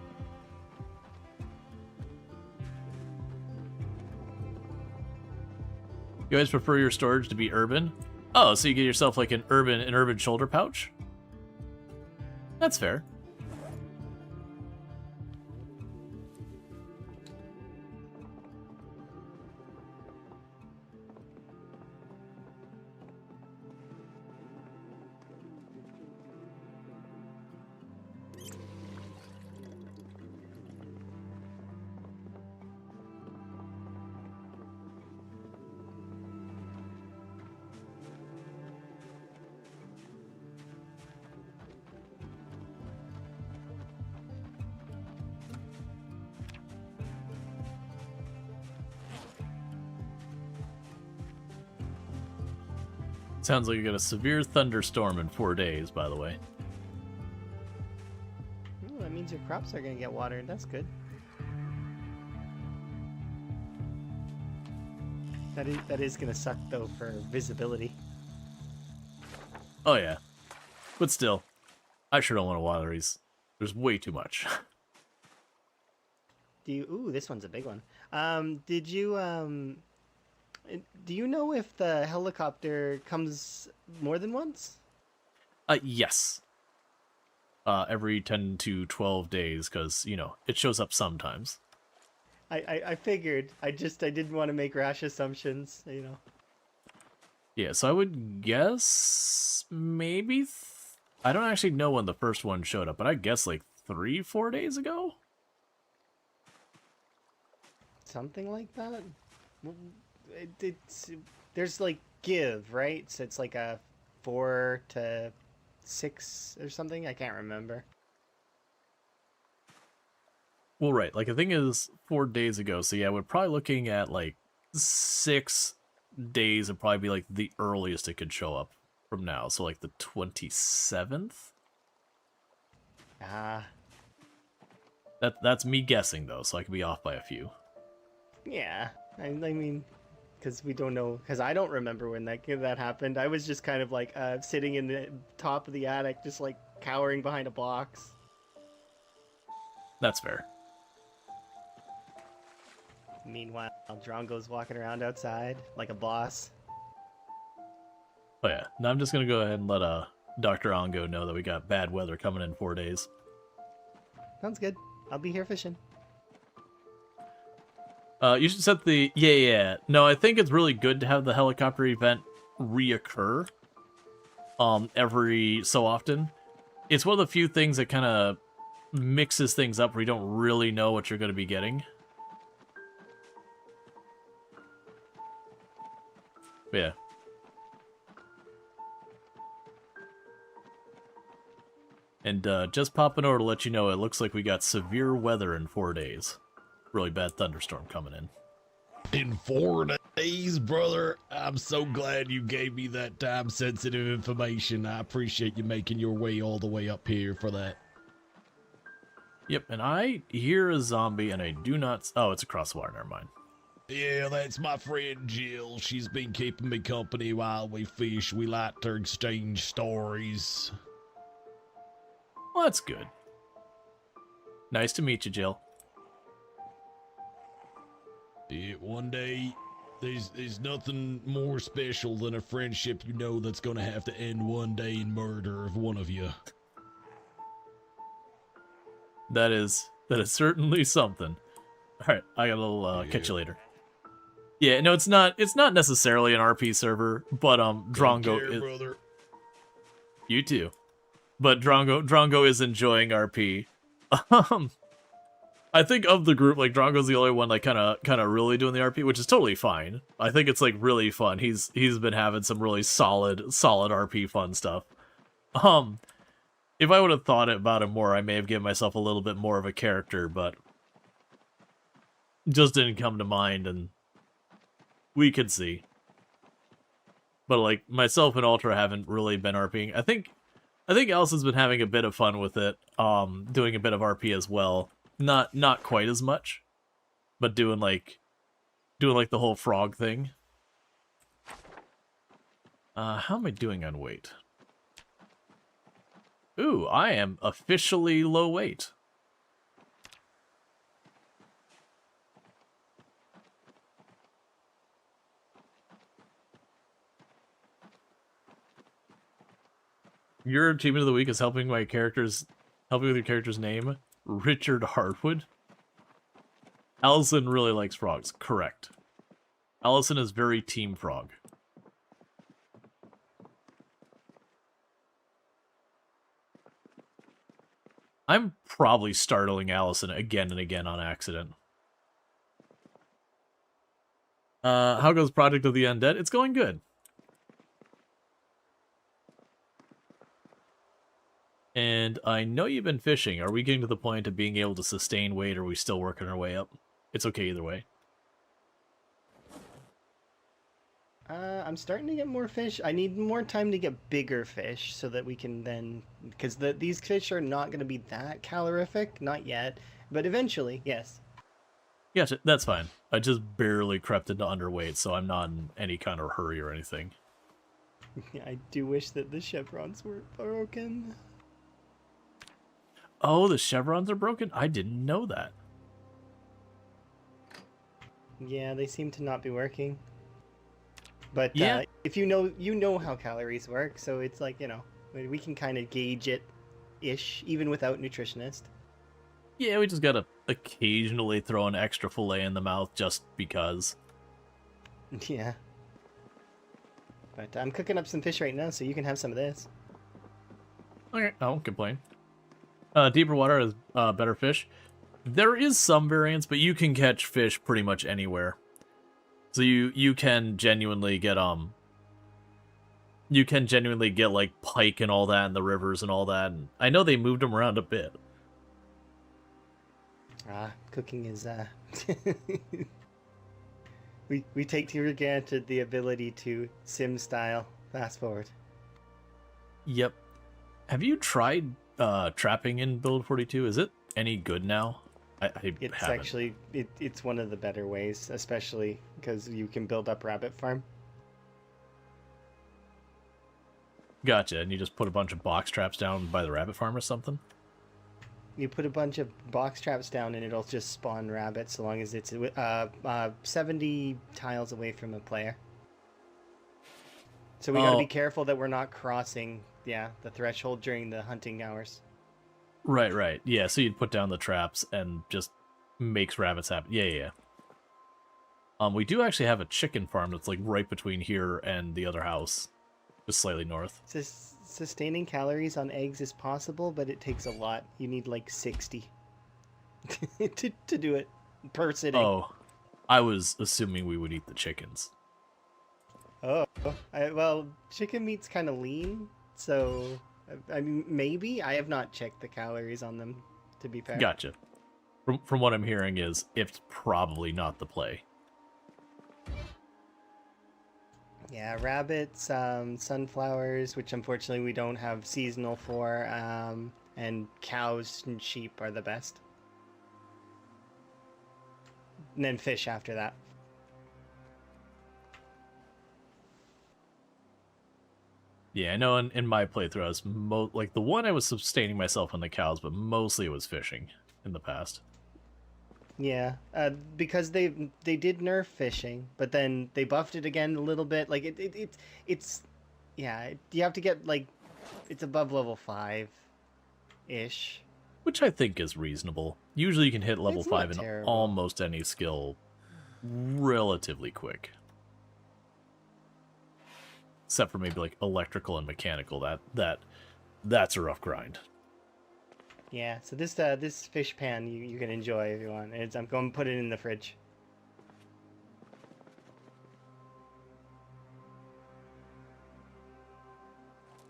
You guys prefer your storage to be urban? Oh, so you get yourself like an urban shoulder pouch? That's fair. Sounds like you got a severe thunderstorm in 4 days, by the way. Ooh, that means your crops are gonna get watered. That's good. That is gonna suck though for visibility. Oh yeah. But still, I sure don't want to water these. There's way too much. Ooh, this one's a big one. Do you know if the helicopter comes more than once? Yes. Every 10 to 12 days, because, you know, it shows up sometimes. I figured. I didn't want to make rash assumptions, you know. Yeah, so I would guess maybe... I don't actually know when the first one showed up, but I guess like 3-4 days ago? Something like that? There's like give, right? So it's like a 4 to 6 or something. I can't remember. Well, right. Like, the thing is 4 days ago. So, yeah, we're probably looking at like 6 days would probably be like the earliest it could show up from now. So, like the 27th? That's me guessing, though. So I could be off by a few. Yeah. I mean... Because we don't know, because I don't remember when that happened. I was just kind of like sitting in the top of the attic, just like cowering behind a box. That's fair. Meanwhile, Drongo's walking around outside like a boss. Oh yeah, now I'm just gonna go ahead and let Dr. Ongo know that we got bad weather coming in 4 days. Sounds good. I'll be here fishing. You should set the... Yeah. No, I think it's really good to have the helicopter event reoccur every so often. It's one of the few things that kind of mixes things up where you don't really know what you're going to be getting. But yeah. And just popping over to let you know, it looks like we got severe weather in 4 days. Really bad thunderstorm coming in. In 4 days, brother? I'm so glad you gave me that time-sensitive information. I appreciate you making your way all the way up here for that. Yep, and I hear a zombie, and I do not... Oh, it's across the water, never mind. Yeah, that's my friend Jill. She's been keeping me company while we fish. We like to exchange stories. Well, that's good. Nice to meet you, Jill. Yeah, one day, there's nothing more special than a friendship you know that's gonna have to end one day in murder of one of you. That is certainly something. All right, I got a little catch you later. Yeah, no, it's not necessarily an RP server, but Drongo is... brother. You too. But Drongo is enjoying RP. I think of the group, like Drongo's the only one like kind of really doing the RP, which is totally fine. I think it's like really fun. He's been having some really solid RP fun stuff. If I would have thought about it more, I may have given myself a little bit more of a character, but just didn't come to mind, and we could see. But like myself and Ultra haven't really been RPing. I think Alison's been having a bit of fun with it, doing a bit of RP as well. Not quite as much, but doing like the whole frog thing. How am I doing on weight? Ooh, I am officially low weight. Your achievement of the week is helping with your character's name, Richard Hardwood. Allison really likes frogs. Correct. Allison is very team frog. I'm probably startling Allison again and again on accident. How goes Project of the Undead? It's going good. And I know you've been fishing. Are we getting to the point of being able to sustain weight, or are we still working our way up? It's okay either way. I'm starting to get more fish. I need more time to get bigger fish so that we can then... Because these fish are not going to be that calorific. Not yet. But eventually, yes. Gotcha, that's fine. I just barely crept into underweight, so I'm not in any kind of hurry or anything. I do wish that the chevrons were broken. Oh, the chevrons are broken? I didn't know that. Yeah, they seem to not be working. But yeah. If you know how calories work, so it's like, you know, we can kind of gauge it-ish, even without nutritionist. Yeah, we just gotta occasionally throw an extra fillet in the mouth just because. Yeah. But I'm cooking up some fish right now, so you can have some of this. Okay, I won't complain. Deeper water has better fish. There is some variance, but you can catch fish pretty much anywhere. So you can genuinely get like pike and all that in the rivers and all that. And I know they moved them around a bit. Cooking is we take for granted the ability to sim style fast forward. Yep. Have you tried trapping in Build 42? Is it any good now? It's haven't. actually it's one of the better ways, especially because you can build up rabbit farm. Gotcha, and you just put a bunch of box traps down by the rabbit farm or something? You put a bunch of box traps down and it'll just spawn rabbits so long as it's 70 tiles away from a player. So we gotta be careful that we're not crossing, the threshold during the hunting hours. Right. Yeah, so you'd put down the traps and just makes rabbits happen. Yeah. We do actually have a chicken farm that's like right between here and the other house, just slightly north. Sustaining calories on eggs is possible, but it takes a lot. You need like 60 to do it per sitting. Oh, I was assuming we would eat the chickens. Oh, well, chicken meat's kind of lean, so I mean, maybe. I have not checked the calories on them, to be fair. Gotcha. From what I'm hearing is it's probably not the play. Yeah, rabbits, sunflowers, which unfortunately we don't have seasonal for, and cows and sheep are the best. And then fish after that. Yeah, I know in my playthrough, I was like the one I was sustaining myself on the cows, but mostly it was fishing in the past. Yeah, because they did nerf fishing, but then they buffed it again a little bit. Like it's you have to get like it's above level 5-ish, which I think is reasonable. Usually you can hit level It's 5 not in terrible. almost any skill relatively quick. Except for maybe like electrical and mechanical, that's a rough grind. Yeah, so this fish pan you can enjoy if you want. I'm going to put it in the fridge.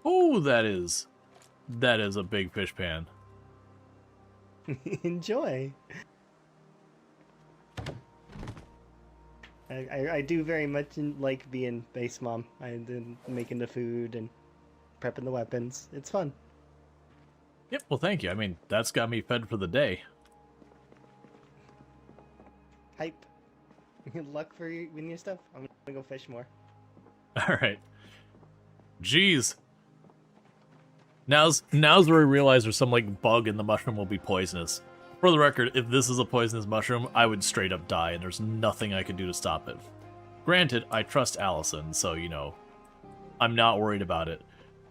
Oh, that is a big fish pan. Enjoy. I do very much like being base mom. Making the food and prepping the weapons. It's fun. Yep, well thank you. I mean, that's got me fed for the day. Hype. Luck for you with your stuff. I'm gonna go fish more. Alright. Jeez. Now's where we realize there's some, like, bug in the mushroom will be poisonous. For the record, if this is a poisonous mushroom, I would straight up die, and there's nothing I could do to stop it. Granted, I trust Allison, so, you know, I'm not worried about it.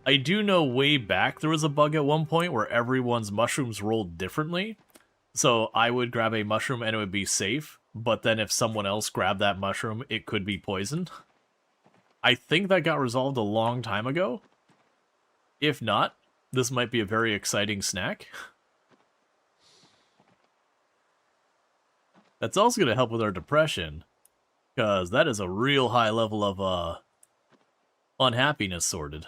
I do know way back there was a bug at one point where everyone's mushrooms rolled differently, so I would grab a mushroom and it would be safe, but then if someone else grabbed that mushroom, it could be poisoned. I think that got resolved a long time ago. If not, this might be a very exciting snack. That's also going to help with our depression, because that is a real high level of unhappiness sorted.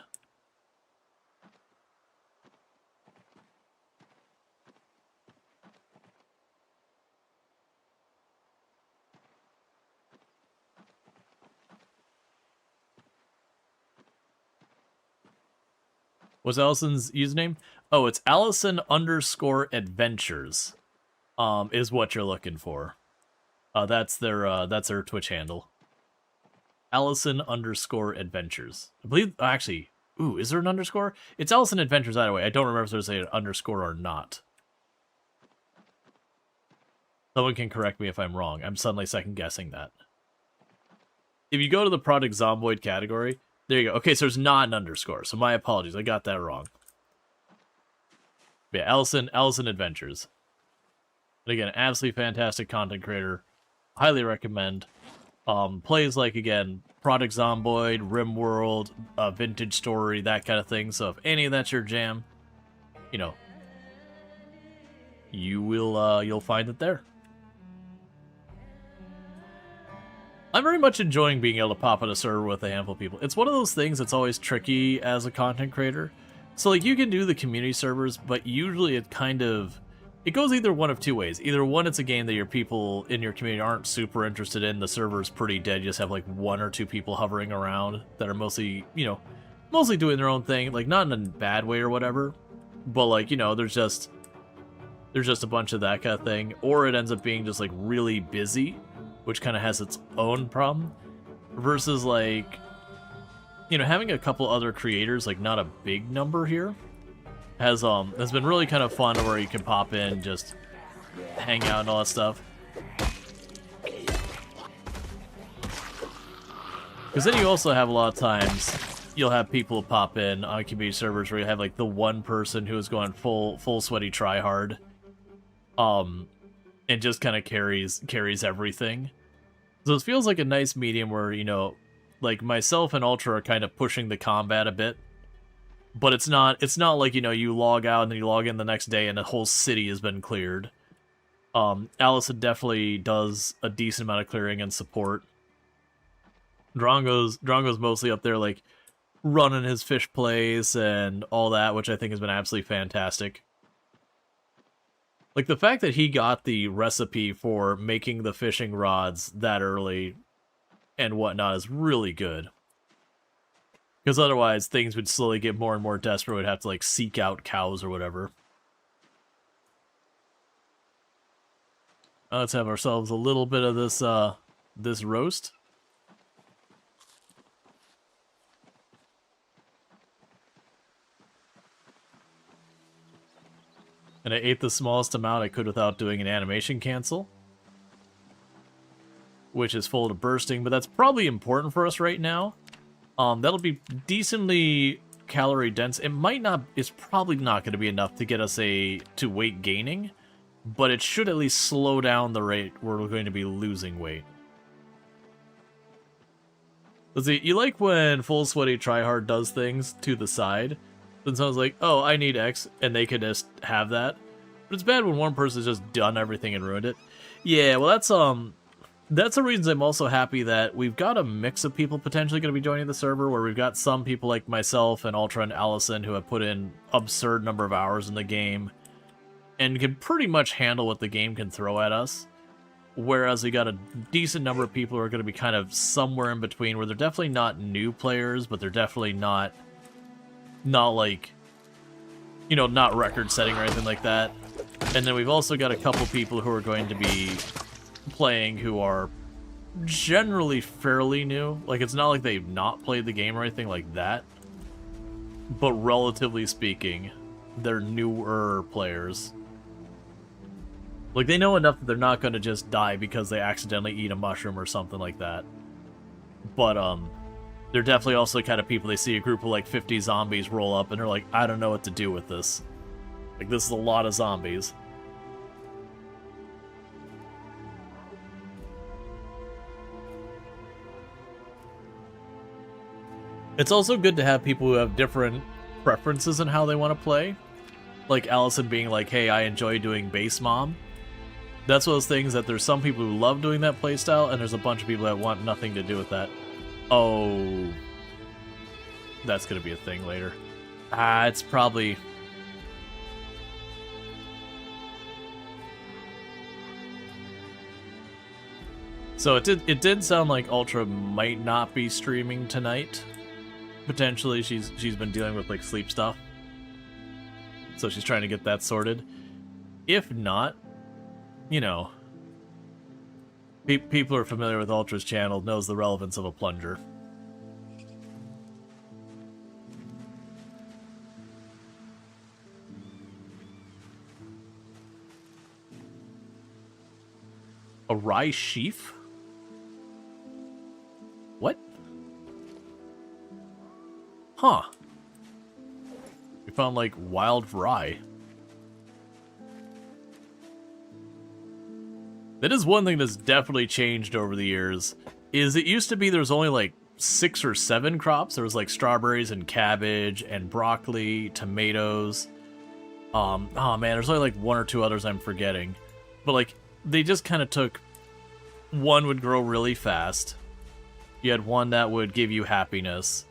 What's Allison's username? Oh, it's Allison_adventures. Is what you're looking for. That's their Twitch handle. Allison_adventures. I believe, actually, ooh, is there an underscore? It's Allison Adventures either way. I don't remember if there's an underscore or not. Someone can correct me if I'm wrong. I'm suddenly second guessing that. If you go to the product Zomboid category, there you go. Okay, so there's not an underscore, so my apologies. I got that wrong. But yeah, Allison Adventures. And again, absolutely fantastic content creator. Highly recommend. Plays like, again, Product Zomboid, RimWorld, Vintage Story, that kind of thing. So if any of that's your jam, you know, you'll find it there. I'm very much enjoying being able to pop on a server with a handful of people. It's one of those things that's always tricky as a content creator. So, like, you can do the community servers, but usually it goes either one of two ways. Either one, it's a game that your people in your community aren't super interested in, the server's pretty dead, you just have, like, one or two people hovering around that are mostly, you know, mostly doing their own thing, like, not in a bad way or whatever, but, like, you know, there's just a bunch of that kind of thing. Or it ends up being just, like, really busy, which kind of has its own problem, versus, like, you know, having a couple other creators, like, not a big number here, has been really kind of fun, where you can pop in, just hang out and all that stuff. Because then you also have a lot of times, you'll have people pop in on community servers where you have, like, the one person who is going full sweaty tryhard, and just kind of carries everything. So it feels like a nice medium where, you know, like, myself and Ultra are kind of pushing the combat a bit, but it's not like, you know, you log out and then you log in the next day and the whole city has been cleared. Allison definitely does a decent amount of clearing and support. Drongo's mostly up there, like, running his fish plays and all that, which I think has been absolutely fantastic. Like, the fact that he got the recipe for making the fishing rods that early and whatnot is really good. Because otherwise, things would slowly get more and more desperate. We'd have to, like, seek out cows or whatever. Let's have ourselves a little bit of this roast. And I ate the smallest amount I could without doing an animation cancel, which is full to bursting, but that's probably important for us right now. That'll be decently calorie dense. It's probably not going to be enough to get us to weight gaining, but it should at least slow down the rate where we're going to be losing weight. Let's see, you like when Full Sweaty Tryhard does things to the side, then someone's like, oh, I need X, and they could just have that. But it's bad when one person's just done everything and ruined it. Yeah, well, that's the reason I'm also happy that we've got a mix of people potentially going to be joining the server, where we've got some people like myself and Ultra and Allison who have put in absurd number of hours in the game and can pretty much handle what the game can throw at us. Whereas we got a decent number of people who are going to be kind of somewhere in between, where they're definitely not new players, but they're definitely not like, you know, not record setting or anything like that. And then we've also got a couple people who are going to be playing who are generally fairly new. Like, it's not like they've not played the game or anything like that, but relatively speaking, they're newer players. Like, they know enough that they're not going to just die because they accidentally eat a mushroom or something like that. But, they're definitely also the kind of people, they see a group of, like, 50 zombies roll up, and they're like, I don't know what to do with this. Like, this is a lot of zombies. It's also good to have people who have different preferences in how they want to play. Like Allison being like, hey, I enjoy doing base mom. That's one of those things that there's some people who love doing that playstyle, and there's a bunch of people that want nothing to do with that. Oh, that's going to be a thing later. It's probably... So it did sound like Ultra might not be streaming tonight. Potentially, she's been dealing with like sleep stuff, so she's trying to get that sorted. If not, you know, people who are familiar with Ultra's channel knows the relevance of a plunger. A rye sheaf? What? Huh. We found, like, wild rye. That is one thing that's definitely changed over the years, is it used to be there was only, like, 6 or 7 crops. There was, like, strawberries and cabbage and broccoli, tomatoes. Oh, man, there's only, like, 1 or 2 others I'm forgetting. But, like, they just kind of took... One would grow really fast. You had one that would give you happiness.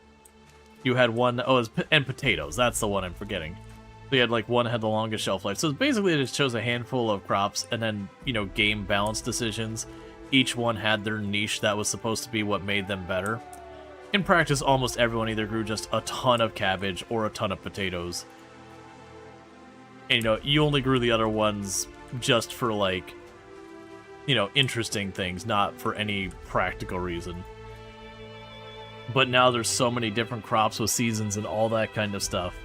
You had one that, and potatoes. That's the one I'm forgetting. So you had like one that had the longest shelf life. So basically it just chose a handful of crops and then, you know, game balance decisions. Each one had their niche that was supposed to be what made them better. In practice, almost everyone either grew just a ton of cabbage or a ton of potatoes. And, you know, you only grew the other ones just for, like, you know, interesting things, not for any practical reason. But now there's so many different crops with seasons and all that kind of stuff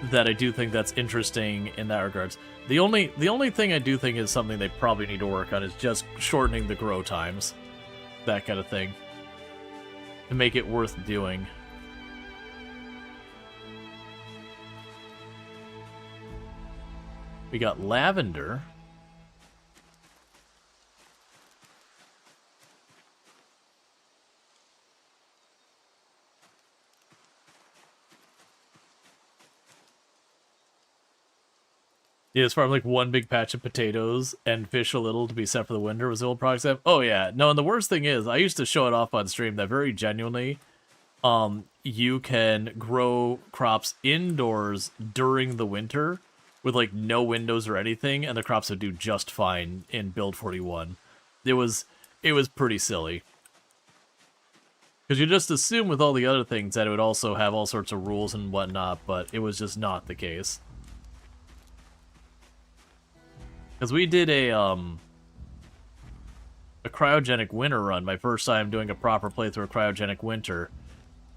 that I do think that's interesting in that regards. The only thing I do think is something they probably need to work on is just shortening the grow times. That kind of thing. To make it worth doing. We got lavender. Yeah, as far as like one big patch of potatoes and fish a little to be set for the winter was the old product set. Oh yeah, no, and the worst thing is, I used to show it off on stream that very genuinely, you can grow crops indoors during the winter with like no windows or anything, and the crops would do just fine in build 41. It was pretty silly. Because you just assume with all the other things that it would also have all sorts of rules and whatnot, but it was just not the case. Because we did a cryogenic winter run, my first time doing a proper playthrough of cryogenic winter,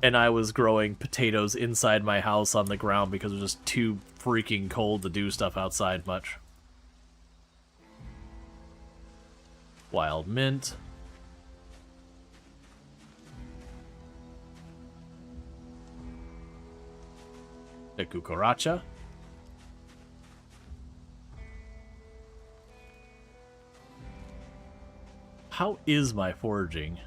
and I was growing potatoes inside my house on the ground because it was just too freaking cold to do stuff outside much. Wild mint. The cucaracha. How is my foraging?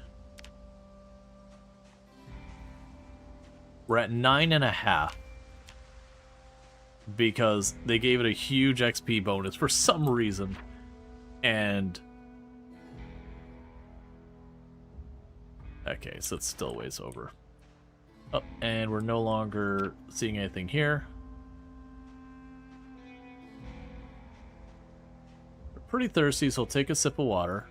We're at 9.5. because they gave it a huge XP bonus for some reason. And okay, so it's still ways over. Oh, and we're no longer seeing anything here. We're pretty thirsty, so we'll take a sip of water.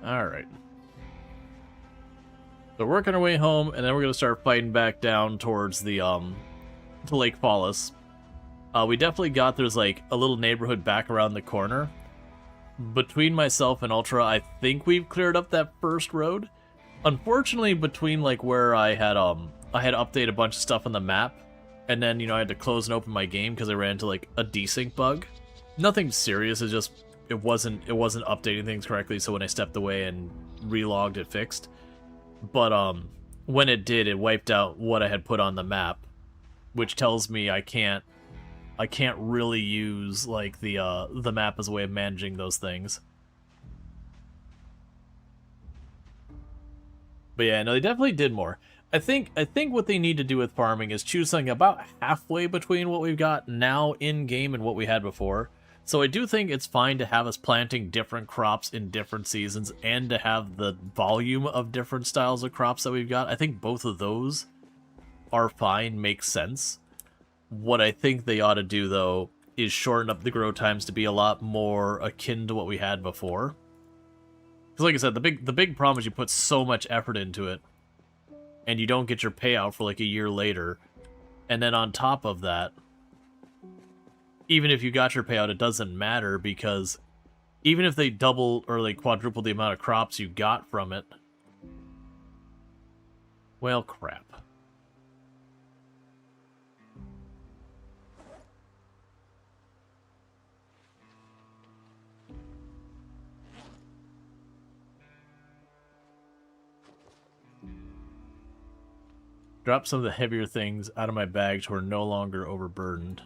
Alright. So we're working our way home, and then we're gonna start fighting back down towards the to Lake Fallis. We definitely got there's like a little neighborhood back around the corner. Between myself and Ultra, I think we've cleared up that first road. Unfortunately, between like where I had updated a bunch of stuff on the map, and then I had to close and open my game because I ran into like a desync bug. Nothing serious, it's just it wasn't updating things correctly, so when I stepped away and relogged, it fixed. But when it did, it wiped out what I had put on the map, which tells me I can't really use like the map as a way of managing those things. But yeah, no, they definitely did more. I think what they need to do with farming is choose something about halfway between what we've got now in game and what we had before. So I do think it's fine to have us planting different crops in different seasons and to have the volume of different styles of crops that we've got. I think both of those are fine, make sense. What I think they ought to do, though, is shorten up the grow times to be a lot more akin to what we had before. Because like I said, the big problem is you put so much effort into it, and you don't get your payout for like a year later. And then on top of that, even if you got your payout, it doesn't matter, because even if they double or like quadruple the amount of crops you got from it, well, crap. Drop some of the heavier things out of my bag so we're no longer overburdened.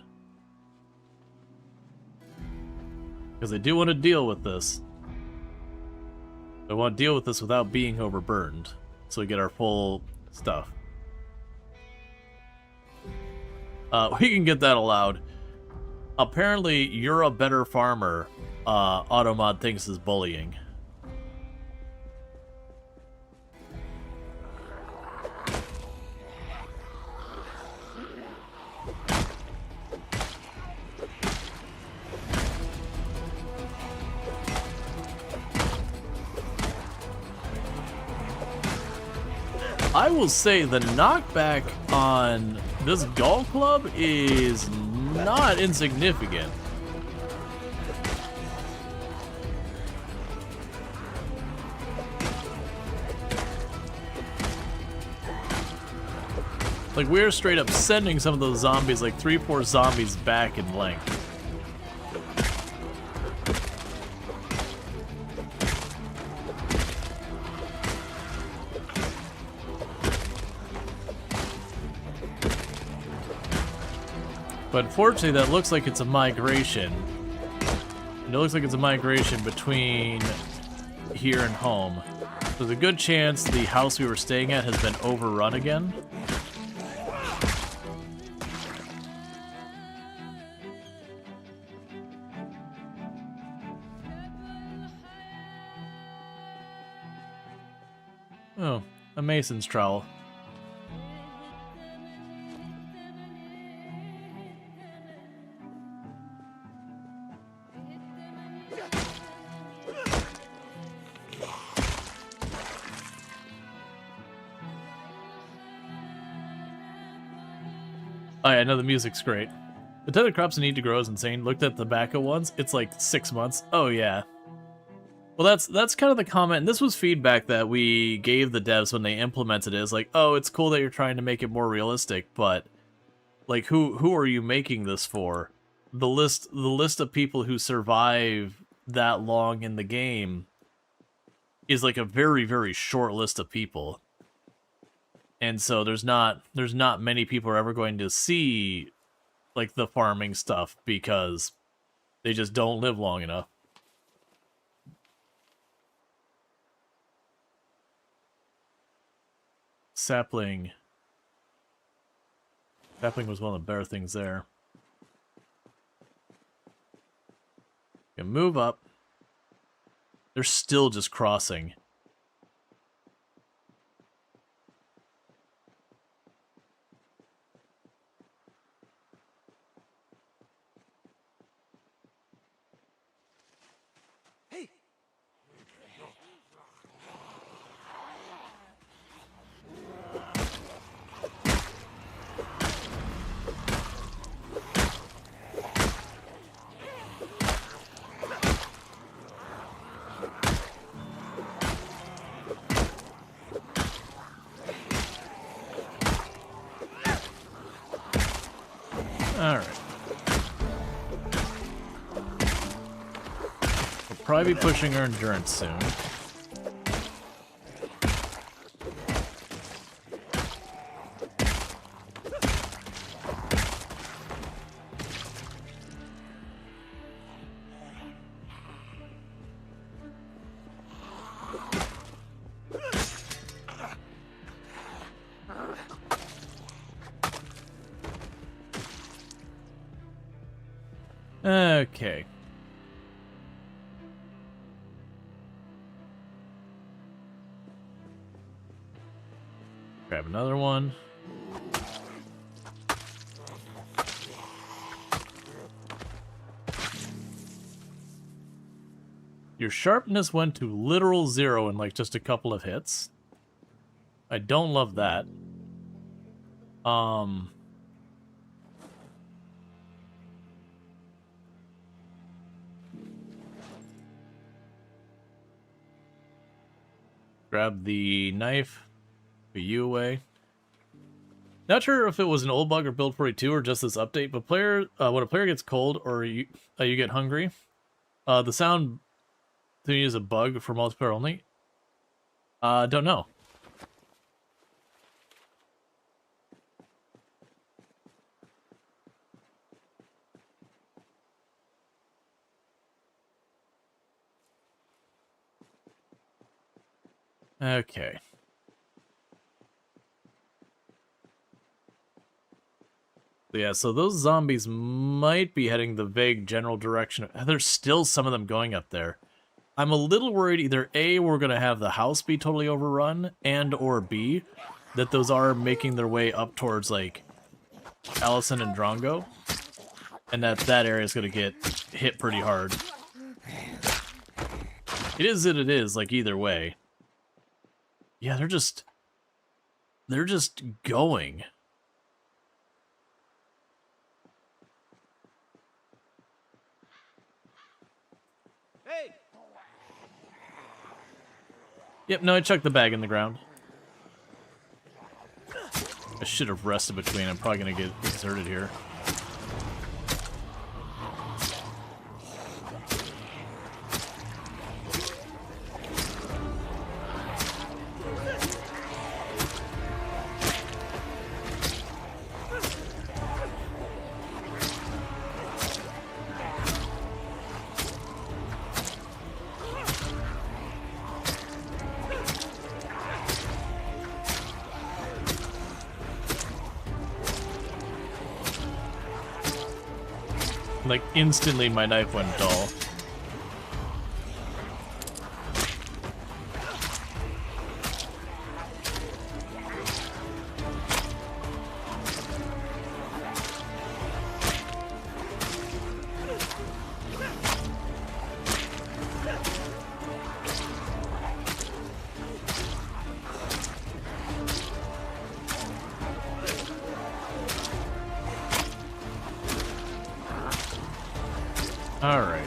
Because I do want to deal with this. I want to deal with this without being overburned, so we get our full stuff. We can get that allowed. Apparently, you're a better farmer, Automod thinks is bullying. I will say the knockback on this golf club is not insignificant. Like, we're straight up sending some of those zombies, like 3-4 zombies back in length. But unfortunately, that looks like it's a migration. It looks like it's a migration between here and home. So there's a good chance the house we were staying at has been overrun again. Oh, a mason's trowel. Oh yeah, no, the music's great. The type of crops that need to grow is insane. Looked at tobacco ones, it's like 6 months. Oh yeah. Well, that's kind of the comment, and this was feedback that we gave the devs when they implemented it. Is like, oh, it's cool that you're trying to make it more realistic, but like, who are you making this for? The list of people who survive that long in the game is like a very, very short list of people. And so there's not many people who are ever going to see like the farming stuff because they just don't live long enough. Sapling. Sapling was one of the better things there. You can move up. They're still just crossing. Alright. We'll probably be pushing our endurance soon. Okay. Grab another one. Your sharpness went to literal 0 in like just a couple of hits. I don't love that. Grab the knife, put you away. Not sure if it was an old bug or build 42 or just this update, but when a player gets cold or you get hungry, the sound to me is a bug for multiplayer only. Don't know. Okay. Yeah, so those zombies might be heading the vague general direction. There's still some of them going up there. I'm a little worried either A, we're going to have the house be totally overrun, and or B, that those are making their way up towards, like, Allison and Drongo, and that area is going to get hit pretty hard. It is that it is, like, either way. Yeah, they're just going. Hey! Yep, no, I chucked the bag in the ground. I should have rested between. I'm probably gonna get exerted here. Like, instantly my knife went dull. Alright.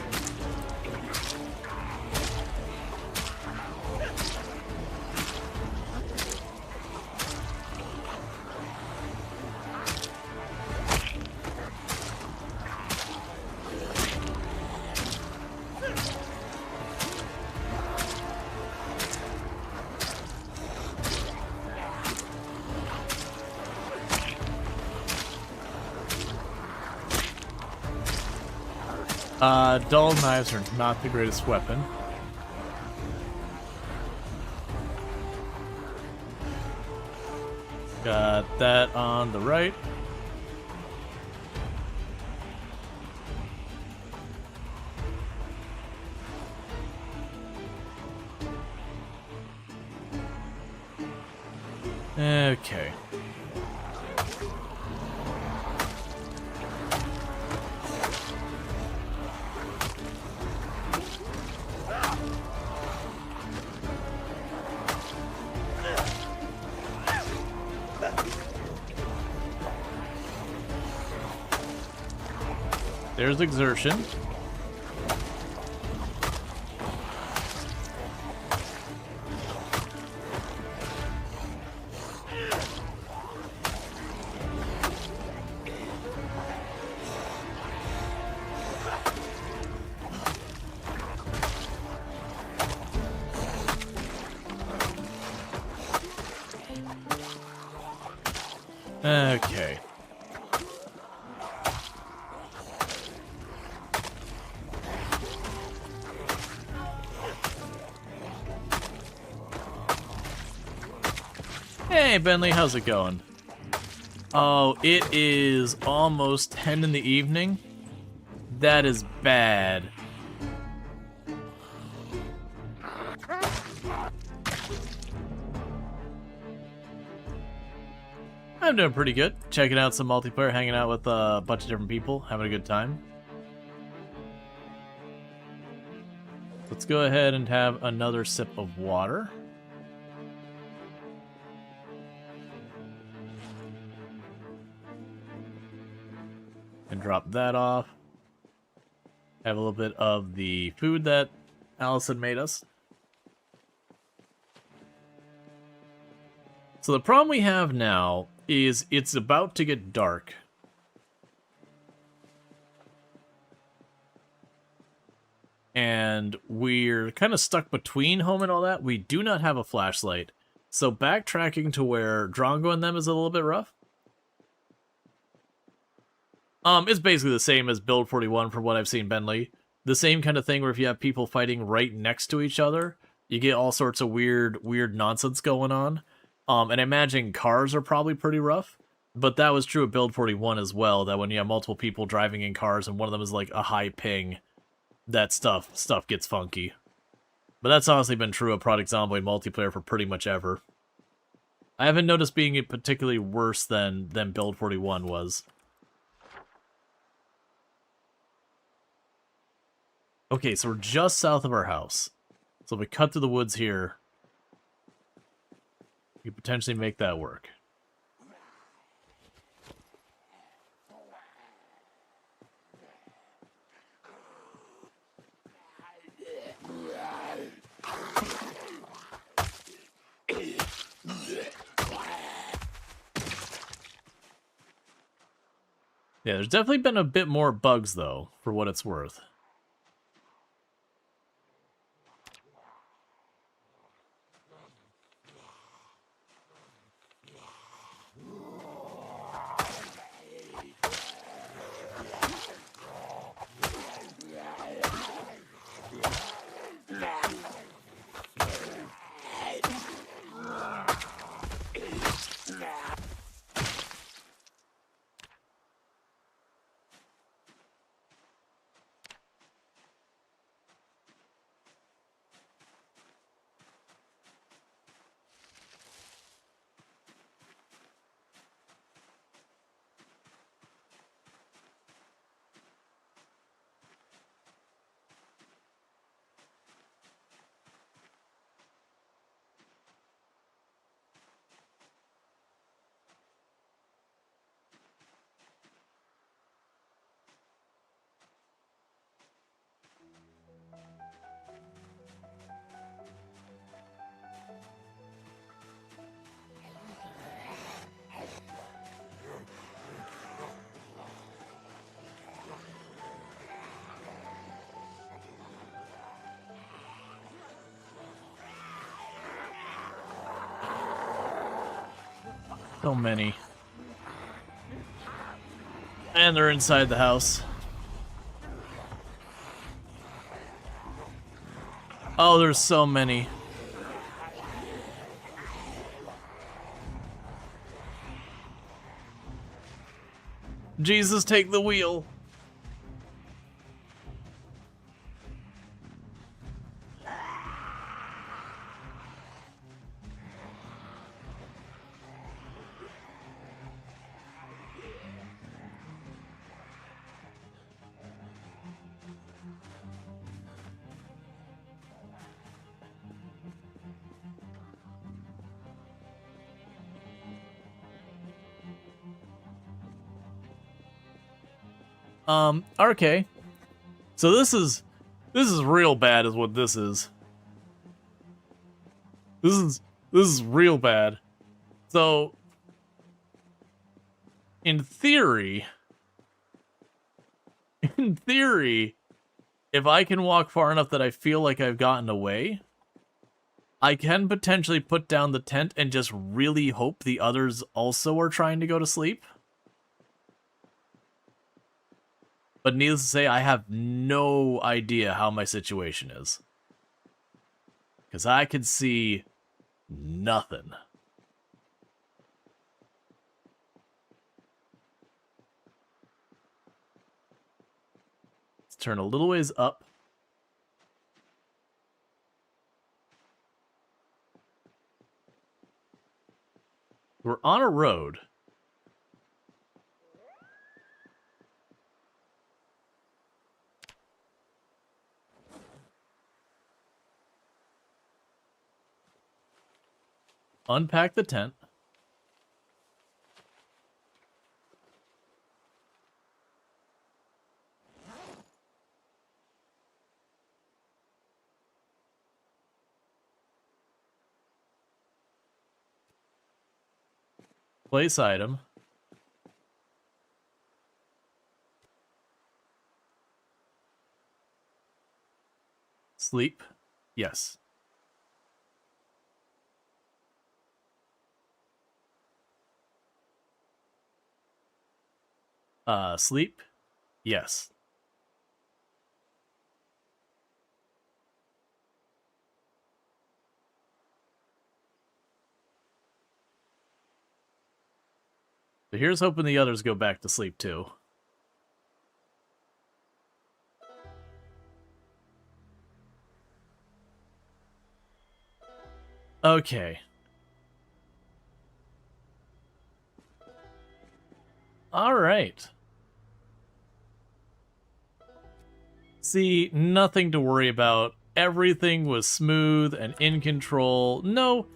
Dull knives are not the greatest weapon. Got that on the right. Okay. There's exertion. Okay. Hey, Bentley, how's it going? Oh, it is almost 10 in the evening? That is bad. I'm doing pretty good. Checking out some multiplayer, hanging out with a bunch of different people, having a good time. Let's go ahead and have another sip of water. And drop that off. Have a little bit of the food that Allison made us. So the problem we have now is it's about to get dark. And we're kind of stuck between home and all that. We do not have a flashlight. So backtracking to where Drongo and them is a little bit rough. It's basically the same as Build 41 from what I've seen, Bentley. The same kind of thing where if you have people fighting right next to each other, you get all sorts of weird nonsense going on. And I imagine cars are probably pretty rough. But that was true of Build 41 as well, that when you have multiple people driving in cars and one of them is like a high ping, that stuff gets funky. But that's honestly been true of Project Zomboid multiplayer for pretty much ever. I haven't noticed being particularly worse than Build 41 was. Okay, so we're just south of our house. So if we cut through the woods here, we could potentially make that work. Yeah, there's definitely been a bit more bugs, though, for what it's worth. So many. And they're inside the house. Oh, there's so many. Jesus, take the wheel. Okay. So this is real bad is what this is. This is real bad. So in theory, if I can walk far enough that I feel like I've gotten away, I can potentially put down the tent and just really hope the others also are trying to go to sleep. But needless to say, I have no idea how my situation is. Because I can see nothing. Let's turn a little ways up. We're on a road. Unpack the tent. Place item. Sleep. Yes. Sleep? Yes. So here's hoping the others go back to sleep too. Okay. All right. See, nothing to worry about. Everything was smooth and in control. No,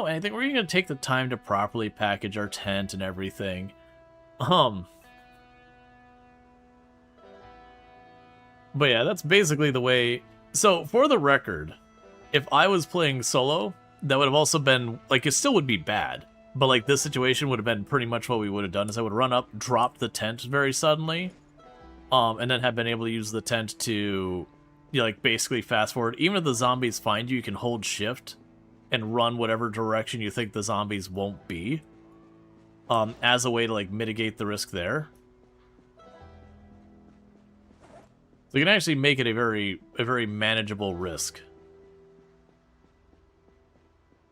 I think we're going to take the time to properly package our tent and everything. But yeah, that's basically the way. So, for the record, if I was playing solo, that would have also been, like, it still would be bad. But, like, this situation would have been pretty much what we would have done, is I would run up, drop the tent very suddenly, and then have been able to use the tent to, you know, like, basically fast forward. Even if the zombies find you, you can hold shift and run whatever direction you think the zombies won't be, as a way to, like, mitigate the risk there. So you can actually make it a very manageable risk.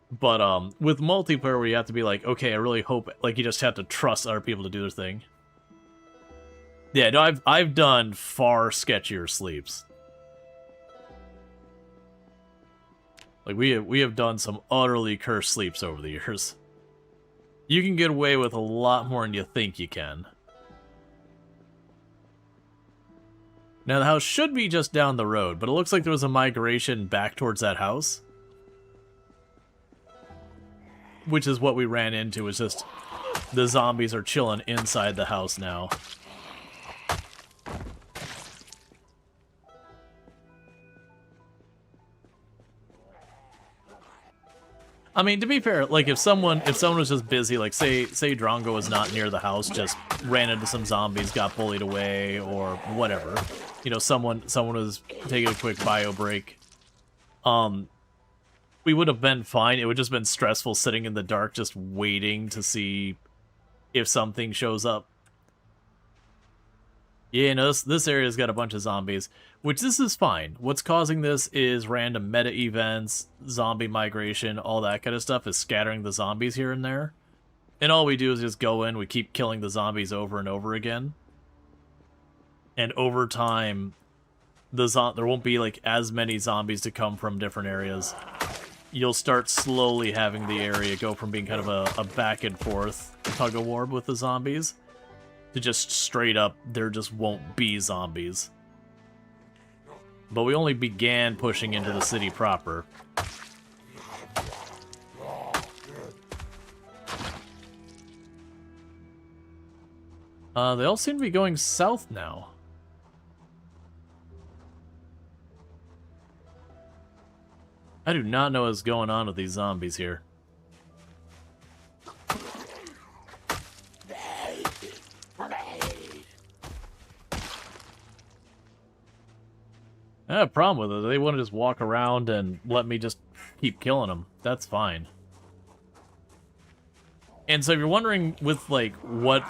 But with multiplayer, where you have to be like, okay, I really hope, like, you just have to trust other people to do their thing. Yeah, no, I've done far sketchier sleeps. Like, we have done some utterly cursed sleeps over the years. You can get away with a lot more than you think you can. Now, the house should be just down the road, but it looks like there was a migration back towards that house. Which is what we ran into, is just the zombies are chilling inside the house now. I mean, to be fair, like, if someone was just busy, like, say Drongo was not near the house, just ran into some zombies, got bullied away, or whatever. You know, someone was taking a quick bio break. We would have been fine. It would just been stressful sitting in the dark, just waiting to see if something shows up. Yeah, no, this area's got a bunch of zombies, which this is fine. What's causing this is random meta events, zombie migration, all that kind of stuff is scattering the zombies here and there. And all we do is just go in, we keep killing the zombies over and over again. And over time, there won't be like as many zombies to come from different areas. You'll start slowly having the area go from being kind of a back and forth tug-of-war with the zombies to just straight up, there just won't be zombies. But we only began pushing into the city proper. They all seem to be going south now. I do not know what's going on with these zombies here. I have a problem with it. They want to just walk around and let me just keep killing them. That's fine. And so if you're wondering with, like, what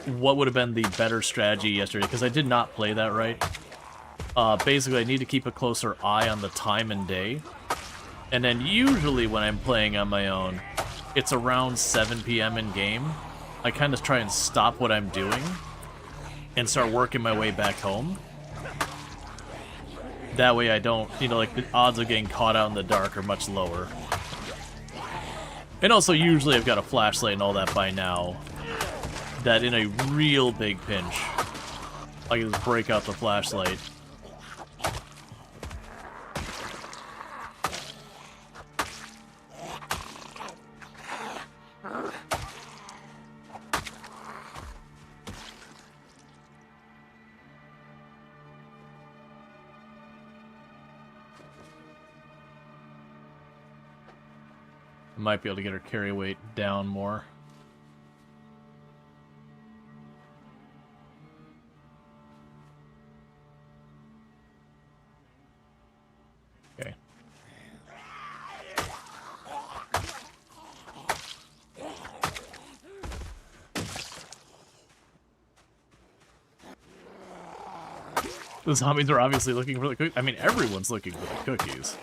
would have been the better strategy yesterday, because I did not play that right. Basically, I need to keep a closer eye on the time and day. And then usually when I'm playing on my own, it's around 7 p.m. in game. I kind of try and stop what I'm doing and start working my way back home. That way I don't, you know, like, the odds of getting caught out in the dark are much lower. And also, usually I've got a flashlight and all that by now, that in a real big pinch, I can just break out the flashlight. Might be able to get her carry weight down more. Okay. The zombies are obviously looking for the cookies. I mean, everyone's looking for the cookies.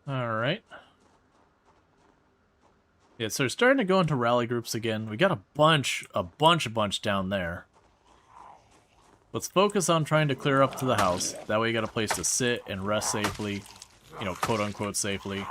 Alright. Yeah, so we're starting to go into rally groups again. We got a bunch down there. Let's focus on trying to clear up to the house. That way you got a place to sit and rest safely. You know, quote-unquote safely.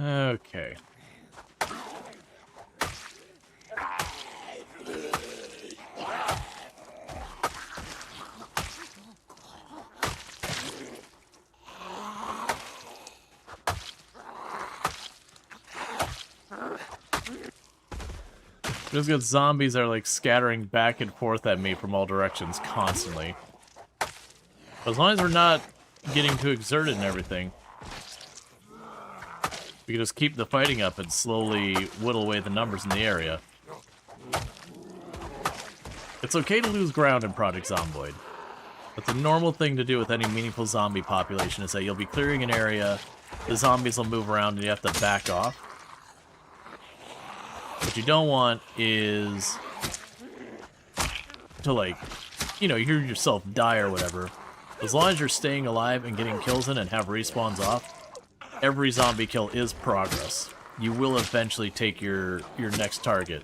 Okay. Just got zombies that are like scattering back and forth at me from all directions constantly. As long as we're not getting too exerted and everything, we can just keep the fighting up and slowly whittle away the numbers in the area. It's okay to lose ground in Project Zomboid. That's a normal thing to do with any meaningful zombie population, is that you'll be clearing an area, the zombies will move around and you have to back off. What you don't want is to, like, you know, hear yourself die or whatever, As long as you're staying alive and getting kills in and have respawns off, every zombie kill is progress. You will eventually take your next target.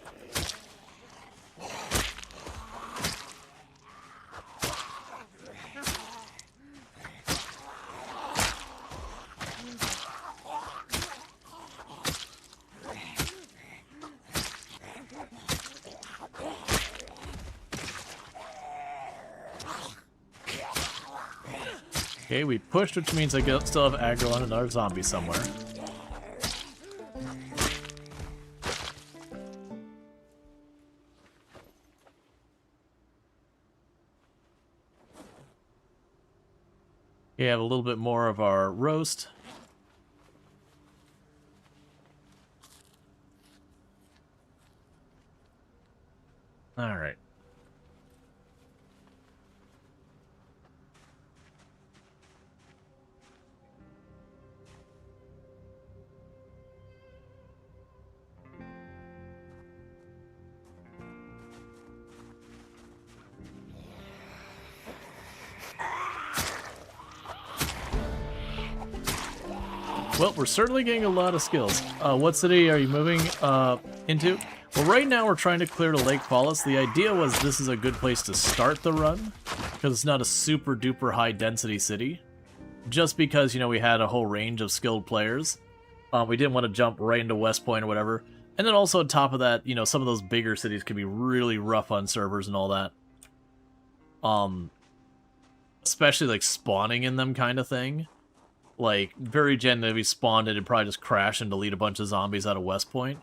Okay, we pushed, which means I still have aggro on another zombie somewhere. We have a little bit more of our roast. All right. Well, we're certainly getting a lot of skills. What city are you moving into? Well, right now we're trying to clear to Lake Fallis. The idea was this is a good place to start the run, because it's not a super duper high density city. Just because, you know, we had a whole range of skilled players. We didn't want to jump right into West Point or whatever. And then also on top of that, you know, some of those bigger cities can be really rough on servers and all that. Especially like spawning in them kind of thing. Like, very gen, if he spawned, it'd probably just crash and delete a bunch of zombies out of West Point.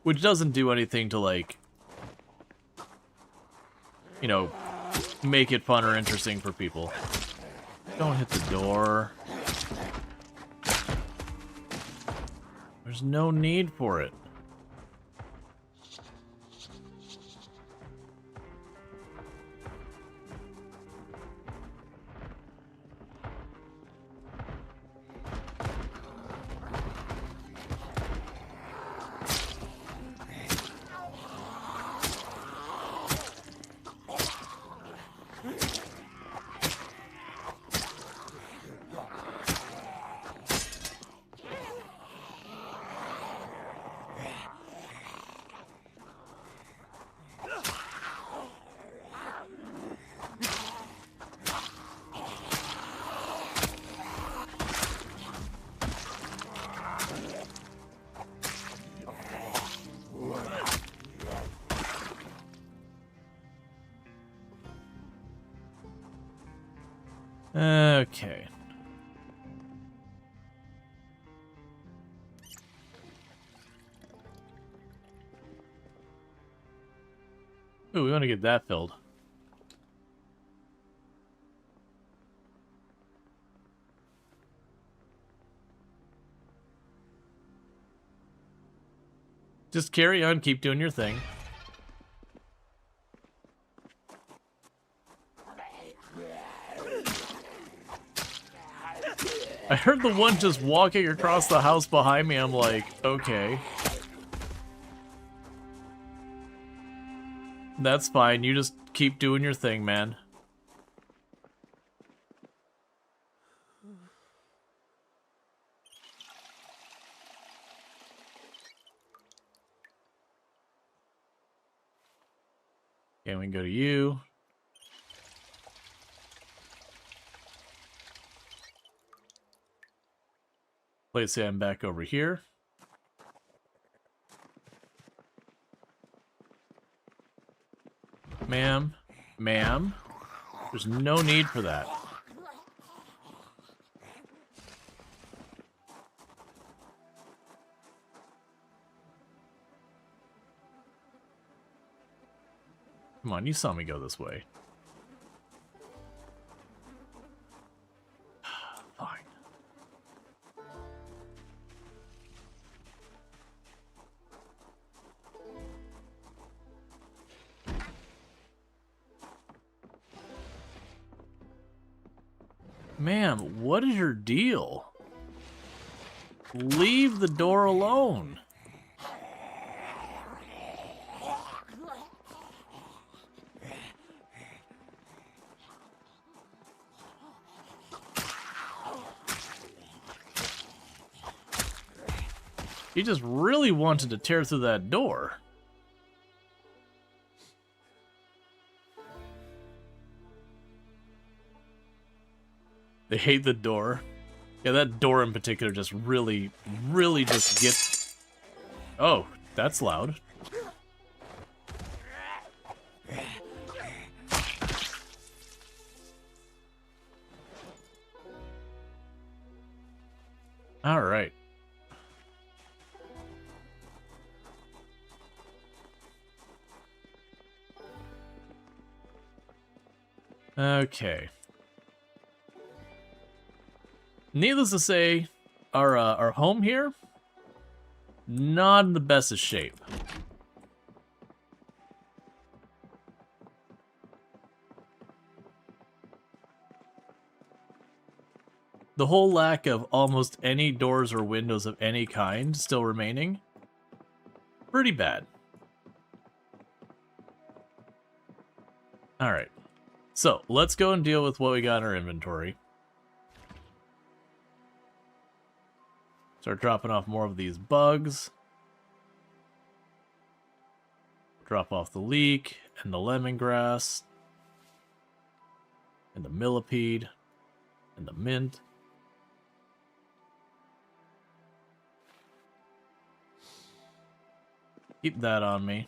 Which doesn't do anything to, like, you know, make it fun or interesting for people. Don't hit the door. There's no need for it. Okay. Ooh, we want to get that filled. Just carry on, keep doing your thing. I heard the one just walking across the house behind me. I'm like, okay. That's fine. You just keep doing your thing, man. Okay, we can go to you. Let's say I'm back over here. Ma'am, there's no need for that. Come on, you saw me go this way. Fine. Ma'am, what is your deal? Leave the door alone. He just really wanted to tear through that door. They hate the door. Yeah, that door in particular just really just gets... Oh, that's loud. All right. Okay. Needless to say, our home here, not in the best of shape. The whole lack of almost any doors or windows of any kind still remaining, pretty bad. Alright, so let's go and deal with what we got in our inventory. Start dropping off more of these bugs. Drop off the leek, and the lemongrass, and the millipede, and the mint. Keep that on me.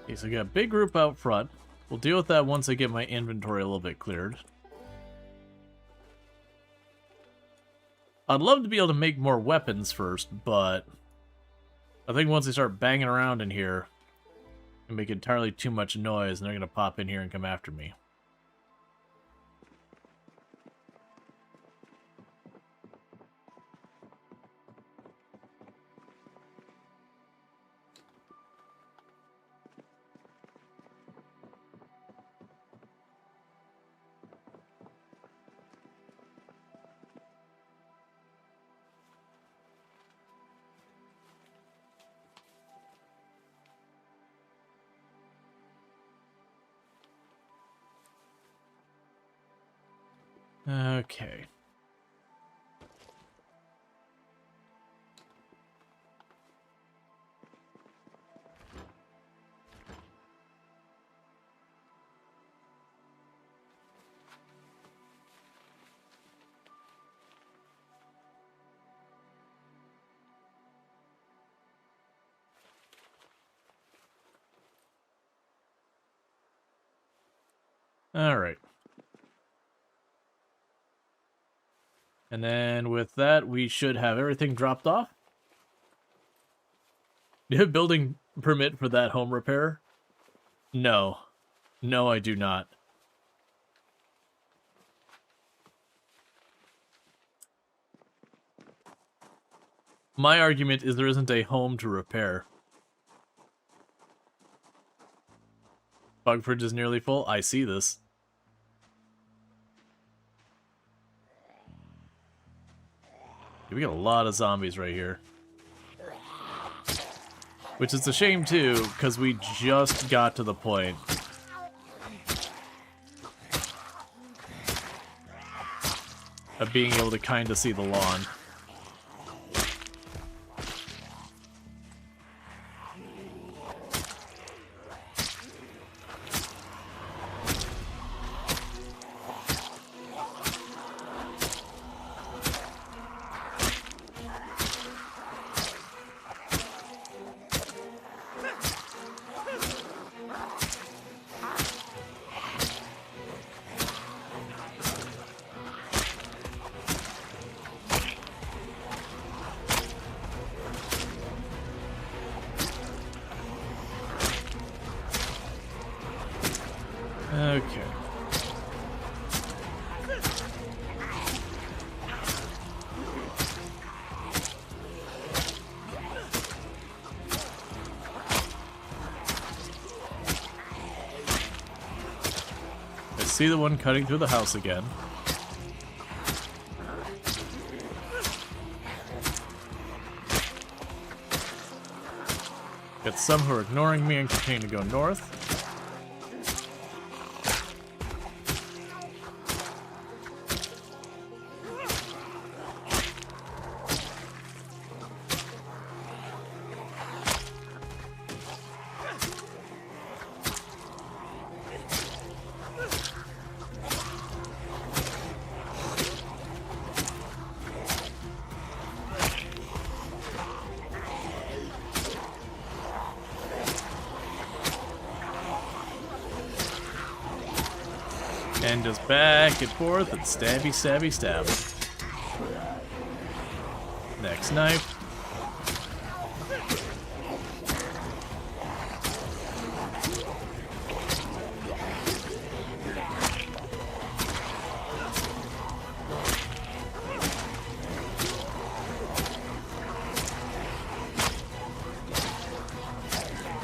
Okay, so we got a big group out front. We'll deal with that once I get my inventory a little bit cleared. I'd love to be able to make more weapons first, but I think once they start banging around in here and make entirely too much noise, and they're going to pop in here and come after me. Okay. All right. And then with that, we should have everything dropped off. Do you have a building permit for that home repair? No. No, I do not. My argument is there isn't a home to repair. Bug fridge is nearly full. I see this. We got a lot of zombies right here. Which is a shame too, because we just got to the point of being able to kind of see the lawn. Okay. I see the one cutting through the house again. Got some who are ignoring me and continue to go north. And just back and forth and stabby, stabby, stab. Next knife.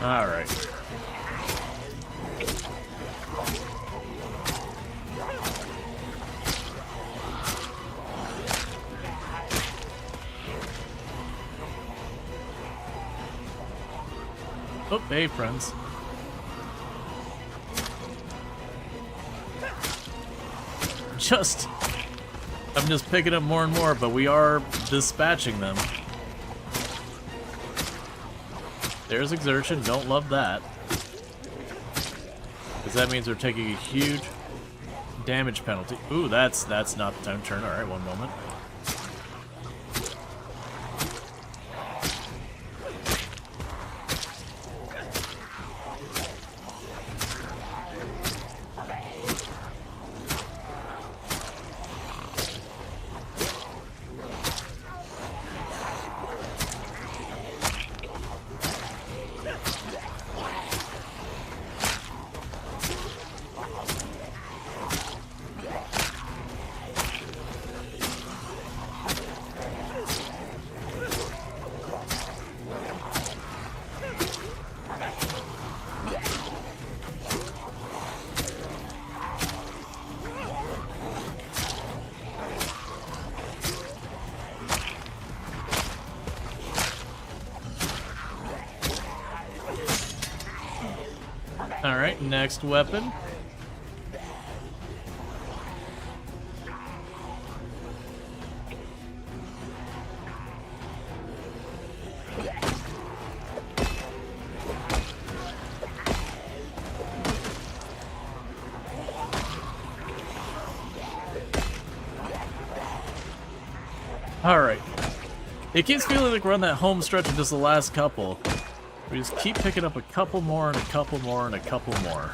All right. Oh, hey, friends. I'm just picking up more and more, but we are dispatching them. There's exertion, don't love that. Because that means we're taking a huge damage penalty. Ooh, that's not the time to turn. Alright, one moment. Alright, next weapon. Alright. It keeps feeling like we're on that home stretch of just the last couple. We just keep picking up a couple more and a couple more and a couple more.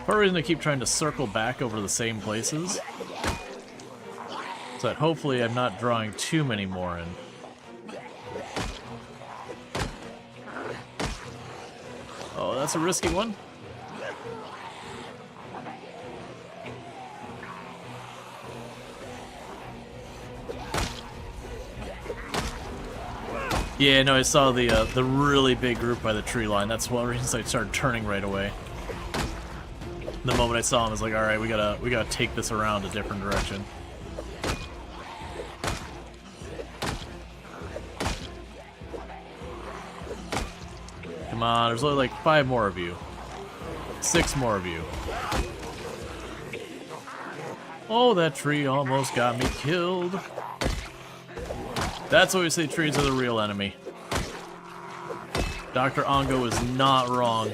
Part of the reason I keep trying to circle back over the same places so that hopefully I'm not drawing too many more in. Oh, that's a risky one. Yeah, no, I saw the really big group by the tree line. That's one reason I started turning right away. The moment I saw him, I was like, all right, we gotta take this around a different direction. Come on, there's only like 5 more of you. 6 more of you. Oh, that tree almost got me killed. That's why we say trees are the real enemy. Dr. Ongo is not wrong.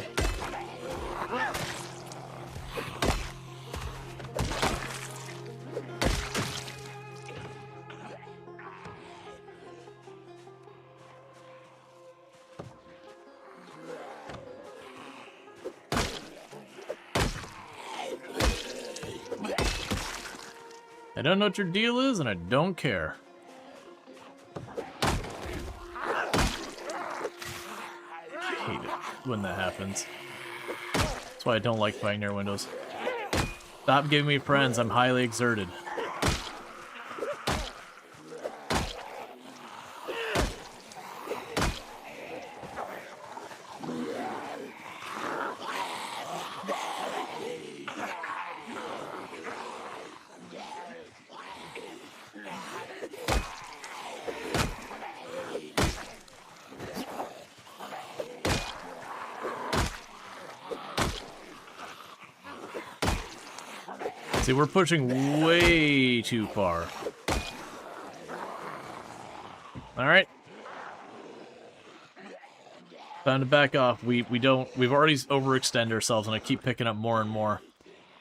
I don't know what your deal is, and I don't care. Hate it when that happens. That's why I don't like fighting near windows. Stop giving me friends, I'm highly exerted. See, we're pushing way too far. Alright. Time to back off. We've already overextended ourselves, and I keep picking up more and more.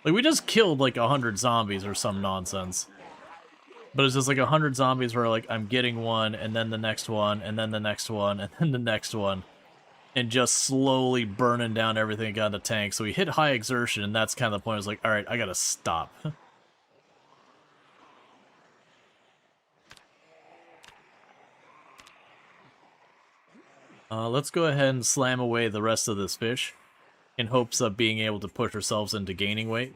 Like, we just killed like 100 zombies or some nonsense. But it's just like 100 zombies where like I'm getting one, and then the next one, and then the next one, and then the next one. And just slowly burning down everything that got in the tank. So we hit high exertion, and that's kind of the point. I was like, alright, I gotta stop. Let's go ahead and slam away the rest of this fish in hopes of being able to push ourselves into gaining weight.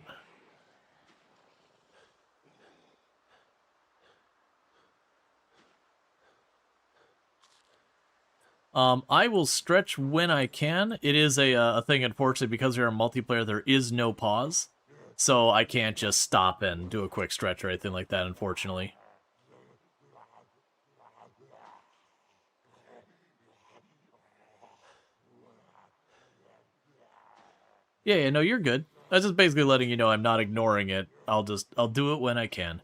I will stretch when I can. It is a thing, unfortunately, because we are in multiplayer, there is no pause. So I can't just stop and do a quick stretch or anything like that, unfortunately. Yeah, no, you're good. I was just basically letting you know I'm not ignoring it. I'll do it when I can.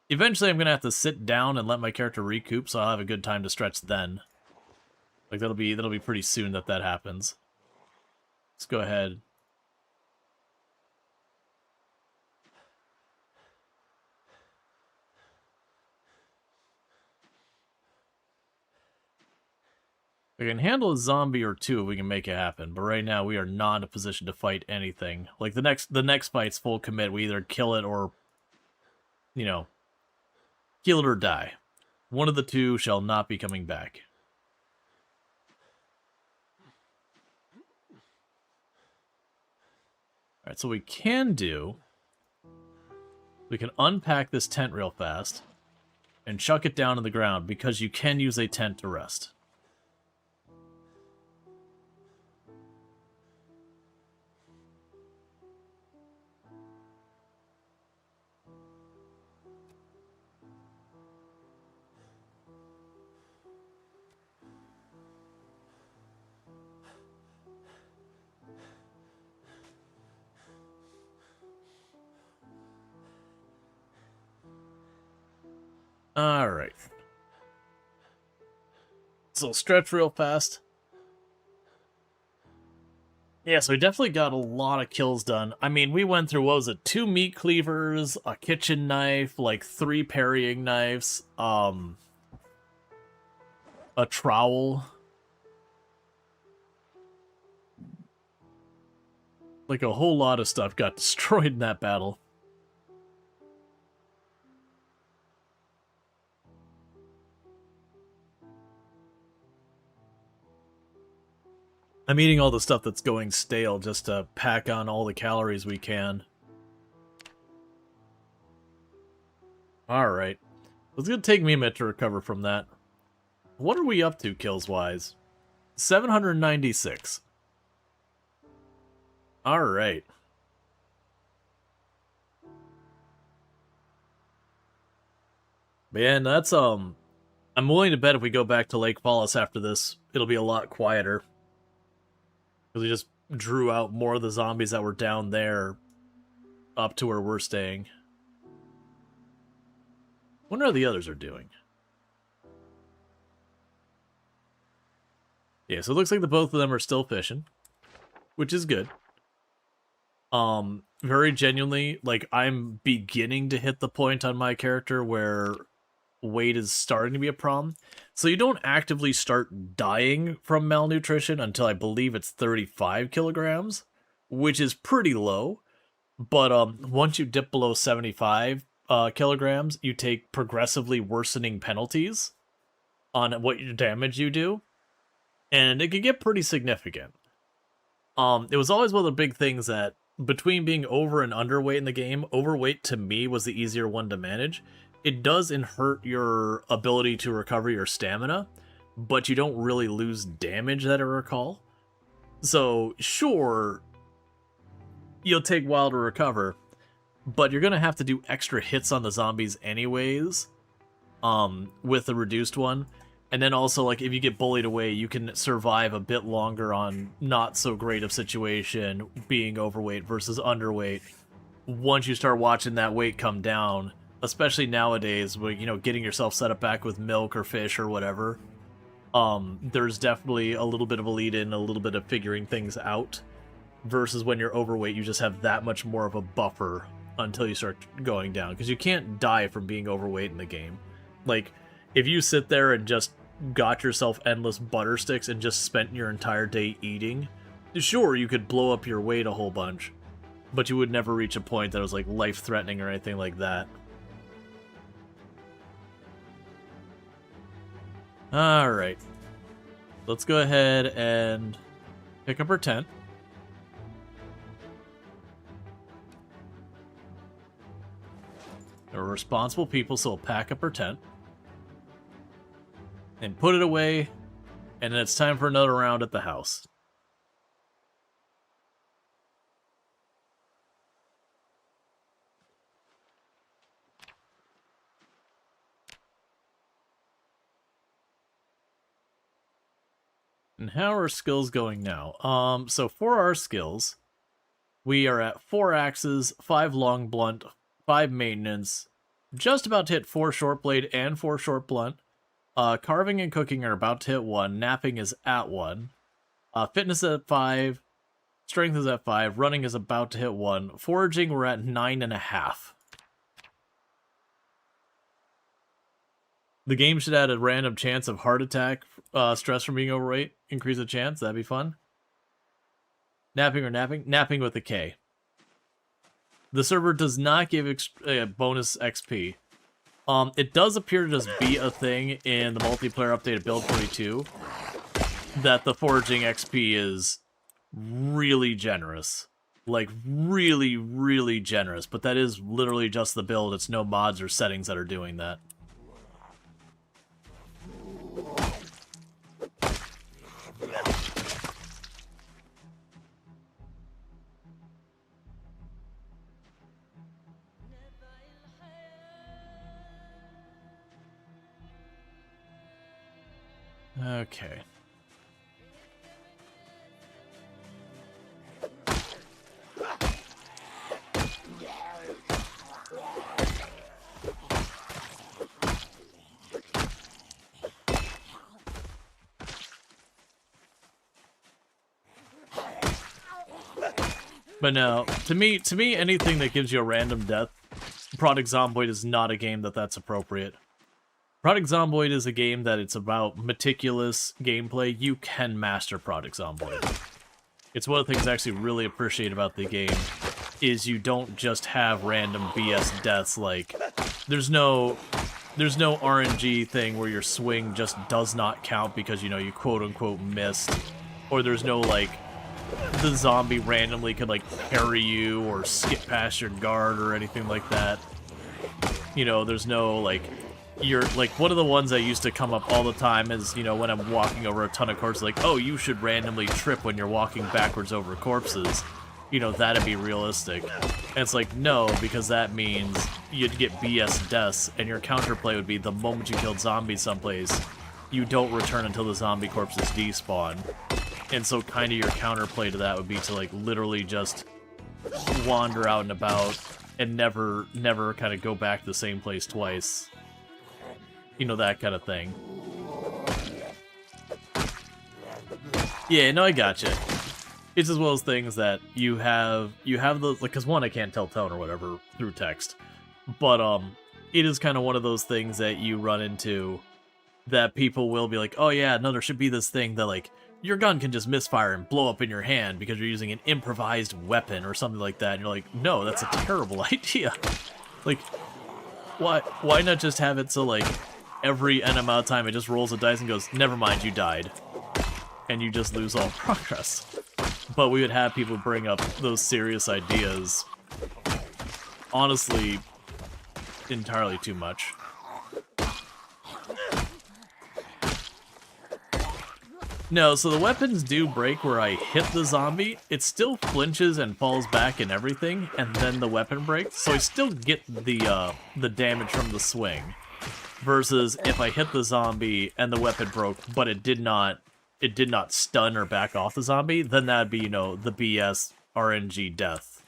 Eventually I'm gonna have to sit down and let my character recoup, so I'll have a good time to stretch then. Like that'll be pretty soon that happens. Let's go ahead. We can handle a zombie or two if we can make it happen, but right now we are not in a position to fight anything. Like the next fight's full commit. We either kill it or, you know, kill it or die. One of the two shall not be coming back. Alright, so we can unpack this tent real fast and chuck it down on the ground because you can use a tent to rest. Alright. So stretch real fast. Yeah, so we definitely got a lot of kills done. I mean, we went through, what was it, 2 meat cleavers, a kitchen knife, like 3 parrying knives, a trowel. Like a whole lot of stuff got destroyed in that battle. I'm eating all the stuff that's going stale just to pack on all the calories we can. Alright. It's gonna take me a minute to recover from that. What are we up to, kills-wise? 796. Alright. Man, that's, I'm willing to bet if we go back to Lake Paulus after this, it'll be a lot quieter. Because we just drew out more of the zombies that were down there up to where we're staying. Wonder how the others are doing. Yeah, so it looks like the both of them are still fishing, which is good. Very genuinely, like, I'm beginning to hit the point on my character where weight is starting to be a problem. So you don't actively start dying from malnutrition until I believe it's 35 kilograms, which is pretty low. But once you dip below 75 kilograms, you take progressively worsening penalties on what your damage you do. And it can get pretty significant. It was always one of the big things that, between being over and underweight in the game, overweight to me was the easier one to manage. It does inhert your ability to recover your stamina, but you don't really lose damage that I recall. So, sure, you'll take a while to recover, but you're going to have to do extra hits on the zombies anyways, with the reduced one. And then also, like, if you get bullied away, you can survive a bit longer on not so great of situation, being overweight versus underweight, once you start watching that weight come down, especially nowadays, where, you know, getting yourself set up back with milk or fish or whatever, there's definitely a little bit of a lead in, a little bit of figuring things out, versus when you're overweight, you just have that much more of a buffer until you start going down, because you can't die from being overweight in the game. Like, if you sit there and just got yourself endless butter sticks and just spent your entire day eating, sure, you could blow up your weight a whole bunch, but you would never reach a point that was like life-threatening or anything like that. Alright. Let's go ahead and pick up our tent. We're responsible people, so we'll pack up our tent. And put it away, and then it's time for another round at the house. And how are skills going now? So for our skills, we are at 4 axes, 5 long blunt, 5 maintenance, just about to hit 4 short blade and 4 short blunt. Carving and cooking are about to hit 1, napping is at 1, fitness is at 5, strength is at 5, running is about to hit 1, foraging we're at 9.5. The game should add a random chance of heart attack, stress from being overweight. Increase the chance, that'd be fun. Napping or napping? Napping with a K. The server does not give bonus XP. It does appear to just be a thing in the multiplayer update of Build 42 that the foraging XP is really generous. Like, really, really generous. But that is literally just the build. It's no mods or settings that are doing that. Okay. But no, to me, anything that gives you a random death, Product Zomboid is not a game that's appropriate. Product Zomboid is a game that it's about meticulous gameplay. You can master Product Zomboid. It's one of the things I actually really appreciate about the game, is you don't just have random BS deaths. Like, there's no RNG thing where your swing just does not count because, you know, you quote-unquote missed. Or there's no, like, the zombie randomly could, like, parry you or skip past your guard or anything like that. You know, there's no, like... You're like, one of the ones that used to come up all the time is, you know, when I'm walking over a ton of corpses, like, oh, you should randomly trip when you're walking backwards over corpses. You know, that'd be realistic. And it's like, no, because that means you'd get BS deaths, and your counterplay would be the moment you killed zombies someplace, you don't return until the zombie corpses despawn. And so kind of your counterplay to that would be to, like, literally just wander out and about and never kind of go back to the same place twice. You know, that kind of thing. Yeah, no, I gotcha. It's as well as things that you have the, like, because one, I can't tell tone or whatever through text, but it is kind of one of those things that you run into that people will be like, oh yeah, no, there should be this thing that, like, your gun can just misfire and blow up in your hand because you're using an improvised weapon or something like that, and you're like, no, that's a terrible idea. Like, why not just have it so, like, every N amount of time it just rolls a dice and goes, never mind, you died. And you just lose all progress. But we would have people bring up those serious ideas. Honestly, entirely too much. No, so the weapons do break where I hit the zombie. It still flinches and falls back and everything, and then the weapon breaks. So I still get the damage from the swing. Versus if I hit the zombie and the weapon broke, but it did not stun or back off the zombie, then that'd be, you know, the BS RNG death.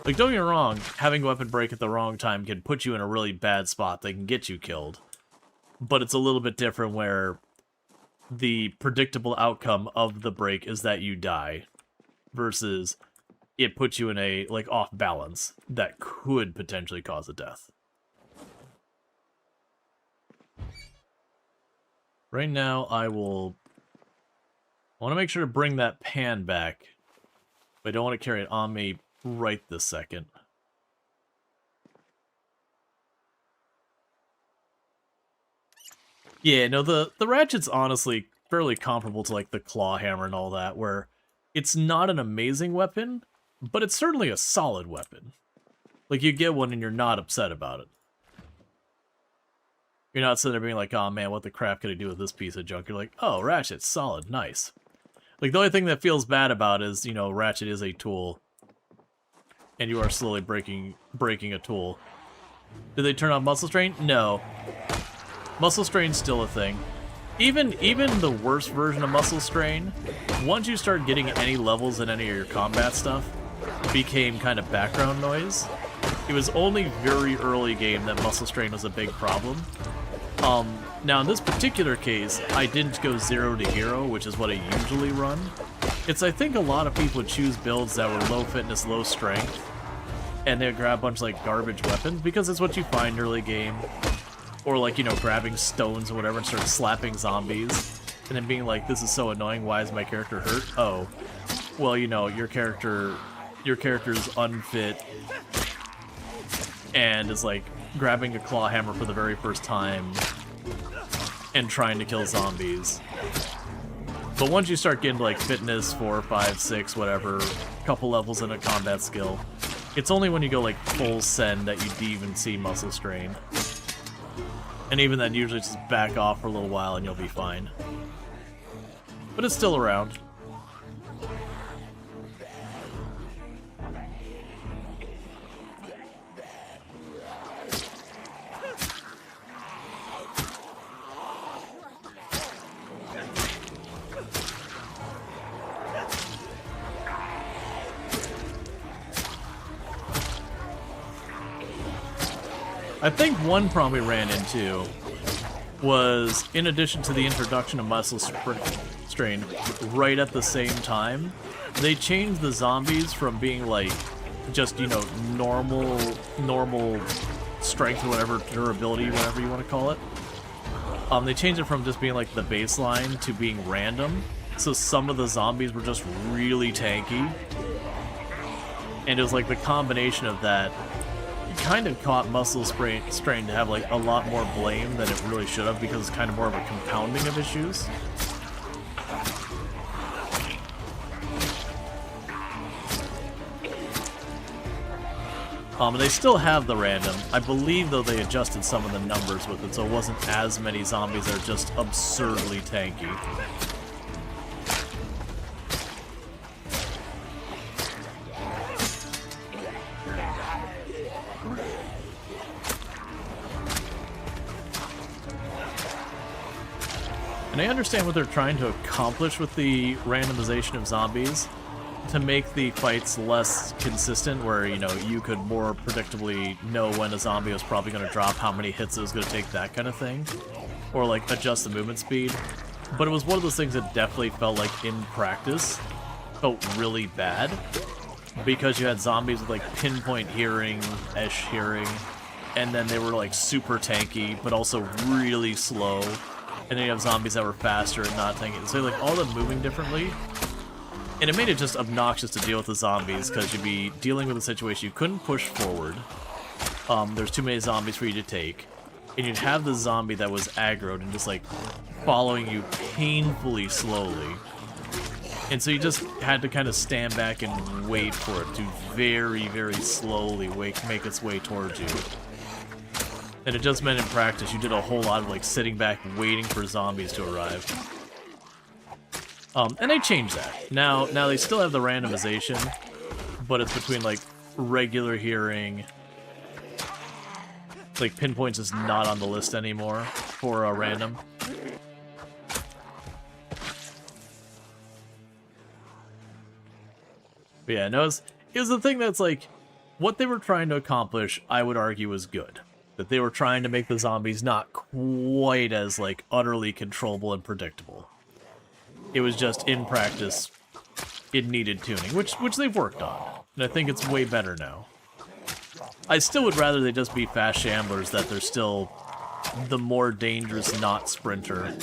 Like, don't get me wrong, having a weapon break at the wrong time can put you in a really bad spot that can get you killed. But it's a little bit different where the predictable outcome of the break is that you die, versus it puts you in a, like, off balance that could potentially cause a death. Right now, I want to make sure to bring that pan back, but I don't want to carry it on me right this second. Yeah, no, the ratchet's honestly fairly comparable to, like, the claw hammer and all that, where it's not an amazing weapon, but it's certainly a solid weapon. Like, you get one and you're not upset about it. You're not sitting there being like, oh man, what the crap could I do with this piece of junk? You're like, oh, ratchet's solid, nice. Like, the only thing that feels bad about is, you know, ratchet is a tool, and you are slowly breaking a tool. Did they turn on muscle strain? No. Muscle strain's still a thing. Even the worst version of muscle strain, once you start getting any levels in any of your combat stuff, became kind of background noise. It was only very early game that muscle strain was a big problem. Now in this particular case, I didn't go 0 to hero, which is what I usually run. I think a lot of people would choose builds that were low fitness, low strength, and they'd grab a bunch of like garbage weapons, because it's what you find early game. Or like, you know, grabbing stones or whatever and start slapping zombies, and then being like, this is so annoying, why is my character hurt? Oh, well, you know, your character's unfit, and is like grabbing a claw hammer for the very first time and trying to kill zombies. But once you start getting to like fitness 4, 5, 6, whatever, couple levels in a combat skill, it's only when you go like full send that you even see muscle strain. And even then, usually just back off for a little while and you'll be fine. But it's still around. I think one problem we ran into was, in addition to the introduction of muscle strain, right at the same time, they changed the zombies from being like just, you know, normal strength or whatever, durability, whatever you want to call it. They changed it from just being like the baseline to being random. So some of the zombies were just really tanky. And it was like the combination of that kind of caught muscle strain to have like a lot more blame than it really should have, because it's kind of more of a compounding of issues. And they still have the random. I believe, though, they adjusted some of the numbers with it, so it wasn't as many zombies that are just absurdly tanky. And I understand what they're trying to accomplish with the randomization of zombies, to make the fights less consistent, where, you know, you could more predictably know when a zombie was probably going to drop, how many hits it was going to take, that kind of thing. Or, like, adjust the movement speed. But it was one of those things that definitely felt like, in practice, felt really bad. Because you had zombies with, like, pinpoint hearing-ish hearing, and then they were, like, super tanky, but also really slow. And then you have zombies that were faster and not tanky. So, like, all of them moving differently. And it made it just obnoxious to deal with the zombies, because you'd be dealing with a situation you couldn't push forward. There's too many zombies for you to take. And you'd have the zombie that was aggroed and just, like, following you painfully slowly. And so you just had to kind of stand back and wait for it to very, very slowly make its way towards you. And it just meant in practice you did a whole lot of like sitting back waiting for zombies to arrive. And they changed that. Now they still have the randomization, but it's between like regular hearing. Like pinpoints is not on the list anymore for random. But yeah, no, it was the thing that's like, what they were trying to accomplish, I would argue, was good. That they were trying to make the zombies not quite as, like, utterly controllable and predictable. It was just, in practice, it needed tuning, which they've worked on. And I think it's way better now. I still would rather they just be fast shamblers, that they're still the more dangerous not sprinter,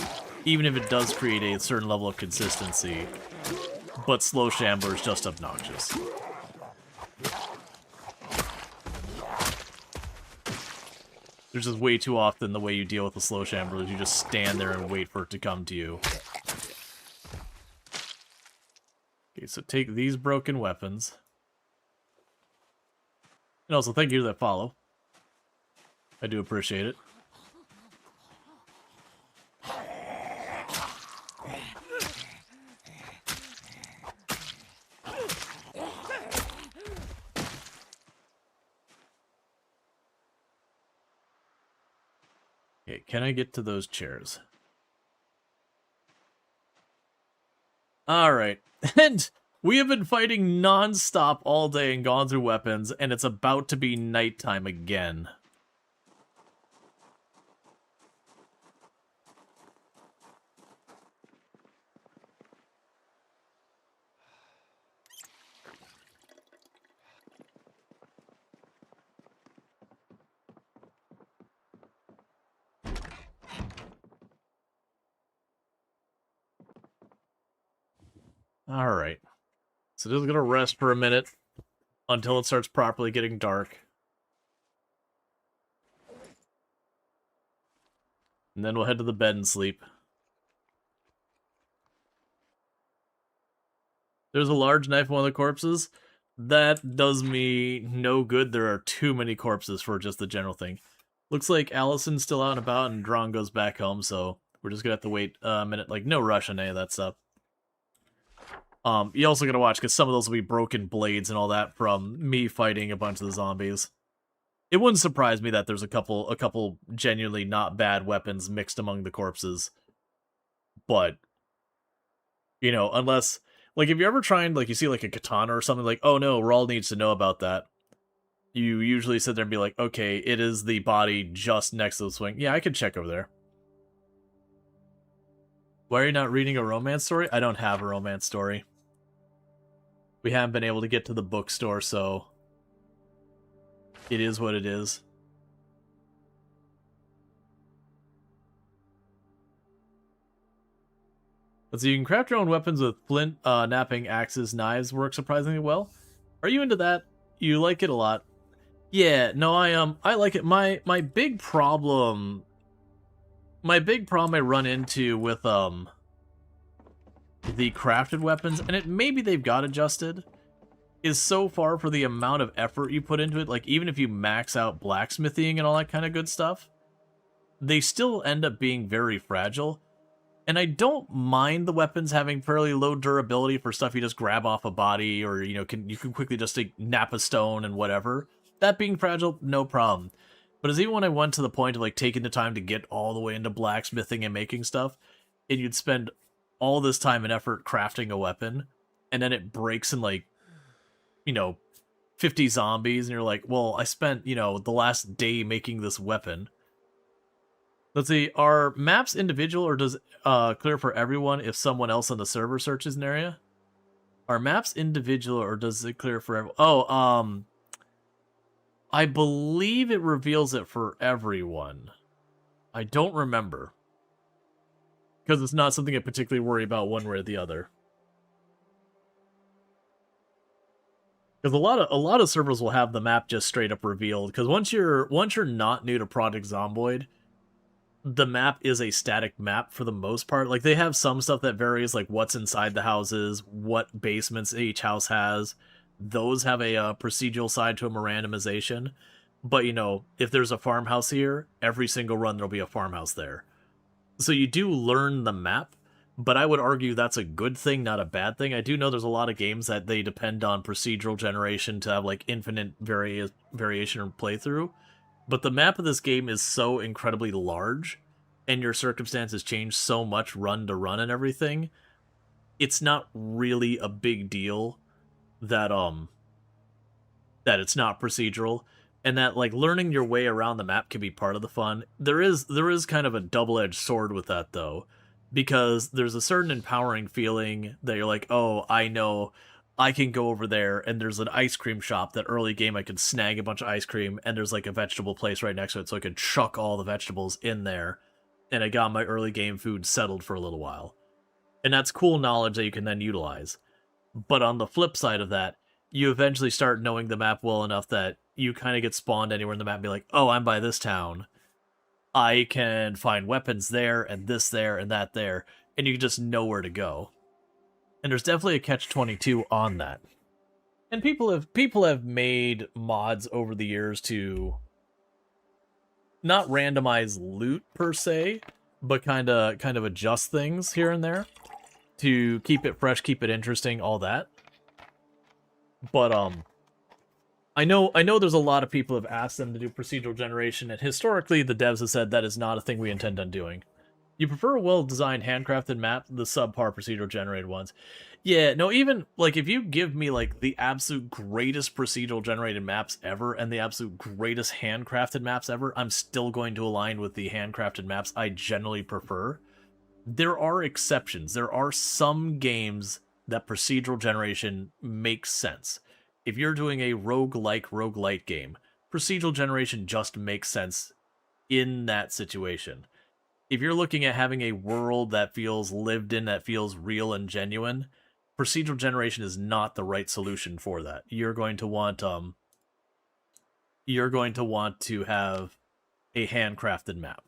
even if it does create a certain level of consistency. But slow shambler is just obnoxious. There's just way too often the way you deal with the slow shambler is you just stand there and wait for it to come to you. Okay, so take these broken weapons. And also thank you to that follow. I do appreciate it. Okay, can I get to those chairs? Alright, and we have been fighting non-stop all day and gone through weapons, and it's about to be nighttime again. Alright. So just gonna rest for a minute until it starts properly getting dark. And then we'll head to the bed and sleep. There's a large knife in one of the corpses. That does me no good. There are too many corpses for just the general thing. Looks like Allison's still out and about and Dron goes back home, so we're just gonna have to wait a minute. Like, no rush on any of that stuff. You also gotta watch, because some of those will be broken blades and all that from me fighting a bunch of the zombies. It wouldn't surprise me that there's a couple genuinely not bad weapons mixed among the corpses. But, you know, unless, like, if you're ever trying, like, you see, like, a katana or something, like, oh no, Rual needs to know about that. You usually sit there and be like, okay, it is the body just next to the swing. Yeah, I could check over there. Why are you not reading a romance story? I don't have a romance story. We haven't been able to get to the bookstore, so it is what it is. Let's see, you can craft your own weapons with flint, napping axes, knives work surprisingly well. Are you into that? You like it a lot? Yeah, no, I like it. My big problem I run into with the crafted weapons, and it maybe they've got adjusted, is so far for the amount of effort you put into it. Like, even if you max out blacksmithing and all that kind of good stuff, they still end up being very fragile. And I don't mind the weapons having fairly low durability for stuff you just grab off a body, or, you know, you can quickly just nap a stone and whatever. That being fragile, no problem. But as even when I went to the point of, like, taking the time to get all the way into blacksmithing and making stuff, and you'd spend all this time and effort crafting a weapon, and then it breaks in, like, you know, 50 zombies, and you're like, well, I spent, you know, the last day making this weapon. Let's see, are maps individual, or does clear for everyone if someone else on the server searches an area? Are maps individual, or does it clear for everyone? Oh, I believe it reveals it for everyone. I don't remember, because it's not something I particularly worry about one way or the other. Because a lot of servers will have the map just straight up revealed. Because once you're not new to Project Zomboid, the map is a static map for the most part. Like, they have some stuff that varies, like what's inside the houses, what basements each house has. Those have a procedural side to them, a randomization. But, you know, if there's a farmhouse here, every single run there'll be a farmhouse there. So you do learn the map, but I would argue that's a good thing, not a bad thing. I do know there's a lot of games that they depend on procedural generation to have, like, infinite variation or playthrough. But the map of this game is so incredibly large, and your circumstances change so much run to run and everything, it's not really a big deal that, that it's not procedural, and that like learning your way around the map can be part of the fun. There is kind of a double-edged sword with that though, because there's a certain empowering feeling that you're like, oh, I know I can go over there and there's an ice cream shop that early game I could snag a bunch of ice cream, and there's like a vegetable place right next to it, so I could chuck all the vegetables in there, and I got my early game food settled for a little while. And that's cool knowledge that you can then utilize. But on the flip side of that, you eventually start knowing the map well enough that you kind of get spawned anywhere in the map and be like, oh, I'm by this town. I can find weapons there, and this there, and that there, and you just know where to go. And there's definitely a catch-22 on that. And people have made mods over the years to not randomize loot per se, but kind of adjust things here and there to keep it fresh, keep it interesting, all that. But I know there's a lot of people have asked them to do procedural generation, and historically the devs have said that is not a thing we intend on doing. You prefer a well-designed, handcrafted map, the subpar procedural generated ones. Yeah, no, even, like, if you give me, like, the absolute greatest procedural generated maps ever and the absolute greatest handcrafted maps ever, I'm still going to align with the handcrafted maps I generally prefer. There are exceptions. There are some games that procedural generation makes sense. If you're doing a roguelite game, procedural generation just makes sense in that situation. If you're looking at having a world that feels lived in, that feels real and genuine, procedural generation is not the right solution for that. You're going to want to have a handcrafted map.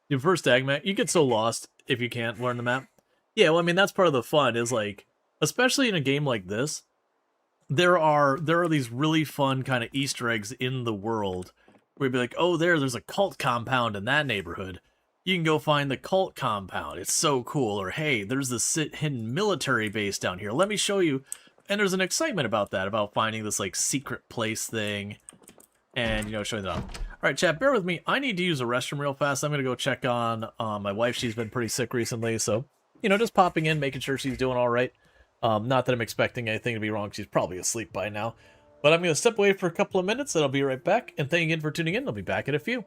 Your first ag map, you get so lost if you can't learn the map. Yeah, well, I mean, that's part of the fun, is like, especially in a game like this, there are these really fun kind of Easter eggs in the world where you'd be like, oh, there's a cult compound in that neighborhood. You can go find the cult compound. It's so cool. Or, hey, there's this hidden military base down here. Let me show you. And there's an excitement about that, about finding this, like, secret place thing and, you know, showing that off. All right, chat, bear with me. I need to use a restroom real fast. I'm going to go check on my wife. She's been pretty sick recently, so, you know, just popping in, making sure she's doing all right. Not that I'm expecting anything to be wrong. She's probably asleep by now. But I'm going to step away for a couple of minutes, and I'll be right back. And thank you again for tuning in. I'll be back in a few.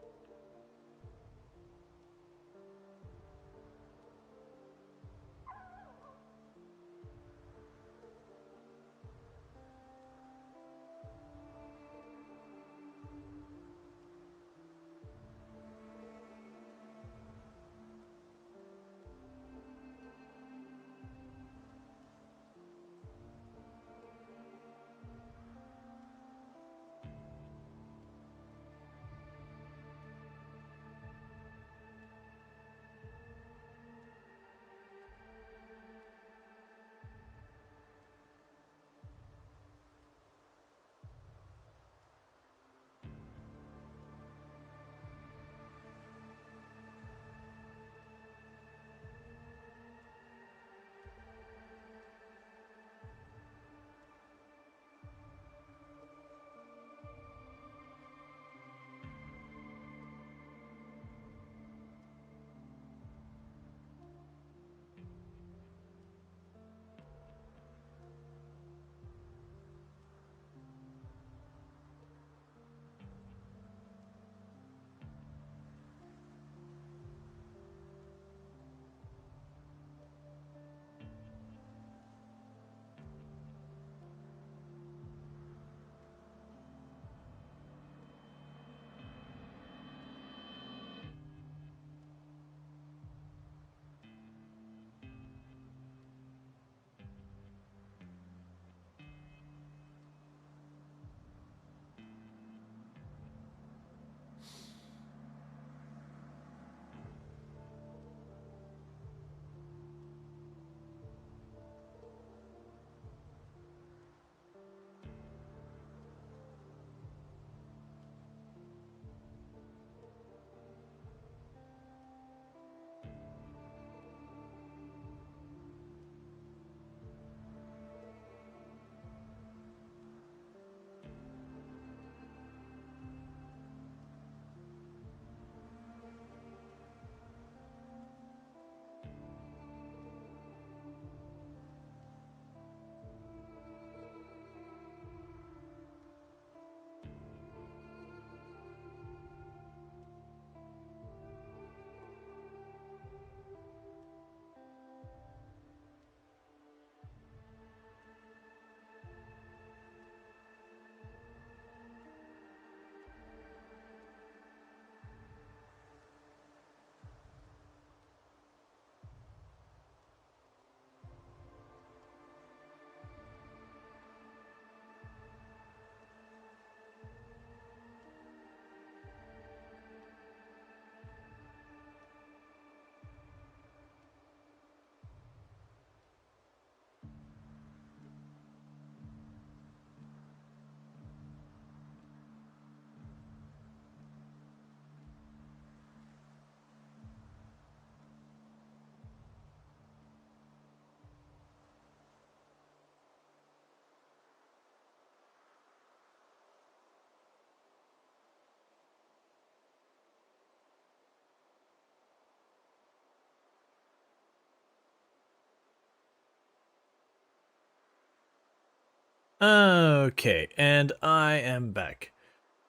Okay, and I am back.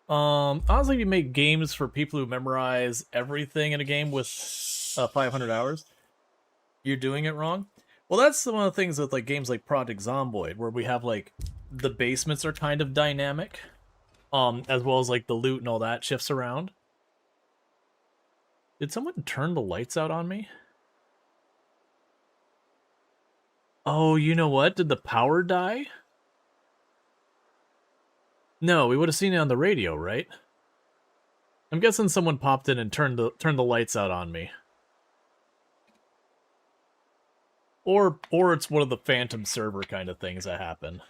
Honestly, if you make games for people who memorize everything in a game with 500 hours, you're doing it wrong. Well, that's one of the things with like games like Project Zomboid, where we have like the basements are kind of dynamic, as well as like the loot and all that shifts around. Did someone turn the lights out on me? Oh, you know what? Did the power die? No, we would have seen it on the radio, right? I'm guessing someone popped in and turned the lights out on me. Or it's one of the phantom server kind of things that happen.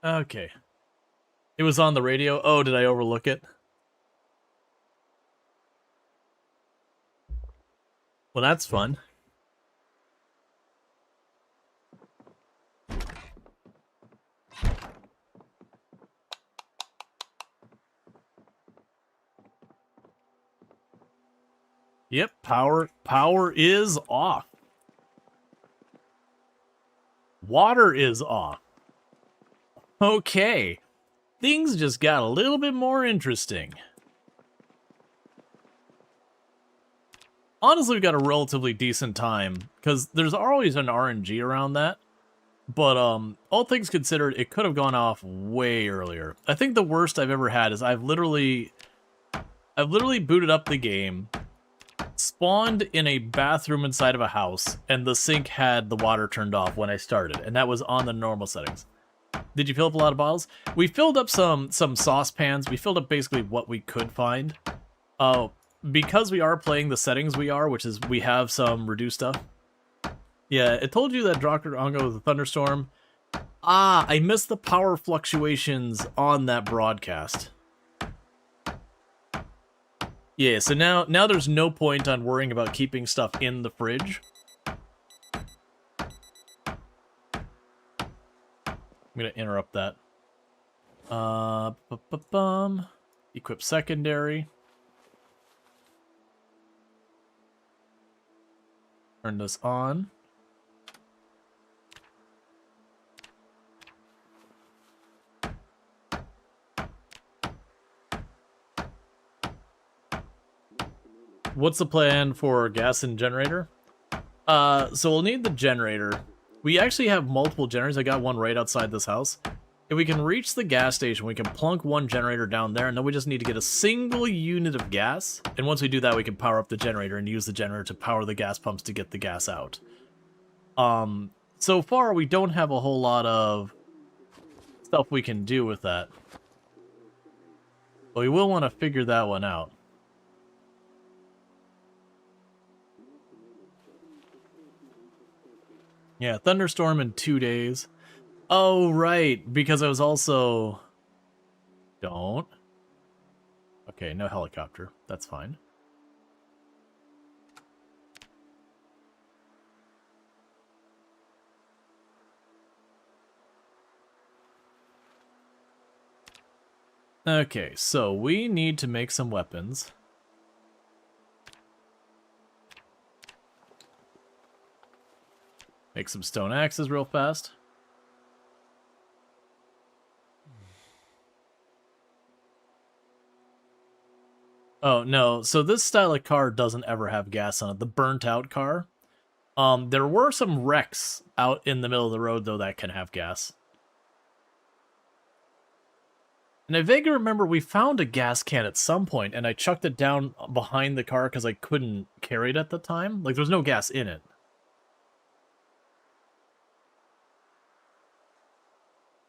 Okay. It was on the radio. Oh, did I overlook it? Well, that's fun. Yep, power is off. Water is off. Okay. Things just got a little bit more interesting. Honestly, we've got a relatively decent time, because there's always an RNG around that. But, all things considered, it could have gone off way earlier. I think the worst I've ever had is I've literally booted up the game, spawned in a bathroom inside of a house, and the sink had the water turned off when I started, and that was on the normal settings. Did you fill up a lot of bottles? We filled up some saucepans. We filled up basically what we could find. Because we are playing the settings we are, which is we have some reduced stuff. Yeah, it told you that Dr. Ongo was a thunderstorm. Ah, I missed the power fluctuations on that broadcast. Yeah, so now there's no point on worrying about keeping stuff in the fridge. I'm gonna interrupt that. Equip secondary. Turn this on. What's the plan for gas and generator? So we'll need the generator. We actually have multiple generators. I got one right outside this house. If we can reach the gas station, we can plunk one generator down there, and then we just need to get a single unit of gas. And once we do that, we can power up the generator and use the generator to power the gas pumps to get the gas out. So far, we don't have a whole lot of stuff we can do with that. But we will want to figure that one out. Yeah, thunderstorm in 2 days. Oh, right, because I was also... Don't. Okay, no helicopter. That's fine. Okay, so we need to make some weapons. Make some stone axes real fast. Oh, no. So this style of car doesn't ever have gas on it. The burnt-out car. There were some wrecks out in the middle of the road, though, that can have gas. And I vaguely remember we found a gas can at some point, and I chucked it down behind the car because I couldn't carry it at the time. Like, there was no gas in it.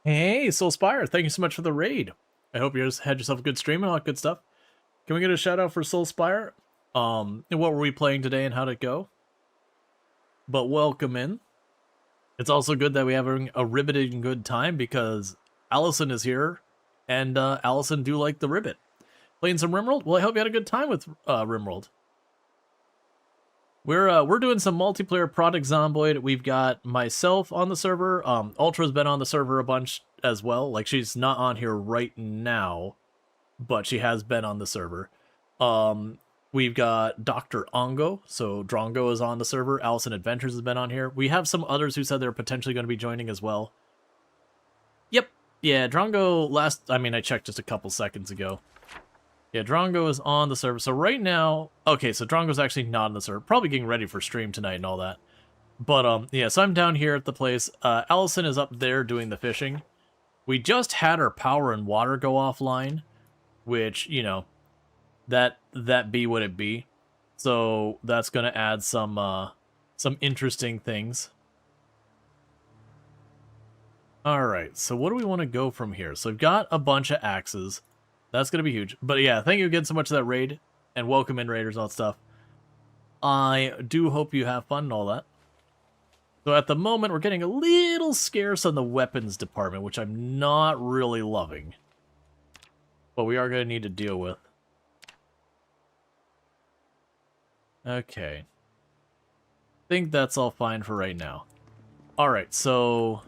Hey, Soulspire, thank you so much for the raid. I hope you just had yourself a good stream and all that good stuff. Can we get a shout out for Soulspire? And what were we playing today and how'd it go? But welcome in. It's also good that we're having a riveting good time because Allison is here, and Allison do like the ribbit. Playing some Rimworld? Well, I hope you had a good time with Rimworld. We're doing some multiplayer Project Zomboid. We've got myself on the server. Ultra's been on the server a bunch as well. Like, she's not on here right now, but she has been on the server. We've got Dr. Ongo, so Drongo is on the server. Allison Adventures has been on here. We have some others who said they're potentially going to be joining as well. Yep. Yeah, Drongo I checked just a couple seconds ago. Yeah, Drongo is on the server. So right now, okay, so Drongo's actually not on the server. Probably getting ready for stream tonight and all that. But, yeah, so I'm down here at the place. Allison is up there doing the fishing. We just had our power and water go offline, which, you know, that be what it be. So that's going to add some interesting things. Alright, so what do we want to go from here? So we've got a bunch of axes. That's going to be huge. But yeah, thank you again so much for that raid. And welcome in, raiders, all that stuff. I do hope you have fun and all that. So at the moment, we're getting a little scarce on the weapons department, which I'm not really loving. But we are going to need to deal with. Okay. I think that's all fine for right now. Alright, so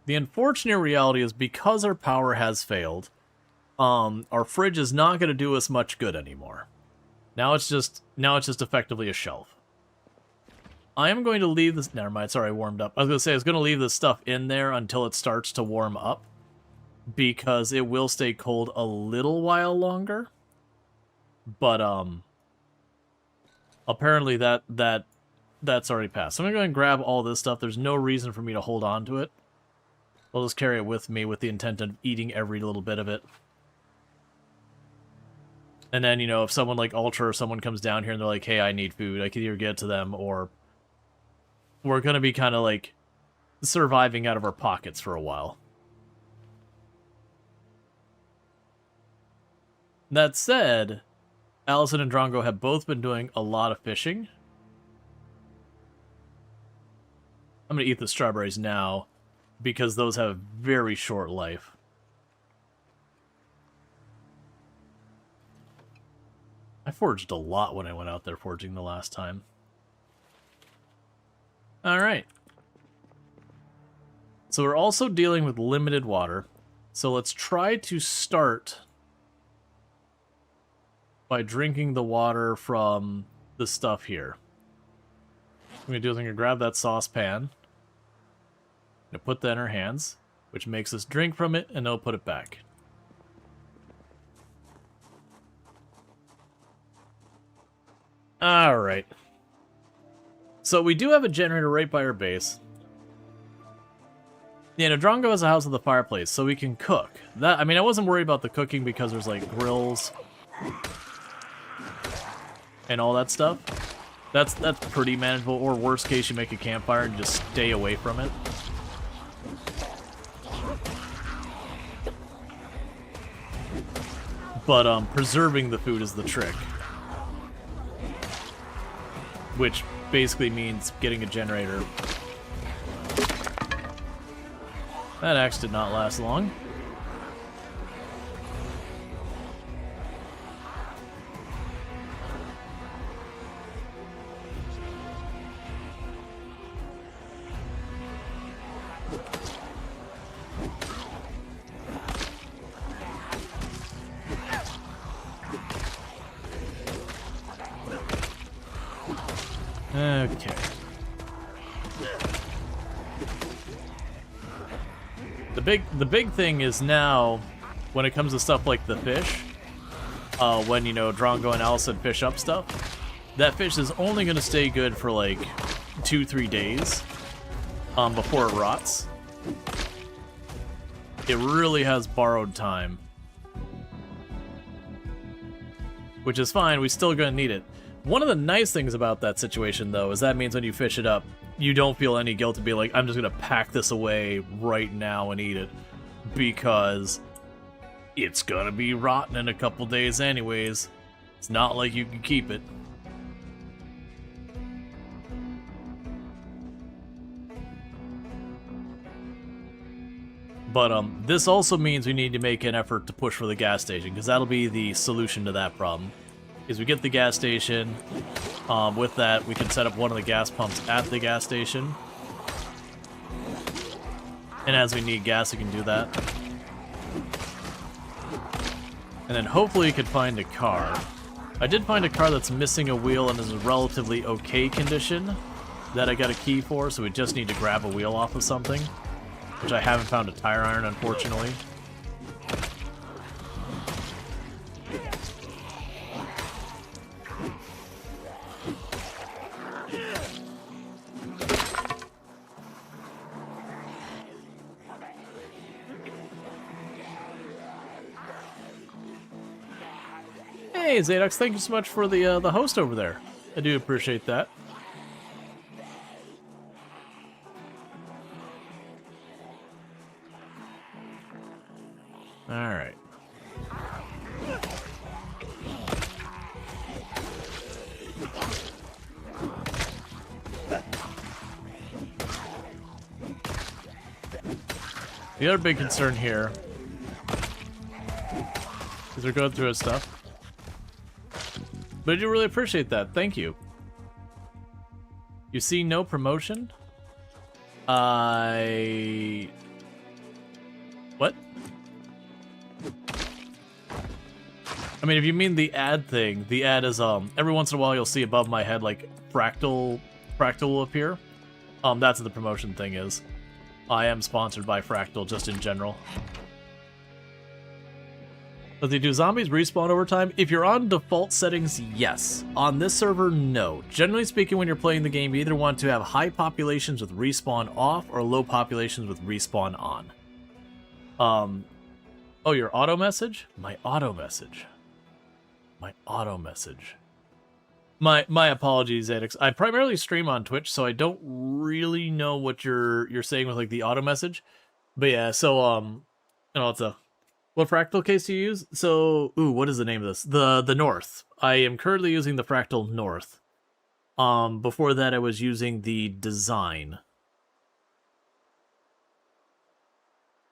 the unfortunate reality is because our power has failed, our fridge is not going to do us much good anymore. Now it's just effectively a shelf. I am going to leave this... Never mind, sorry, I warmed up. I was going to say I was going to leave this stuff in there until it starts to warm up, because it will stay cold a little while longer. But, apparently that's already passed. So I'm going to go ahead and grab all this stuff. There's no reason for me to hold on to it. I'll just carry it with me with the intent of eating every little bit of it. And then, you know, if someone like Ultra or someone comes down here and they're like, hey, I need food, I can either get it to them, or we're going to be kind of like surviving out of our pockets for a while. That said, Allison and Drongo have both been doing a lot of fishing. I'm going to eat the strawberries now, because those have a very short life. I foraged a lot when I went out there foraging the last time. Alright. So we're also dealing with limited water. So let's try to start by drinking the water from the stuff here. What I'm going to do is I'm going to grab that saucepan. I'm going to put that in our hands, which makes us drink from it, and then we'll put it back. Alright. So we do have a generator right by our base. Yeah, no, Drongo has a house with a fireplace, so we can cook. That, I mean, I wasn't worried about the cooking because there's, like, grills and all that stuff. That's pretty manageable, or worst case, you make a campfire and just stay away from it. But, preserving the food is the trick. Which basically means getting a generator. That axe did not last long. Okay. The big thing is now, when it comes to stuff like the fish, when, you know, Drongo and Allison fish up stuff, that fish is only going to stay good for like 2-3 days before it rots. It really has borrowed time. Which is fine, we're still going to need it. One of the nice things about that situation, though, is that means when you fish it up, you don't feel any guilt to be like, I'm just going to pack this away right now and eat it. Because it's going to be rotten in a couple days anyways. It's not like you can keep it. But this also means we need to make an effort to push for the gas station, because that'll be the solution to that problem. Is we get the gas station, with that we can set up one of the gas pumps at the gas station. And as we need gas, we can do that. And then hopefully we can find a car. I did find a car that's missing a wheel and is in relatively okay condition that I got a key for, so we just need to grab a wheel off of something, which I haven't found a tire iron, unfortunately. Hey, Zadox, thank you so much for the host over there. I do appreciate that. All right. The other big concern here is they're going through his stuff. But I do really appreciate that. Thank you. You see no promotion? What? I mean, if you mean the ad thing, the ad is, every once in a while you'll see above my head, like, Fractal will appear. That's what the promotion thing is. I am sponsored by Fractal, just in general. Does they do zombies respawn over time? If you're on default settings, yes. On this server, no. Generally speaking, when you're playing the game, you either want to have high populations with respawn off or low populations with respawn on. Oh, your auto message? My auto message. My auto message. My apologies, Adix. I primarily stream on Twitch, so I don't really know what you're saying with like the auto message. But yeah, so you know, it's a what fractal case do you use? So, ooh, what is the name of this? The North. I am currently using the Fractal North. Before that I was using the Design.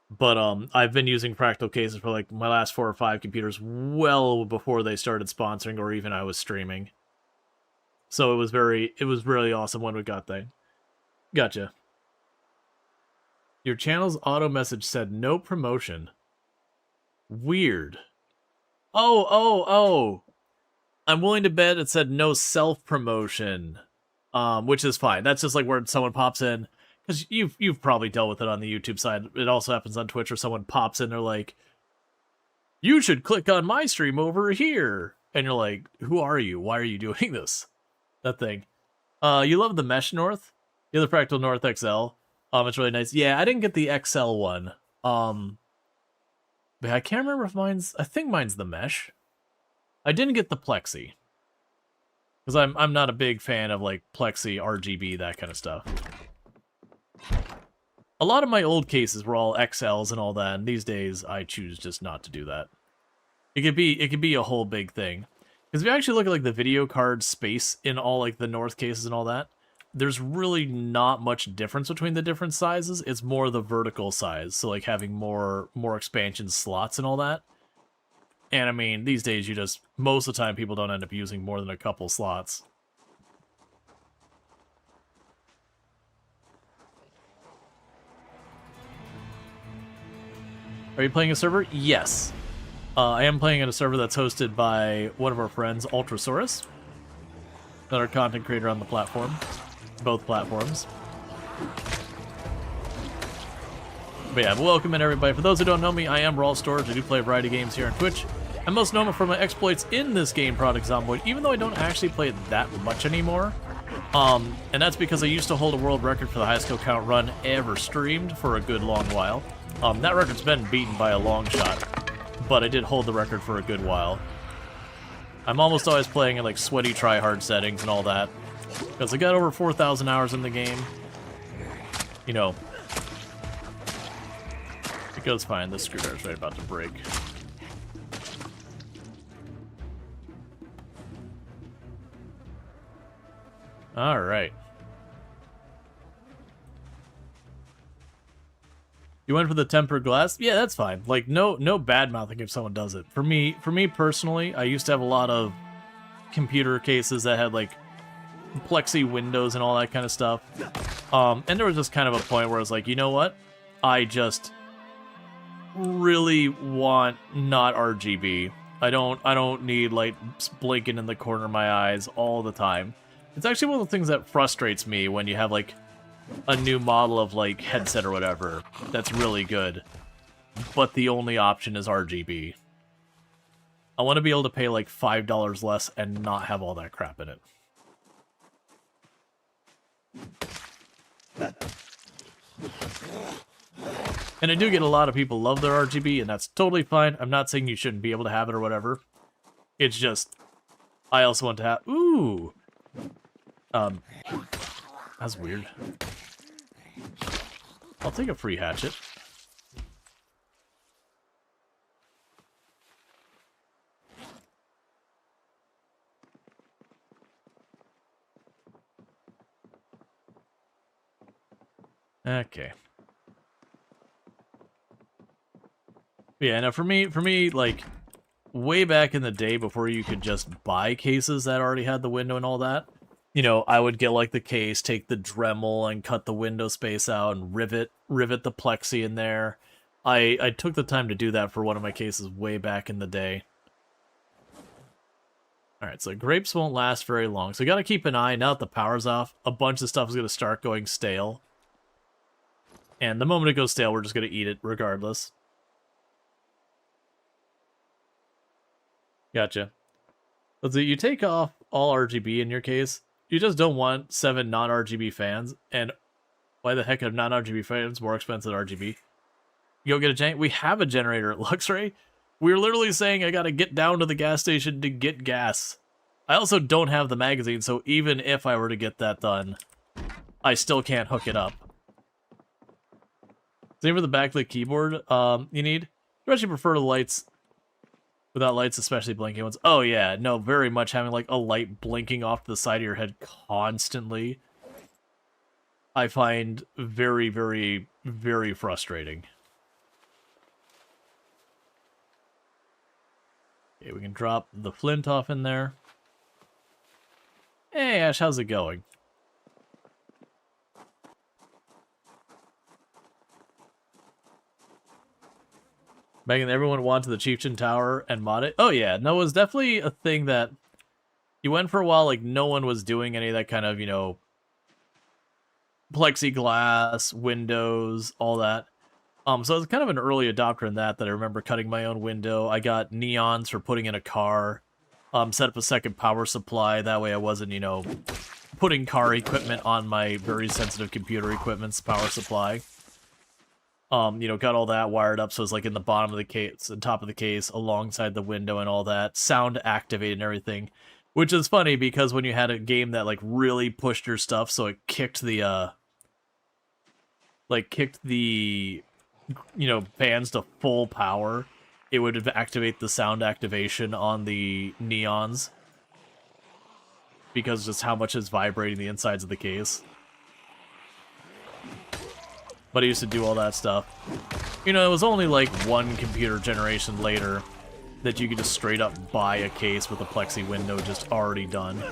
But I've been using fractal cases for like my last 4 or 5 computers well before they started sponsoring or even I was streaming. So it was really awesome when we got that. Gotcha. Your channel's auto message said no promotion. Weird. Oh. I'm willing to bet it said no self-promotion. Which is fine. That's just like where someone pops in. Because you've probably dealt with it on the YouTube side. It also happens on Twitch where someone pops in, they're like, you should click on my stream over here. And you're like, who are you? Why are you doing this? That thing. You love the Mesh North? You have the Fractal North XL. It's really nice. Yeah, I didn't get the XL one. But I can't remember if I think mine's the Mesh. I didn't get the Plexi. Because I'm not a big fan of like Plexi, RGB, that kind of stuff. A lot of my old cases were all XLs and all that, and these days I choose just not to do that. It could be a whole big thing. Because if you actually look at like the video card space in all like the North cases and all that, there's really not much difference between the different sizes. It's more the vertical size, so like having more expansion slots and all that. And I mean, these days most of the time people don't end up using more than a couple slots. Are you playing a server? Yes. I am playing at a server that's hosted by one of our friends, Ultrasaurus. Another content creator on the platform. Both platforms. But yeah, welcome in everybody. For those who don't know me, I am Rual Storge. I do play a variety of games here on Twitch. I'm most known for my exploits in this game product Zomboid, even though I don't actually play it that much anymore. And that's because I used to hold a world record for the highest kill count run ever streamed for a good long while. That record's been beaten by a long shot, but I did hold the record for a good while. I'm almost always playing in like sweaty try-hard settings and all that, because I got over 4,000 hours in the game. You know, it goes fine. This screwdriver's right about to break. All right. You went for the tempered glass? Yeah, that's fine. Like, no bad mouthing if someone does it. For me personally, I used to have a lot of computer cases that had like plexi windows and all that kind of stuff. And there was just kind of a point where I was like, you know what? I just really want not RGB. I don't need lights blinking in the corner of my eyes all the time. It's actually one of the things that frustrates me when you have like a new model of like headset or whatever that's really good, but the only option is RGB. I want to be able to pay like $5 less and not have all that crap in it. And I do get a lot of people love their RGB, and that's totally fine. I'm not saying you shouldn't be able to have it or whatever. It's just, I also want to have... Ooh! That's weird. I'll take a free hatchet. Okay. Yeah, now for me, like, way back in the day before you could just buy cases that already had the window and all that, you know, I would get, like, the case, take the Dremel and cut the window space out and rivet the plexi in there. I took the time to do that for one of my cases way back in the day. Alright, so grapes won't last very long, so you gotta keep an eye. Now that the power's off, a bunch of stuff is gonna start going stale. And the moment it goes stale, we're just gonna eat it regardless. Gotcha. Let's see, you take off all RGB in your case. You just don't want 7 non-RGB fans. And why the heck are non-RGB fans more expensive than RGB? You go get a generator. We have a generator at Luxray. We're literally saying I gotta get down to the gas station to get gas. I also don't have the magazine, so even if I were to get that done, I still can't hook it up. Same for the backlit keyboard you need. You actually prefer the lights without lights, especially blinking ones. Oh yeah, no, very much having like a light blinking off to the side of your head constantly, I find very, very, very frustrating. Okay, we can drop the flint off in there. Hey Ash, how's it going? Megan, everyone wanted the Chieftain Tower and mod it. Oh yeah, no, it was definitely a thing that you went for a while, like no one was doing any of that kind of, you know, plexiglass, windows, all that. So I was kind of an early adopter in that I remember cutting my own window. I got neons for putting in a car. Set up a second power supply. That way I wasn't, you know, putting car equipment on my very sensitive computer equipment's power supply. You know, got all that wired up so it's like in the bottom of the case, the top of the case, alongside the window and all that. Sound activated and everything. Which is funny because when you had a game that like really pushed your stuff, so it kicked the you know, fans to full power, it would activate the sound activation on the neons because just how much is vibrating the insides of the case. But I used to do all that stuff. You know, it was only like one computer generation later that you could just straight up buy a case with a plexi window just already done.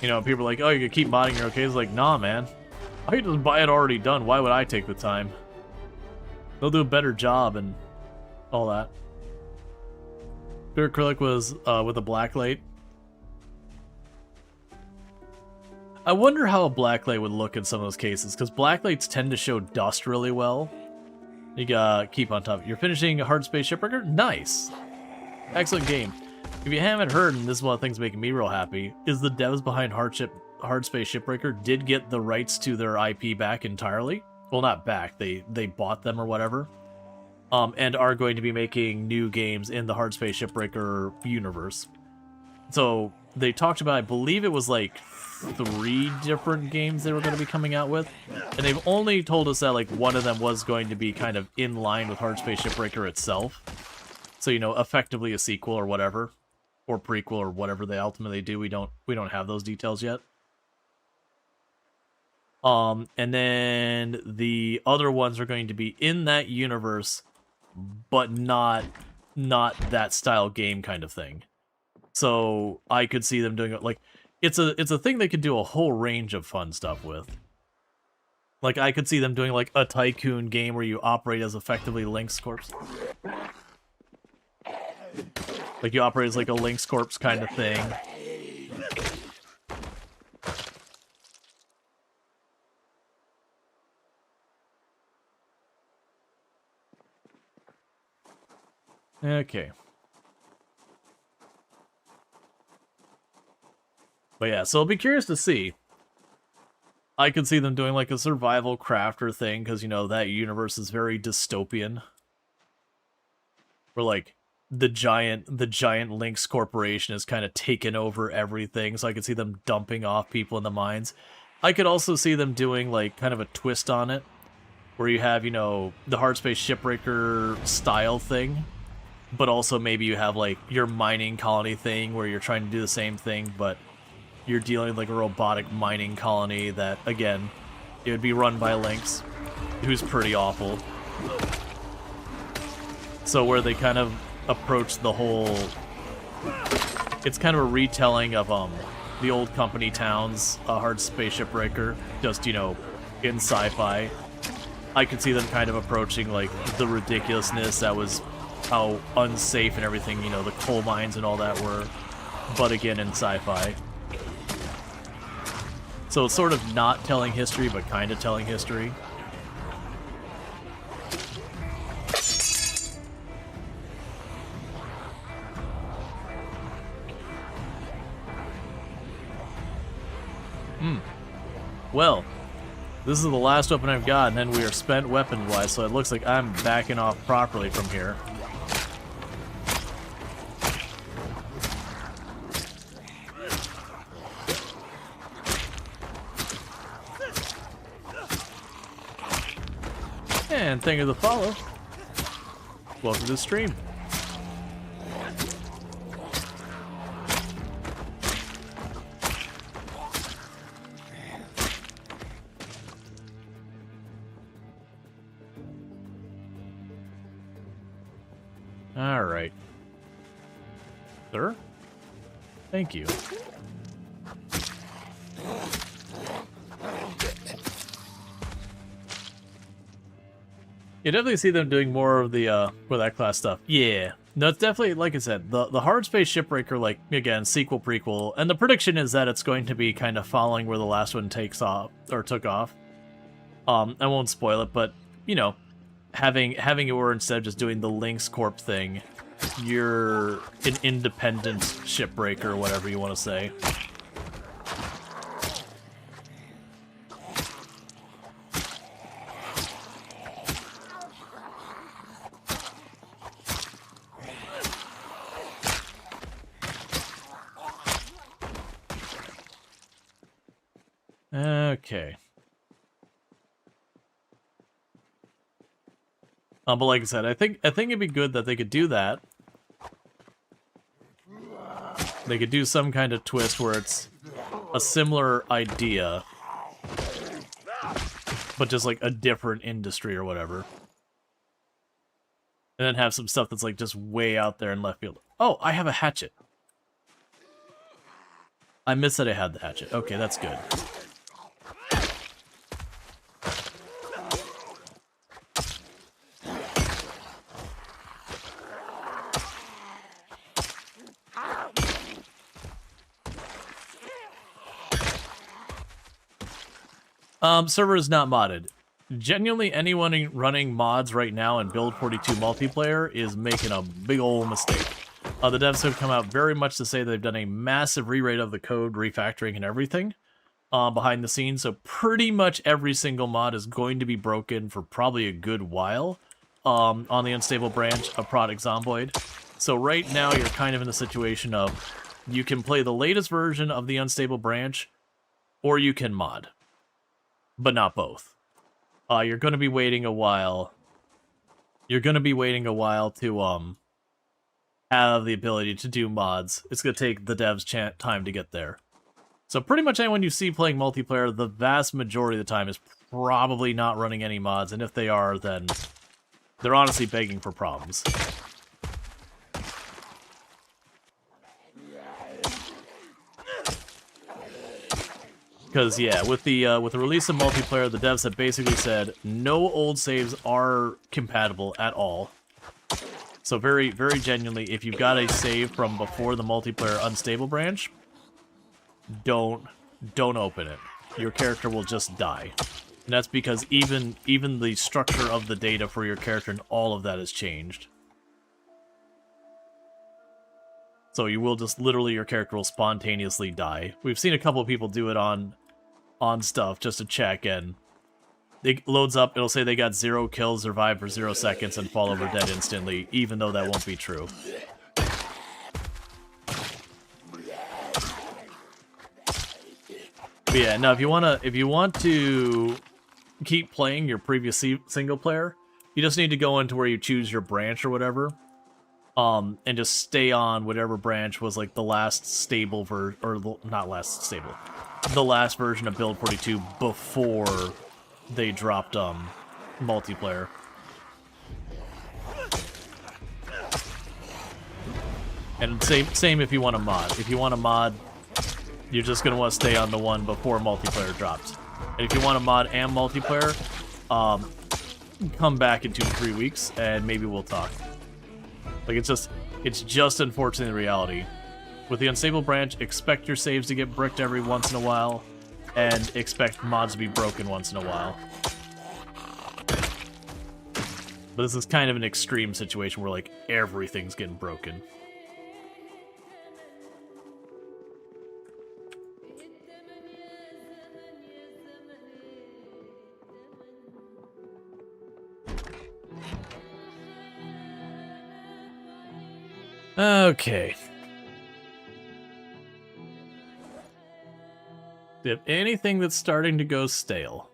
You know, people are like, oh, you can keep modding your case. Like, nah, man. I can just buy it already done. Why would I take the time? They'll do a better job and all that. Pure acrylic was with a blacklight. I wonder how a blacklight would look in some of those cases, because blacklights tend to show dust really well. You gotta keep on top. You're finishing Hard Space Shipbreaker? Nice! Excellent game. If you haven't heard, and this is one of the things making me real happy, is the devs behind Hard Space Shipbreaker did get the rights to their IP back entirely. Well, not back. They bought them or whatever. And are going to be making new games in the Hard Space Shipbreaker universe. So they talked about, I believe it was like 3 different games they were going to be coming out with. And they've only told us that like one of them was going to be kind of in line with Hard Space Shipbreaker itself. So, you know, effectively a sequel or whatever. Or prequel or whatever they ultimately do. We don't have those details yet. And then the other ones are going to be in that universe, but not that style game kind of thing. So I could see them doing it like it's a thing they could do a whole range of fun stuff with. Like I could see them doing like a tycoon game where you operate as effectively Link's corpse. Like, you operate as, like, a Lynx Corps kind of thing. Okay. But yeah, so I'll be curious to see. I could see them doing like a survival crafter thing, because, you know, that universe is very dystopian. Where, like, the giant Lynx Corporation has kind of taken over everything, so I could see them dumping off people in the mines. I could also see them doing, like, kind of a twist on it, where you have, you know, the Hardspace Shipbreaker style thing, but also maybe you have, like, your mining colony thing, where you're trying to do the same thing, but you're dealing with, like, a robotic mining colony that, again, it would be run by Lynx, who's pretty awful. So where they kind of approach the whole... It's kind of a retelling of the old company towns, Hard Space Shipbreaker, just, you know, in sci-fi. I could see them kind of approaching, like, the ridiculousness that was how unsafe and everything, you know, the coal mines and all that were, but again in sci-fi. So it's sort of not telling history, but kind of telling history. Well, this is the last weapon I've got, and then we are spent weapon-wise, so it looks like I'm backing off properly from here. And thank you for the follow. Welcome to the stream. All right. Sir? Thank you. You definitely see them doing more of the with that class stuff. Yeah. No, it's definitely, like I said, the Hard Space Shipbreaker, like, again, sequel, prequel, and the prediction is that it's going to be kind of following where the last one takes off, or took off. I won't spoil it, but, you know, having it where instead of just doing the Lynx Corp thing, you're an independent shipbreaker, or whatever you want to say. Okay. But like I said, I think it'd be good that they could do that. They could do some kind of twist where it's a similar idea, but just like a different industry or whatever. And then have some stuff that's like just way out there in left field. Oh, I have a hatchet. I missed that I had the hatchet. Okay, that's good. Server is not modded. Genuinely, anyone running mods right now in Build 42 multiplayer is making a big old mistake. The devs have come out very much to say they've done a massive rewrite of the code, refactoring and everything behind the scenes, so pretty much every single mod is going to be broken for probably a good while on the unstable branch of Product Zomboid. So right now you're kind of in a situation of you can play the latest version of the unstable branch, or you can mod. But not both. You're going to be waiting a while. You're going to be waiting a while to have the ability to do mods. It's going to take the devs time to get there. So pretty much anyone you see playing multiplayer, the vast majority of the time is probably not running any mods, and if they are, then they're honestly begging for problems. Because, yeah, with the release of multiplayer, the devs have basically said no old saves are compatible at all. So very, very genuinely, if you've got a save from before the multiplayer unstable branch, don't open it. Your character will just die. And that's because even the structure of the data for your character and all of that has changed. So you will just literally, your character will spontaneously die. We've seen a couple of people do it on stuff just to check, and it loads up, it'll say they got 0 kills, survived for 0 seconds, and fall over dead instantly, even though that won't be true. But yeah, now if you want to keep playing your previous single player, you just need to go into where you choose your branch or whatever, and just stay on whatever branch was like the last stable not last stable, the last version of Build 42 before they dropped multiplayer. And same if you want a mod. If you want a mod, you're just gonna want to stay on the one before multiplayer drops. And if you want a mod and multiplayer, come back in 2 to 3 weeks and maybe we'll talk. Like it's just unfortunately the reality. With the unstable branch, expect your saves to get bricked every once in a while, and expect mods to be broken once in a while. But this is kind of an extreme situation where like everything's getting broken. Okay. Do you have anything that's starting to go stale?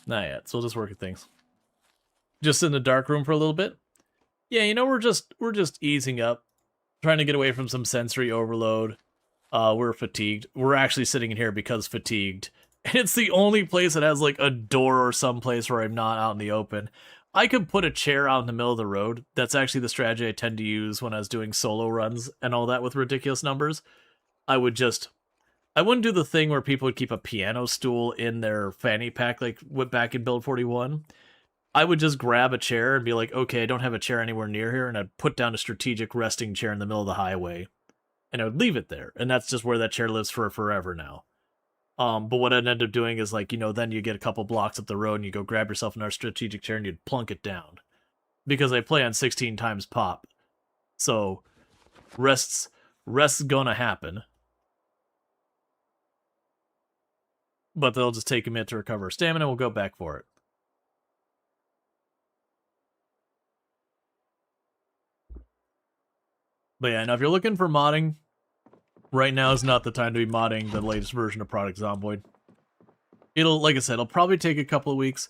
Not yet, so we'll just work at things. Just in the dark room for a little bit? Yeah, you know, we're just easing up. Trying to get away from some sensory overload. We're fatigued. We're actually sitting in here because fatigued. And it's the only place that has like a door or some place where I'm not out in the open. I could put a chair out in the middle of the road. That's actually the strategy I tend to use when I was doing solo runs and all that with ridiculous numbers. I wouldn't do the thing where people would keep a piano stool in their fanny pack like back in Build 41. I would just grab a chair and be like, okay, I don't have a chair anywhere near here, and I'd put down a strategic resting chair in the middle of the highway. And I would leave it there. And that's just where that chair lives for forever now. But what I'd end up doing is like, you know, then you get a couple blocks up the road and you go grab yourself another strategic chair and you'd plunk it down. Because I play on 16 times pop. So, rest's gonna happen. But they'll just take a minute to recover stamina and we'll go back for it. But yeah, now if you're looking for modding, right now is not the time to be modding the latest version of Product Zomboid. Like I said, it'll probably take a couple of weeks.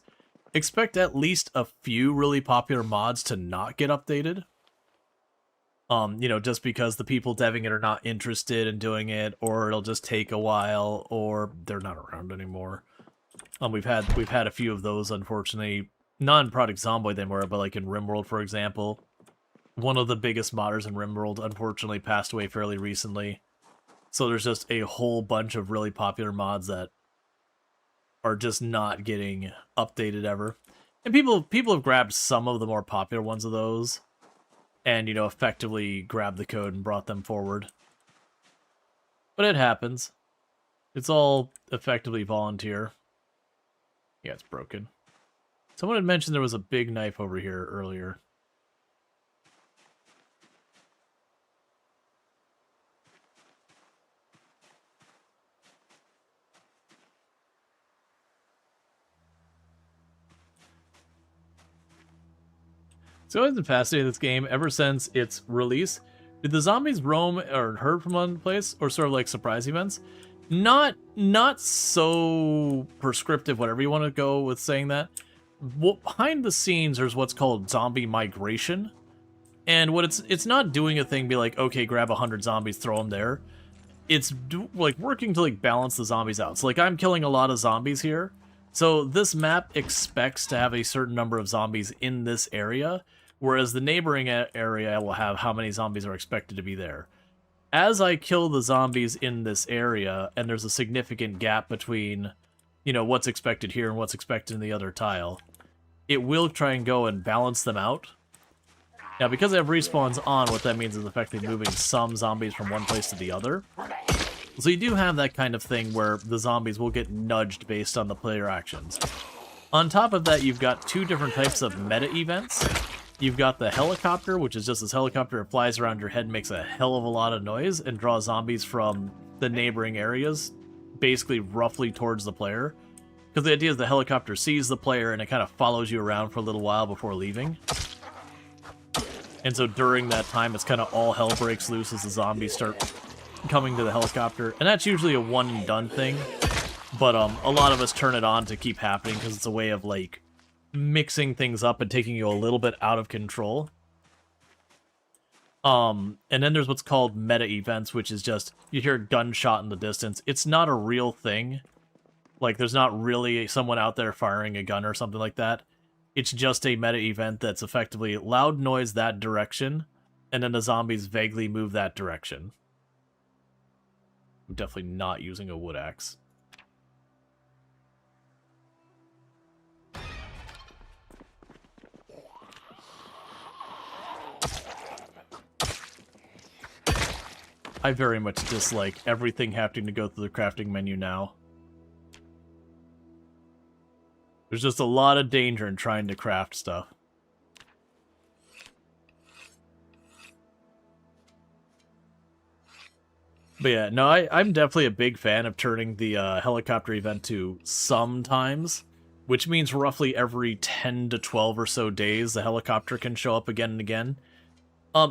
Expect at least a few really popular mods to not get updated. You know, just because the people deving it are not interested in doing it, or it'll just take a while, or they're not around anymore. We've had a few of those, unfortunately. Not in Product Zomboid anymore, but like in RimWorld, for example. One of the biggest modders in RimWorld, unfortunately, passed away fairly recently. So there's just a whole bunch of really popular mods that are just not getting updated ever. And people have grabbed some of the more popular ones of those and, you know, effectively grabbed the code and brought them forward. But it happens. It's all effectively volunteer. Yeah, it's broken. Someone had mentioned there was a big knife over here earlier. It's always been fascinating, this game, ever since its release. Did the zombies roam or herd from one place, or sort of like surprise events? Not so prescriptive, whatever you want to go with saying that. Behind the scenes, there's what's called zombie migration. And what it's not doing a thing, be like, okay, grab 100 zombies, throw them there. It's like working to like balance the zombies out. So like I'm killing a lot of zombies here. So this map expects to have a certain number of zombies in this area, whereas the neighboring area will have how many zombies are expected to be there. As I kill the zombies in this area, and there's a significant gap between you know, what's expected here and what's expected in the other tile, it will try and go and balance them out. Now, because they have respawns on, what that means is effectively moving some zombies from one place to the other. So you do have that kind of thing where the zombies will get nudged based on the player actions. On top of that, you've got two different types of meta events. You've got the helicopter, which is just this helicopter that flies around your head and makes a hell of a lot of noise and draws zombies from the neighboring areas, basically roughly towards the player. Because the idea is the helicopter sees the player and it kind of follows you around for a little while before leaving. And so during that time, it's kind of all hell breaks loose as the zombies start coming to the helicopter. And that's usually a one and done thing. But a lot of us turn it on to keep happening because it's a way of, like, mixing things up and taking you a little bit out of control. And then there's what's called meta events, which is just, you hear a gunshot in the distance. It's not a real thing. Like, there's not really someone out there firing a gun or something like that. It's just a meta event that's effectively loud noise that direction, and then the zombies vaguely move that direction. I'm definitely not using a wood axe. I very much dislike everything having to go through the crafting menu now. There's just a lot of danger in trying to craft stuff. But yeah, no, I'm definitely a big fan of turning the helicopter event to sometimes, which means roughly every 10 to 12 or so days the helicopter can show up again and again.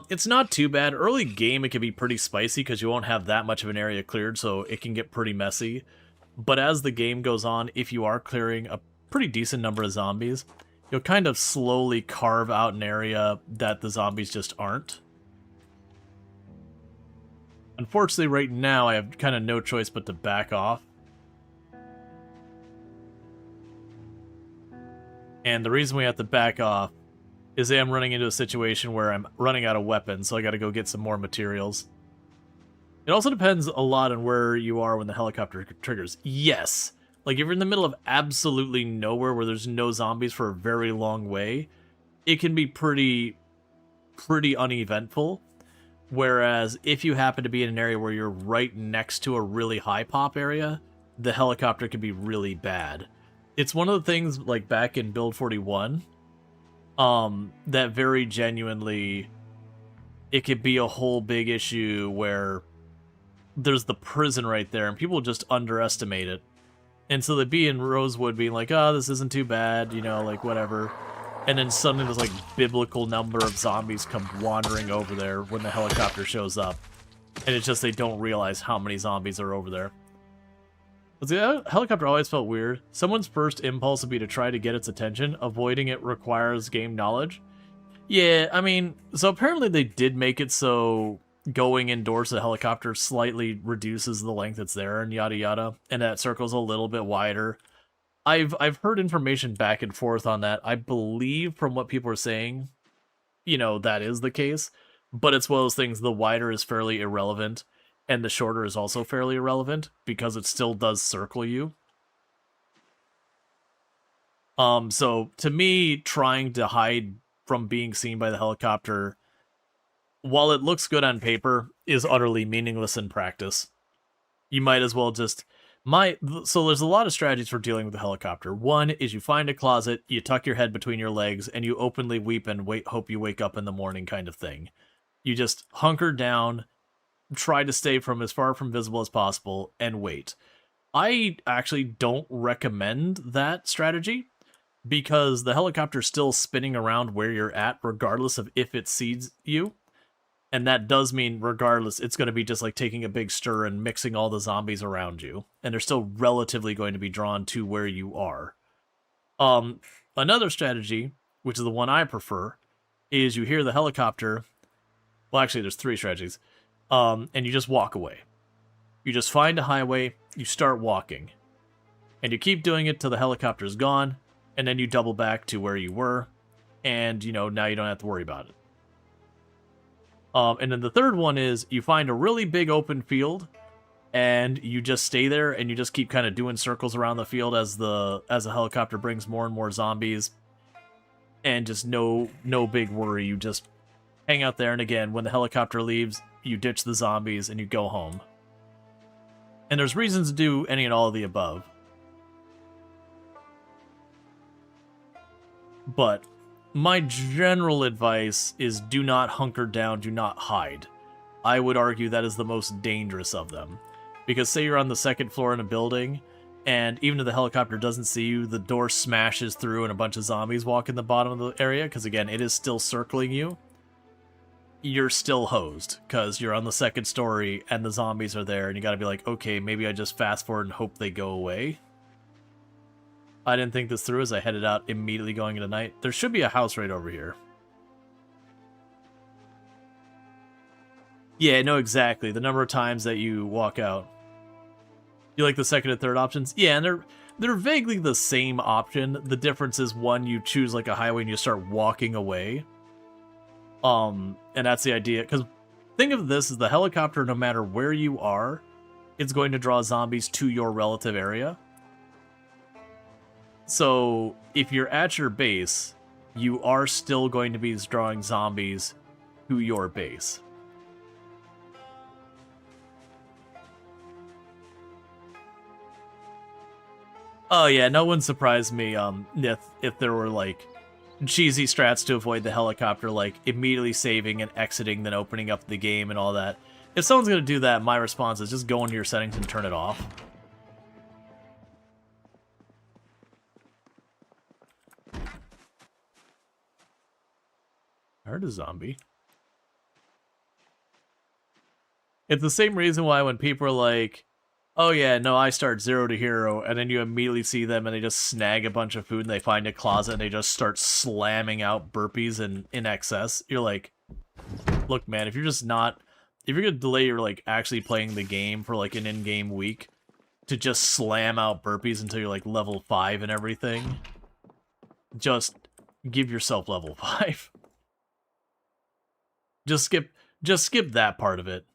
It's not too bad. Early game, it can be pretty spicy because you won't have that much of an area cleared, so it can get pretty messy. But as the game goes on, if you are clearing a pretty decent number of zombies, you'll kind of slowly carve out an area that the zombies just aren't. Unfortunately, right now, I have kind of no choice but to back off. And the reason we have to back off is that I'm running into a situation where I'm running out of weapons, so I gotta go get some more materials. It also depends a lot on where you are when the helicopter triggers. Yes! Like, if you're in the middle of absolutely nowhere where there's no zombies for a very long way, it can be pretty uneventful. Whereas, if you happen to be in an area where you're right next to a really high pop area, the helicopter can be really bad. It's one of the things, like, back in Build 41, that very genuinely, it could be a whole big issue where there's the prison right there, and people just underestimate it. And so they'd be in Rosewood being like, oh, this isn't too bad, you know, like, whatever. And then suddenly there's, like, biblical number of zombies come wandering over there when the helicopter shows up. And it's just they don't realize how many zombies are over there. But the helicopter always felt weird. Someone's first impulse would be to try to get its attention. Avoiding it requires game knowledge. Yeah, I mean, so apparently they did make it so going indoors to the helicopter slightly reduces the length it's there and yada yada, and that circle's a little bit wider. I've heard information back and forth on that. I believe from what people are saying, you know, that is the case, but it's one of those things, the wider is fairly irrelevant, and the shorter is also fairly irrelevant, because it still does circle you. So to me, trying to hide from being seen by the helicopter, while it looks good on paper, is utterly meaningless in practice. You might as well just... So there's a lot of strategies for dealing with the helicopter. One is you find a closet, you tuck your head between your legs, and you openly weep and hope you wake up in the morning kind of thing. You just hunker down, try to stay from as far from visible as possible, and wait. I actually don't recommend that strategy, because the helicopter's still spinning around where you're at, regardless of if it sees you. And that does mean, regardless, it's going to be just like taking a big stir and mixing all the zombies around you. And they're still relatively going to be drawn to where you are. Another strategy, which is the one I prefer, is you hear the helicopter. Well, actually, there's three strategies. And you just walk away. You just find a highway, you start walking. And you keep doing it till the helicopter's gone. And then you double back to where you were. And, you know, now you don't have to worry about it. And then the third one is you find a really big open field, and you just stay there and you just keep kind of doing circles around the field as the helicopter brings more and more zombies, and just no big worry. You just hang out there, and again, when the helicopter leaves, you ditch the zombies and you go home. And there's reasons to do any and all of the above. But my general advice is do not hunker down, do not hide. I would argue that is the most dangerous of them. Because say you're on the second floor in a building, and even if the helicopter doesn't see you, the door smashes through and a bunch of zombies walk in the bottom of the area, because again, it is still circling you. You're still hosed, because you're on the second story and the zombies are there, and you gotta be like, okay, maybe I just fast forward and hope they go away. I didn't think this through as I headed out immediately going into night. There should be a house right over here. Yeah, no, exactly. The number of times that you walk out. You like the second and third options? Yeah, and they're vaguely the same option. The difference is one, you choose like a highway and you start walking away. And that's the idea. Because think of this as the helicopter, no matter where you are, it's going to draw zombies to your relative area. So if you're at your base, you are still going to be drawing zombies to your base. Oh yeah, no one surprised me if there were like cheesy strats to avoid the helicopter, like immediately saving and exiting, then opening up the game and all that. If someone's gonna do that, my response is just go into your settings and turn it off. I heard a zombie. It's the same reason why when people are like, oh yeah, no, I start 0 to hero, and then you immediately see them and they just snag a bunch of food and they find a closet and they just start slamming out burpees in excess. You're like, look man, if you're gonna delay your like actually playing the game for like an in-game week to just slam out burpees until you're like level 5 and everything, just give yourself level 5. Just skip that part of it.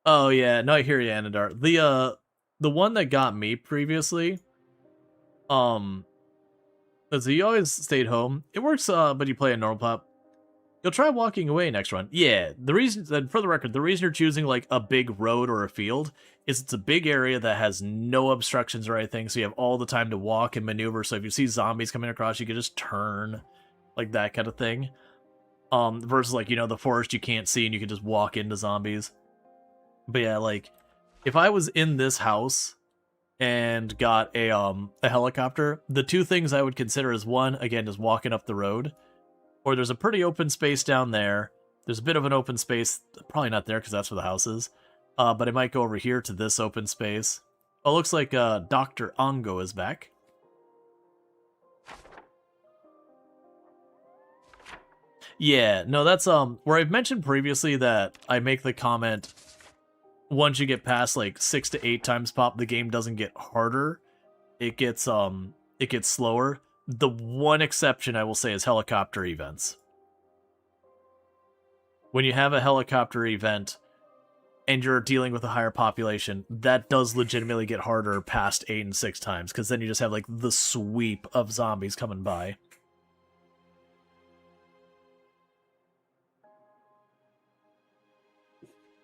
Oh yeah, no, I hear you, Anadar. The one that got me previously, let's see, you always stayed home. It works, but you play a normal pop. You'll try walking away next run. Yeah, the reason, for the record, the reason you're choosing like a big road or a field is it's a big area that has no obstructions or anything, so you have all the time to walk and maneuver. So if you see zombies coming across, you can just turn, like that kind of thing. Versus like, you know, the forest you can't see and you can just walk into zombies. But yeah, like, if I was in this house and got a helicopter, the two things I would consider is one, again, just walking up the road, or there's a pretty open space down there. There's a bit of an open space, probably not there because that's where the house is, but I might go over here to this open space. Oh, looks like Dr. Ongo is back. Yeah, no, that's where I've mentioned previously that I make the comment, once you get past like 6 to 8 times pop, the game doesn't get harder. It gets slower. The one exception I will say is helicopter events. When you have a helicopter event and you're dealing with a higher population, that does legitimately get harder past 8 and 6 times, because then you just have like the sweep of zombies coming by.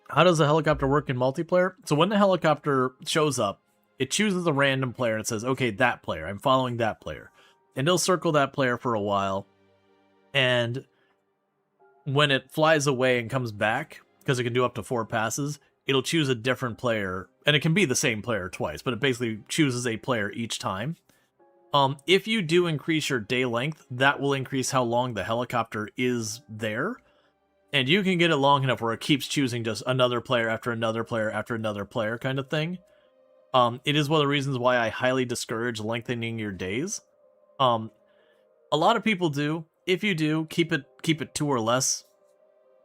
How does a helicopter work in multiplayer? So when the helicopter shows up, it chooses a random player and it says, okay, that player, I'm following that player. And it'll circle that player for a while. And when it flies away and comes back, because it can do up to 4 passes, it'll choose a different player. And it can be the same player twice, but it basically chooses a player each time. If you do increase your day length, that will increase how long the helicopter is there. And you can get it long enough where it keeps choosing just another player after another player after another player kind of thing. It is one of the reasons why I highly discourage lengthening your days. A lot of people do. If you do, keep it 2 or less.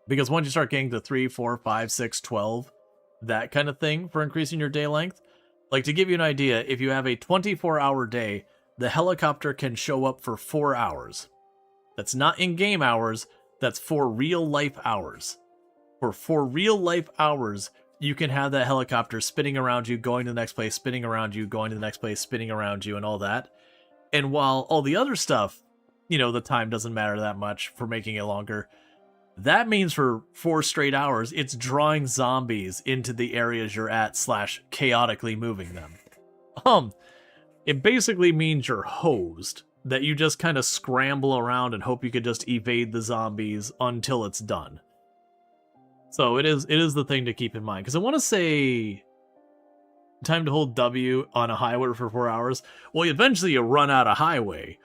Because once you start getting to 3, 4, 5, 6, 12, that kind of thing for increasing your day length. Like, to give you an idea, if you have a 24-hour day, the helicopter can show up for 4 hours. That's not in-game hours, that's for real-life hours. For real-life hours, you can have that helicopter spinning around you, going to the next place, spinning around you, going to the next place, spinning around you, and all that. And while all the other stuff, the time doesn't matter that much for making it longer, that means for 4 straight hours, it's drawing zombies into the areas you're at / chaotically moving them. It basically means you're hosed, that you just kind of scramble around and hope you could just evade the zombies until it's done. So it is the thing to keep in mind, because I want to say time to hold W on a highway for 4 hours. Well, eventually you run out of highway.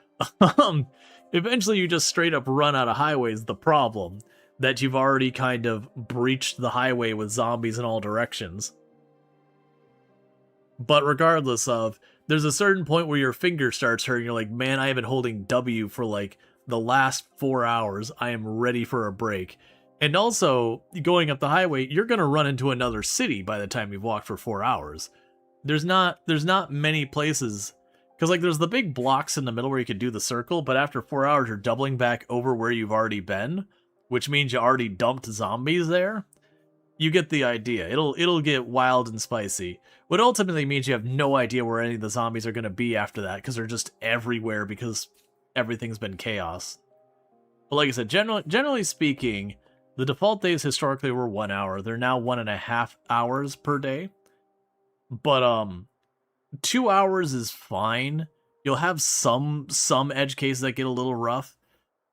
Eventually you just straight up run out of highway is the problem, that you've already kind of breached the highway with zombies in all directions. But regardless of, there's a certain point where your finger starts hurting. You're like, man, I have been holding W for like the last 4 hours. I am ready for a break. And also, going up the highway, you're going to run into another city by the time you've walked for 4 hours. There's not many places, because like there's the big blocks in the middle where you could do the circle, but after 4 hours you're doubling back over where you've already been, which means you already dumped zombies there. You get the idea. It'll get wild and spicy. What ultimately means you have no idea where any of the zombies are going to be after that, because they're just everywhere because everything's been chaos. But like I said, generally speaking, the default days historically were 1 hour. They're now 1.5 hours per day. But 2 hours is fine. You'll have some edge cases that get a little rough,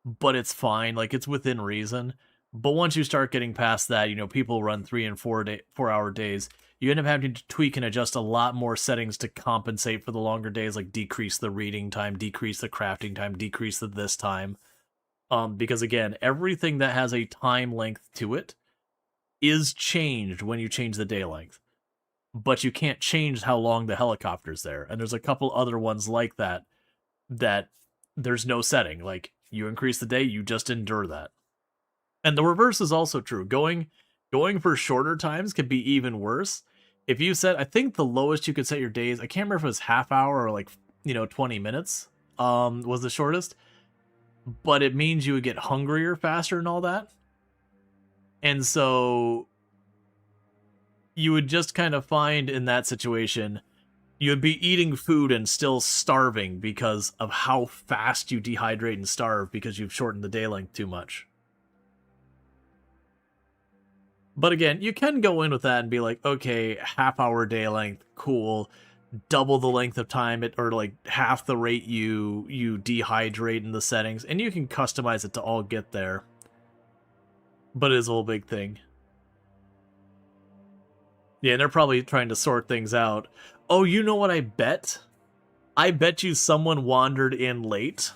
but it's fine. Like, it's within reason. But once you start getting past that, people run 3 and 4 hour days. You end up having to tweak and adjust a lot more settings to compensate for the longer days, like decrease the reading time, decrease the crafting time, decrease the this time. Because again, everything that has a time length to it is changed when you change the day length. But you can't change how long the helicopter's there. And there's a couple other ones like that there's no setting. Like, you increase the day, you just endure that. And the reverse is also true. Going for shorter times could be even worse. If you set, I think the lowest you could set your days, I can't remember if it was half hour or like, 20 minutes, was the shortest. But it means you would get hungrier faster and all that. And so you would just kind of find in that situation, you would be eating food and still starving because of how fast you dehydrate and starve because you've shortened the day length too much. But again, you can go in with that and be like, okay, half-hour day length, cool. Double the length of time, or like half the rate you dehydrate in the settings, and you can customize it to all get there. But it is a whole big thing. Yeah, and they're probably trying to sort things out. Oh, you know what I bet? I bet you someone wandered in late.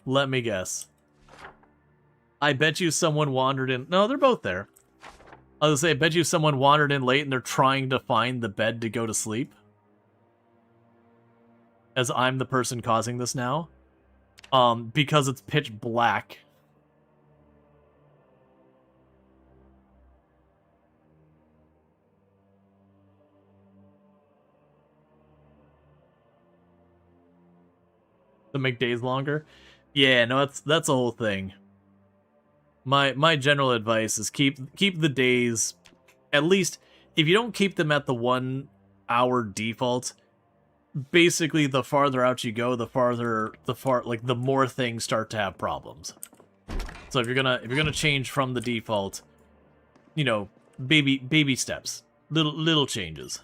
Let me guess. I bet you someone wandered in... No, they're both there. I was gonna say, I bet you someone wandered in late and they're trying to find the bed to go to sleep. As I'm the person causing this now. Because it's pitch black. To make days longer? Yeah, no, that's a whole thing. My general advice is keep the days, at least if you don't keep them at the 1 hour default, basically the farther out you go, the more things start to have problems. So if you're gonna change from the default, baby steps, little changes.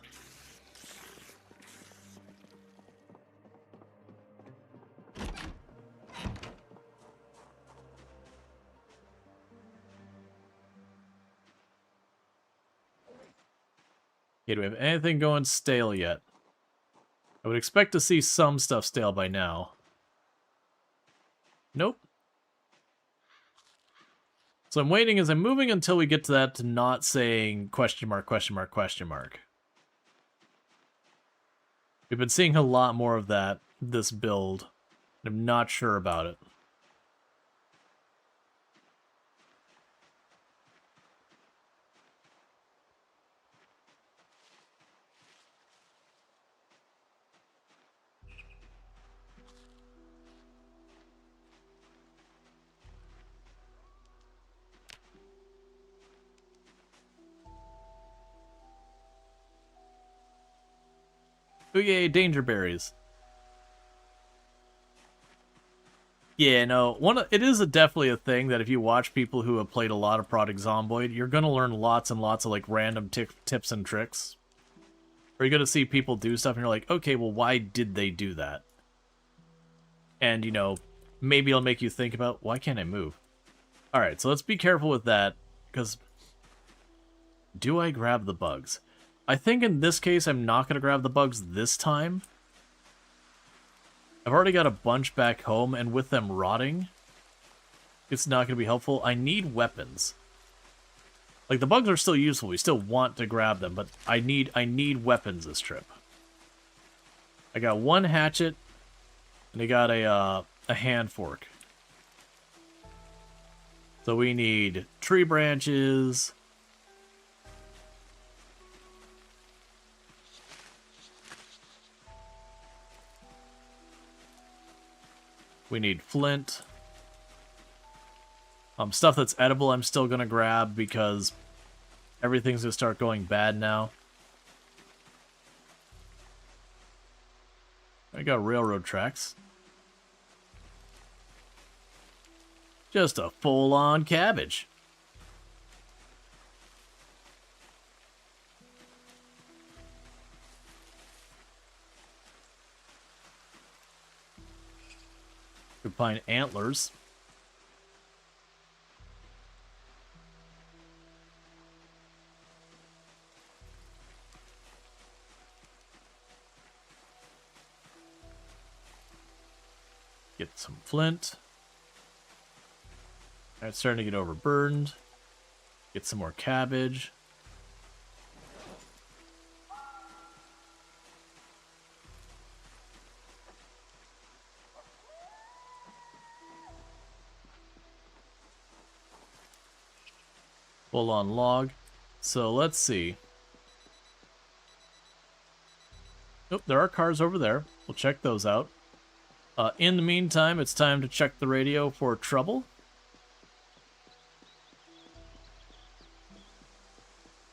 Okay, do we have anything going stale yet? I would expect to see some stuff stale by now. Nope. So I'm waiting as I'm moving until we get to that to not saying question mark, question mark, question mark. We've been seeing a lot more of that this build. I'm not sure about it. Oh yay, danger berries. Yeah, no, it is definitely a thing that if you watch people who have played a lot of Project Zomboid, you're gonna learn lots and lots of like random tips and tricks. Or you're gonna see people do stuff and you're like, okay, well, why did they do that? And, you know, maybe it'll make you think about, why can't I move? Alright, so let's be careful with that, because do I grab the bugs? I think in this case, I'm not going to grab the bugs this time. I've already got a bunch back home, and with them rotting, it's not going to be helpful. I need weapons. Like, the bugs are still useful. We still want to grab them, but I need weapons this trip. I got one hatchet, and I got a hand fork. So we need tree branches. We need flint. Stuff that's edible I'm still gonna grab because everything's gonna start going bad now. I got railroad tracks. Just a full-on cabbage. Could find antlers. Get some flint. It's starting to get overburdened. Get some more cabbage. Full on log. So let's see. Oh, there are cars over there. We'll check those out. In the meantime, it's time to check the radio for trouble.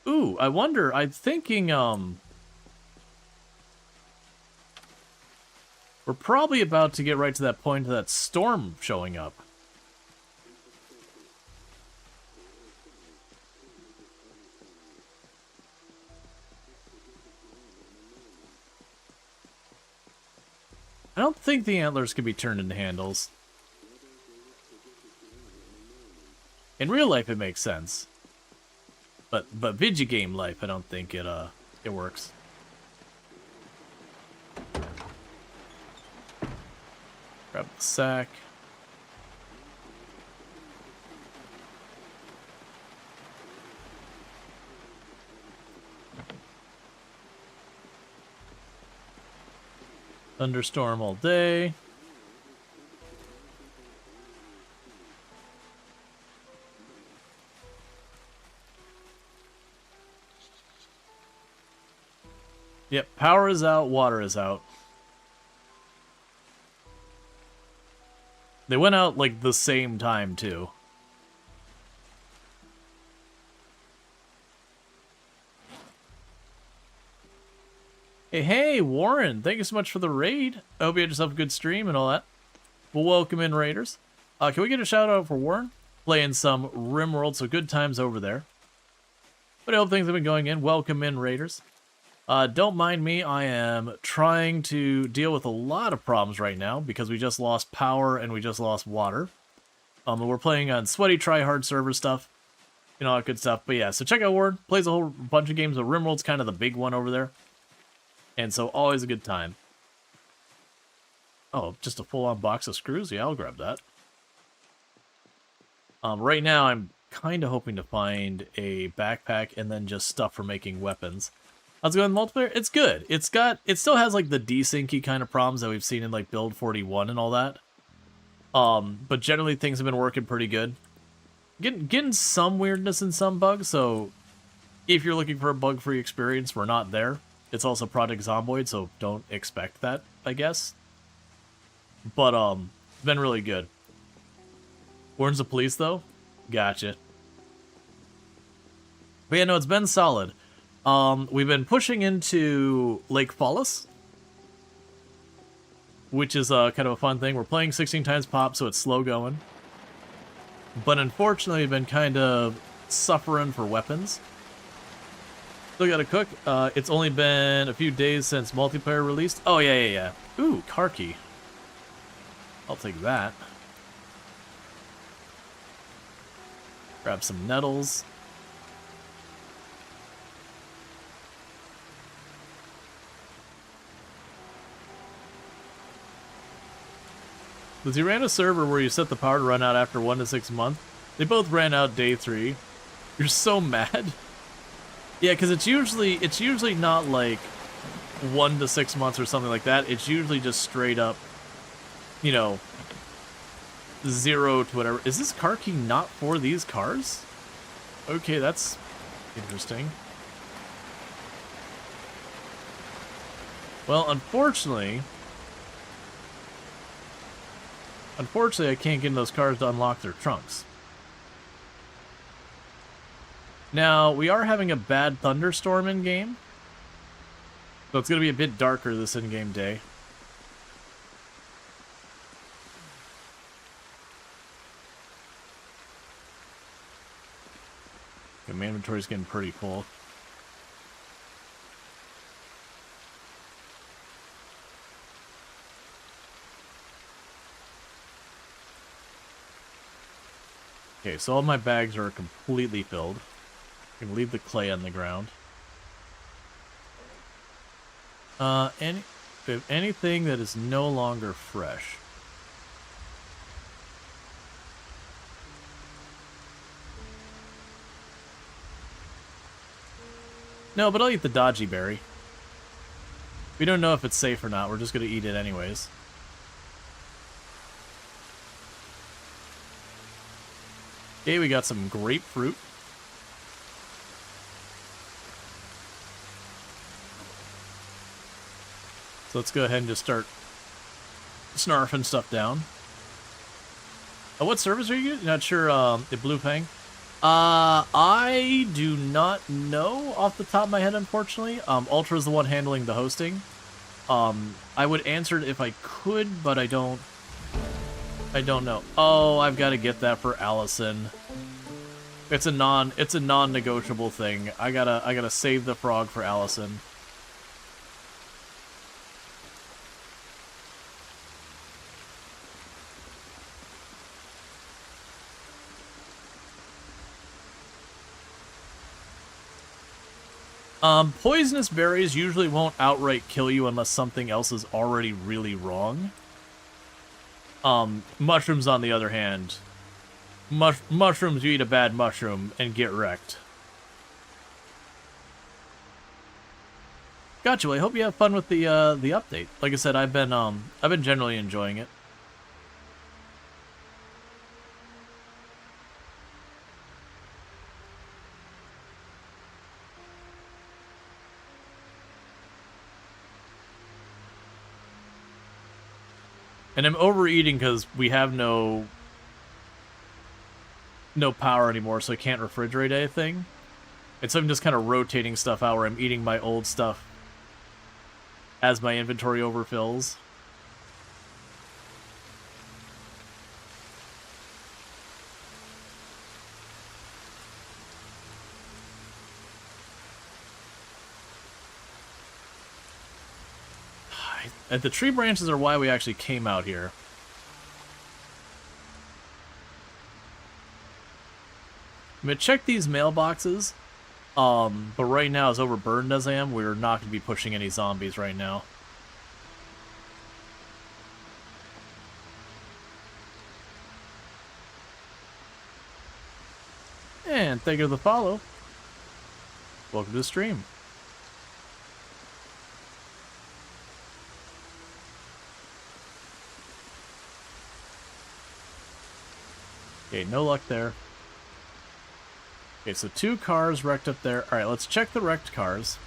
Ooh, I wonder, I'm thinking, we're probably about to get right to that point of that storm showing up. I don't think the antlers can be turned into handles. In real life, it makes sense. But video game life, I don't think it works. Grab the sack. Thunderstorm all day. Yep, power is out, water is out. They went out, like, the same time, too. Hey, Warren, thank you so much for the raid. I hope you had yourself a good stream and all that. Well, welcome in, Raiders. Can we get a shout-out for Warren? Playing some RimWorld, so good times over there. But I hope things have been going in. Welcome in, Raiders. Don't mind me, I am trying to deal with a lot of problems right now because we just lost power and we just lost water. We're playing on sweaty try-hard server stuff, you know, all that good stuff. But yeah, so check out Ward. Plays a whole bunch of games. RimWorld's kind of the big one over there. And so always a good time. Oh, just a full-on box of screws? Yeah, I'll grab that. Right now, I'm kind of hoping to find a backpack and then just stuff for making weapons. How's it going in multiplayer? It's good. It still has like the desyncy kind of problems that we've seen in like build 41 and all that. But generally things have been working pretty good. Getting some weirdness and some bugs, so if you're looking for a bug-free experience, we're not there. It's also Project Zomboid, so don't expect that, I guess. But it's been really good. Warns the police though? Gotcha. But yeah, no, it's been solid. We've been pushing into Lake Fallis, which is kind of a fun thing. We're playing 16 times pop, so it's slow going. But unfortunately, we've been kind of suffering for weapons. Still gotta cook. It's only been a few days since multiplayer released. Oh, yeah. Ooh, car key. I'll take that. Grab some nettles. The Tirana server where you set the power to run out after 1 to 6 months, they both ran out day 3. You're so mad. Yeah, because it's usually not like 1 to 6 months or something like that. It's usually just straight up, you know, 0 to whatever. Is this car key not for these cars? Okay, that's interesting. Well, unfortunately, I can't get in those cars to unlock their trunks. Now, we are having a bad thunderstorm in-game, so it's going to be a bit darker this in-game day. Okay, my inventory's getting pretty full. Okay, so all my bags are completely filled. I can leave the clay on the ground. Anything that is no longer fresh. No, but I'll eat the dodgy berry. We don't know if it's safe or not. We're just going to eat it anyways. Okay, we got some grapefruit. So let's go ahead and just start snarfing stuff down. What service are you using? Not sure, the Blue Fang. I do not know off the top of my head, unfortunately. Ultra is the one handling the hosting. I would answer it if I could, but I don't know. Oh, I've got to get that for Allison. It's a non-negotiable thing. I gotta save the frog for Allison. Poisonous berries usually won't outright kill you unless something else is already really wrong. Mushrooms, on the other hand, mushrooms, you eat a bad mushroom and get wrecked. Gotcha. Well, I hope you have fun with the update. Like I said, I've been generally enjoying it. And I'm overeating because we have no power anymore, so I can't refrigerate anything. And so I'm just kind of rotating stuff out where I'm eating my old stuff as my inventory overfills. The tree branches are why we actually came out here. I'm gonna check these mailboxes, but right now, as overburdened as I am, we're not gonna be pushing any zombies right now. And thank you for the follow. Welcome to the stream. Okay, no luck there. Okay, so 2 cars wrecked up there. Alright, let's check the wrecked cars.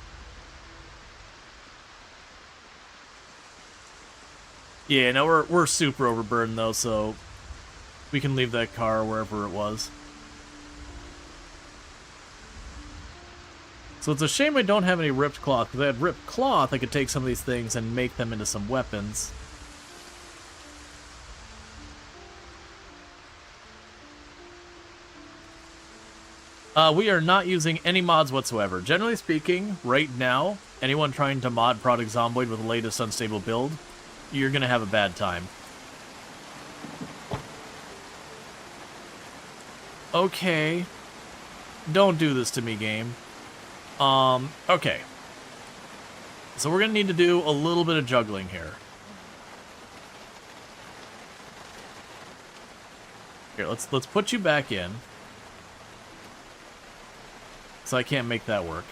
Yeah, no, we're super overburdened though, so we can leave that car wherever it was. So it's a shame I don't have any ripped cloth, because if I had ripped cloth, I could take some of these things and make them into some weapons. We are not using any mods whatsoever. Generally speaking, right now, anyone trying to mod Product Zomboid with the latest unstable build, you're going to have a bad time. Okay. Don't do this to me, game. Okay. So we're going to need to do a little bit of juggling here. Here, let's put you back in. So I can't make that work.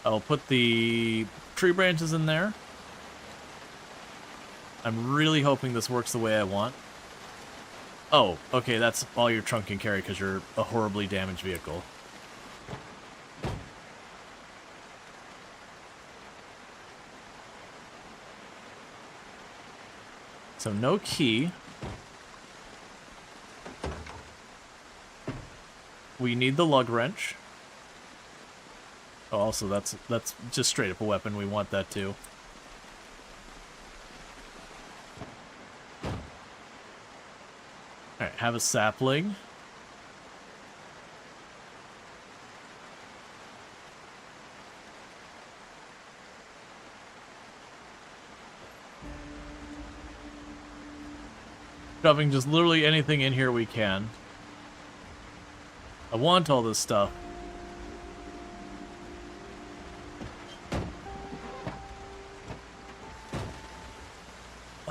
I'll put the tree branches in there. I'm really hoping this works the way I want. Oh, okay, that's all your trunk can carry because you're a horribly damaged vehicle. So no key. We need the lug wrench. Oh, also, that's just straight up a weapon. We want that too. Alright, have a sapling. Shoving just literally anything in here we can. I want all this stuff.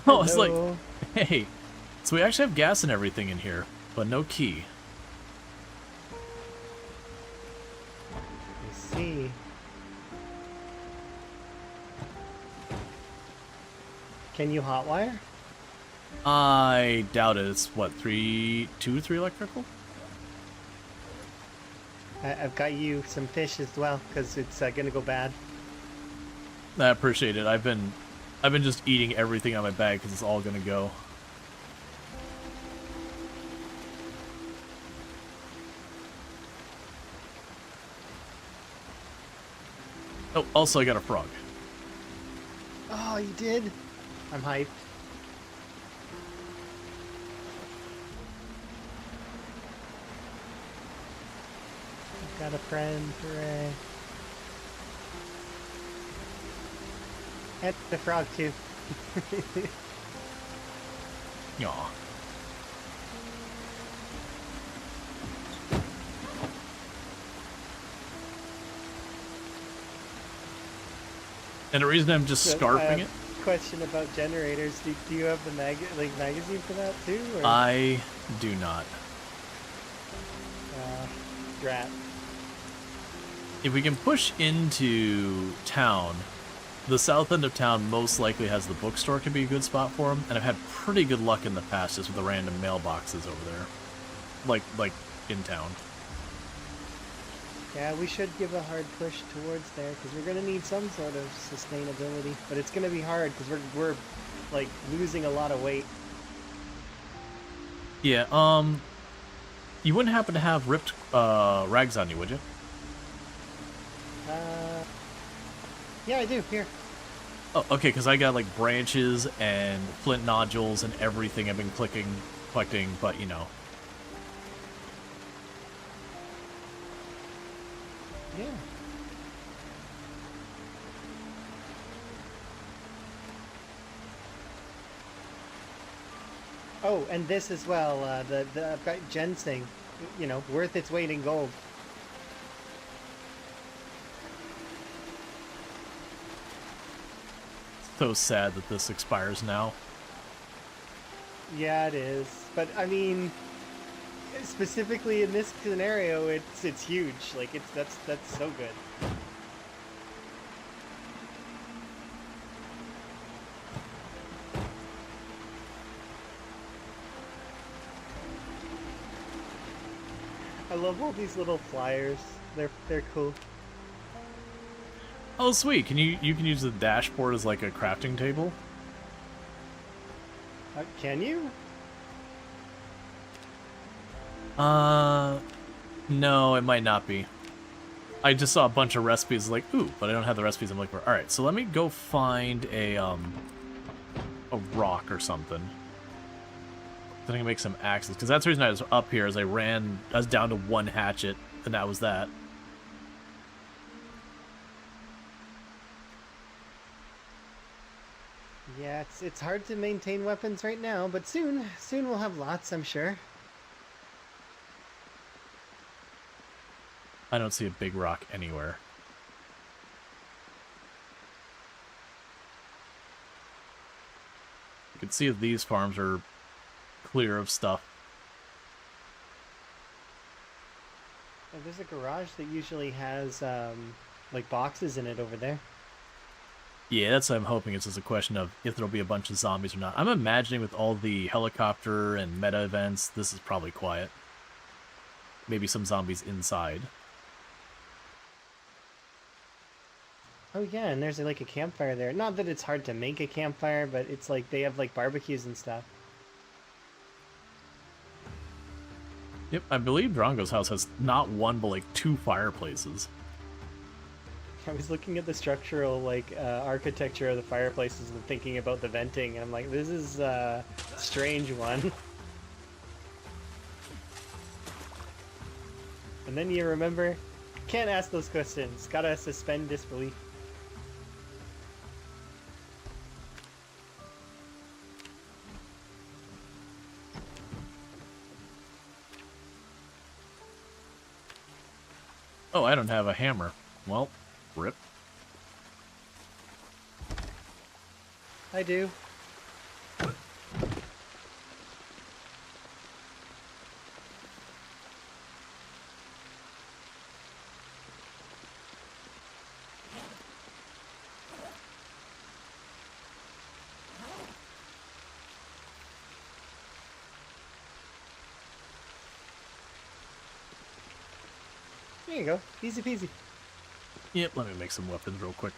Oh, it's like, Hello. hey. So we actually have gas and everything in here, but no key. I see. Can you hotwire? I doubt it. It's what, 2 to 3 electrical? I've got you some fish as well, because it's gonna go bad. I appreciate it. I've been just eating everything on my bag because it's all gonna go. Oh, also I got a frog. Oh, you did? I'm hyped. I've got a friend, hooray. And the frog too. Aw. And the reason I'm just So, scarfing it, Question about generators. Do you have the magazine for that too? Or? I do not. Drat. If we can push into town, the south end of town most likely has the bookstore, could be a good spot for them, and I've had pretty good luck in the past just with the random mailboxes over there, like in town. Yeah, we should give a hard push towards there because we're gonna need some sort of sustainability, but it's gonna be hard because we're like losing a lot of weight. Yeah. You wouldn't happen to have ripped rags on you, would you? Yeah, I do. Here. Oh, okay, because I got like branches and flint nodules and everything I've been collecting, but you know. Yeah. Oh, and this as well. I've got ginseng. You know, worth its weight in gold. So sad that this expires now. Yeah, it is. But I mean, specifically in this scenario, it's huge. Like that's so good. I love all these little flyers. They're cool. Oh, sweet. Can you can use the dashboard as like a crafting table? Can you? No, it might not be. I just saw a bunch of recipes like, ooh, but I don't have the recipes I'm looking for. Alright, so let me go find a rock or something. Then I can make some axes, because that's the reason I was up here, is I was down to one hatchet, and that was that. Yeah, it's hard to maintain weapons right now, but soon we'll have lots, I'm sure. I don't see a big rock anywhere. You can see that these farms are clear of stuff. Oh, there's a garage that usually has like boxes in it over there. Yeah, that's what I'm hoping. It's just a question of if there'll be a bunch of zombies or not. I'm imagining with all the helicopter and meta events, this is probably quiet. Maybe some zombies inside. Oh yeah, and there's like a campfire there. Not that it's hard to make a campfire, but it's like they have like barbecues and stuff. Yep, I believe Drongo's house has not one but like 2 fireplaces. I was looking at the structural like architecture of the fireplaces and thinking about the venting, and I'm like, this is a strange one. And then you remember, can't ask those questions. Gotta suspend disbelief. Oh, I don't have a hammer. Well, rip. I do. There you go. Easy peasy. Yep, let me make some weapons real quick.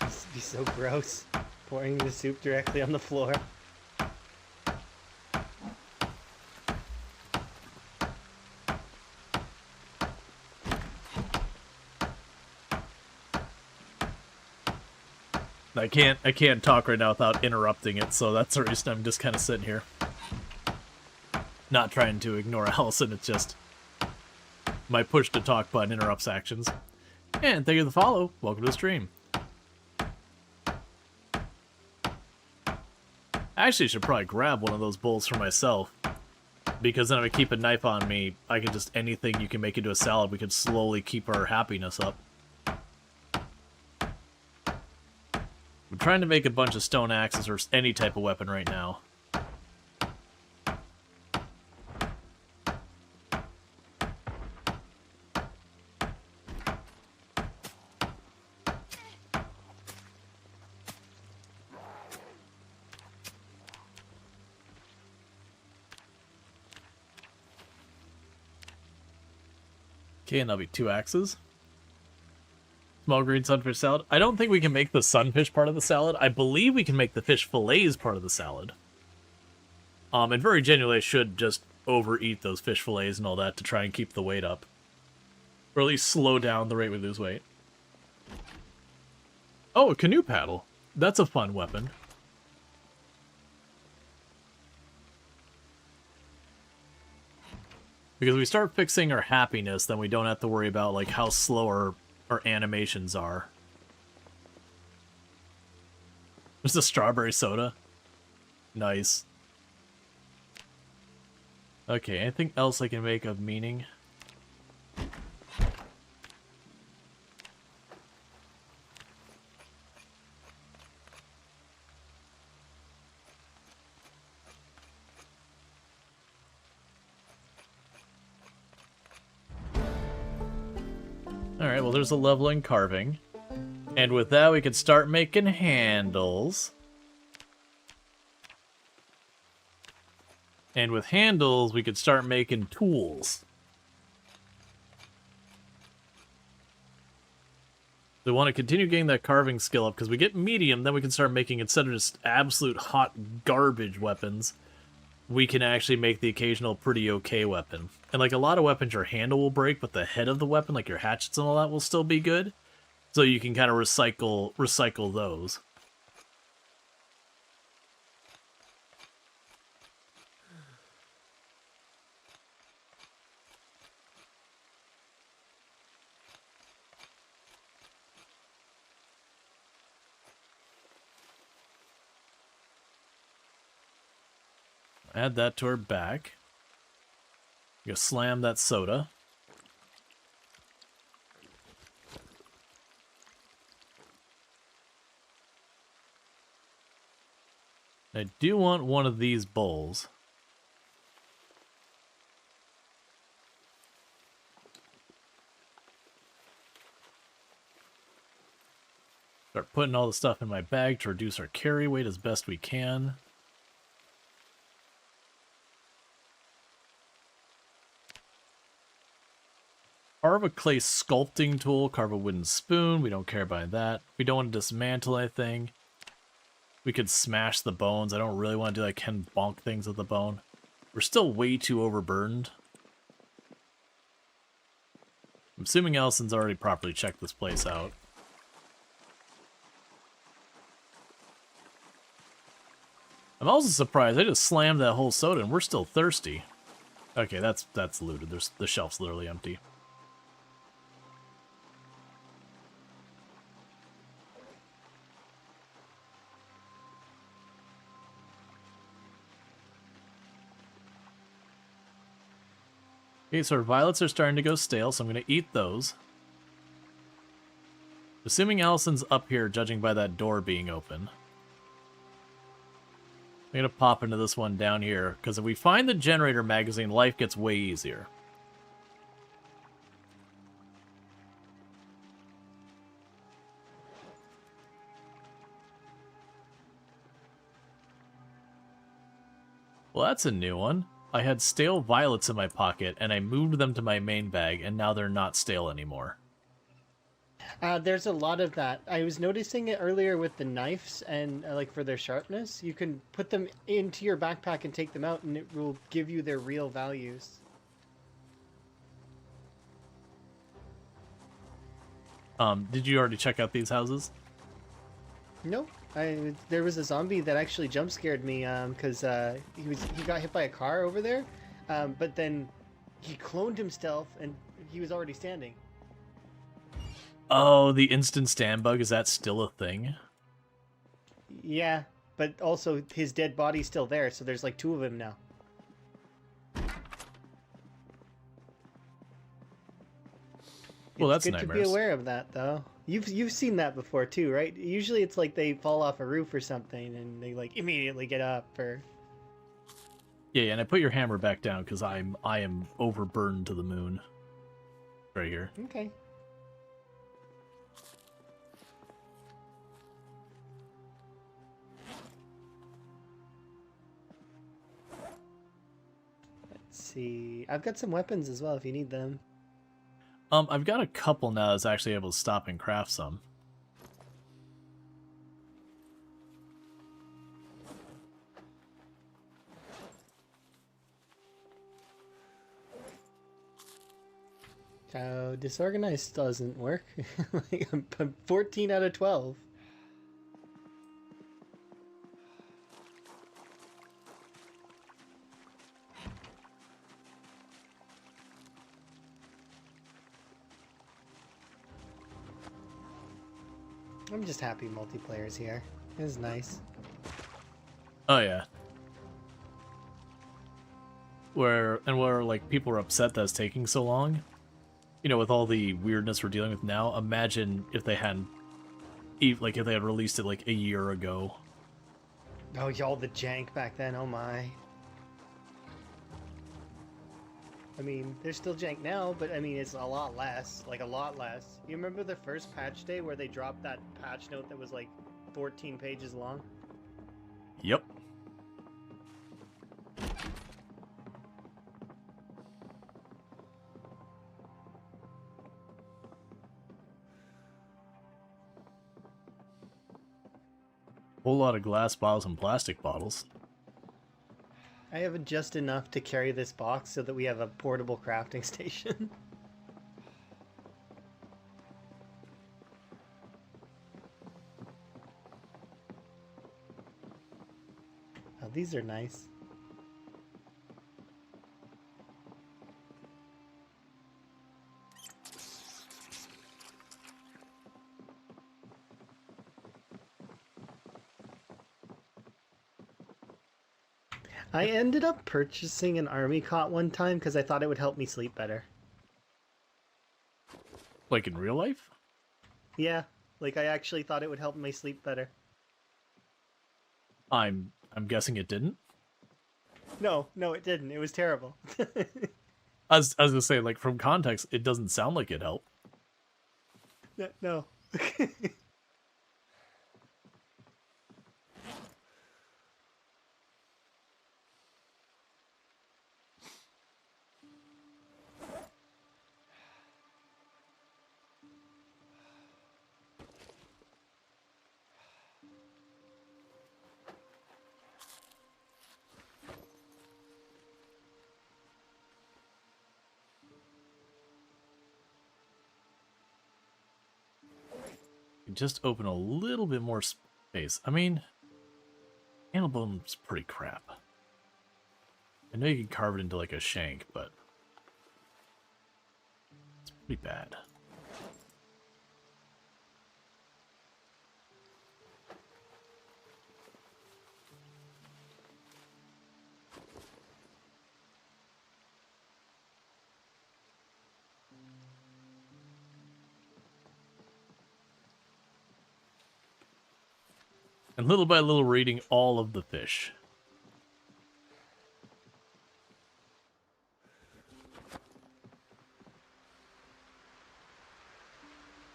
This would be so gross. Pouring the soup directly on the floor. I can't talk right now without interrupting it, so that's the reason I'm just kind of sitting here. Not trying to ignore Allison, it's just my push to talk button interrupts actions. And thank you for the follow. Welcome to the stream. I actually should probably grab one of those bowls for myself, because then if I keep a knife on me, I can just, anything you can make into a salad, we can slowly keep our happiness up. I'm trying to make a bunch of stone axes or any type of weapon right now. Okay, and that'll be 2 axes. Small green sunfish salad. I don't think we can make the sunfish part of the salad. I believe we can make the fish fillets part of the salad. And very genuinely, I should just overeat those fish fillets and all that to try and keep the weight up. Or at least slow down the rate we lose weight. Oh, a canoe paddle. That's a fun weapon. Because we start fixing our happiness, then we don't have to worry about like how slow our animations are. There's a strawberry soda. Nice. Okay, anything else I can make of meaning? Alright, well there's a level in carving. And with that we could start making handles. And with handles we could start making tools. We want to continue getting that carving skill up, because we get medium, then we can start making, instead of just absolute hot garbage weapons, we can actually make the occasional pretty okay weapon. And like a lot of weapons, your handle will break, but the head of the weapon, like your hatchets and all that, will still be good. So you can kind of recycle those. Add that to our back. You slam that soda. I do want one of these bowls. Start putting all the stuff in my bag to reduce our carry weight as best we can. Carve a clay sculpting tool, carve a wooden spoon. We don't care about that. We don't want to dismantle anything. We could smash the bones. I don't really want to do like Ken bonk things with the bone. We're still way too overburdened. I'm assuming Allison's already properly checked this place out. I'm also surprised. I just slammed that whole soda and we're still thirsty. Okay, that's looted. The shelf's literally empty. Okay, so our violets are starting to go stale, so I'm going to eat those. Assuming Allison's up here, judging by that door being open. I'm going to pop into this one down here, because if we find the generator magazine, life gets way easier. Well, that's a new one. I had stale violets in my pocket, and I moved them to my main bag, and now they're not stale anymore. There's a lot of that. I was noticing it earlier with the knives, and like for their sharpness, you can put them into your backpack and take them out, and it will give you their real values. Did you already check out these houses? Nope. There was a zombie that actually jump scared me because he got hit by a car over there, but then he cloned himself and he was already standing. Oh, the instant stand bug, is that still a thing? Yeah, but also his dead body's still there, so there's like 2 of him now. Well, It's that's good to nightmares. be aware of that, though. You've seen that before too, right? Usually it's like they fall off a roof or something and they like immediately get up. Or Yeah, and I put your hammer back down because I am overburdened to the moon. Right here. okay. Let's see. I've got some weapons as well if you need them. I've got a couple now that's actually able to stop and craft some. Disorganized doesn't work. Like, I'm 14 out of 12. I'm just happy multiplayer's here. It's nice. Oh yeah. Where like people are upset that it's taking so long. You know, with all the weirdness we're dealing with now, imagine if they hadn't, like if they had released it like a year ago. Oh, y'all the jank back then. Oh my. I mean, there's still jank now, but I mean, it's a lot less. Like, a lot less. You remember the first patch day where they dropped that patch note that was like 14 pages long? Yep. Whole lot of glass bottles and plastic bottles. I have just enough to carry this box so that we have a portable crafting station. Oh, these are nice. I ended up purchasing an army cot one time because I thought it would help me sleep better. Like in real life? Yeah, like I actually thought it would help me sleep better. I'm guessing it didn't. No, it didn't. It was terrible. I was gonna say, like, from context, it doesn't sound like it helped. No. Just open a little bit more space. I mean, animal bone's pretty crap. I know you can carve it into like a shank, but it's pretty bad. And little by little, we're eating all of the fish.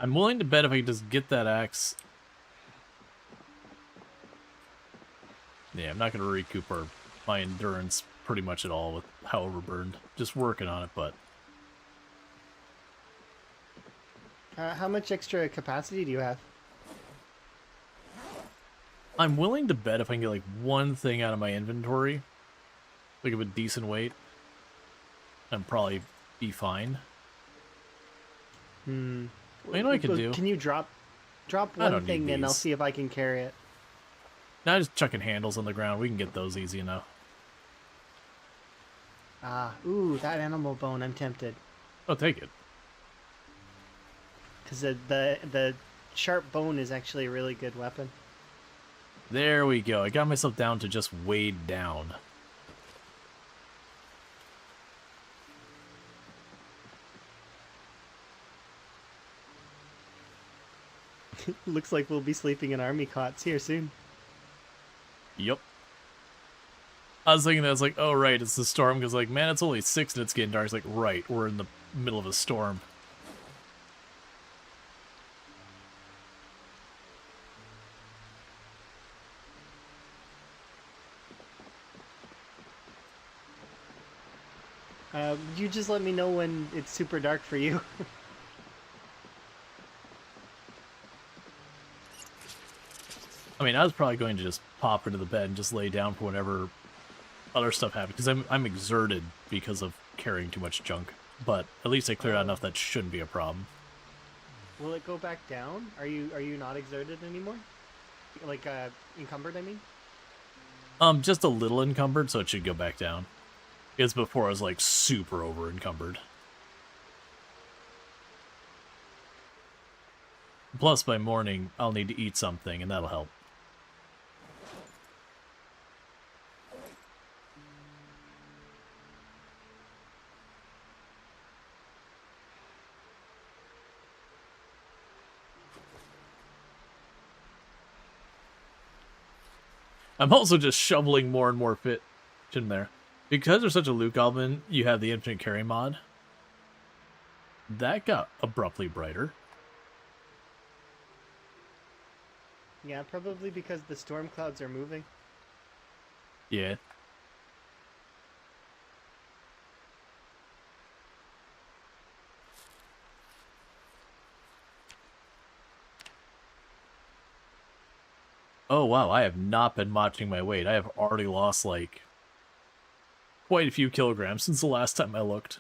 I'm willing to bet if I can just get that axe. Yeah, I'm not going to recoup my endurance pretty much at all with how overburned. Just working on it, but... How much extra capacity do you have? I'm willing to bet if I can get like one thing out of my inventory, like of a decent weight, I'd probably be fine. Well, you know what I could do? Can you drop I one don't thing need and I'll these. see if I can carry it. Now just chucking handles on the ground. We can get those easy enough. Ooh, that animal bone, I'm tempted. Oh, take it. Because the sharp bone is actually a really good weapon. There we go. I got myself down to just weighed down. Looks like we'll be sleeping in army cots here soon. Yep. I was thinking that, I was like, oh, right, it's the storm, because, like, man, it's only 6 and it's getting dark. It's like, right, we're in the middle of a storm. You just let me know when it's super dark for you. I mean, I was probably going to just pop into the bed and just lay down for whenever other stuff happened, because I'm exerted because of carrying too much junk. But at least I cleared out enough that shouldn't be a problem. Will it go back down? Are you not exerted anymore? Like encumbered, I mean? Just a little encumbered, so it should go back down. Because before I was like super over encumbered. Plus, by morning, I'll need to eat something, and that'll help. I'm also just shoveling more and more fit in there. Because there's such a Luke Goblin, you have the infinite carry mod. That got abruptly brighter. Yeah, probably because the storm clouds are moving. Yeah. Oh wow, I have not been watching my weight. I have already lost like quite a few kilograms since the last time I looked.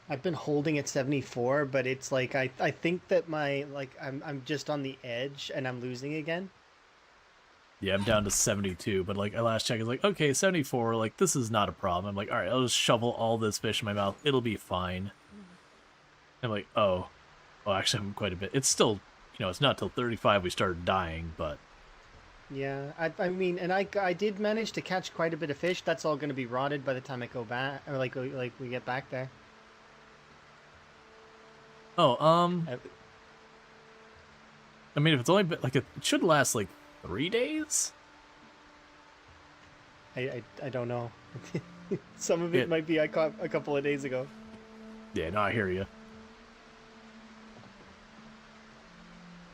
I've been holding at 74, but it's like I think that my I'm just on the edge and I'm losing again. Yeah, I'm down to 72, but like I last checked, it's like, okay, 74, like this is not a problem. I'm like, all right, I'll just shovel all this fish in my mouth. It'll be fine. I'm like, oh, well, actually, I'm quite a bit. It's still, you know, it's not till 35 we started dying, but Yeah, I mean, and I did manage to catch quite a bit of fish. That's all going to be rotted by the time I go back, or like we get back there. oh, Uh, I mean, if it's only been like it should last like 3 days. I don't know. Some of it might be I caught a couple of days ago. Yeah, no, I hear you.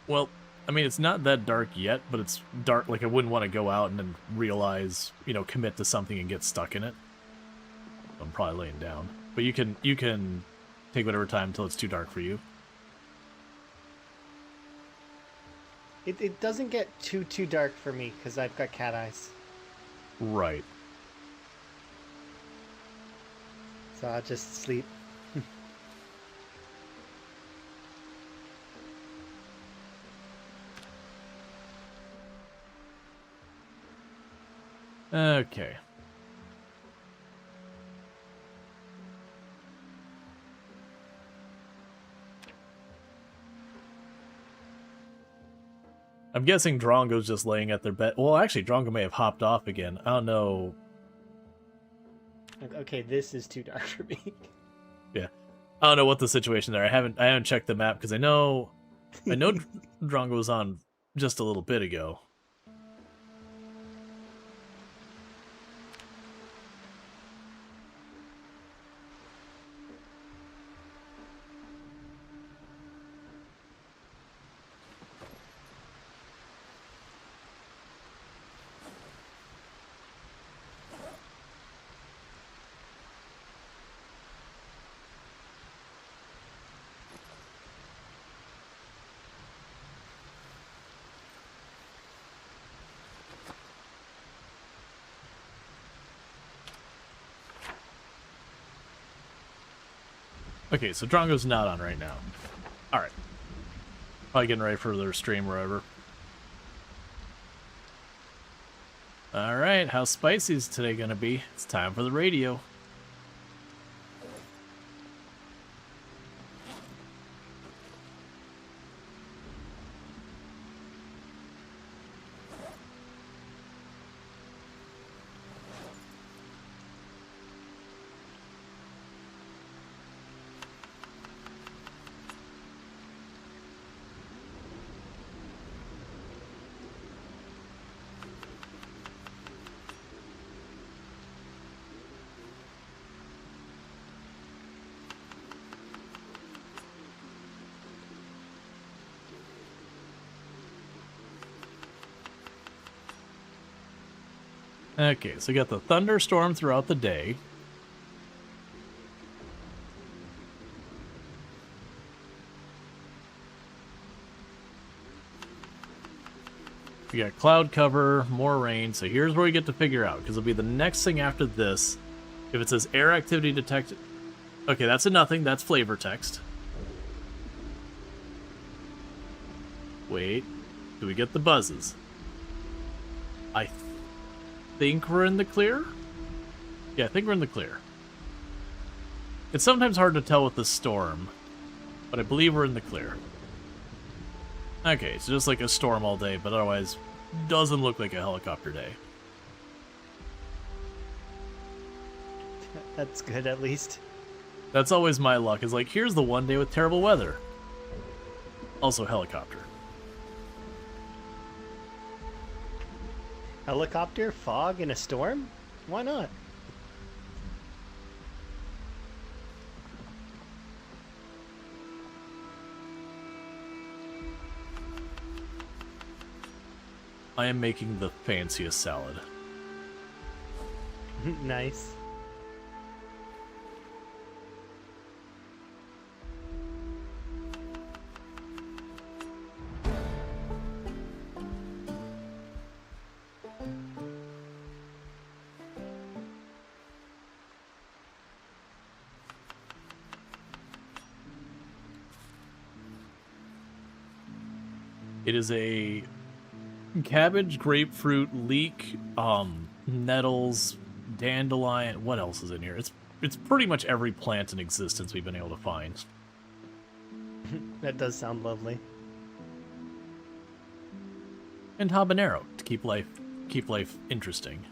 Well, I mean, it's not that dark yet, but it's dark. Like, I wouldn't want to go out and then realize, you know, commit to something and get stuck in it. I'm probably laying down, but you can take whatever time until it's too dark for you. It doesn't get too dark for me because I've got cat eyes, Right. so I'll just sleep. Okay. I'm guessing Drongo's just laying at their bed. Well, actually, Drongo may have hopped off again. I don't know. Okay, this is too dark for me. Yeah, I don't know what the situation there. I haven't checked the map because I know Drongo was on just a little bit ago. Okay, so Drongo's not on right now. Alright. Probably getting ready for their stream or whatever. Alright, how spicy is today gonna be? It's time for the radio. Okay, so we got the thunderstorm throughout the day. We got cloud cover, more rain, so here's where we get to figure out, because it'll be the next thing after this. If it says air activity detected... Okay, that's a nothing, that's flavor text. Wait, do we get the buzzes? I think we're in the clear? Yeah, I think we're in the clear. It's sometimes hard to tell with the storm, but I believe we're in the clear. Okay, so just like a storm all day, but otherwise doesn't look like a helicopter day. That's good, at least. That's always my luck, is like, here's the one day with terrible weather. Also helicopter. Helicopter, fog, and a storm? Why not? I am making the fanciest salad. Nice. It is a cabbage, grapefruit, leek, nettles, dandelion. What else is in here? It's pretty much every plant in existence we've been able to find. That does sound lovely. And habanero to keep life interesting.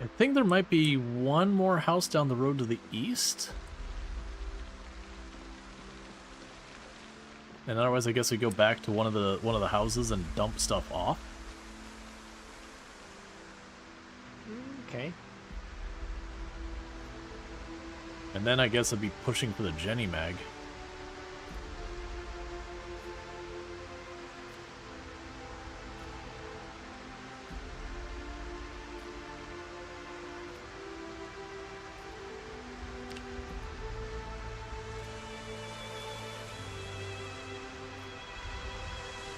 I think there might be one more house down the road to the east. And otherwise, I guess we go back to one of the houses and dump stuff off. Okay. And then I guess I'd be pushing for the Jenny Mag.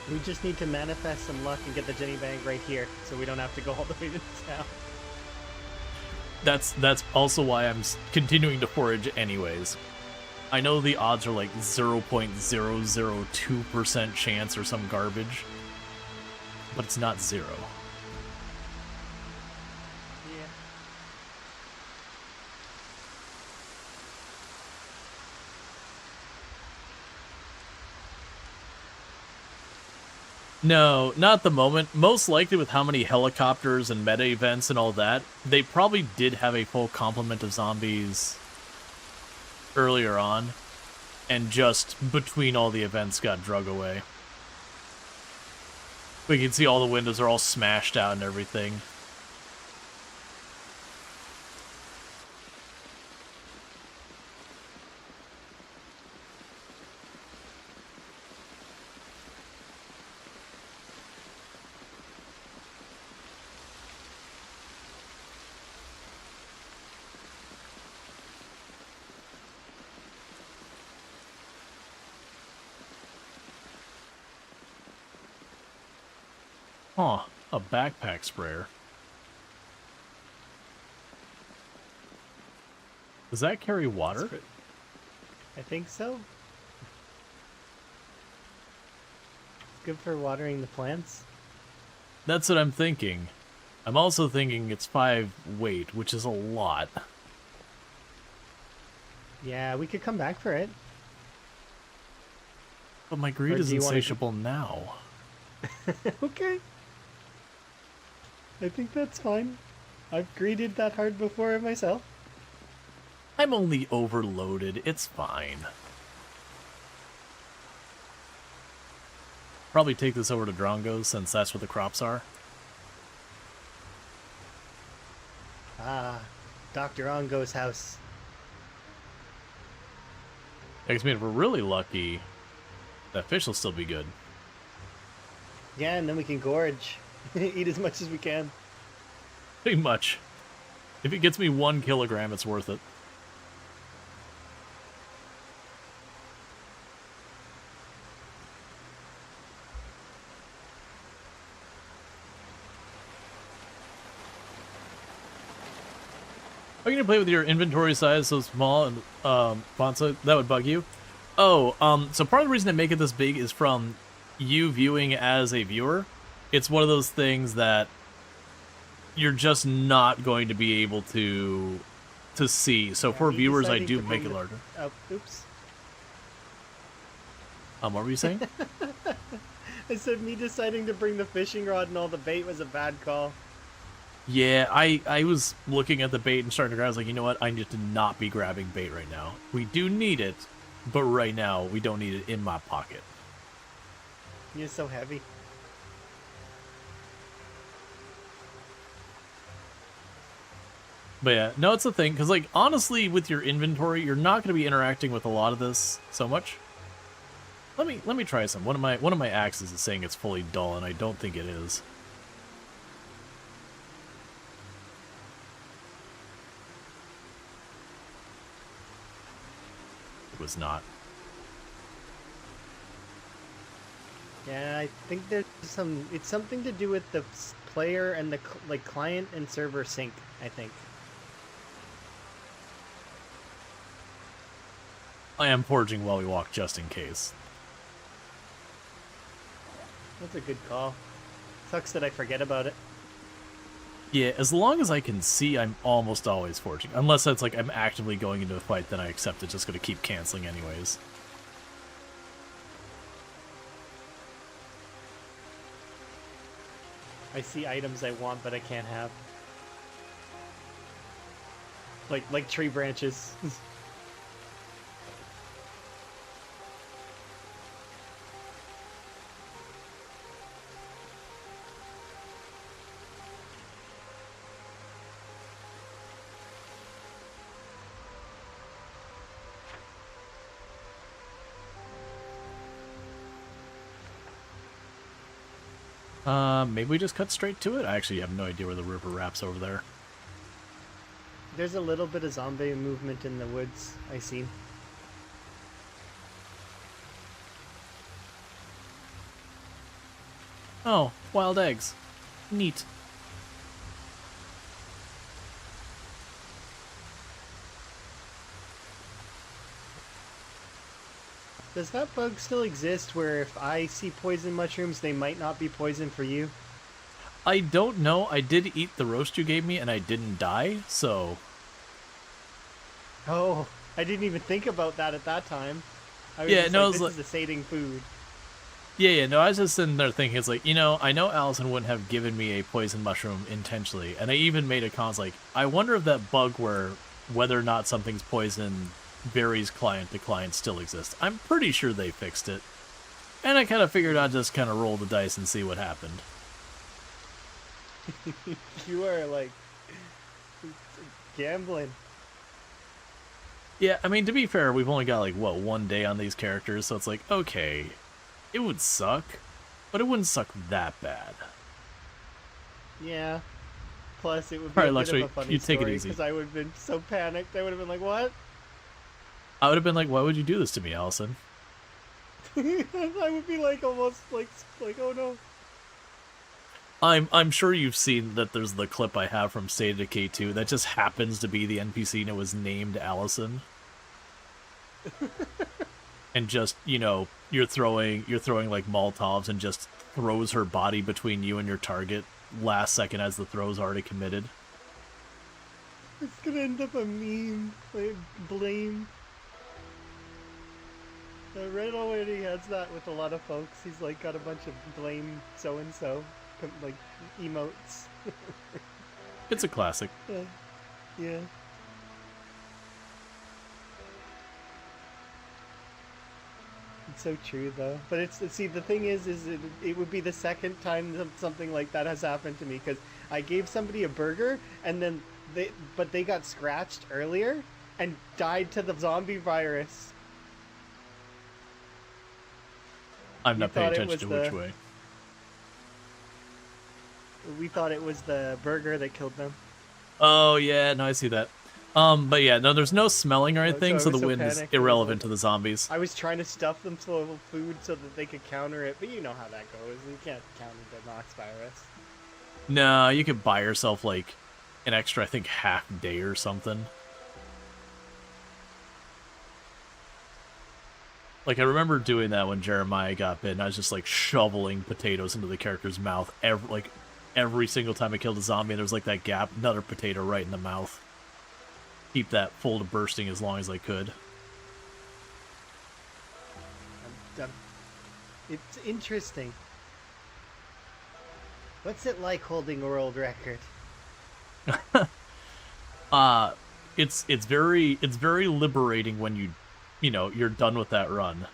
We just need to manifest some luck and get the Jenny Bag right here, so we don't have to go all the way to town. That's also why I'm continuing to forage anyways. I know the odds are like 0.002% chance or some garbage, but it's not zero. Yeah. No, not at the moment. Most likely with how many helicopters and meta events and all that, they probably did have a full complement of zombies earlier on, and just between all the events got drug away. We can see all the windows are all smashed out and everything. Huh, a backpack sprayer. Does that carry water? I think so. It's good for watering the plants. That's what I'm thinking. I'm also thinking it's 5 weight, which is a lot. Yeah, we could come back for it. But my greed Or is do you wanna- insatiable now. Okay. I think that's fine. I've greeted that hard before myself. I'm only overloaded. It's fine. Probably take this over to Drongos since that's where the crops are. Ah, Dr. Ongo's house. I mean, if we're really lucky, that fish will still be good. Yeah, and then we can gorge. Eat as much as we can. Pretty much. If it gets me 1 kilogram, it's worth it. Are you gonna play with your inventory size so small and Bonsa? That would bug you. Oh, so part of the reason I make it this big is from you viewing as a viewer. It's one of those things that you're just not going to be able to see. So for Me viewers, I deciding do to make bring it the- larger. Oh, oops. What were you saying? I said me deciding to bring the fishing rod and all the bait was a bad call. Yeah, I was looking at the bait and starting to grab. I was like, you know what? I need to not be grabbing bait right now. We do need it, but right now we don't need it in my pocket. You're so heavy. But yeah, no, it's the thing, because, like, honestly, with your inventory, you're not going to be interacting with a lot of this so much. Let me try some. One of my axes is saying it's fully dull, and I don't think it is. It was not. Yeah, I think there's some. It's something to do with the player and the like client and server sync. I think. I am forging while we walk just in case. That's a good call. Sucks that I forget about it. Yeah, as long as I can see, I'm almost always forging. Unless it's like I'm actively going into a fight, then I accept it. Just gonna keep canceling anyways. I see items I want but I can't have. Like tree branches. Maybe we just cut straight to it? I actually have no idea where the river wraps over there. There's a little bit of zombie movement in the woods, I see. Oh, wild eggs. Neat. Does that bug still exist where if I see poison mushrooms, they might not be poison for you? I don't know. I did eat the roast you gave me, and I didn't die, so... Oh, I didn't even think about that at that time. I was Yeah, just no, like, it was this is a sating food. Yeah, no, I was just sitting there thinking, it's like, you know, I know Allison wouldn't have given me a poison mushroom intentionally, and I even made a comment, like, I wonder if that bug where whether or not something's poison varies client to client still exists. I'm pretty sure they fixed it. And I kind of figured I'd just kind of roll the dice and see what happened. You are, like, gambling. Yeah, I mean, to be fair, we've only got, like, what, 1 day on these characters, so it's like, okay, it would suck, but it wouldn't suck that bad. Yeah. Plus, it would be All right, a bit Luxury, of a funny you take it story, easy. because I would have been so panicked. I would have been like, what? I would have been like, why would you do this to me, Allison? I would be like, almost, like, oh no. I'm sure you've seen that there's the clip I have from State of Decay 2 that just happens to be the NPC and it was named Allison. And just, you know, you're throwing like Molotovs and just throws her body between you and your target last second as the throw's already committed. It's gonna end up a meme. Like, blame. Reddit already has that with a lot of folks. He's like got a bunch of blame so-and-so, like, emotes. It's a classic. Yeah. It's so true though. But it's, see, the thing is it would be the second time something like that has happened to me, because I gave somebody a burger and then they got scratched earlier and died to the zombie virus. I'm not paying thought it attention was to which way. We thought it was the burger that killed them. Oh, yeah, no, I see that. But yeah, no, there's no smelling or anything, So so I was the so wind is panicked, I was irrelevant like- to the zombies. I was trying to stuff them full of food so that they could counter it, but you know how that goes. You can't counter the Nox virus. No, you could buy yourself, like, an extra, I think, half day or something. Like, I remember doing that when Jeremiah got bitten. I was just, like, shoveling potatoes into the character's mouth. Every single time I killed a zombie, there was, like, that gap. Another potato right in the mouth. Keep that full to bursting as long as I could. It's interesting. What's it like holding a world record? It's very liberating when you know, you're done with that run.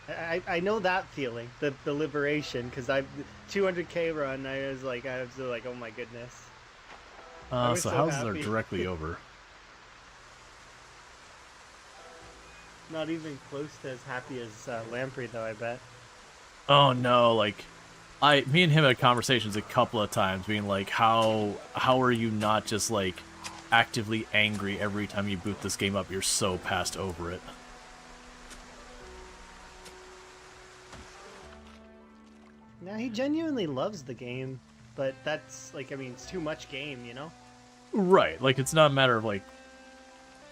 I know that feeling, the liberation, because I 200k run. I was like, oh my goodness. I was So so houses are happy. directly over. Not even close to as happy as Lamprey, though, I bet. Oh no, like me and him had conversations a couple of times being like, how are you not just like actively angry every time you boot this game up? You're so past over it. Now he genuinely loves the game, but that's like, I mean, it's too much game, you know? Right, like it's not a matter of like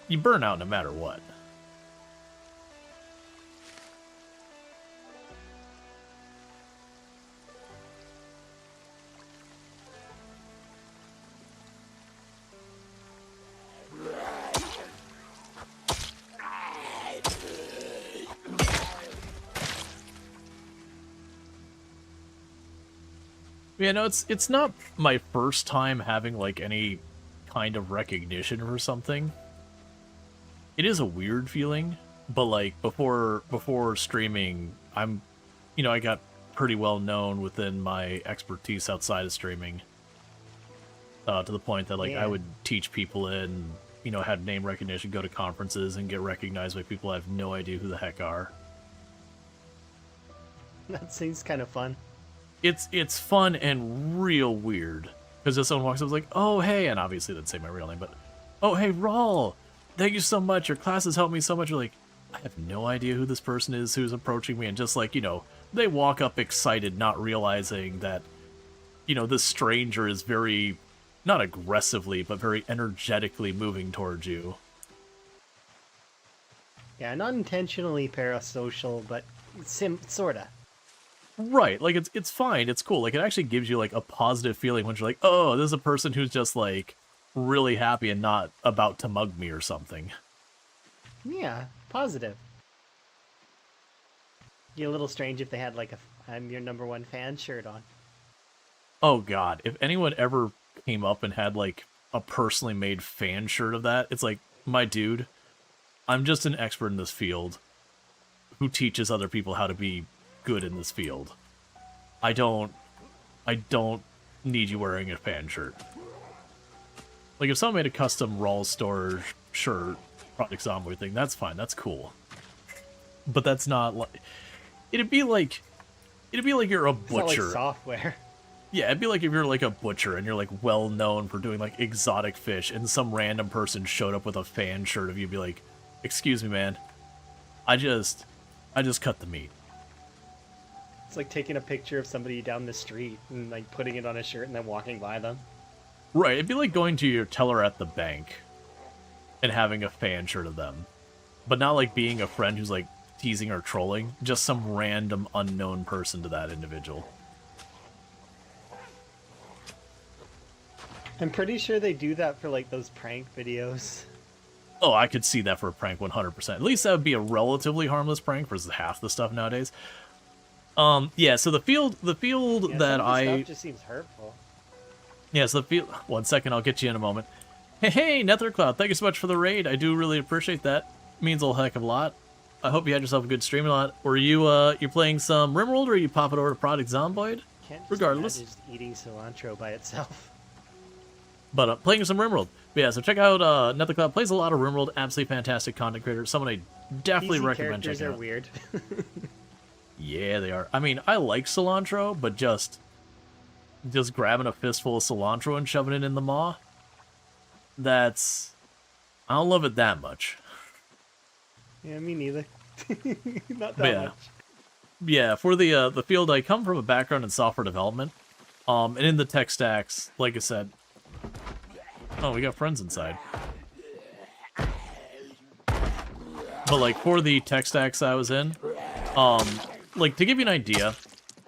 you burn out no matter what. Yeah, no, it's not my first time having like any kind of recognition for something. It is a weird feeling, but like before streaming, I got pretty well known within my expertise outside of streaming. To the point that like I Yeah. would teach people and had name recognition, go to conferences and get recognized by people I have no idea who the heck are. That seems kind of fun. It's fun and real weird because if someone walks up, like, oh hey, and obviously they'd say my real name, but oh hey Rual, thank you so much. Your class has helped me so much. You're like, I have no idea who this person is who's approaching me, and just like they walk up excited, not realizing that this stranger is very not aggressively but very energetically moving towards you. Yeah, not intentionally parasocial, but sorta. Right, like it's fine, it's cool. Like it actually gives you like a positive feeling when you're like, oh, this is a person who's just like really happy and not about to mug me or something. Yeah, positive. Be a little strange if they had like a "I'm your number one fan" shirt on. Oh god, if anyone ever came up and had like a personally made fan shirt of that, it's like, my dude, I'm just an expert in this field who teaches other people how to be good in this field. I don't need you wearing a fan shirt. Like if someone made a custom Rual Storge shirt, Project Zomboid thing, that's fine, that's cool. But that's not like it'd be like you're a It's not like butcher. software. Yeah, it'd be like if you're like a butcher and you're like well known for doing like exotic fish and some random person showed up with a fan shirt of you, be like, excuse me man, I just cut the meat. It's like taking a picture of somebody down the street and like putting it on a shirt and then walking by them. Right, it'd be like going to your teller at the bank and having a fan shirt of them. But not like being a friend who's like teasing or trolling, just some random unknown person to that individual. I'm pretty sure they do that for like those prank videos. Oh, I could see that for a prank 100%. At least that would be a relatively harmless prank versus half the stuff nowadays. Yeah, so the field Yeah, that some of the stuff just seems hurtful. Yeah, so the field... One second, I'll get you in a moment. Hey, Nethercloud, thank you so much for the raid. I do really appreciate that. Means a heck of a lot. I hope you had yourself a good stream a lot. Were you, you're playing some Rimworld, or are you popping over to Project Zomboid? Can't just Regardless. imagine just eating cilantro by itself. But playing some Rimworld. But yeah, so check out Nethercloud. Plays a lot of Rimworld. Absolutely fantastic content creator. Someone I definitely Easy recommend characters checking are out. weird. Yeah, they are. I mean, I like cilantro, but just grabbing a fistful of cilantro and shoving it in the maw, that's... I don't love it that much. Yeah, me neither. Not that But yeah. much. Yeah, for the field, I come from a background in software development. And in the tech stacks, like I said... Oh, we got friends inside. But like, for the tech stacks I was in, like, to give you an idea,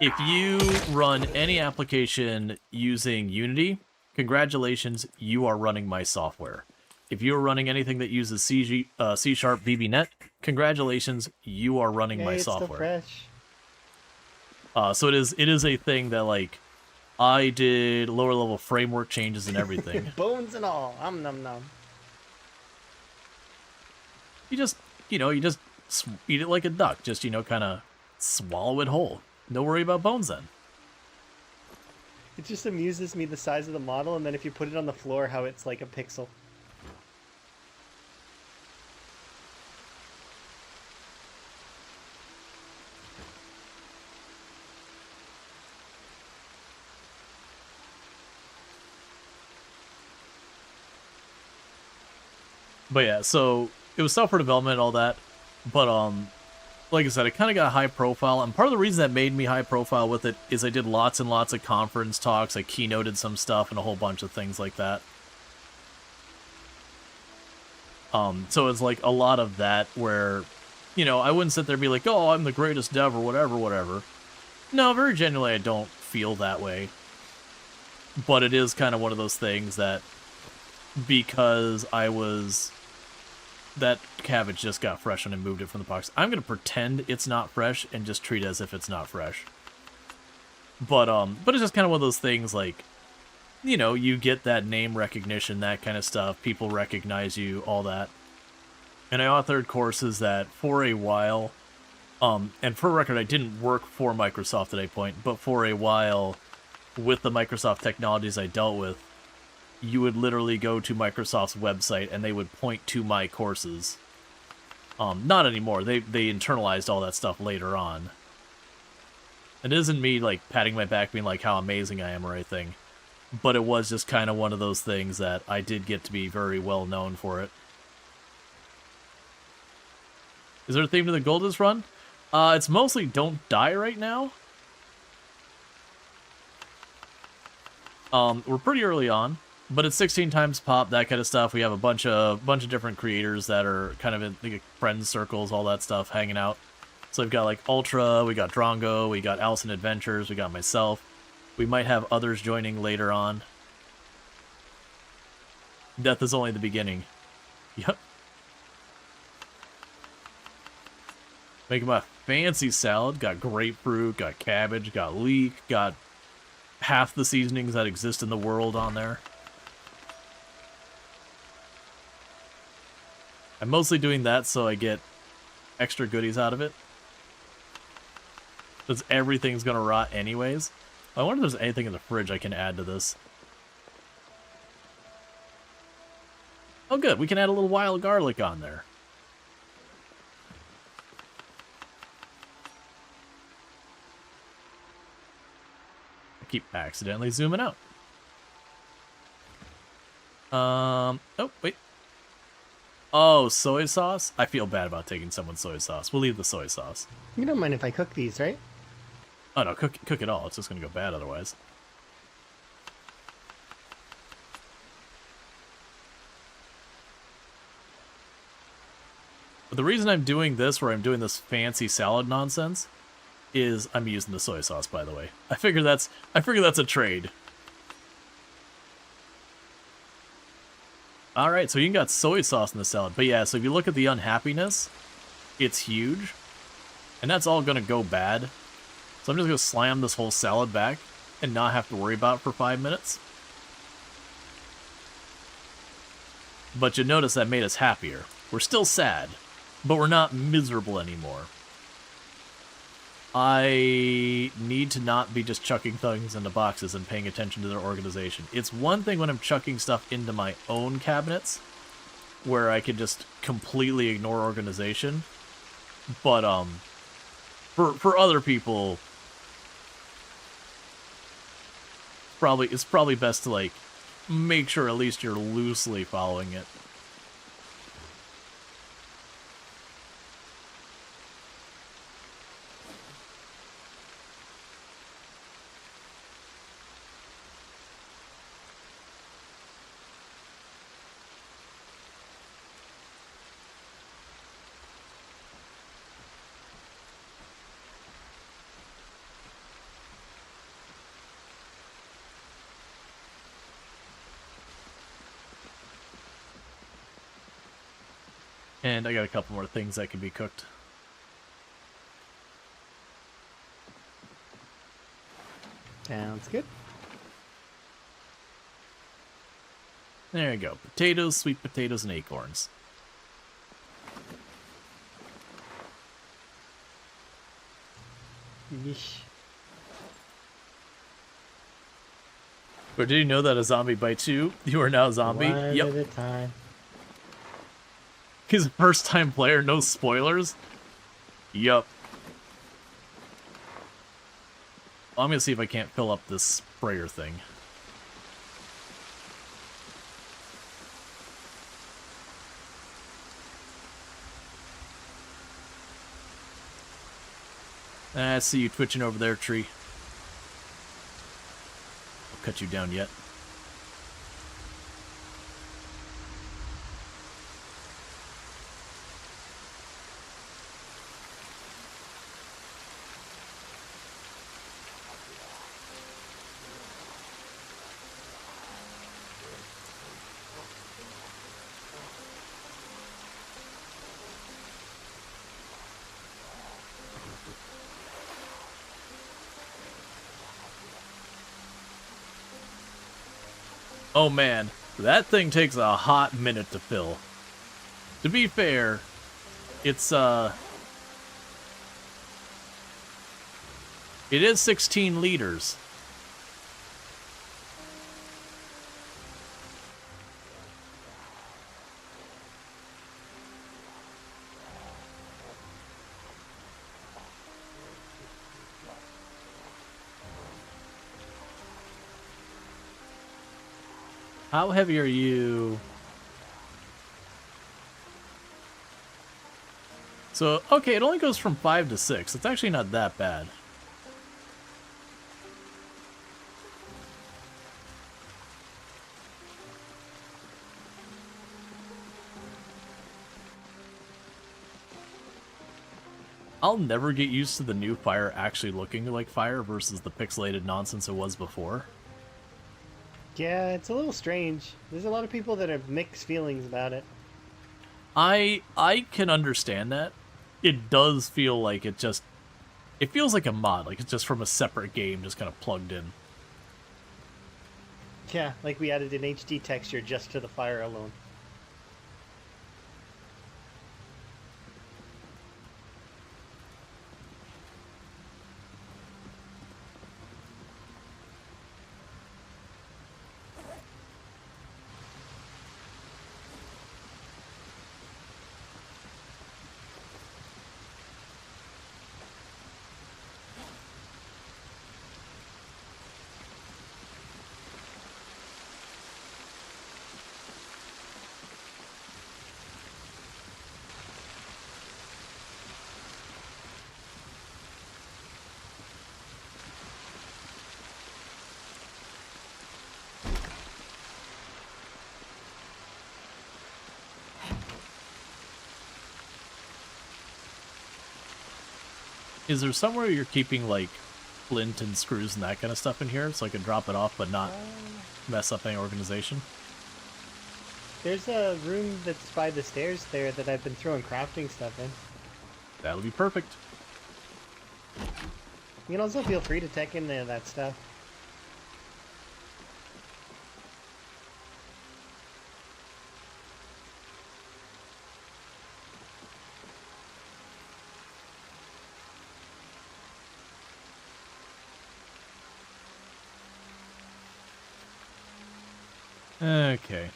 if you run any application using Unity, congratulations, you are running my software. If you're running anything that uses C# VBNet, congratulations, you are running Yay, my it's software. still fresh. So it is a thing that, like, I did lower level framework changes and everything. Bones and all. Nom nom. You just eat it like a duck. Just, kind of swallow it whole. No worry about bones then. It just amuses me the size of the model, and then if you put it on the floor, how it's like a pixel. But yeah, so it was software development and all that. But like I said, it kind of got high profile, and part of the reason that made me high profile with it is I did lots and lots of conference talks, I keynoted some stuff, and a whole bunch of things like that. So it's like a lot of that where, you know, I wouldn't sit there and be like, oh, I'm the greatest dev or whatever, whatever. No, very genuinely, I don't feel that way. But it is kind of one of those things that, because that cabbage just got fresh when I moved it from the box, I'm going to pretend it's not fresh and just treat it as if it's not fresh. But it's just kind of one of those things, like, you know, you get that name recognition, that kind of stuff, people recognize you, all that. And I authored courses that, for a while, and for record, I didn't work for Microsoft at any point, but for a while, with the Microsoft technologies I dealt with, you would literally go to Microsoft's website and they would point to my courses. Not anymore. They internalized all that stuff later on. It isn't me, like, patting my back being like how amazing I am or anything. But it was just kind of one of those things that I did get to be very well known for it. Is there a theme to the Goldest run? It's mostly don't die right now. We're pretty early on, but it's 16 times pop, that kind of stuff. We have a bunch of different creators that are kind of in like, friends circles, all that stuff, hanging out. So we've got like Ultra, we got Drongo, we got Allison Adventures, we got myself. We might have others joining later on. Death is only the beginning. Yep. Making my fancy salad. Got grapefruit, got cabbage, got leek, got half the seasonings that exist in the world on there. I'm mostly doing that so I get extra goodies out of it. Because everything's gonna rot anyways. I wonder if there's anything in the fridge I can add to this. Oh good, we can add a little wild garlic on there. I keep accidentally zooming out. Oh, wait. Oh, soy sauce? I feel bad about taking someone's soy sauce. We'll leave the soy sauce. You don't mind if I cook these, right? Oh no, cook it all. It's just gonna go bad otherwise. But the reason I'm doing this, where I'm doing this fancy salad nonsense, is I'm using the soy sauce, by the way. I figure that's a trade. Alright, so you got soy sauce in the salad. But yeah, so if you look at the unhappiness, it's huge. And that's all gonna go bad. So I'm just going to slam this whole salad back and not have to worry about it for 5 minutes. But you notice that made us happier. We're still sad, but we're not miserable anymore. I need to not be just chucking things into boxes and paying attention to their organization. It's one thing when I'm chucking stuff into my own cabinets, where I can just completely ignore organization. But, for other people, it's probably best to, like, make sure at least you're loosely following it. And I got a couple more things that can be cooked. Sounds good. There you go. Potatoes, sweet potatoes, and acorns. Yeesh. But did you know that a zombie bites you? You are now a zombie? One Yep. at a time. He's a first-time player, no spoilers? Yup. I'm gonna see if I can't fill up this sprayer thing. I see you twitching over there, tree. I'll cut you down yet. Oh man, that thing takes a hot minute to fill. To be fair, it's it is 16 liters. How heavy are you? So, okay, it only goes from 5 to 6. It's actually not that bad. I'll never get used to the new fire actually looking like fire versus the pixelated nonsense it was before. Yeah, it's a little strange. There's a lot of people that have mixed feelings about it. I can understand that. It does feel like it feels like a mod, like it's just from a separate game just kind of plugged in. Yeah, like we added an HD texture just to the fire alone. Is there somewhere you're keeping, like, flint and screws and that kind of stuff in here so I can drop it off but not mess up any organization? There's a room that's by the stairs there that I've been throwing crafting stuff in. That'll be perfect. You can also feel free to tech in there that stuff. Okay.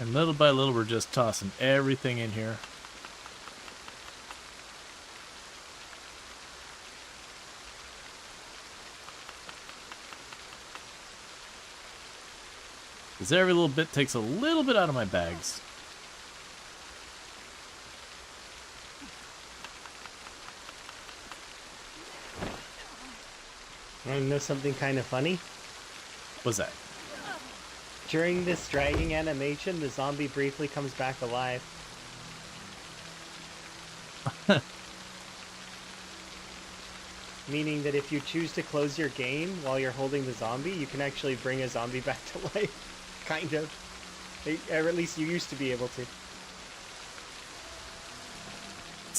And little by little, we're just tossing everything in here. Because every little bit takes a little bit out of my bags. Want to know something kind of funny? What's that? During this dragging animation, the zombie briefly comes back alive. Meaning that if you choose to close your game while you're holding the zombie, you can actually bring a zombie back to life. Kind of. Or at least you used to be able to.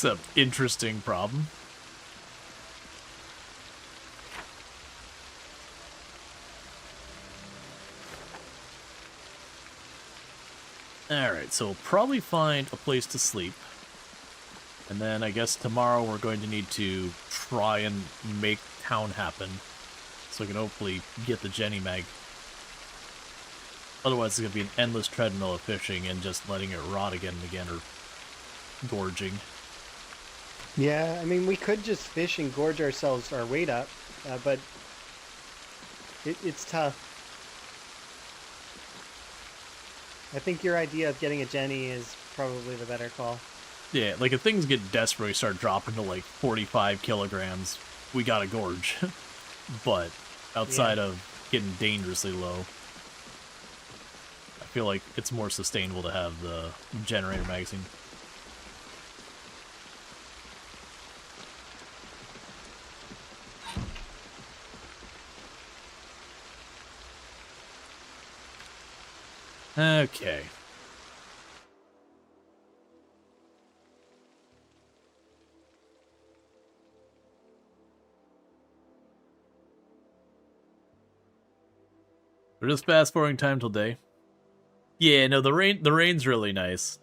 It's a interesting problem. Alright, so we'll probably find a place to sleep. And then I guess tomorrow we're going to need to try and make town happen. So we can hopefully get the Jenny Mag. Otherwise it's going to be an endless treadmill of fishing and just letting it rot again and again, or gorging. Yeah, I mean, we could just fish and gorge ourselves our weight up, but it's tough. I think your idea of getting a Jenny is probably the better call. Yeah, like if things get desperate, we start dropping to like 45 kilograms, we gotta gorge. But outside of getting dangerously low, I feel like it's more sustainable to have the generator magazine. Okay. We're just fast forwarding time till day. Yeah, no, the rain's really nice.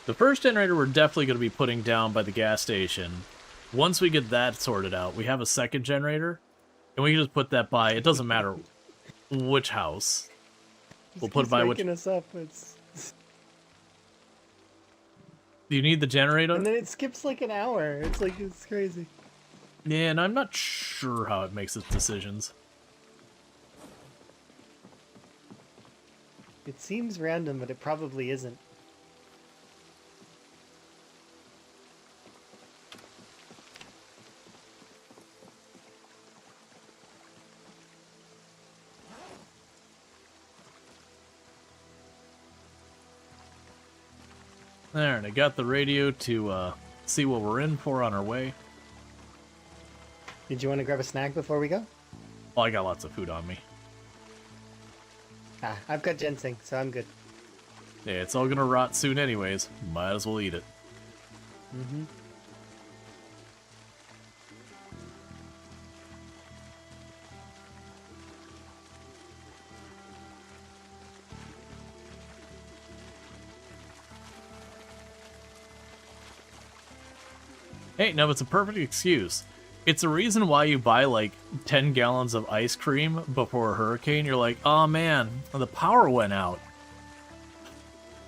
The first generator we're definitely going to be putting down by the gas station. Once we get that sorted out, we have a second generator, and we can just put that by. It doesn't matter which house. We'll put it by which. Us up. It's... Do you need the generator? And then it skips like an hour. It's like, it's crazy. Yeah, and I'm not sure how it makes its decisions. It seems random, but it probably isn't. There, and I got the radio to see what we're in for on our way. Did you want to grab a snack before we go? Well, I got lots of food on me. Ah, I've got ginseng, so I'm good. Yeah, it's all gonna rot soon anyways. Might as well eat it. Mm-hmm. Hey, no, it's a perfect excuse. It's a reason why you buy like 10 gallons of ice cream before a hurricane. You're like, oh man, the power went out.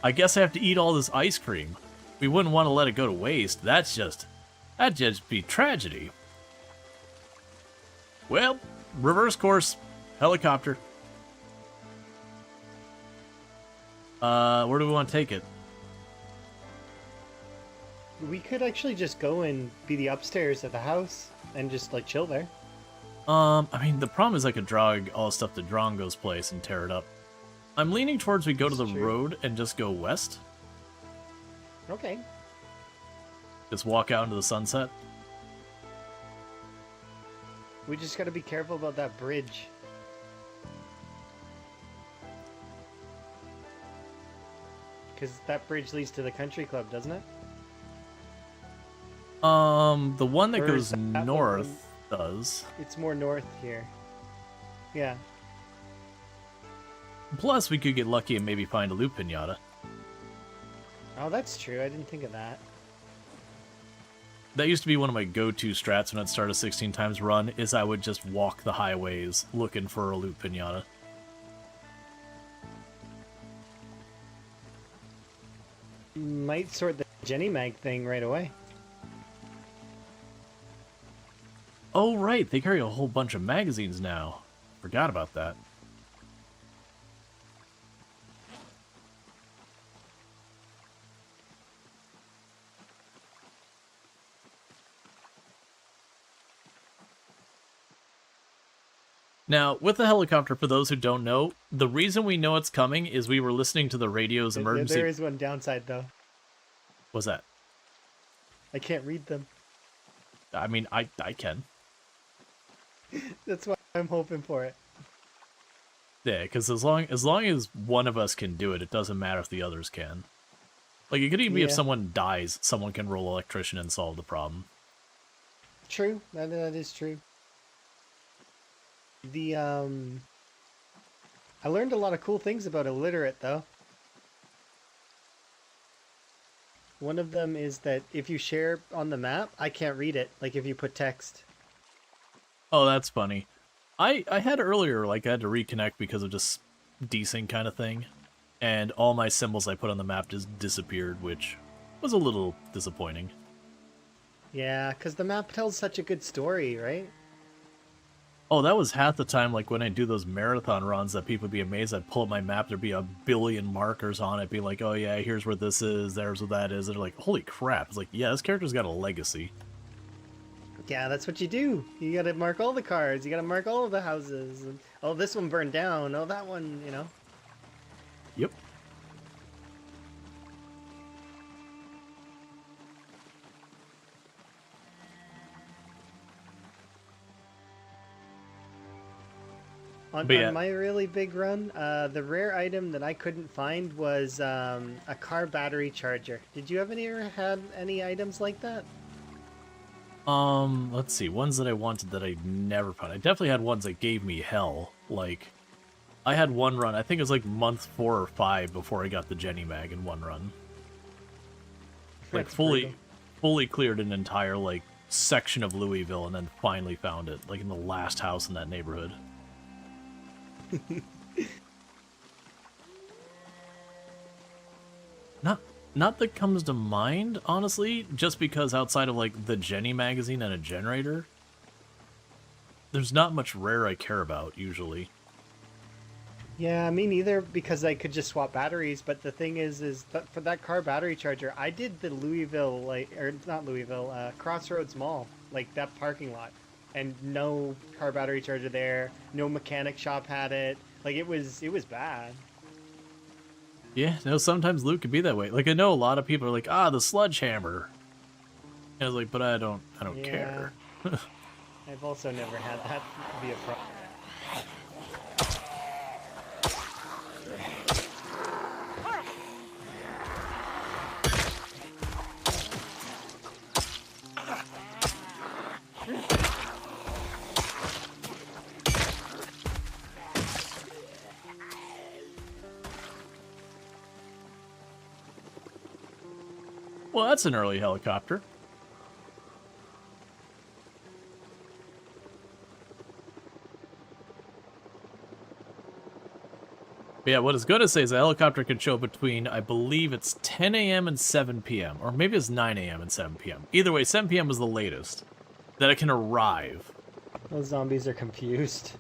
I guess I have to eat all this ice cream. We wouldn't want to let it go to waste. That'd just be tragedy. Well, reverse course, helicopter. Where do we want to take it? We could actually just go and be the upstairs of the house and just like chill there. I mean, the problem is I could drag all the stuff to Drongo's place and tear it up. I'm leaning towards we go to the road and just go west. Okay. Just walk out into the sunset. We just gotta be careful about that bridge. Because that bridge leads to the country club, doesn't it? The one that Or goes is that north does. It's more north here. Yeah. Plus, we could get lucky and maybe find a loot pinata. Oh, that's true. I didn't think of that. That used to be one of my go-to strats when I'd start a 16 times run, is I would just walk the highways looking for a loot pinata. Might sort the Jenny Mag thing right away. Oh, right, they carry a whole bunch of magazines now. Forgot about that. Now, with the helicopter, for those who don't know, the reason we know it's coming is we were listening to the radio's emergency... There is one downside, though. What's that? I can't read them. I mean, I can. That's why I'm hoping for it. Yeah, because as long as one of us can do it, it doesn't matter if the others can. Like, it could even be if Yeah. someone dies, someone can roll electrician and solve the problem. True. That is true. The I learned a lot of cool things about illiterate though. One of them is that if you share on the map, I can't read it. Like if you put text. Oh, that's funny. I had earlier, like, I had to reconnect because of just desync kind of thing. And all my symbols I put on the map just disappeared, which was a little disappointing. Yeah, because the map tells such a good story, right? Oh, that was half the time, like, when I do those marathon runs that people would be amazed. I'd pull up my map, there'd be a billion markers on it, be like, oh yeah, here's where this is, there's what that is. And they're like, holy crap. It's like, yeah, this character's got a legacy. Yeah, that's what you do. You gotta mark all the cards. You gotta mark all of the houses. And, oh, this one burned down. Oh, that one, you know. Yep. On, But yeah. on my really big run, the rare item that I couldn't find was a car battery charger. Did you ever had any items like that? Let's see, ones that I wanted that I never found. I definitely had ones that gave me hell. Like, I had one run, I think it was like month 4 or 5 before I got the Jenny Mag in one run. Like, That's fully cleared an entire, like, section of Louisville and then finally found it, like, in the last house in that neighborhood. Not that comes to mind, honestly, just because outside of, like, the Jenny magazine and a generator, there's not much rare I care about, usually. Yeah, me neither, because I could just swap batteries. But the thing is that for that car battery charger, I did the Louisville, like, or not Louisville, Crossroads Mall, like that parking lot, and no car battery charger there. No mechanic shop had it. Like it was bad. Yeah, no, sometimes loot can be that way. Like, I know a lot of people are like, ah, the sledgehammer. And I was like, but I don't Yeah. care. I've also never had that be a problem. Well, that's an early helicopter. But yeah, what it's going to say is a helicopter can show between, I believe it's 10 a.m. and 7 p.m. Or maybe it's 9 a.m. and 7 p.m. Either way, 7 p.m. is the latest that it can arrive. Those zombies are confused.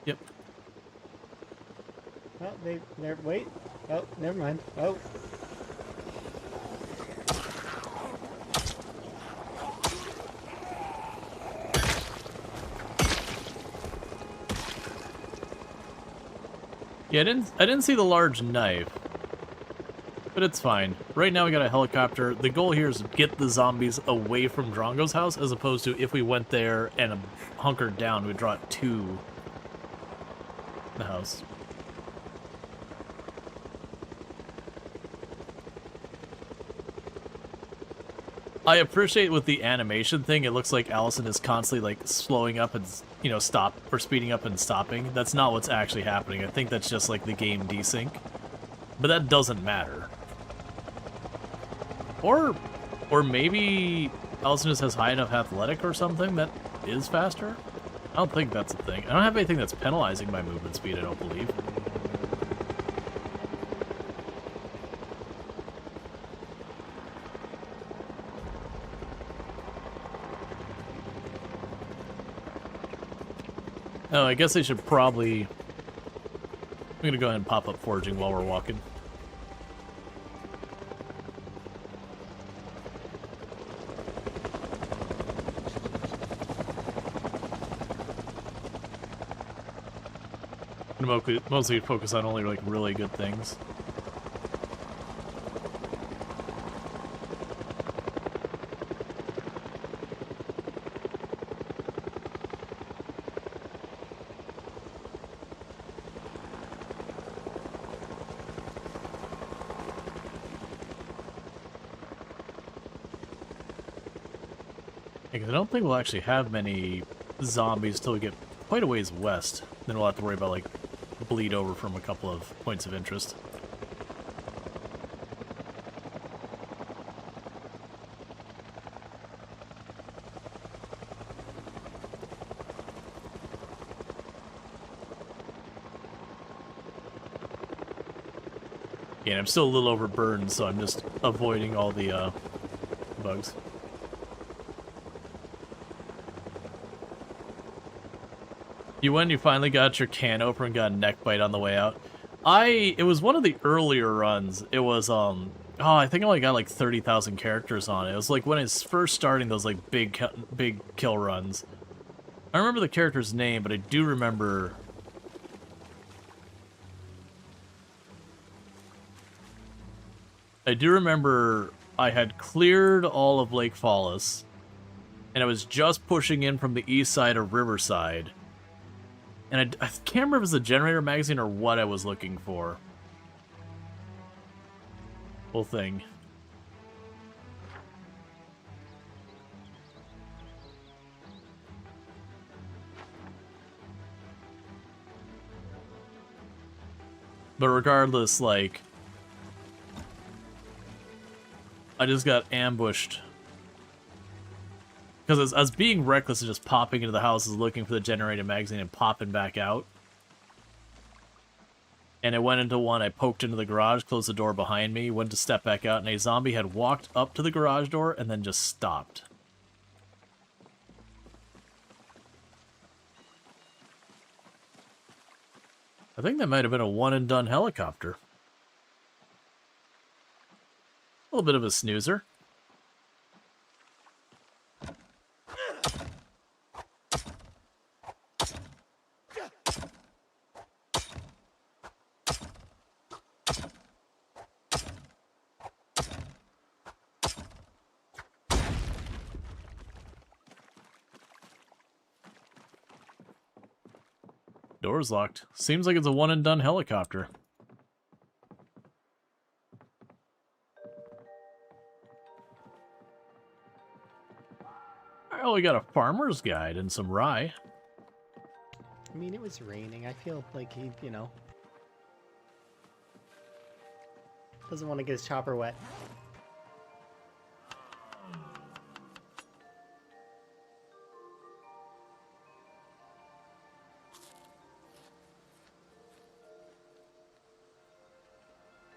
Yep. Oh, they're wait. Oh, never mind. Oh. Yeah, I didn't see the large knife. But it's fine. Right now we got a helicopter. The goal here is to get the zombies away from Drongo's house, as opposed to if we went there and hunkered down, we'd draw it to the house. I appreciate with the animation thing, it looks like Allison is constantly like slowing up and, you know, speeding up and stopping. That's not what's actually happening. I think that's just like the game desync. But that doesn't matter. Or maybe Allison just has high enough athletic or something that is faster? I don't think that's a thing. I don't have anything that's penalizing my movement speed, I don't believe. Oh, I guess I should probably... I'm gonna go ahead and pop up foraging while we're walking. I'm gonna mostly focus on only like really good things. Because I don't think we'll actually have many zombies till we get quite a ways west. Then we'll have to worry about, like, bleed over from a couple of points of interest. Yeah, and I'm still a little overburdened, so I'm just avoiding all the bugs. You finally got your can opener and got a neck bite on the way out. It was one of the earlier runs. It was, I think I only got like 30,000 characters on it. It was like when it's first starting those like big kill runs. I don't remember the character's name, but I do remember... I had cleared all of Lake Fallis, and I was just pushing in from the east side of Riverside. And I can't remember if it was the generator magazine or what I was looking for. Whole thing. But regardless, like... I just got ambushed. Because I was being reckless and just popping into the houses looking for the generated magazine and popping back out. And I went into one, I poked into the garage, closed the door behind me, went to step back out, and a zombie had walked up to the garage door and then just stopped. I think that might have been a one-and-done helicopter. A little bit of a snoozer. Door's locked. Seems like it's a one-and-done helicopter. Oh, we got a farmer's guide and some rye. I mean, it was raining. I feel like he, you know, doesn't want to get his chopper wet.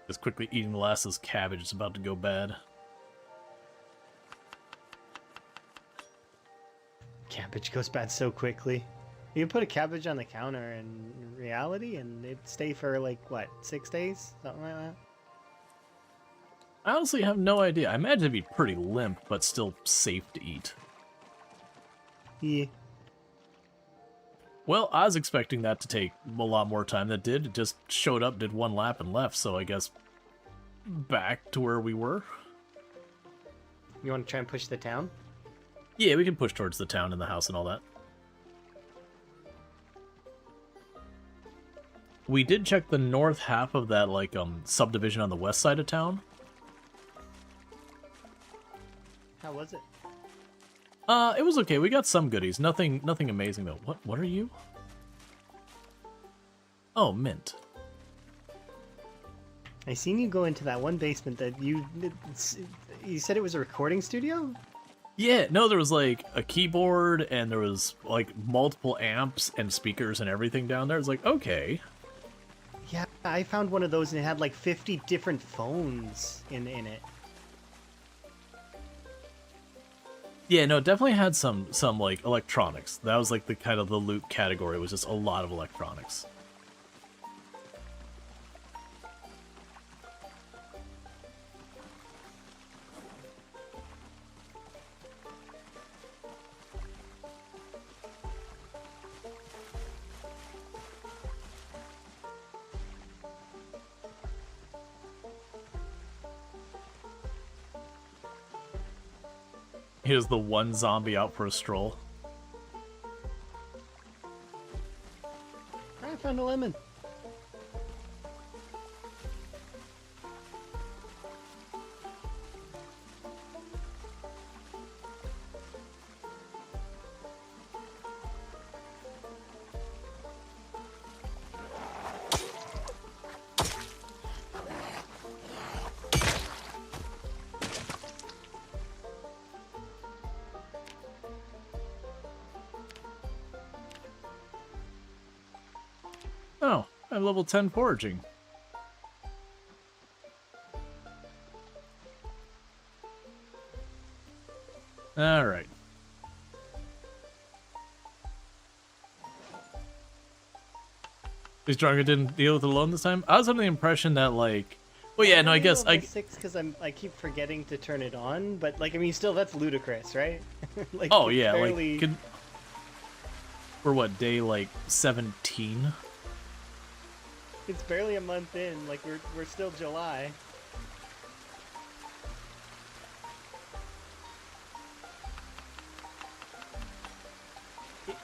Just quickly eating the last of this cabbage. It's about to go bad. Cabbage goes bad so quickly. You can put a cabbage on the counter in reality and it'd stay for like, what, 6 days? Something like that? I honestly have no idea. I imagine it'd be pretty limp, but still safe to eat. Yeah. Well, I was expecting that to take a lot more time than it did. It just showed up, did one lap, and left, so I guess back to where we were. You want to try and push the town? Yeah, we can push towards the town and the house and all that. We did check the north half of that, like, subdivision on the west side of town. How was it? It was okay. We got some goodies. Nothing amazing, though. What are you? Oh, mint. I seen you go into that one basement that you said it was a recording studio? Yeah, no, there was, like, a keyboard, and there was, like, multiple amps and speakers and everything down there. It's like, okay. Yeah, I found one of those and it had like 50 different phones in it. Yeah, no, it definitely had some like electronics. That was like the kind of the loot category. It was just a lot of electronics. Here's the one zombie out for a stroll. I found a lemon. I have level 10 foraging. Alright. Is Drago didn't deal with it alone this time? I was under the impression that, like... Well, yeah, no, I guess... level 6 because I keep forgetting to turn it on, but, like, I mean, still, that's ludicrous, right? Like, Oh, it's yeah, barely... like... We're what, day, like, 17? It's barely a month in, like, we're still July.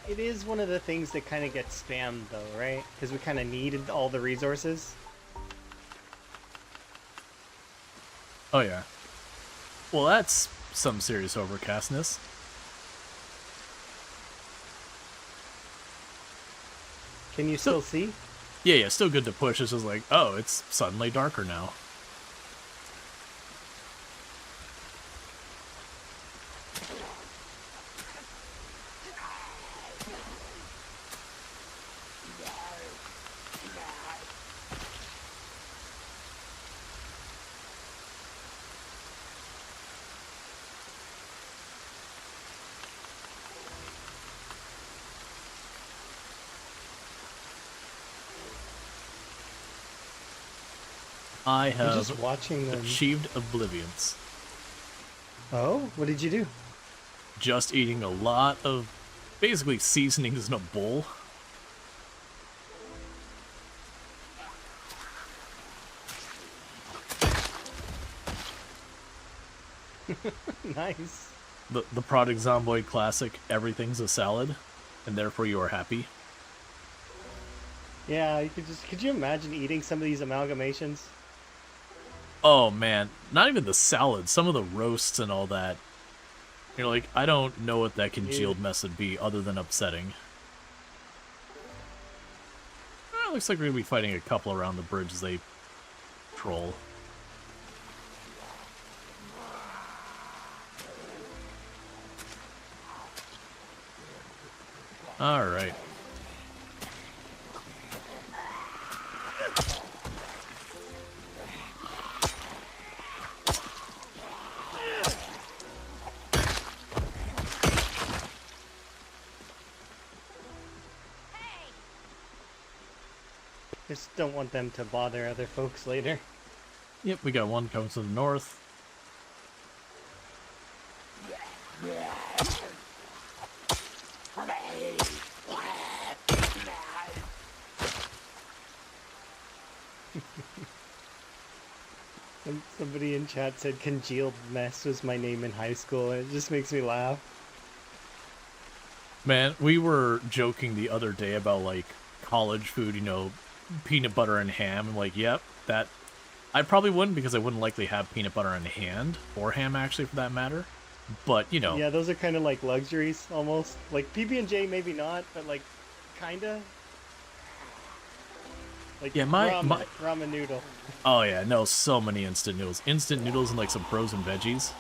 It is one of the things that kind of gets spammed, though, right? Because we kind of needed all the resources. Oh, yeah. Well, that's some serious overcastness. Can you still see? Yeah, still good to push. It's just like, oh, it's suddenly darker now. I I'm have just watching them. achieved oblivience. Oh, what did you do? Just eating a lot of basically seasonings in a bowl. Nice. The product Zomboid classic, everything's a salad, and therefore you are happy. Yeah, you could you imagine eating some of these amalgamations? Oh man, not even the salad, some of the roasts and all that. You're like, I don't know what that congealed mess would be other than upsetting. Looks like we're gonna be fighting a couple around the bridge as they troll. Alright. Just don't want them to bother other folks later. Yep, we got one coming to the north. Somebody in chat said congealed mess was my name in high school. It just makes me laugh. Man, we were joking the other day about, like, college food, you know, peanut butter and ham. I'm like, yep, that... I probably wouldn't because I wouldn't likely have peanut butter in hand, or ham, actually, for that matter. But, you know... Yeah, those are kind of like luxuries, almost. Like, PB&J, maybe not, but, like, kinda. Like, yeah, ramen noodle. Oh, yeah, no, so many instant noodles. Instant noodles and, like, some frozen veggies.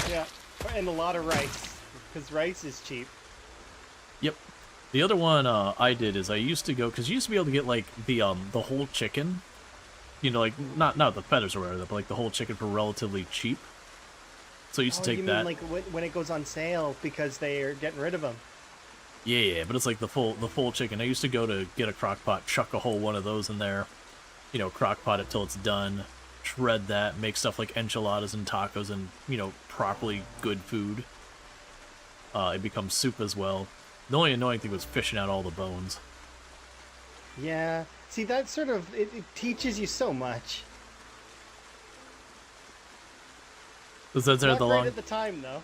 Yeah, and a lot of rice, because rice is cheap. Yep. The other one I did is I used to go, because you used to be able to get, like, the whole chicken. You know, like, not the feathers or whatever, but, like, the whole chicken for relatively cheap. So I used to take that. Like, when it goes on sale, because they are getting rid of them. Yeah, but it's like the full chicken. I used to go to get a crock pot, chuck a whole one of those in there, you know, crock pot it till it's done, shred that, make stuff like enchiladas and tacos and, you know, properly good food. It becomes soup as well. The only annoying thing was fishing out all the bones. Yeah, see, that sort of, it teaches you so much. Was that there Not the right long? at the time, though.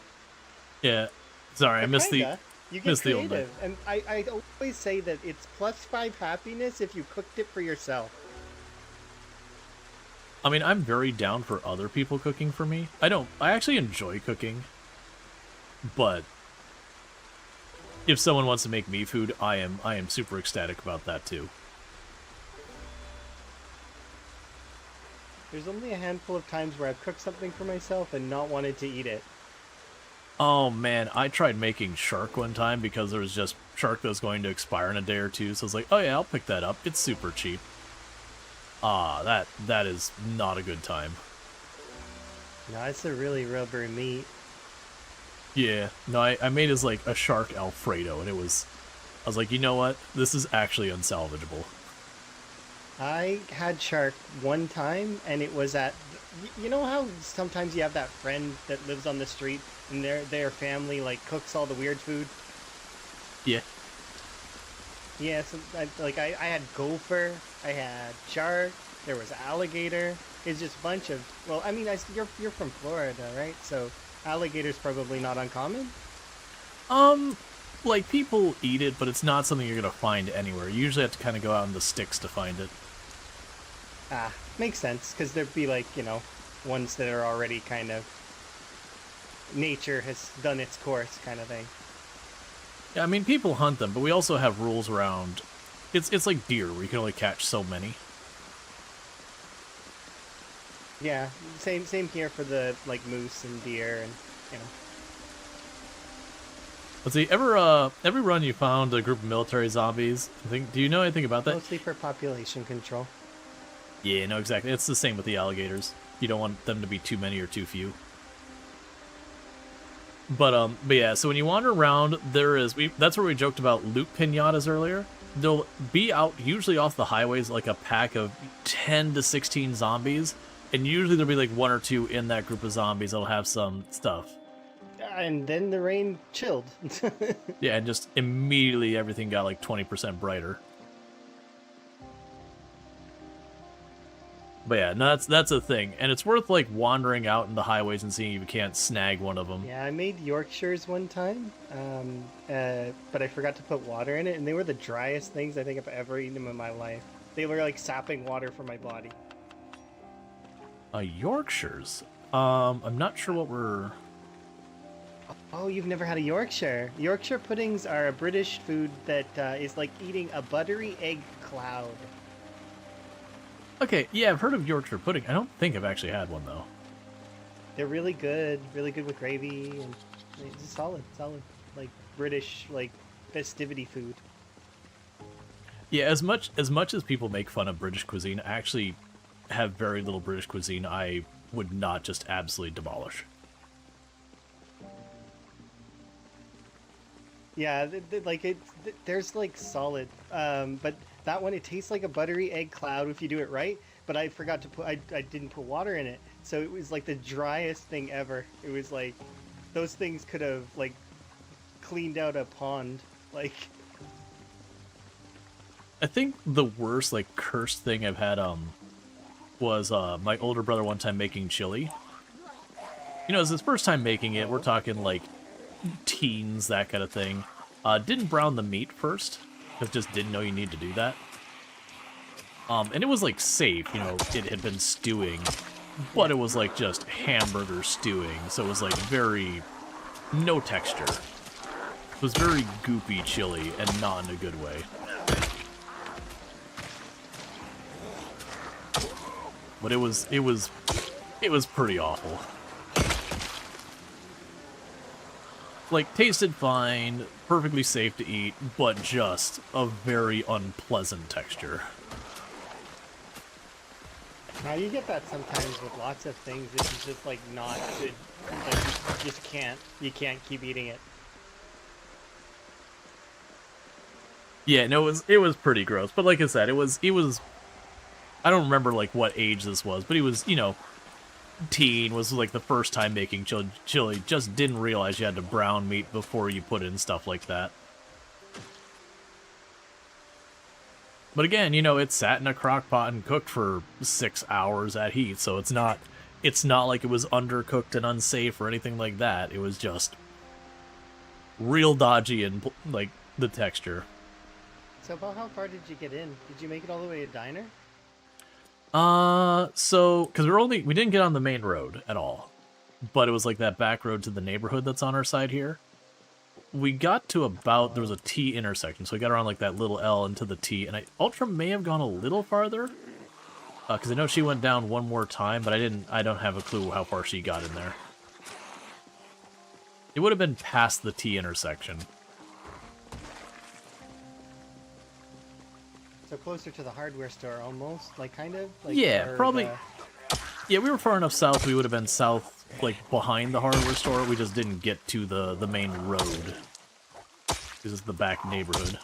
Yeah, sorry, I missed Kinda. You get missed the old creative, bit. and I always say that it's +5 happiness if you cooked it for yourself. I mean, I'm very down for other people cooking for me. I actually enjoy cooking, but if someone wants to make me food, I am super ecstatic about that too. There's only a handful of times where I've cooked something for myself and not wanted to eat it. Oh man, I tried making shark one time because there was just shark that was going to expire in a day or two, so I was like, oh yeah, I'll pick that up. It's super cheap. That is not a good time. No, it's a really rubber meat. Yeah, no, I made as like a shark Alfredo, and I was like, you know what? This is actually unsalvageable. I had shark one time, and it was at. You know how sometimes you have that friend that lives on the street, and their family like cooks all the weird food. Yeah. Yeah, so I had gopher, I had shark, there was alligator. It's just a bunch of. Well, I mean, you're from Florida, right? So alligator's probably not uncommon. Like people eat it, but it's not something you're gonna find anywhere. You usually have to kind of go out in the sticks to find it. Ah, makes sense, because there'd be like, ones that are already kind of nature has done its course kind of thing. Yeah, I mean, people hunt them, but we also have rules around. It's like deer, where you can only catch so many. Yeah, same here for the like moose and deer and Let's see. Every run you found a group of military zombies. Do you know anything about that? mostly for population control. Yeah, no, exactly. It's the same with the alligators. You don't want them to be too many or too few. But yeah, so when you wander around, that's where we joked about loot pinatas earlier. They'll be out, usually off the highways, like a pack of 10 to 16 zombies, and usually there'll be like one or two in that group of zombies that'll have some stuff. And then the rain chilled. Yeah, and just immediately everything got like 20% brighter. But yeah, no, that's a thing, and it's worth like wandering out in the highways and seeing if you can't snag one of them. Yeah, I made Yorkshires one time, but I forgot to put water in it, and they were the driest things I think I've ever eaten in my life. They were like sapping water from my body. Yorkshires. I'm not sure what we're. Oh, you've never had a Yorkshire? Yorkshire puddings are a British food that is like eating a buttery egg cloud. Okay, yeah, I've heard of Yorkshire pudding. I don't think I've actually had one though. They're really good with gravy, and it's just solid, like British like festivity food. Yeah, as much as people make fun of British cuisine, I actually have very little British cuisine I would not just absolutely demolish. Yeah, there's like solid, but that one, it tastes like a buttery egg cloud if you do it right. But I forgot to I didn't put water in it, so it was like the driest thing ever. It was like those things could have like cleaned out a pond. Like, I think the worst like cursed thing I've had was my older brother one time making chili. You know, it's his first time making it. We're talking like teens, that kind of thing. Didn't brown the meat first, because just didn't know you need to do that. And it was like safe, you know, it had been stewing, but it was like just hamburger stewing, so it was like no texture. It was very goopy chili, and not in a good way. But it was pretty awful. Like, tasted fine, perfectly safe to eat, but just a very unpleasant texture. now you get that sometimes with lots of things. This is just like not good. Like, you can't keep eating it. Yeah, no, it was pretty gross. But like I said, it was. I don't remember like what age this was, but he was, you know, teen, was like the first time making chili, just didn't realize you had to brown meat before you put in stuff like that. But again, you know, it sat in a crock pot and cooked for 6 hours at heat, so it's not like it was undercooked and unsafe or anything like that. It was just real dodgy and like the texture. So about how far did you get in? Did you make it all the way to diner? So, because we didn't get on the main road at all, but it was like that back road to the neighborhood that's on our side here. We got to there was a T intersection, so we got around like that little L into the T, and Ultra may have gone a little farther, because I know she went down one more time, but I don't have a clue how far she got in there. It would have been past the T intersection. So closer to the hardware store, almost, like kind of. Like, Yeah, or probably. the- Yeah, we were far enough south. We would have been south, like behind the hardware store. We just didn't get to the main road. This is the back neighborhood.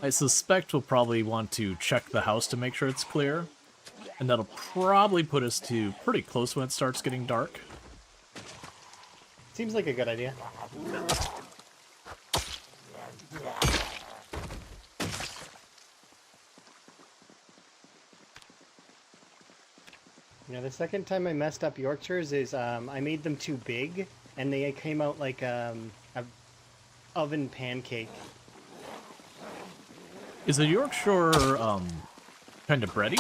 I suspect we'll probably want to check the house to make sure it's clear. And that'll probably put us to pretty close when it starts getting dark. Seems like a good idea. The second time I messed up Yorkshires is I made them too big, and they came out like a oven pancake. Is a Yorkshire, kind of bready?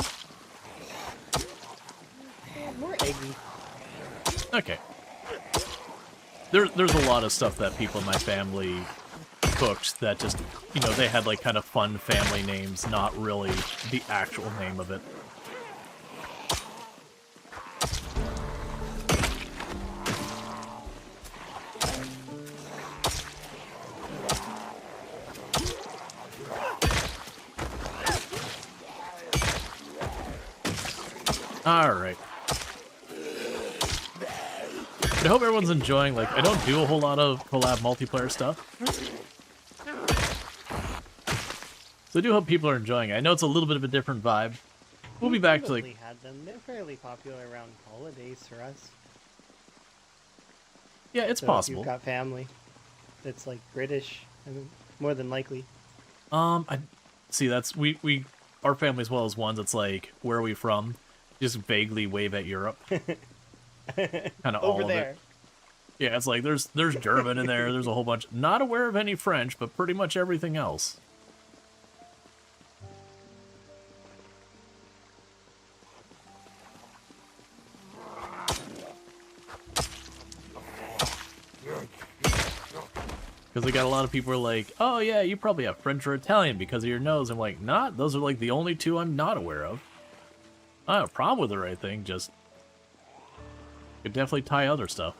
More eggy. Okay. There's a lot of stuff that people in my family cooked that just, you know, they had like kind of fun family names, not really the actual name of it. Alright. But I hope everyone's enjoying, like, I don't do a whole lot of collab multiplayer stuff. So I do hope people are enjoying it. I know it's a little bit of a different vibe. We'll be back to, Probably like... had them. They're fairly popular around holidays for us. Yeah, it's So if possible. you've got family that's like British, more than likely. I see, that's... Our family as well as ones that's like, where are we from? Just vaguely wave at Europe. Kind of all Over of there. it. Yeah, it's like there's German in there. There's a whole bunch. Not aware of any French, but pretty much everything else. Because we got a lot of people who are like, oh yeah, you probably have French or Italian because of your nose. I'm like, not. Those are like the only two I'm not aware of. I don't have a problem with it or anything, just could definitely tie other stuff.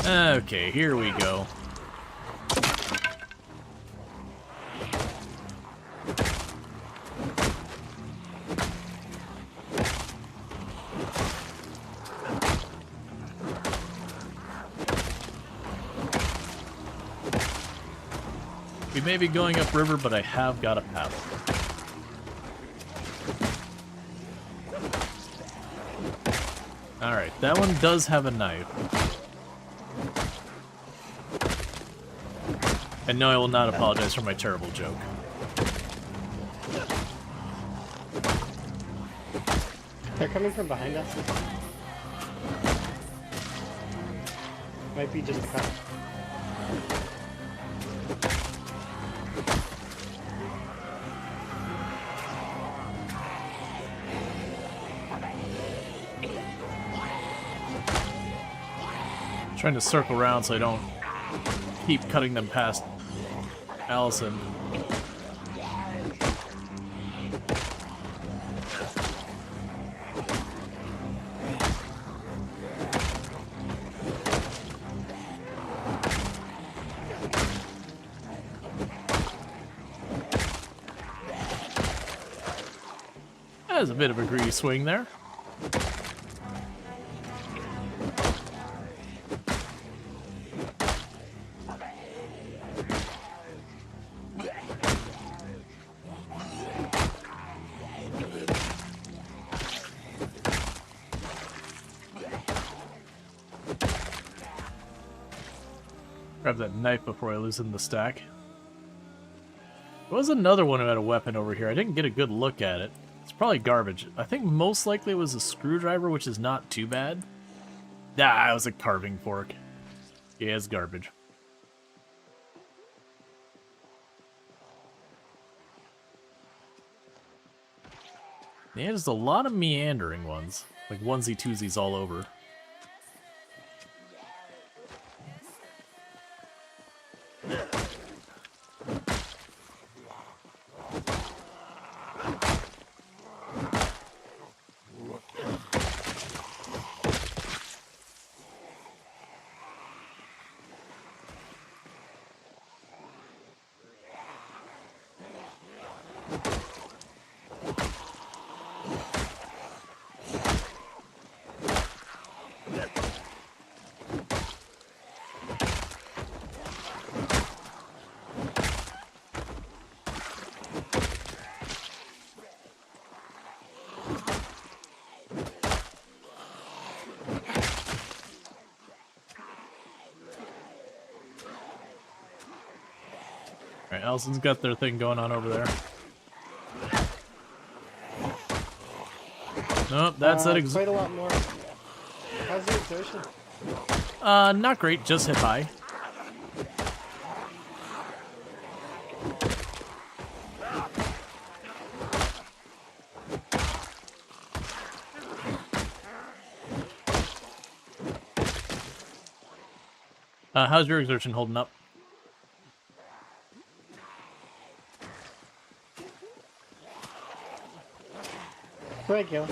Okay, here we go. We may be going upriver, but I have got a paddle. Alright, that one does have a knife. And no, I will not apologize for my terrible joke. They're coming from behind us. Might be just a couple. Trying to circle around so I don't keep cutting them past Allison. That was a bit of a greedy swing there. Grab that knife before I loosen the stack. There was another one who had a weapon over here. I didn't get a good look at it. It's probably garbage. I think most likely it was a screwdriver, which is not too bad. Ah, it was a carving fork. Yeah, it's garbage. Yeah, there's a lot of meandering ones. Like onesie-twosies all over. Alright, Allison's got their thing going on over there. Nope, that's that quite a lot more. How's the exertion? Not great, just hit high. How's your exertion holding up? Regular.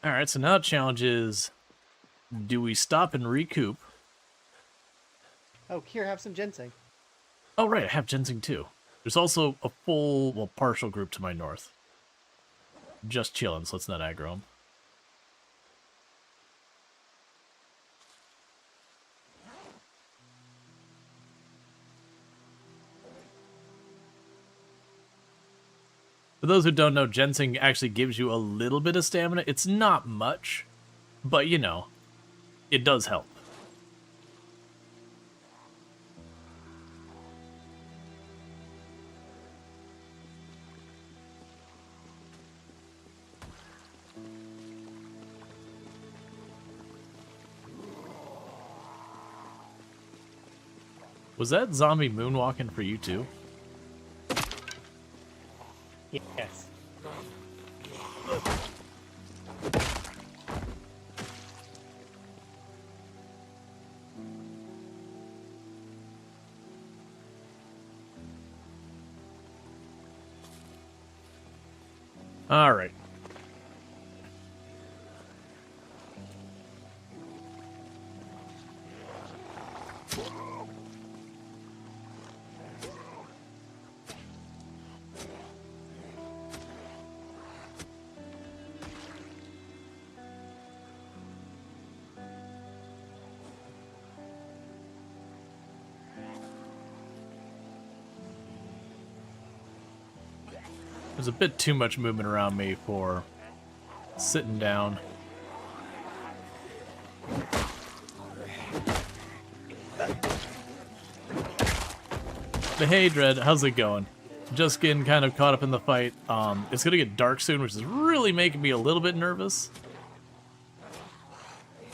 Alright, so now the challenge is, do we stop and recoup? Oh, here, have some ginseng. Oh, right, I have ginseng too. There's also a full, well, partial group to my north. Just chilling, so let's not aggro them. For those who don't know, ginseng actually gives you a little bit of stamina. It's not much, but you know, it does help. Was that zombie moonwalking for you too? Yes. All right. There's a bit too much movement around me for sitting down. But hey, Dread, how's it going? Just getting kind of caught up in the fight. It's gonna get dark soon, which is really making me a little bit nervous.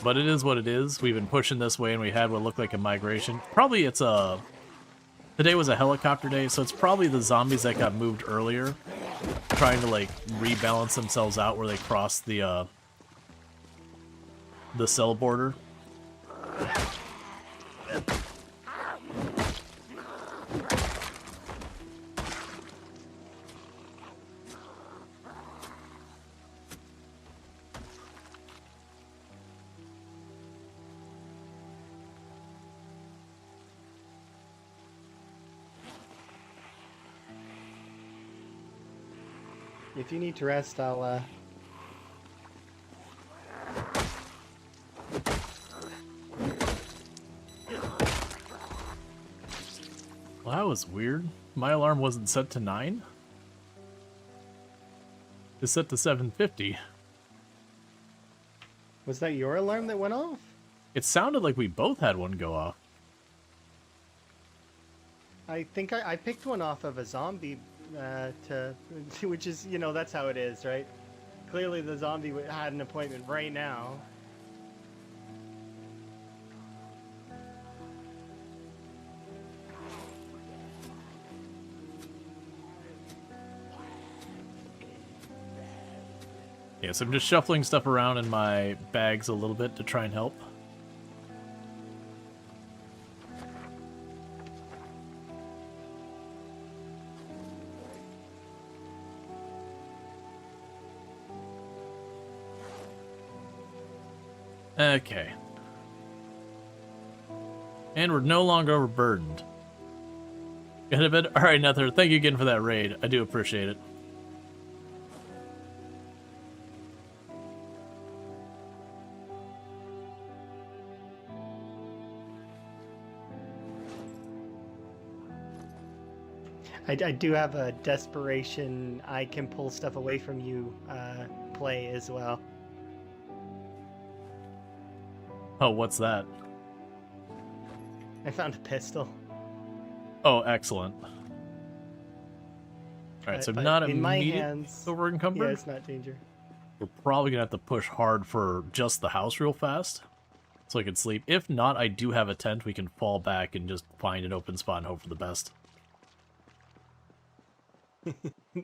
But it is what it is. We've been pushing this way, and we had what looked like a migration. Probably it's a... Today was a helicopter day, so it's probably the zombies that got moved earlier, trying to like rebalance themselves out where they cross the cell border. If you need to rest, I'll, Well, that was weird. My alarm wasn't set to 9. It's set to 7:50. Was that your alarm that went off? It sounded like we both had one go off. I think I picked one off of a zombie, which is, you know, that's how it is, right? Clearly the zombie had an appointment right now. Yes, I'm just shuffling stuff around in my bags a little bit to try and help. Okay. And we're no longer overburdened. Got a bit? Alright, Nether, thank you again for that raid. I do appreciate it. I do have a desperation, I can pull stuff away from you play as well. Oh, what's that? I found a pistol. Oh, excellent. Alright, so But not in my immediate hands, over encumbered. yeah, it's not danger. We're probably gonna have to push hard for just the house real fast, so I can sleep. If not, I do have a tent. We can fall back and just find an open spot and hope for the best.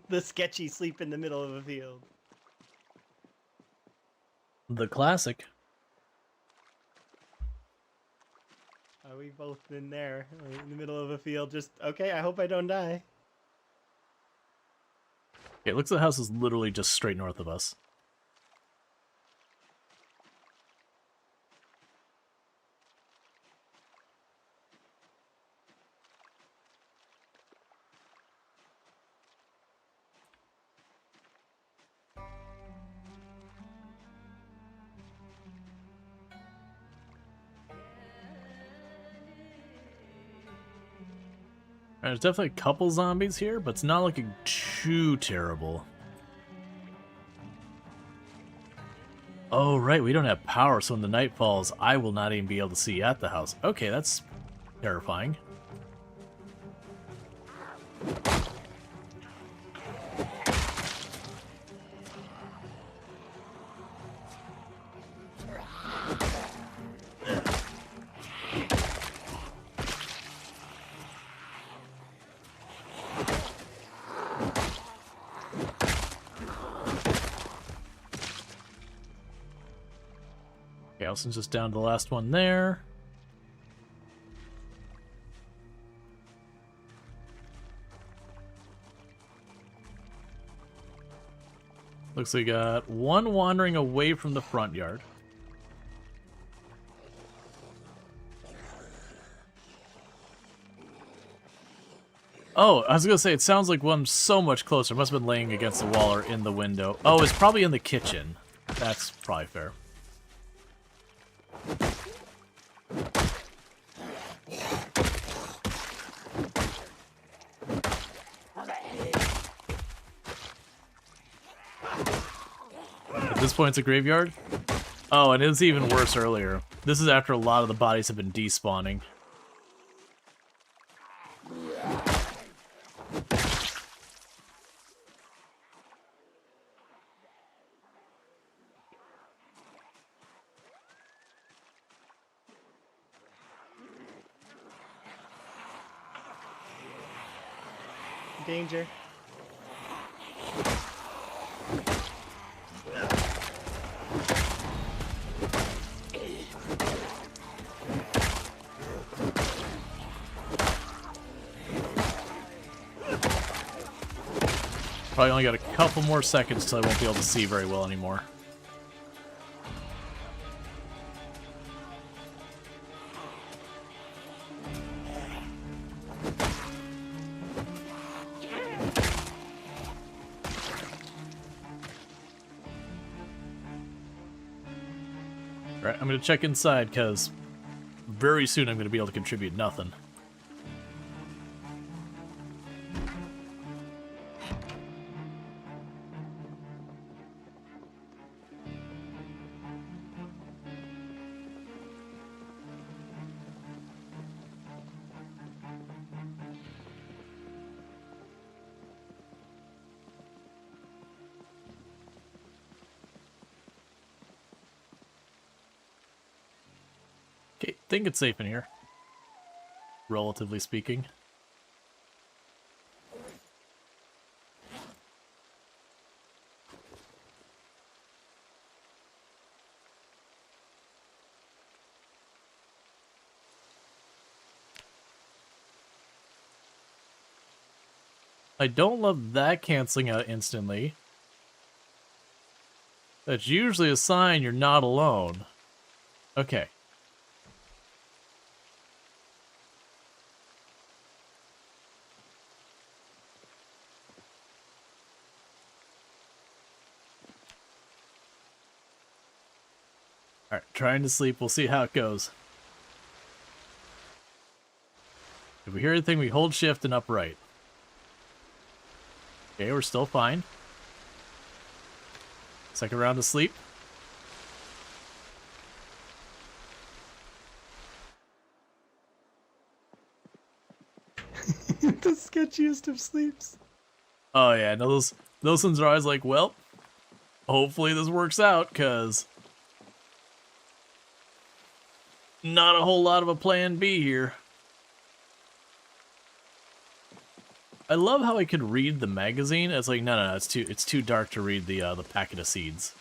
The sketchy sleep in the middle of a field. The classic. We've both been there, in the middle of a field, just, okay, I hope I don't die. Okay, it looks like the house is literally just straight north of us. There's definitely a couple zombies here, but it's not looking too terrible. Oh, right, we don't have power, so when the night falls, I will not even be able to see at the house. Okay, that's terrifying. Okay, Allison's just down to the last one there. Looks like we got one wandering away from the front yard. Oh, I was gonna say, it sounds like one's so much closer. Must have been laying against the wall or in the window. Oh, it's probably in the kitchen. That's probably fair. At this point, it's a graveyard? Oh, and it was even worse earlier. This is after a lot of the bodies have been despawning. Danger. Probably only got a couple more seconds till I won't be able to see very well anymore. Alright, I'm gonna check inside, because very soon I'm gonna be able to contribute nothing. Okay, think it's safe in here. Relatively speaking. I don't love that canceling out instantly. That's usually a sign you're not alone. Okay. Alright, trying to sleep. We'll see how it goes. If we hear anything, we hold shift and upright. Okay, we're still fine. Second round of sleep. The sketchiest of sleeps. Oh yeah, no, those ones are always like, well, hopefully this works out, because not a whole lot of a plan B here. I love how I could read the magazine. It's like, no, it's too dark to read the packet of seeds.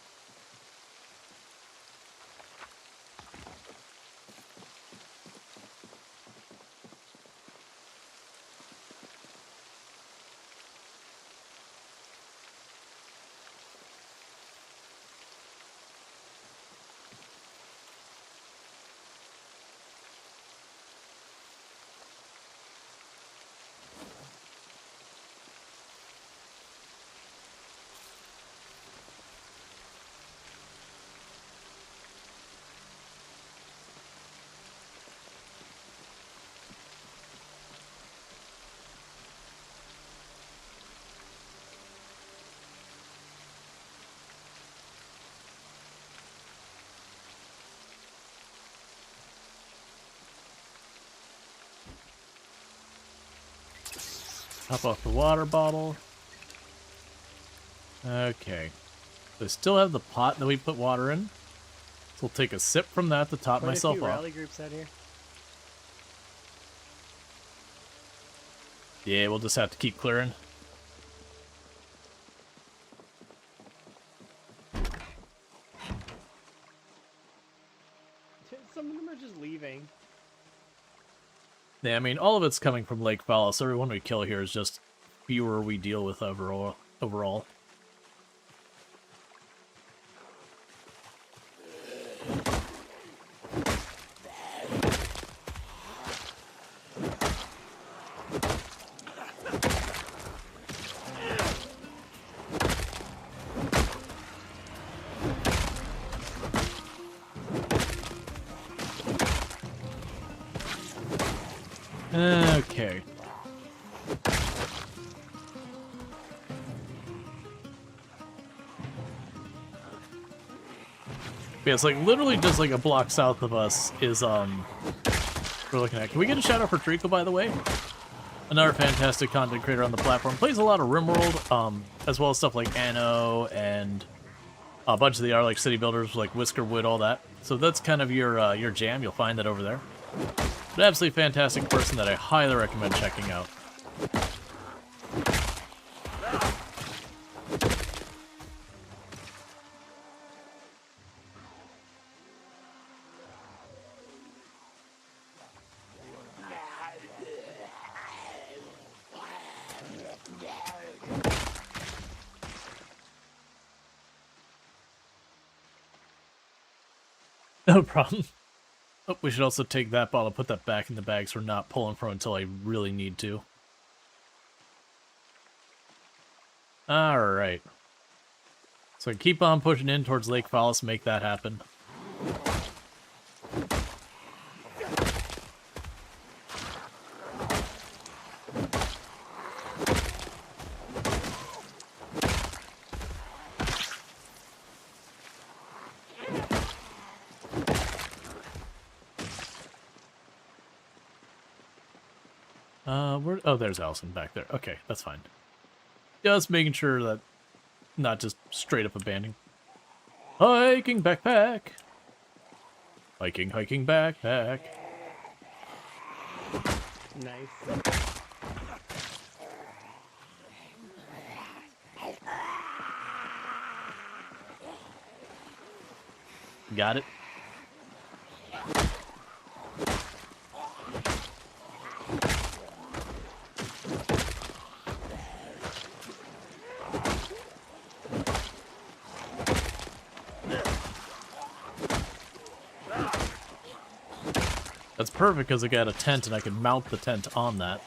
Top off the water bottle. Okay. So I still have the pot that we put water in. So I'll take a sip from that to top myself Quite a few off. rally groups out here. Yeah, we'll just have to keep clearing. Some of them are just leaving. Yeah, I mean, all of it's coming from Lake Fallow, so everyone we kill here is just fewer we deal with overall. Okay. Yeah, it's like literally just like a block south of us is we're looking at. Can we get a shout out for Trico, by the way? Another fantastic content creator on the platform. Plays a lot of RimWorld, as well as stuff like Anno and a bunch of the other like city builders like Whiskerwood, all that. So that's kind of your jam. You'll find that over there. An absolutely fantastic person that I highly recommend checking out. No problem. Oh, we should also take that bottle, put that back in the bag so we're not pulling from it until I really need to. Alright. So keep on pushing in towards Lake Fallow, make that happen. Oh, there's Allison back there. Okay, that's fine. Just making sure that not just straight up abandoning. Hiking backpack. Hiking, hiking backpack. Nice. Got it. That's perfect because I got a tent and I can mount the tent on that.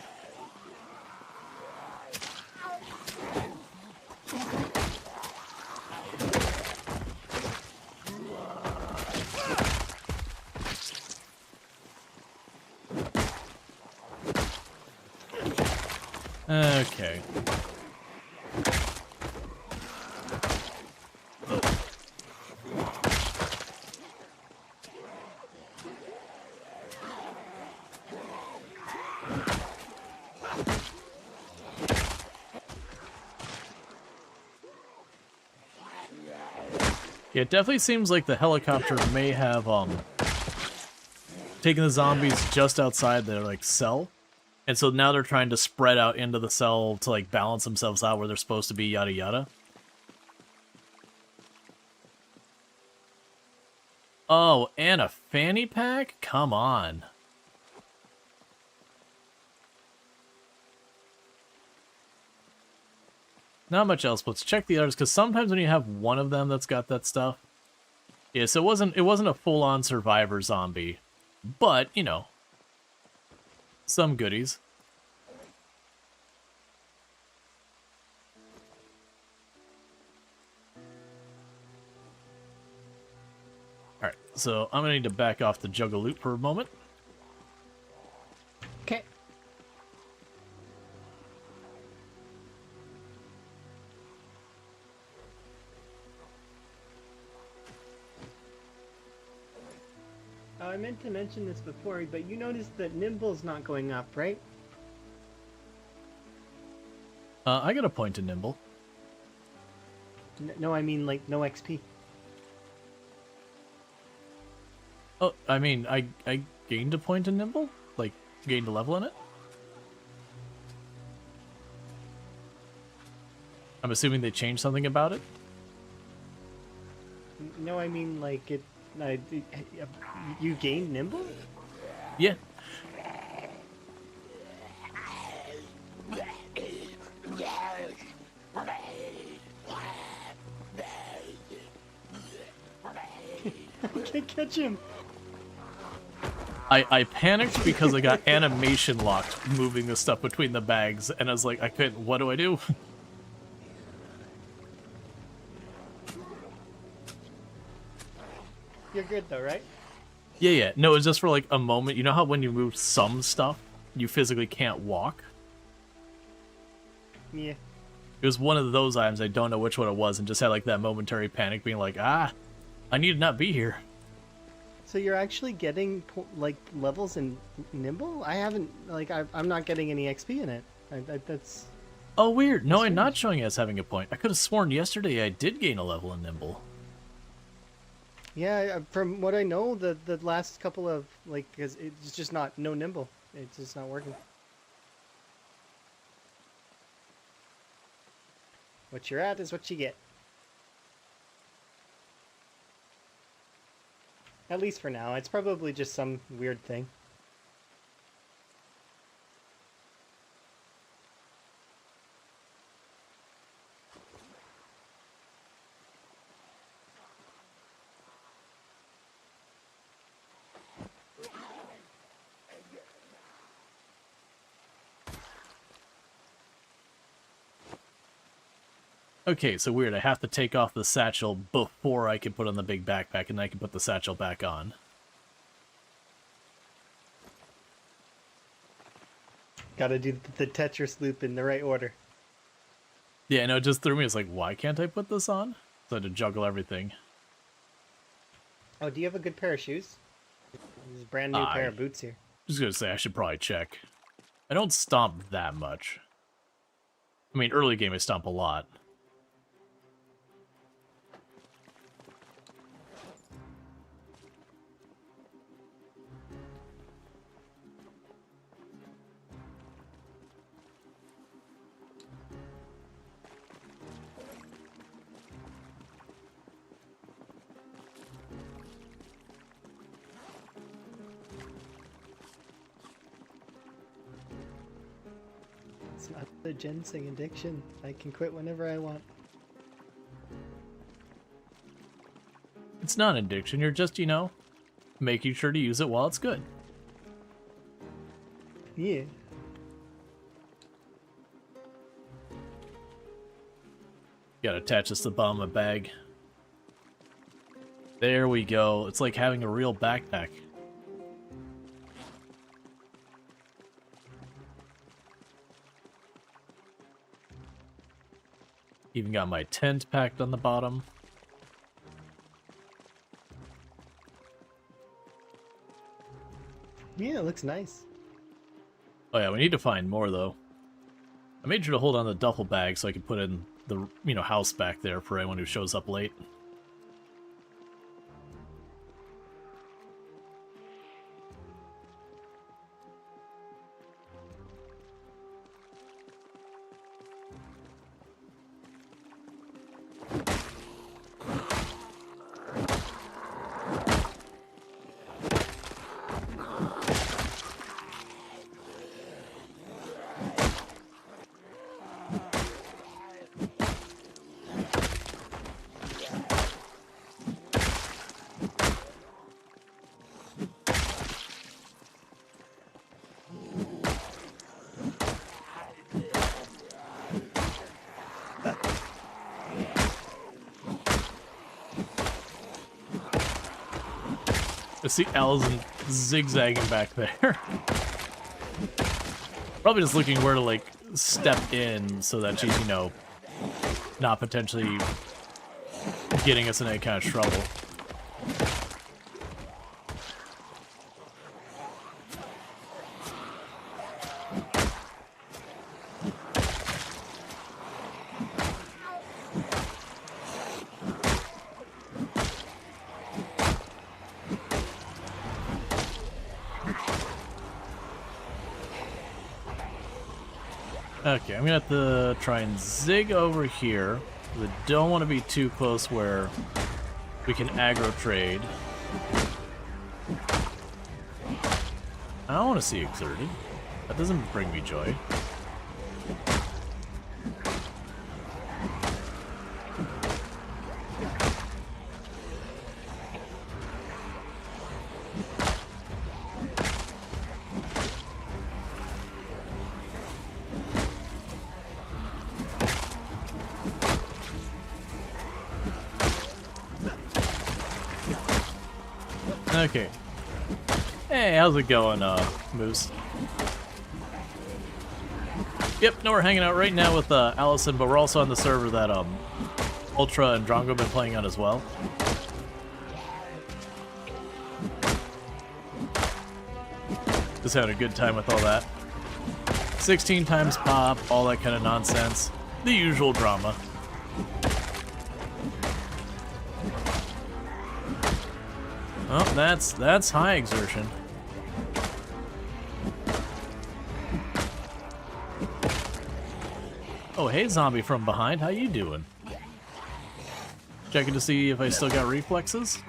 Okay. Yeah, it definitely seems like the helicopter may have taken the zombies just outside their like cell. And so now they're trying to spread out into the cell to like balance themselves out where they're supposed to be, yada yada. Oh, and a fanny pack? Come on. Not much else. Let's check the others, because sometimes when you have one of them that's got that stuff. Yeah, so it wasn't a full-on survivor zombie. But, you know, some goodies. Alright, so I'm gonna need to back off the juggle loot for a moment. Okay. I meant to mention this before, but you noticed that Nimble's not going up, right? I got a point to Nimble. No, I mean like no XP. Oh, I mean, I gained a point in Nimble? Like, gained a level in it? I'm assuming they changed something about it? No, I mean like it. You gained Nimble? Yeah. I can't catch him. I panicked because I got animation locked moving the stuff between the bags, and I was like, I couldn't, what do I do? You're good though, right? Yeah. No, it was just for like a moment. You know how when you move some stuff, you physically can't walk? Yeah. It was one of those items, I don't know which one it was, and just had like that momentary panic being like, I need to not be here. So you're actually getting like levels in Nimble? I haven't like I'm not getting any XP in it. That's Oh, weird. No, That's I'm not strange. showing it as having a point. I could have sworn yesterday I did gain a level in Nimble. yeah. From what I know, the last couple of like, because it's just not no Nimble. It's just not working. What you're at is what you get. At least for now. It's probably just some weird thing. Okay, so weird. I have to take off the satchel before I can put on the big backpack, and then I can put the satchel back on. Gotta do the Tetris loop in the right order. Yeah, no, it just threw me. It's like, why can't I put this on? So I had to juggle everything. Oh, do you have a good pair of shoes? There's a brand new pair of boots here. Just gonna say, I should probably check. I don't stomp that much. I mean, early game I stomp a lot. It's not a ginseng addiction. I can quit whenever I want. It's not an addiction. You're just, you know, making sure to use it while it's good. Yeah. Gotta attach this to the bottom of my bag. There we go. It's like having a real backpack. Even got my tent packed on the bottom. Yeah, it looks nice. Oh yeah, we need to find more though. I made sure to hold on the duffel bag so I could put in the, you know, house back there for anyone who shows up late. I see Allison zigzagging back there. Probably just looking where to, like, step in so that she's, you know, not potentially getting us in any kind of trouble. Okay, I'm gonna have to try and zig over here. We don't want to be too close where we can aggro trade. I don't want to see exerted. That doesn't bring me joy. Okay. Hey, how's it going, Moose? Yep, no, we're hanging out right now with Allison, but we're also on the server that Ultra and Drongo have been playing on as well. Just having a good time with all that. 16 times pop, all that kind of nonsense. The usual drama. Oh, that's high exertion. Oh, hey, zombie from behind. How you doing? Checking to see if I still got reflexes.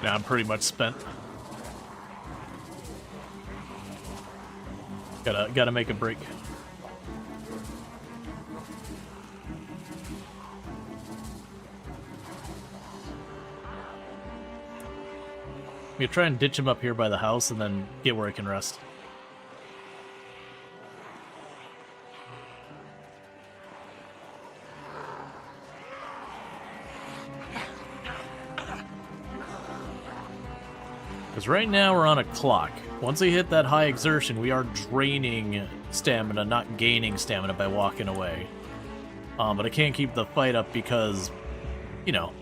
Now I'm pretty much spent. Gotta make a break. I'm gonna try and ditch him up here by the house and then get where I can rest. Because right now we're on a clock. Once we hit that high exertion, we are draining stamina, not gaining stamina by walking away. But I can't keep the fight up because, you know,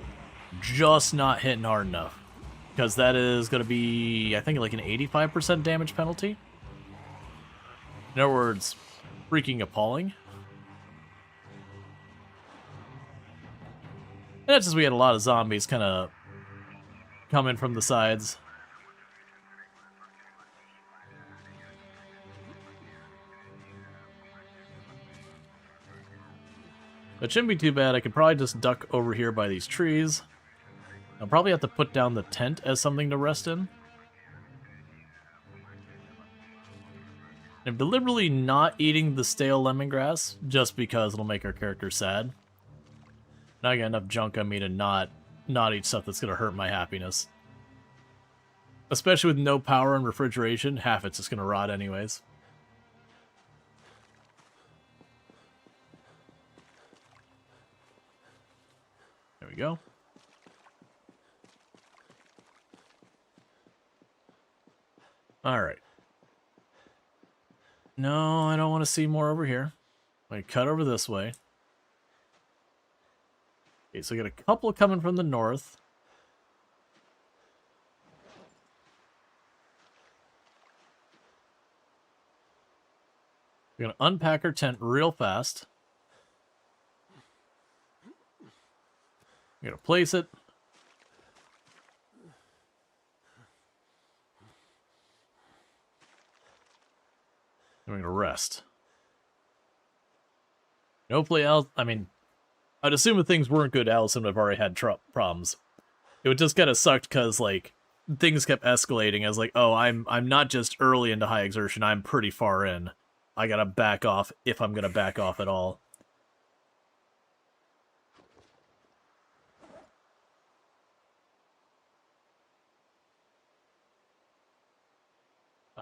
just not hitting hard enough. Because that is going to be, I think, like an 85% damage penalty. In other words, freaking appalling. And that's just we had a lot of zombies kind of coming from the sides. It shouldn't be too bad. I could probably just duck over here by these trees. I'll probably have to put down the tent as something to rest in. I'm deliberately not eating the stale lemongrass just because it'll make our character sad. Now I got enough junk on me to not eat stuff that's going to hurt my happiness. Especially with no power and refrigeration, half it's just going to rot anyways. There we go. Alright. No, I don't want to see more over here. I cut over this way. Okay, so I got a couple coming from the north. We're going to unpack our tent real fast. We're going to place it. And we're going to rest. Hopefully, I mean, I'd assume if things weren't good, Allison would have already had problems. It would just kind of sucked because, like, things kept escalating. I was like, oh, I'm not just early into high exertion, I'm pretty far in. I gotta back off if I'm gonna back off at all.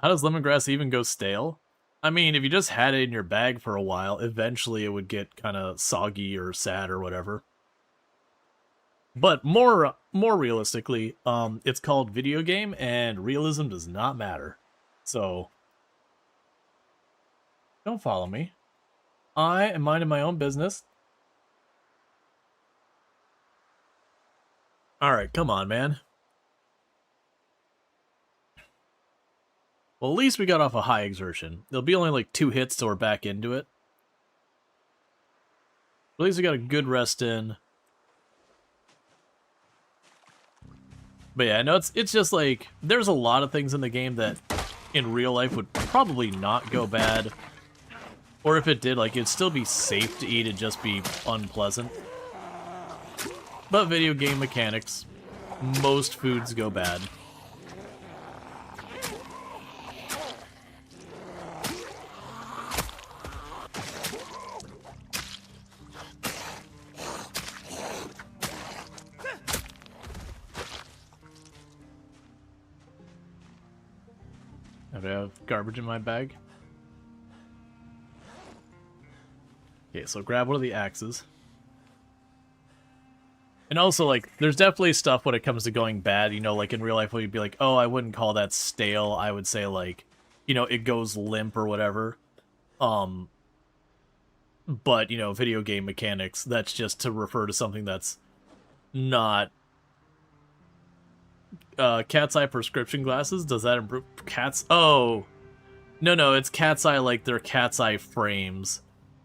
How does lemongrass even go stale? I mean, if you just had it in your bag for a while, eventually it would get kind of soggy or sad or whatever. But more realistically, it's called video game, and realism does not matter. So, don't follow me. I am minding my own business. Alright, come on, man. Well, at least we got off a high exertion. There'll be only like 2 hits till we're back into it. At least we got a good rest in. But yeah, no, it's just like, there's a lot of things in the game that in real life would probably not go bad. Or if it did, like, it'd still be safe to eat, it'd just be unpleasant. But video game mechanics, most foods go bad. Do I have garbage in my bag? Okay, so grab one of the axes. And also, like, there's definitely stuff when it comes to going bad, you know, like in real life where you'd be like, oh, I wouldn't call that stale, I would say, like, you know, it goes limp or whatever. But, you know, video game mechanics, that's just to refer to something that's not... Cat's eye prescription glasses, does that improve? Cat's... Oh! No, it's cat's eye like they're cat's eye frames.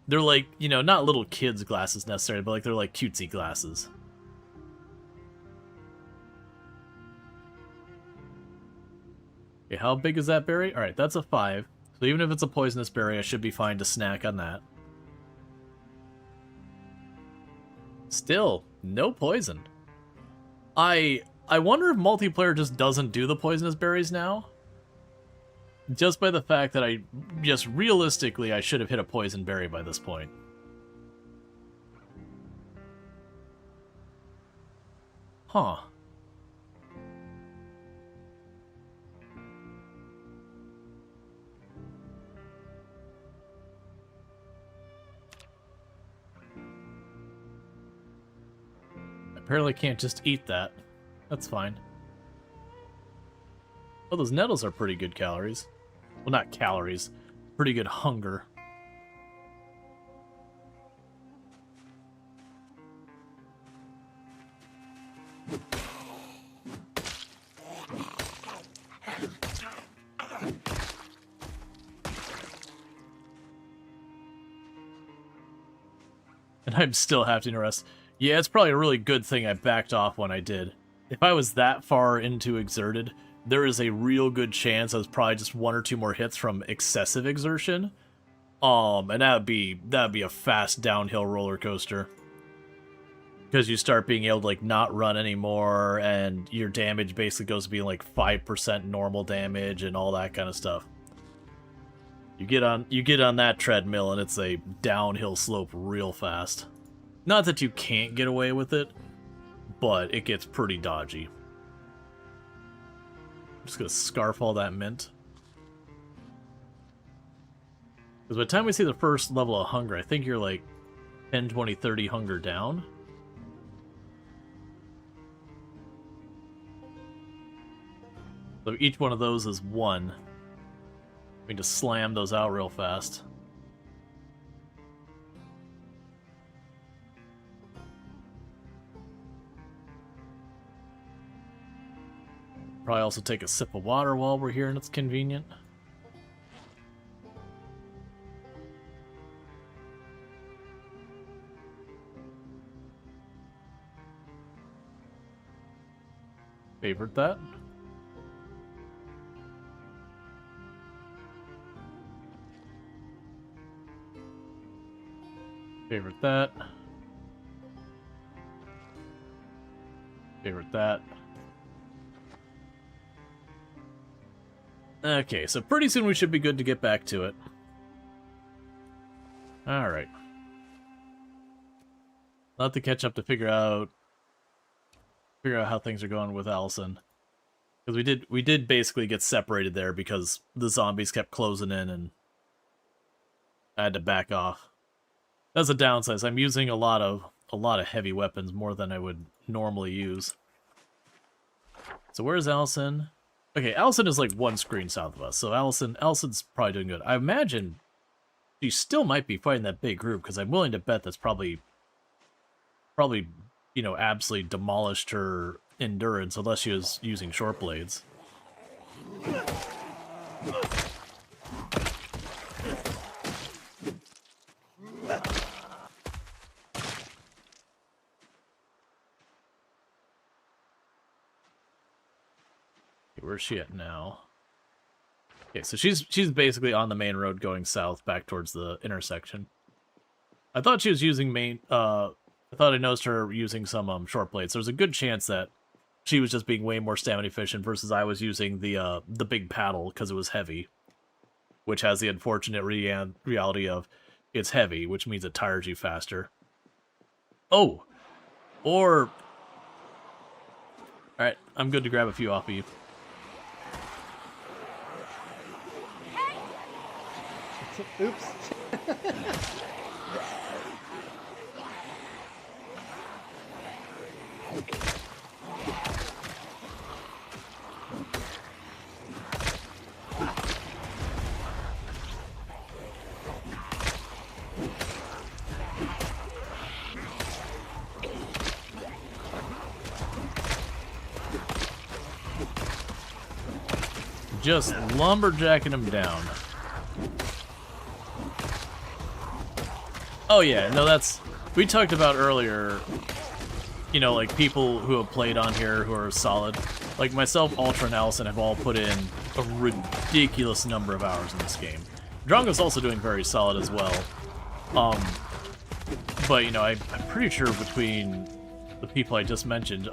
They're like, you know, not little kids' glasses necessarily, but like they're like cutesy glasses. Okay, how big is that berry? Alright, that's a 5. So even if it's a poisonous berry, I should be fine to snack on that. Still, no poison. I wonder if multiplayer just doesn't do the poisonous berries now. Just by the fact that just realistically, I should have hit a poison berry by this point. Huh. Apparently can't just eat that. That's fine. Oh, those nettles are pretty good calories. Well, not calories. Pretty good hunger. And I'm still having to rest. Yeah, it's probably a really good thing I backed off when I did. If I was that far into exerted, there is a real good chance I was probably just 1 or 2 more hits from excessive exertion. And that'd be a fast downhill roller coaster. Because you start being able to like not run anymore, and your damage basically goes to being like 5% normal damage and all that kind of stuff. You get on that treadmill and it's a downhill slope real fast. Not that you can't get away with it, but it gets pretty dodgy. I'm just gonna scarf all that mint. Because by the time we see the first level of hunger, I think you're like 10, 20, 30 hunger down. So each one of those is 1. We need to slam those out real fast. Probably also take a sip of water while we're here and it's convenient. Favorite that. Favorite that. Favorite that. Okay, so pretty soon we should be good to get back to it. Alright. I'll have to catch up to figure out how things are going with Allison. Because we did basically get separated there because the zombies kept closing in and I had to back off. That's a downside. I'm using a lot of heavy weapons, more than I would normally use. So where's Allison? Okay, Allison is like 1 screen south of us, so Allison's probably doing good. I imagine she still might be fighting that big group, because I'm willing to bet that's probably, you know, absolutely demolished her endurance, unless she was using short blades. Where's she at now? Okay, so she's basically on the main road going south back towards the intersection. I thought she was using I thought I noticed her using some short blades. There's a good chance that she was just being way more stamina efficient versus I was using the big paddle because it was heavy, which has the unfortunate reality of it's heavy, which means it tires you faster. Oh, or all right, I'm good to grab a few off of you. Oops. Just lumberjacking him down. Oh yeah, no, we talked about earlier, you know, like people who have played on here who are solid. Like myself, Ultra, and Allison have all put in a ridiculous number of hours in this game. Drongo's also doing very solid as well. But, you know, I'm pretty sure between the people I just mentioned,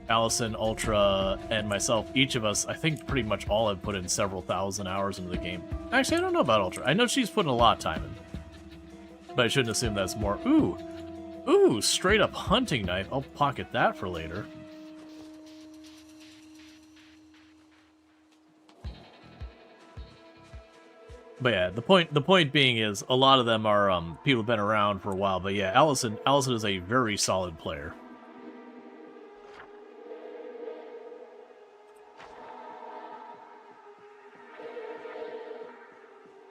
Allison, Ultra, and myself, each of us, I think pretty much all have put in several thousand hours into the game. Actually, I don't know about Ultra. I know she's putting a lot of time in. But I shouldn't assume that's more. Ooh, straight up hunting knife. I'll pocket that for later. But yeah, the point being is a lot of them are people who've been around for a while. But yeah, Allison is a very solid player.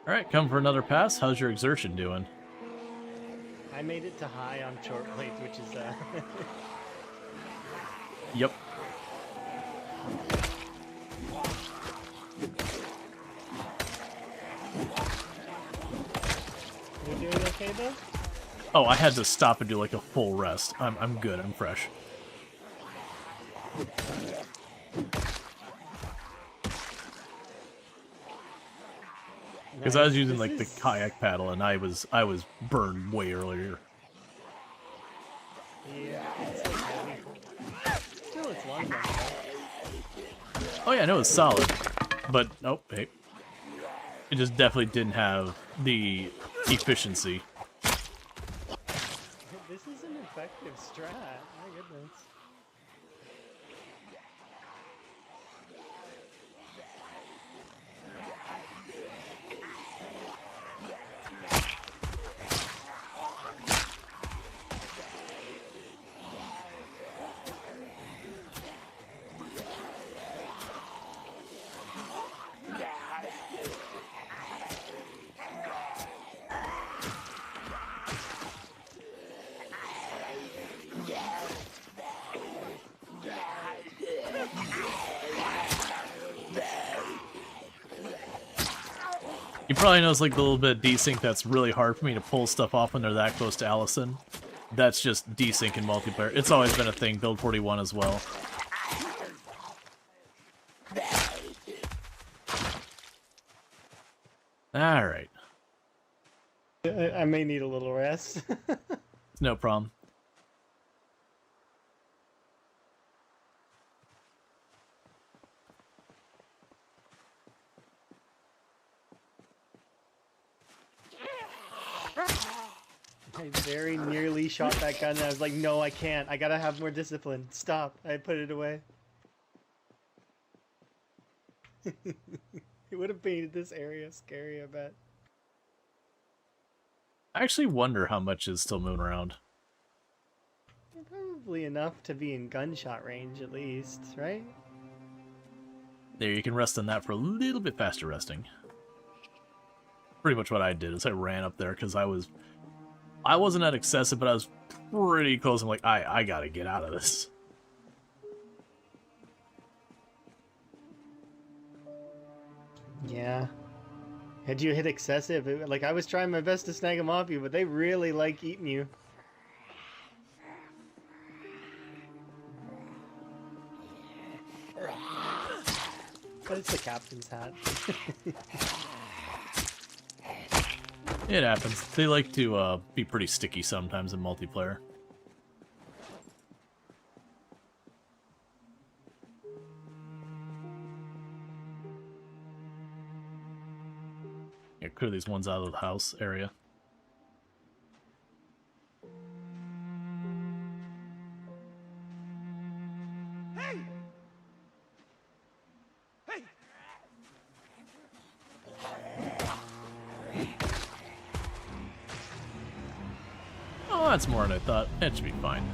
All right, come for another pass. How's your exertion doing? I made it to high on short blades, which is Yep. You're doing okay though? Oh, I had to stop and do like a full rest. I'm good. I'm fresh. Because I was using like the kayak paddle, and I was burned way earlier. Yeah, it's like heavy. Still, it's long run. Oh yeah, I know it's solid, but oh hey, it just definitely didn't have the efficiency. This is an effective strat. My goodness. You probably notice like the little bit of desync that's really hard for me to pull stuff off when they're that close to Allison. That's just desync in multiplayer. It's always been a thing, Build 41 as well. Alright. I may need a little rest. No problem. I very nearly shot that gun and I was like, no, I can't. I gotta have more discipline. Stop. I put it away. It would have made this area scary, I bet. I actually wonder how much is still moving around. Probably enough to be in gunshot range at least, right? There, you can rest on that for a little bit faster resting. Pretty much what I did is I ran up there because I wasn't at excessive, but I was pretty close. I'm like, I gotta get out of this. Yeah. Had you hit excessive, like I was trying my best to snag them off you, but they really like eating you. But it's the captain's hat. It happens. They like to be pretty sticky sometimes in multiplayer. Yeah, clear these ones out of the house area. Hey! Hey! Oh, that's more than I thought. It should be fine.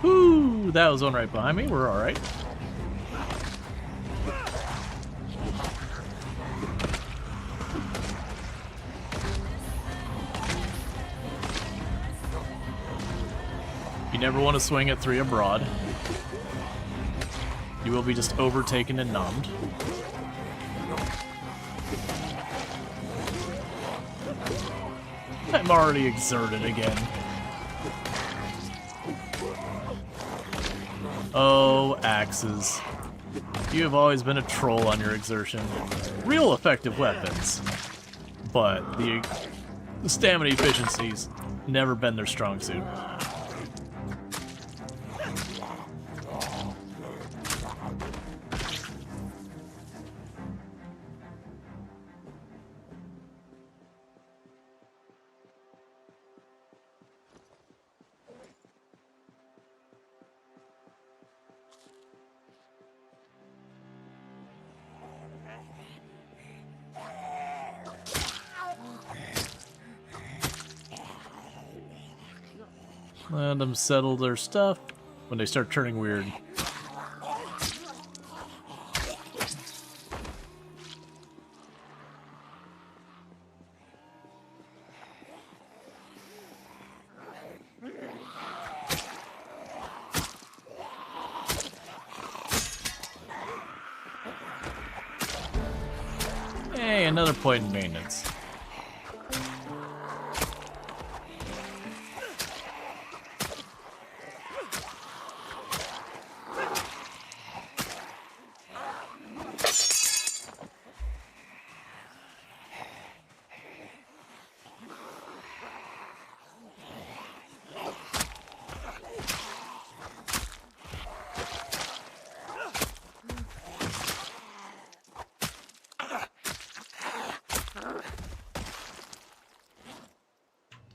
Woohoo! That was one right behind me. We're alright. You never want to swing at 3 abroad. You will be just overtaken and numbed. I'm already exerted again. Oh, axes. You have always been a troll on your exertion. Real effective weapons, but the stamina efficiency's never been their strong suit. Let them settle their stuff when they start turning weird. Hey, another point in maintenance.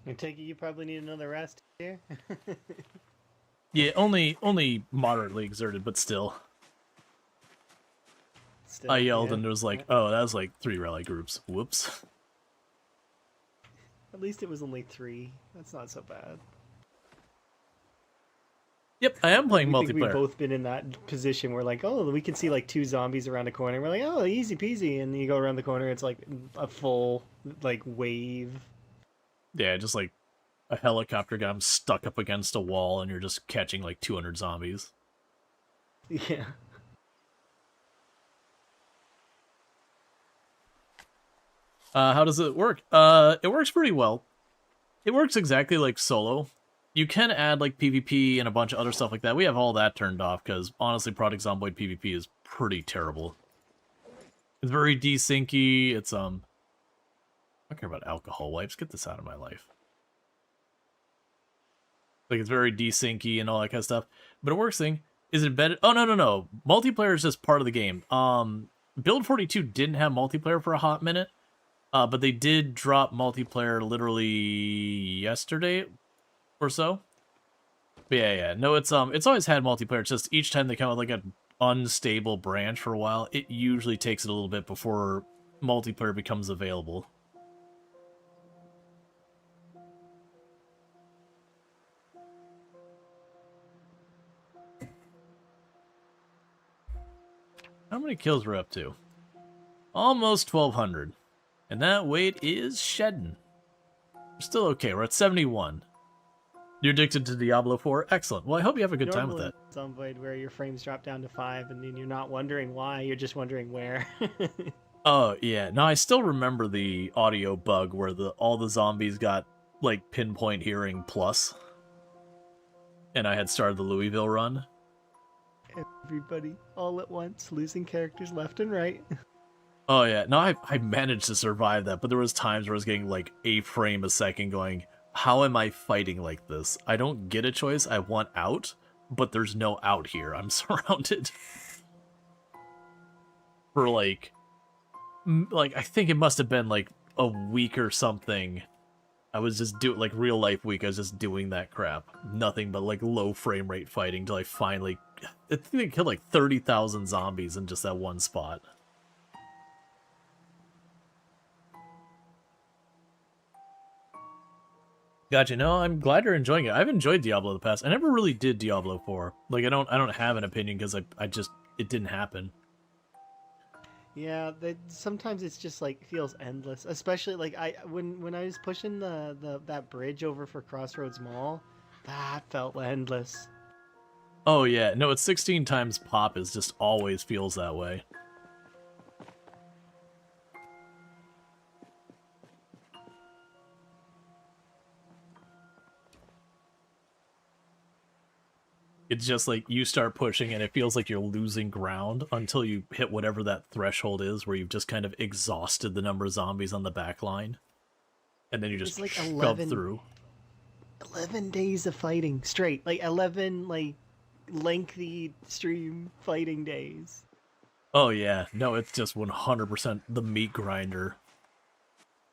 I take it you probably need another rest here. Yeah, only moderately exerted, but still. Still, I yelled yeah. and it was like, oh, that was like 3 rally groups. Whoops. At least it was only 3. That's not so bad. Yep, I am playing I think we've multiplayer. both been in that position where, like, oh, we can see like 2 zombies around a corner. We're like, oh, easy peasy, and you go around the corner, it's like a full like wave. Yeah, just like a helicopter got him stuck up against a wall and you're just catching like 200 zombies. Yeah. How does it work? It works pretty well. It works exactly like solo. You can add like PvP and a bunch of other stuff like that. We have all that turned off because honestly, Project Zomboid PvP is pretty terrible. It's very desyncy. It's I don't care about alcohol wipes. Get this out of my life. Like it's very desyncy and all that kind of stuff. But a works thing is embedded. Oh no. Multiplayer is just part of the game. Build 42 didn't have multiplayer for a hot minute. But they did drop multiplayer literally yesterday or so. But yeah. No, it's always had multiplayer. It's just each time they come with like an unstable branch for a while, it usually takes it a little bit before multiplayer becomes available. How many kills we're up to? Almost 1,200. And that weight is shedding. We're still okay. We're at 71. You're addicted to Diablo 4? Excellent. Well, I hope you have a good time with that. Zomboid where your frames drop down to 5 and then you're not wondering why, you're just wondering where. Oh, yeah. No, I still remember the audio bug where all the zombies got, like, pinpoint hearing plus. And I had started the Louisville run. Everybody, all at once, losing characters left and right. Oh, yeah. No, I managed to survive that, but there was times where I was getting, like, a frame a second going, how am I fighting like this? I don't get a choice. I want out, but there's no out here. I'm surrounded. For, like, I think it must have been, like, a week or something. I was just doing, like, real life week, I was just doing that crap. Nothing but, like, low frame rate fighting till I finally... I think they killed, like, 30,000 zombies in just that one spot. Gotcha. No, I'm glad you're enjoying it. I've enjoyed Diablo in the past. I never really did Diablo 4. Like, I don't have an opinion because I just... It didn't happen. Yeah, sometimes it's just like feels endless. Especially like when I was pushing that bridge over for Crossroads Mall, that felt endless. Oh yeah, no, it's 16 times pop is just always feels that way. It's just like you start pushing and it feels like you're losing ground until you hit whatever that threshold is where you've just kind of exhausted the number of zombies on the back line. And then you just like shove through. 11 days of fighting straight. Like 11 like lengthy stream fighting days. Oh yeah, no, it's just 100% the meat grinder.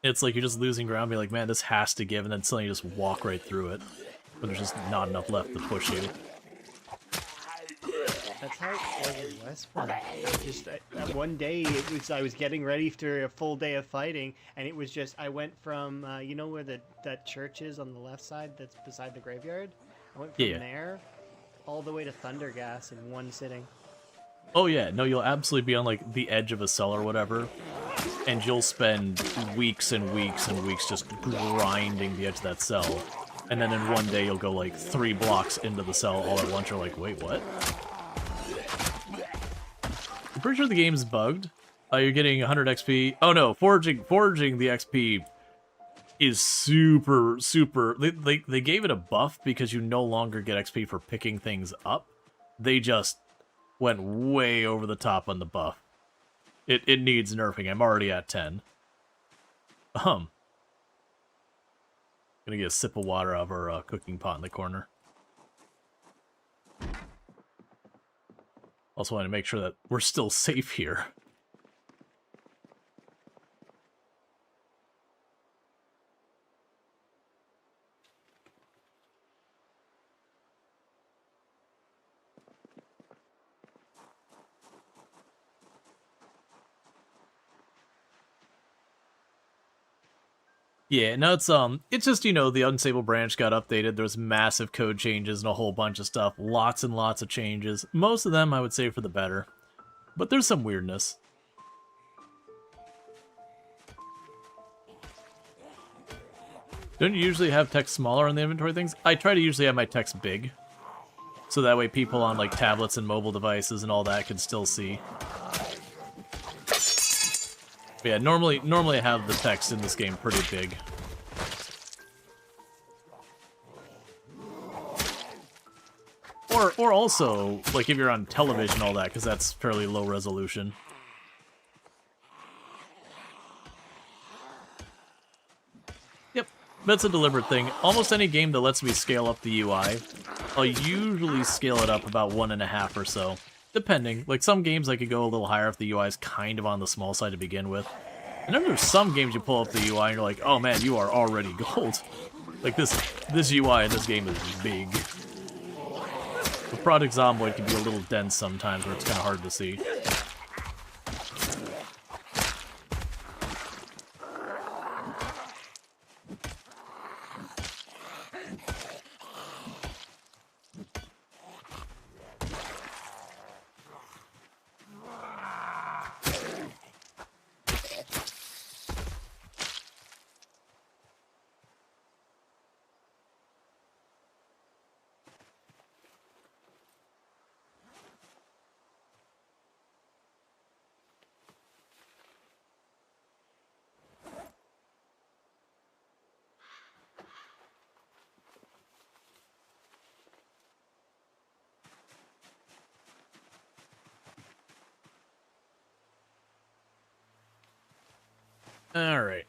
It's like you're just losing ground, be like, man, this has to give, and then suddenly you just walk right through it. But there's just not enough left to push you. That's how it was in Westport. Just that one day, I was getting ready for a full day of fighting, and it was just I went from you know where that church is on the left side that's beside the graveyard. I went from Yeah. there all the way to Thundergas in one sitting. Oh yeah, no, you'll absolutely be on like the edge of a cell or whatever, and you'll spend weeks and weeks and weeks just grinding the edge of that cell. And then in one day you'll go like 3 blocks into the cell all at once. You're like, wait, what? I'm pretty sure the game's bugged. You're getting 100 XP. Oh no, forging the XP is super. They gave it a buff because you no longer get XP for picking things up. They just went way over the top on the buff. It needs nerfing. I'm already at 10. Gonna get a sip of water out of our cooking pot in the corner. Also want to make sure that we're still safe here. Yeah, no, it's just, you know, the unstable branch got updated. There's massive code changes and a whole bunch of stuff. Lots and lots of changes. Most of them, I would say, for the better. But there's some weirdness. Don't you usually have text smaller on the inventory things? I try to usually have my text big. So that way people on, like, tablets and mobile devices and all that can still see. But yeah, normally I have the text in this game pretty big. Or also, like if you're on television, all that, because that's fairly low resolution. Yep, that's a deliberate thing. Almost any game that lets me scale up the UI, I'll usually scale it up about 1.5 or so. Depending. Like, some games I could go a little higher if the UI is kind of on the small side to begin with. And then there's some games you pull up the UI and you're like, oh man, you are already gold. Like, this UI in this game is big. The Project Zomboid can be a little dense sometimes where it's kind of hard to see. Alright.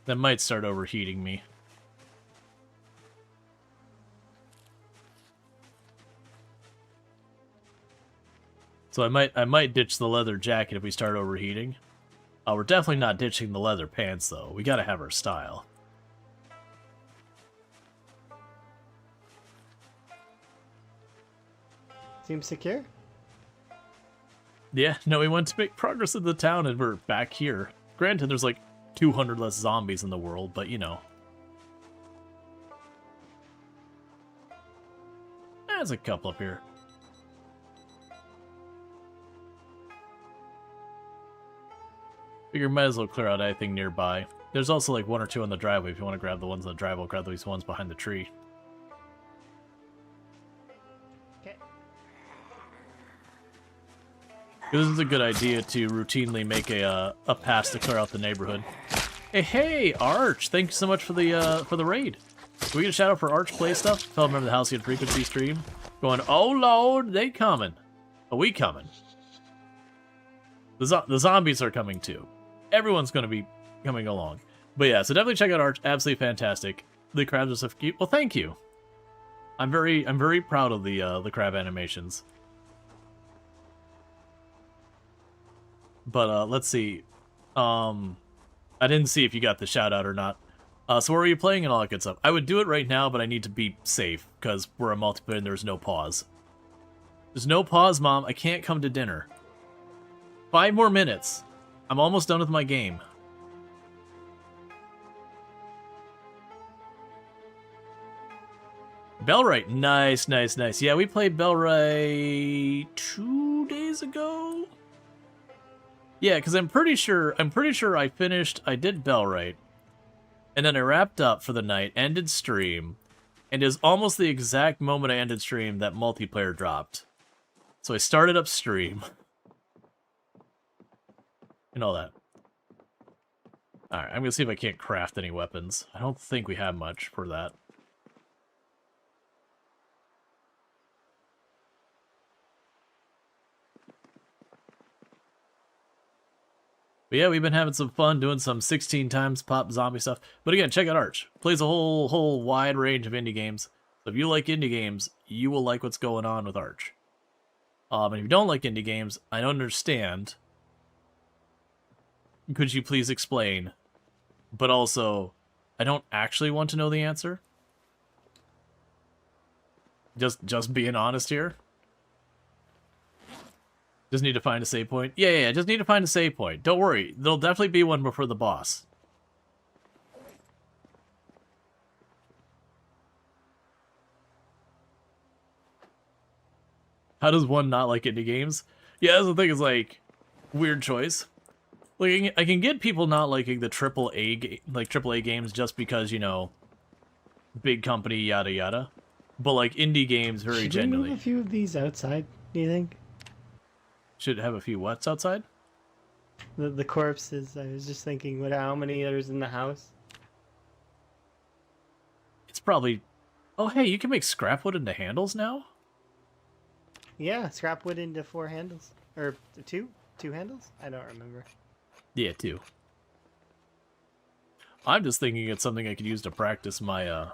That might start overheating me. So I might ditch the leather jacket if we start overheating. We're definitely not ditching the leather pants though. We gotta have our style. Seems secure. Yeah, no, we went to make progress in the town and we're back here. Granted, there's like 200 less zombies in the world, but you know. There's a couple up here. Figure might as well clear out anything nearby. There's also like 1 or 2 on the driveway. If you want to grab the ones on the driveway, grab these ones behind the tree. Okay. This is a good idea to routinely make a pass to clear out the neighborhood. Hey, Arch! Thank you so much for the raid. Can we get a shout out for Arch Play Stuff? Tell them the House Get Frequency stream. Going, oh lord, they coming. Are we coming? The zombies are coming too. Everyone's going to be coming along. But yeah, so definitely check out Arch. Absolutely fantastic. The crabs are so cute. Well, thank you. I'm very proud of the crab animations. But let's see. I didn't see if you got the shout out or not. So where are you playing and all that good stuff? I would do it right now, but I need to be safe because we're a multiplayer and there's no pause. There's no pause, Mom. I can't come to dinner. 5 more minutes. I'm almost done with my game. Bellright, nice, nice, nice. Yeah, we played Bellright 2 days ago. Yeah, because I'm pretty sure I did Bellright, and then I wrapped up for the night, ended stream, and it was almost the exact moment I ended stream that multiplayer dropped. So I started up stream. And all that. Alright, I'm gonna see if I can't craft any weapons. I don't think we have much for that. But yeah, we've been having some fun doing some 16 times pop zombie stuff. But again, check out Arch. Plays a whole wide range of indie games. So if you like indie games, you will like what's going on with Arch. And if you don't like indie games, I don't understand. Could you please explain? But also, I don't actually want to know the answer. Just being honest here. Just need to find a save point. Yeah, just need to find a save point. Don't worry, there'll definitely be one before the boss. How does one not like indie games? Yeah, that's the thing, is like, weird choice. Like, I can get people not liking the AAA games just because, you know, big company, yada yada. But like indie games, very genuinely. Should we move a few of these outside, do you think? Should have a few what's outside? The corpses, I was just thinking, how many there's in the house? It's probably... Oh, hey, you can make scrap wood into handles now? Yeah, scrap wood into 4 handles. Or 2? 2 handles? I don't remember. Yeah, 2. I'm just thinking it's something I could use to practice my,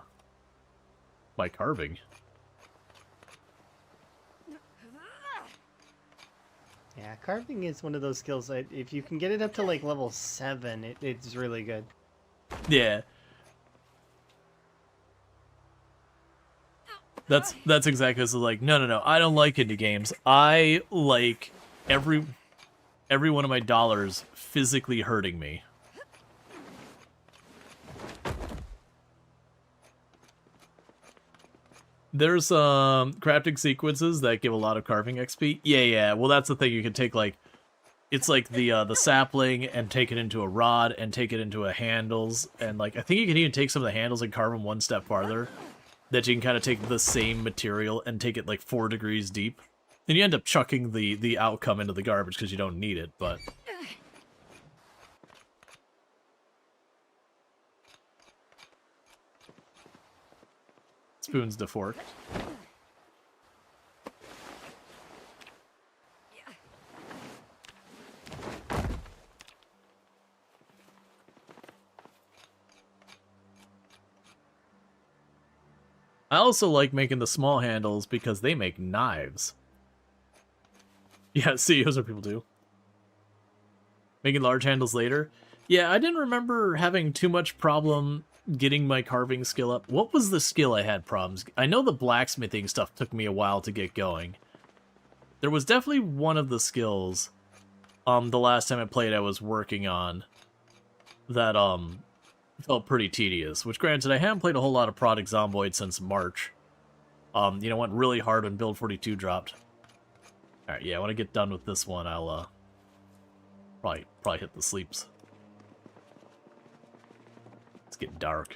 my carving. Yeah, carving is one of those skills that if you can get it up to like level 7, it's really good. Yeah. That's exactly so. Like, no, I don't like indie games. I like every one of my dollars physically hurting me. There's crafting sequences that give a lot of carving XP. Yeah. Well, that's the thing. You can take like, it's like the sapling and take it into a rod and take it into a handles, and like I think you can even take some of the handles and carve them one step farther. That you can kind of take the same material and take it like 4 degrees deep, and you end up chucking the outcome into the garbage because you don't need it. But spoons to fork. I also like making the small handles because they make knives. Yeah, CEOs are people do. Making large handles later. Yeah, I didn't remember having too much problem getting my carving skill up. What was the skill I had problems? I know the blacksmithing stuff took me a while to get going. There was definitely one of the skills, the last time I played I was working on, that, felt pretty tedious, which granted I haven't played a whole lot of Product Zomboid since March. You know, went really hard when Build 42 dropped. Alright, yeah, when I get done with this one, I'll, probably hit the sleeps. It's getting dark.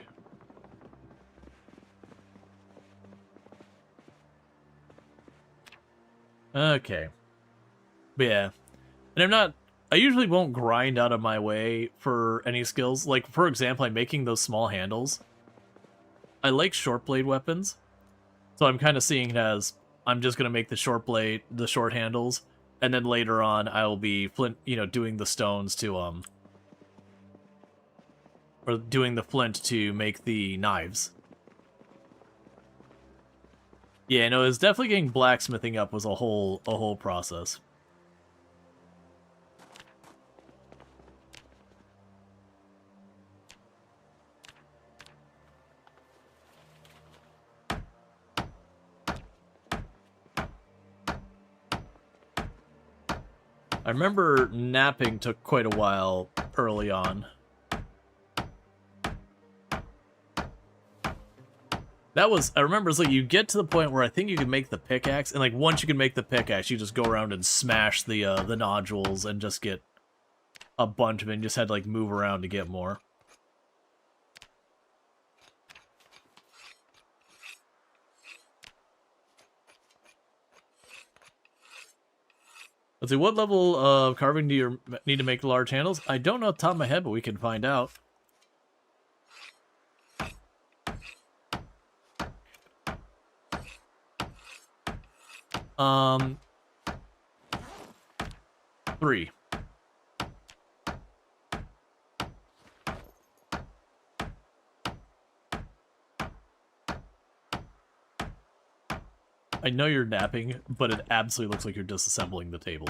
Okay. But yeah. And I usually won't grind out of my way for any skills. Like, for example, I'm making those small handles. I like short blade weapons. So I'm kind of seeing it as, I'm just going to make the short handles, and then later on I'll be, doing the stones to, or doing the flint to make the knives. Yeah, no, it's definitely getting blacksmithing up was a whole process. I remember napping took quite a while early on. That was, I remember it's like you get to the point where I think you can make the pickaxe, and like once you can make the pickaxe, you just go around and smash the nodules and just get a bunch of it, and just had to like move around to get more. Let's see, what level of carving do you need to make large handles? I don't know off the top of my head, but we can find out. Um, 3. I know you're napping, but it absolutely looks like you're disassembling the table.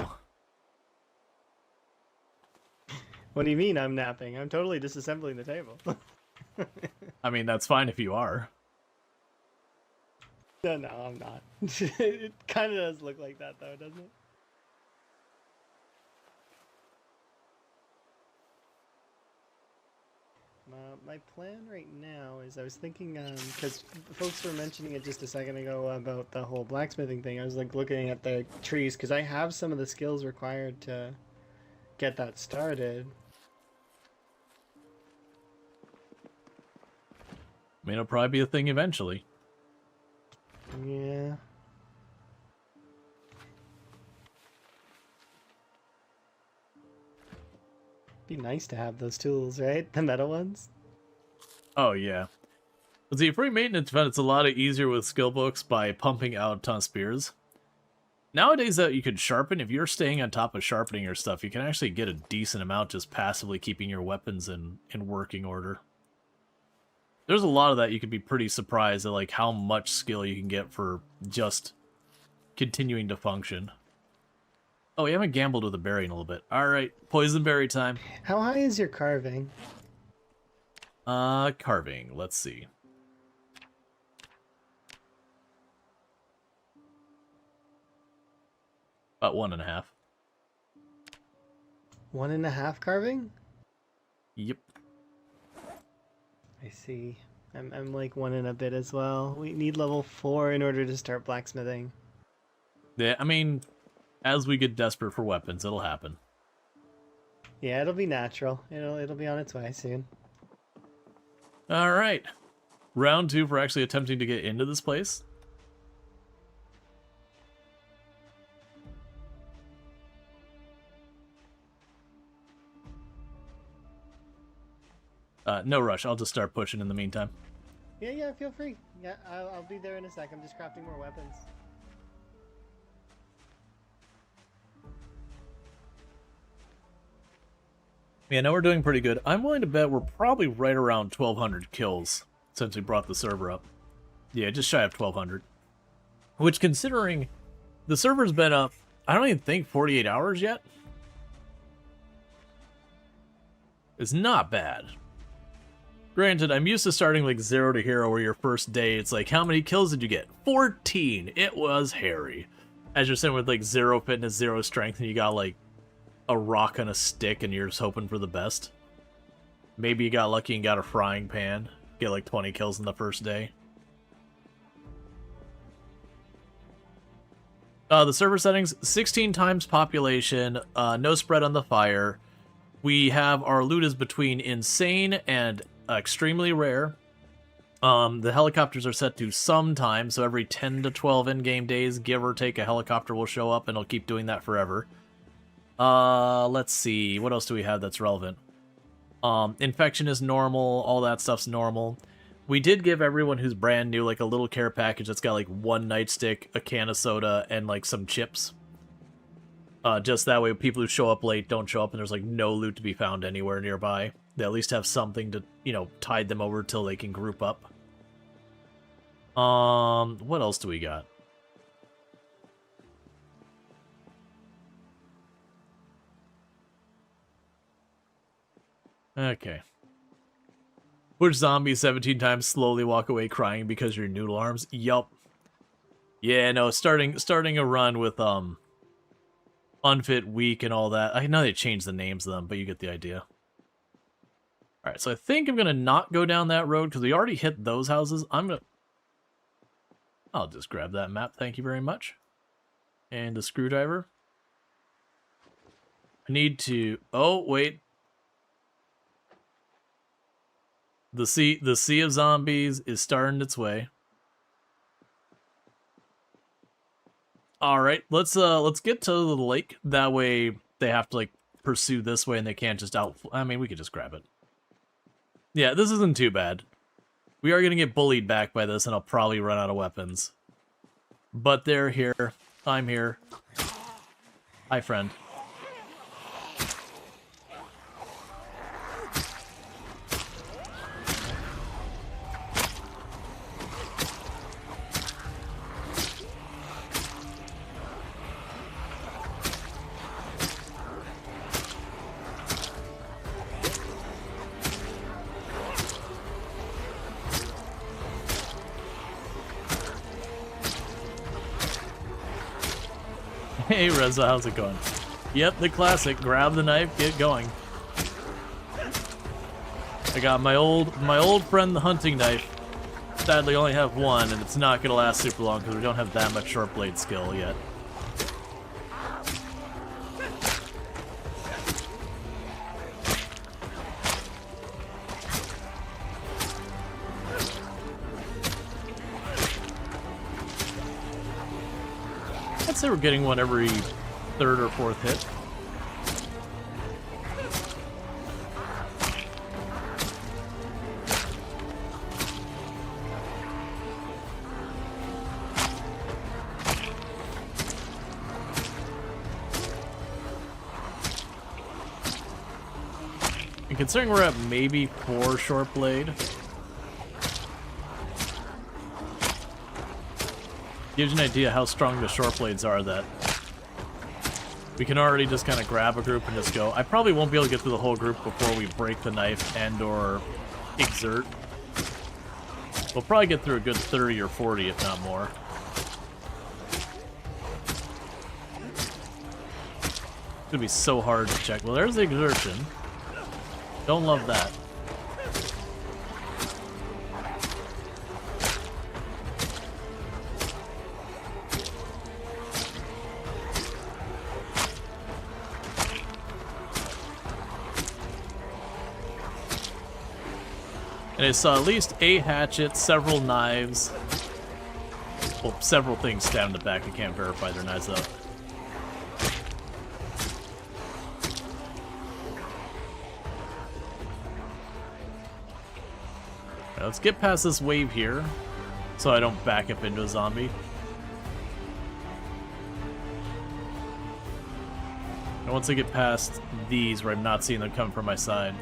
What do you mean I'm napping? I'm totally disassembling the table. I mean, that's fine if you are. No, I'm not. It kind of does look like that, though, doesn't it? My plan right now is I was thinking, because folks were mentioning it just a second ago about the whole blacksmithing thing. I was like looking at the trees because I have some of the skills required to get that started. I mean, it'll probably be a thing eventually. Yeah. Be nice to have those tools, right? The metal ones. Oh, yeah. Let's see, for maintenance event, it's a lot easier with skill books by pumping out a ton of spears. Nowadays, that you can sharpen, if you're staying on top of sharpening your stuff, you can actually get a decent amount just passively keeping your weapons in working order. There's a lot of that you could be pretty surprised at like how much skill you can get for just continuing to function. Oh, we haven't gambled with a berry in a little bit. Alright, poison berry time. How high is your carving? Carving, let's see. About 1.5. 1.5 carving? Yep. I see. I'm like 1 and a bit as well. We need level 4 in order to start blacksmithing. Yeah, I mean, as we get desperate for weapons, it'll happen. Yeah, it'll be natural. It'll be on its way soon. Alright. Round 2 for actually attempting to get into this place. No rush, I'll just start pushing in the meantime. Yeah, feel free. Yeah, I'll be there in a sec. I'm just crafting more weapons. Yeah, no, we're doing pretty good. I'm willing to bet we're probably right around 1,200 kills since we brought the server up. Yeah, just shy of 1,200. Which, considering the server's been up, I don't even think 48 hours yet, is not bad. Granted, I'm used to starting like 0 to hero where your first day, it's like, how many kills did you get? 14! It was hairy. As you're saying with like 0 fitness, 0 strength, and you got like a rock and a stick and you're just hoping for the best. Maybe you got lucky and got a frying pan. Get like 20 kills in the first day. The server settings, 16 times population, no spread on the fire. We have our loot is between insane and extremely rare. The helicopters are set to sometime, so every 10 to 12 in-game days, give or take, a helicopter will show up, and it'll keep doing that forever. Let's see, what else do we have that's relevant? Infection is normal, all that stuff's normal. We did give everyone who's brand new, like, a little care package that's got, like, 1 nightstick, a can of soda, and, like, some chips. Just that way, people who show up late don't show up, and there's, like, no loot to be found anywhere nearby. They at least have something to, you know, tide them over till they can group up. What else do we got? Okay. Push zombies 17 times, slowly walk away crying because your noodle arms. Yup. Yeah, no, starting a run with unfit, weak, and all that. I know they changed the names of them, but you get the idea. Alright, so I think I'm gonna not go down that road because we already hit those houses. I'm gonna I'll just grab that map, thank you very much. And a screwdriver. I need to... Oh, wait. The sea of zombies is starting its way. All right, let's get to the lake. That way they have to like pursue this way and they can't just out... I mean, we could just grab it. Yeah, this isn't too bad. We are going to get bullied back by this and I'll probably run out of weapons. But they're here. I'm here. Hi, friend. Hey Reza, how's it going? Yep, the classic. Grab the knife, get going. I got my old friend the hunting knife. Sadly, only have one, and it's not gonna last super long because we don't have that much short blade skill yet. I'd say we're getting one every third or fourth hit. And considering we're at maybe 4 short blade, gives you an idea how strong the short blades are that we can already just kind of grab a group and just go. I probably won't be able to get through the whole group before we break the knife and or exert. We'll probably get through a good 30 or 40 if not more. It's gonna be so hard to check. Well, there's the exertion. Don't love that. And I saw at least a hatchet, several knives. Well, several things stabbed in the back. I can't verify their knives though. Right, let's get past this wave here so I don't back up into a zombie. And once I get past these where I'm not seeing them come from my side.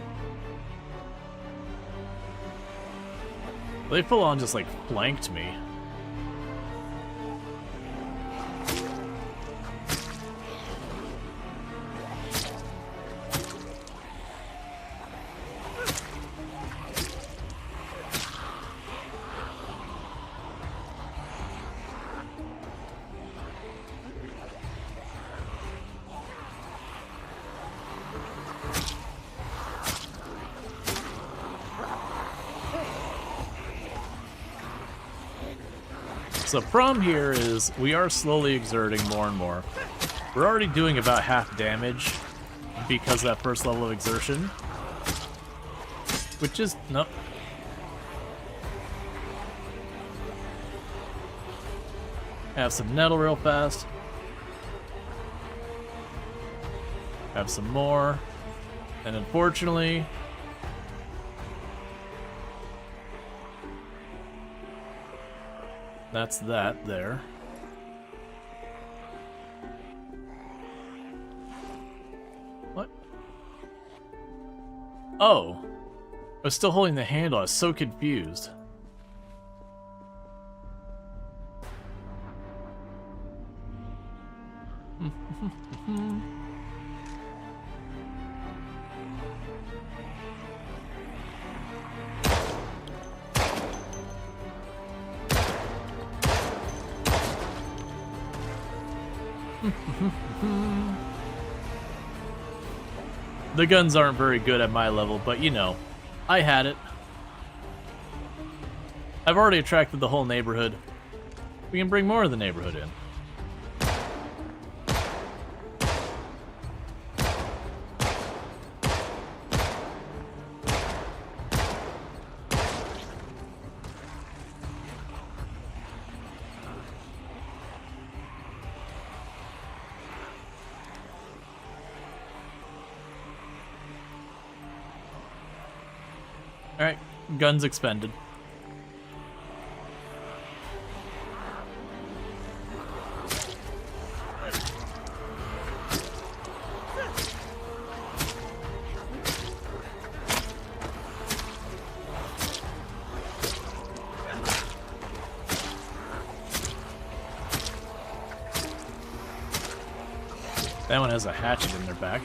They full on just like flanked me. So the problem here is we are slowly exerting more and more. We're already doing about half damage because of that first level of exertion. Which is... nope. Have some nettle real fast. Have some more. And unfortunately... that's that there. What? Oh. I was still holding the handle. I was so confused. The guns aren't very good at my level, but you know, I had it. I've already attracted the whole neighborhood We can bring more of the neighborhood in. Alright, guns expended. That one has a hatchet in their back.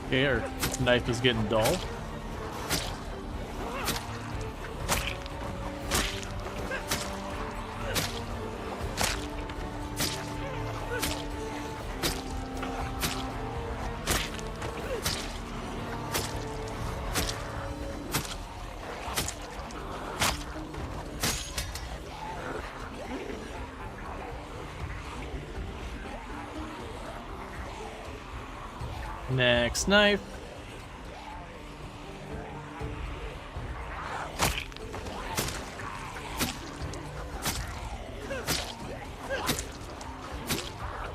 Okay, our knife is getting dull. Next knife.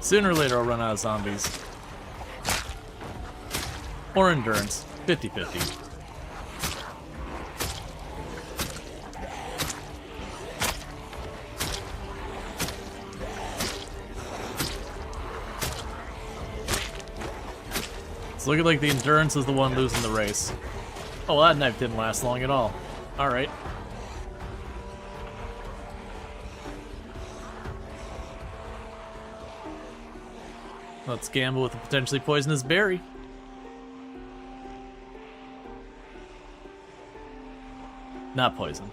Sooner or later I'll run out of zombies. Or endurance. 50-50. It's looking like the endurance is the one losing the race. Oh, well, that knife didn't last long at all. Alright. Let's gamble with a potentially poisonous berry. Not poison.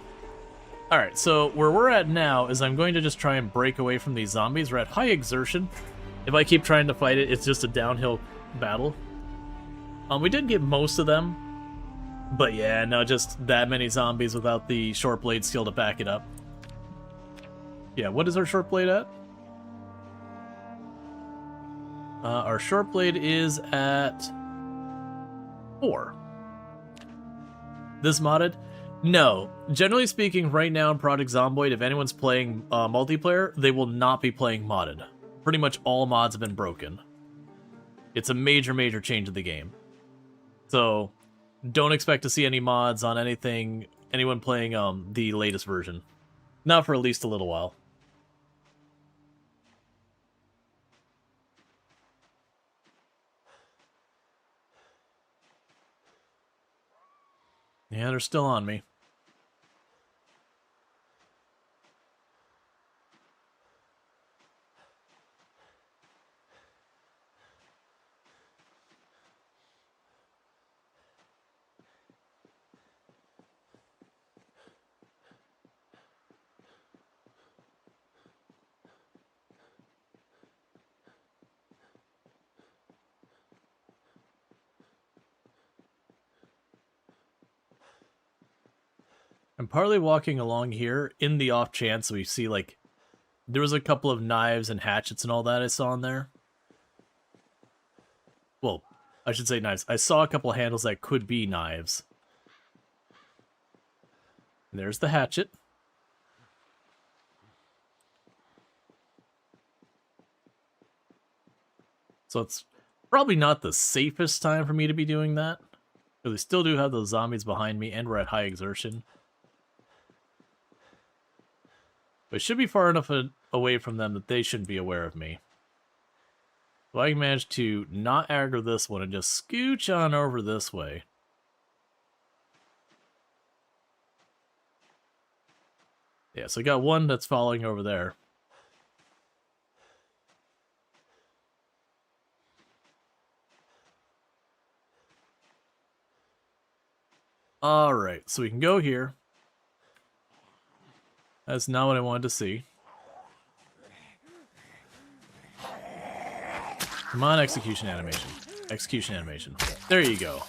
Alright, so where we're at now is I'm going to just try and break away from these zombies. We're at high exertion. If I keep trying to fight it, it's just a downhill battle. We did get most of them. But yeah, no, just that many zombies without the short blade skill to back it up. Yeah, what is our short blade at? Our short blade is at 4. This modded? No. Generally speaking, right now in Project Zomboid, if anyone's playing multiplayer, they will not be playing modded. Pretty much all mods have been broken. It's a major, major change of the game. So, don't expect to see any mods on anyone playing the latest version. Not for at least a little while. Yeah, they're still on me. I'm partly walking along here in the off chance we see, like, there was a couple of knives and hatchets and all that I saw in there. Well, I should say knives. I saw a couple of handles that could be knives. And there's the hatchet. So it's probably not the safest time for me to be doing that. Because we still do have those zombies behind me and we're at high exertion. But it should be far enough away from them that they shouldn't be aware of me. So I can manage to not aggro this one and just scooch on over this way. Yeah, so I got one that's following over there. Alright, so we can go here. That's not what I wanted to see. Come on, execution animation. Execution animation. There you go.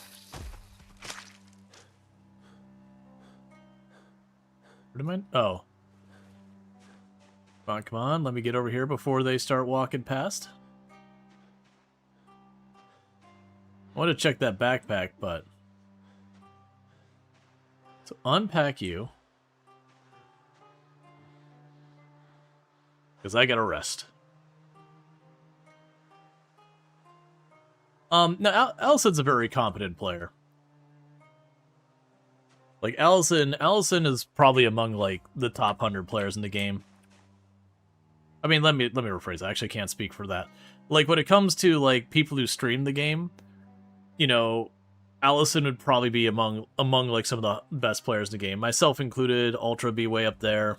Where am I? Oh. Come on, come on. Let me get over here before they start walking past. I want to check that backpack, but... So unpack you. Because I gotta rest. Now, Allison's a very competent player. Like, Allison is probably among, like, the top 100 players in the game. I mean, let me rephrase. I actually can't speak for that. Like, when it comes to, like, people who stream the game, you know, Allison would probably be among like, some of the best players in the game. Myself included, Ultra be way up there.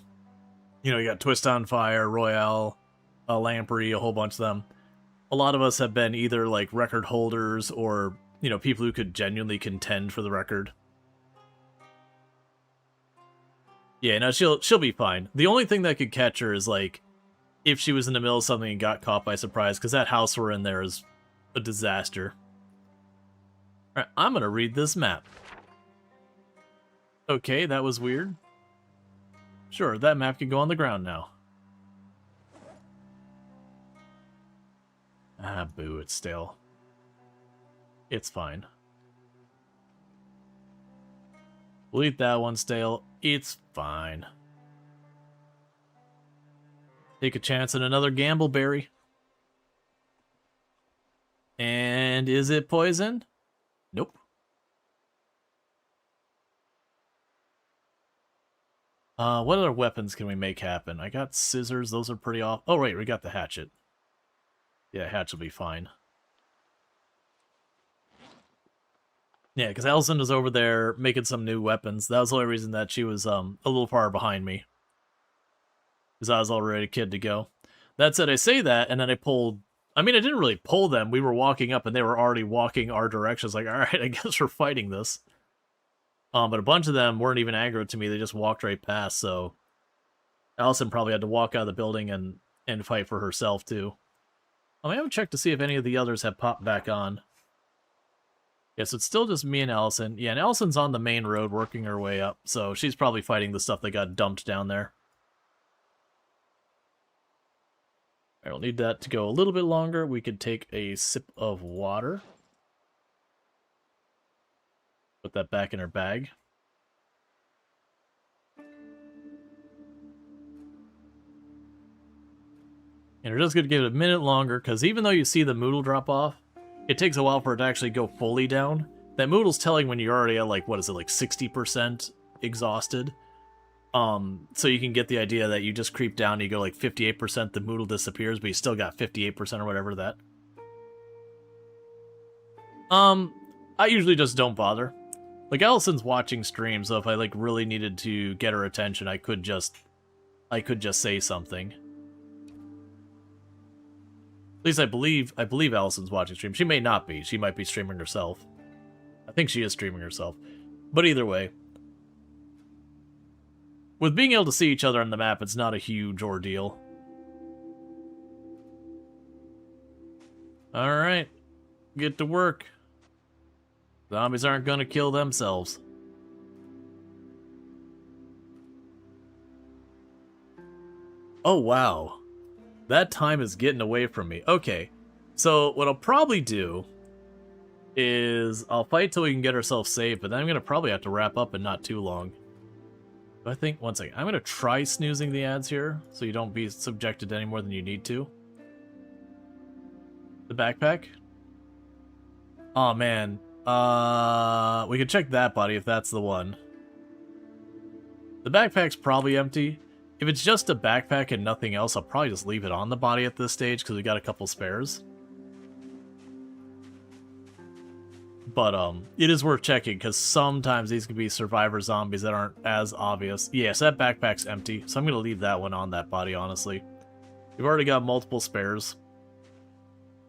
You know, you got Twist on Fire, Royale, Lamprey, a whole bunch of them. A lot of us have been either, like, record holders or, you know, people who could genuinely contend for the record. Yeah, no, she'll be fine. The only thing that could catch her is, like, if she was in the middle of something and got caught by surprise, because that house we're in there is a disaster. Alright, I'm gonna read this map. Okay, that was weird. Sure, that map can go on the ground now. Ah, boo, it's stale. It's fine. We'll eat that one stale. It's fine. Take a chance on another gamble berry. And is it poison? Nope. What other weapons can we make happen? I got scissors, those are pretty off. Oh, wait, we got the hatchet. Yeah, hatch will be fine. Yeah, because Allison was over there making some new weapons. That was the only reason that she was a little far behind me. Because I was already kid to go. That said, I say that, and then I pulled... I mean, I didn't really pull them. We were walking up, and they were already walking our directions. Like, alright, I guess we're fighting this. But a bunch of them weren't even aggro to me. They just walked right past, so... Allison probably had to walk out of the building and fight for herself, too. I haven't checked to see if any of the others have popped back on. Yes, it's still just me and Allison. Yeah, and Allison's on the main road working her way up, so she's probably fighting the stuff that got dumped down there. I will need that to go a little bit longer. We could take a sip of water. Put that back in her bag. And we're just going to give it a minute longer, because even though you see the Moodle drop off, it takes a while for it to actually go fully down. That Moodle's telling when you're already at, like, what is it, like 60% exhausted. So you can get the idea that you just creep down and you go like 58%, the Moodle disappears, but you still got 58% or whatever that. I usually just don't bother. Like, Allison's watching streams, so if I, like, really needed to get her attention, I could just say something. At least I believe Allison's watching stream. She may not be. She might be streaming herself. I think she is streaming herself. But either way, with being able to see each other on the map, it's not a huge ordeal. Alright. Get to work. Zombies aren't gonna kill themselves. Oh, wow. That time is getting away from me. Okay, so what I'll probably do is I'll fight till we can get ourselves saved, but then I'm going to probably have to wrap up in not too long. I think, one second, I'm going to try snoozing the ads here, so you don't be subjected to any more than you need to. The backpack? Oh man, we could check that body if that's the one. The backpack's probably empty. If it's just a backpack and nothing else, I'll probably just leave it on the body at this stage, because we got a couple spares. But, it is worth checking, because sometimes these can be survivor zombies that aren't as obvious. Yes, that backpack's empty, so I'm going to leave that one on that body, honestly. We've already got multiple spares.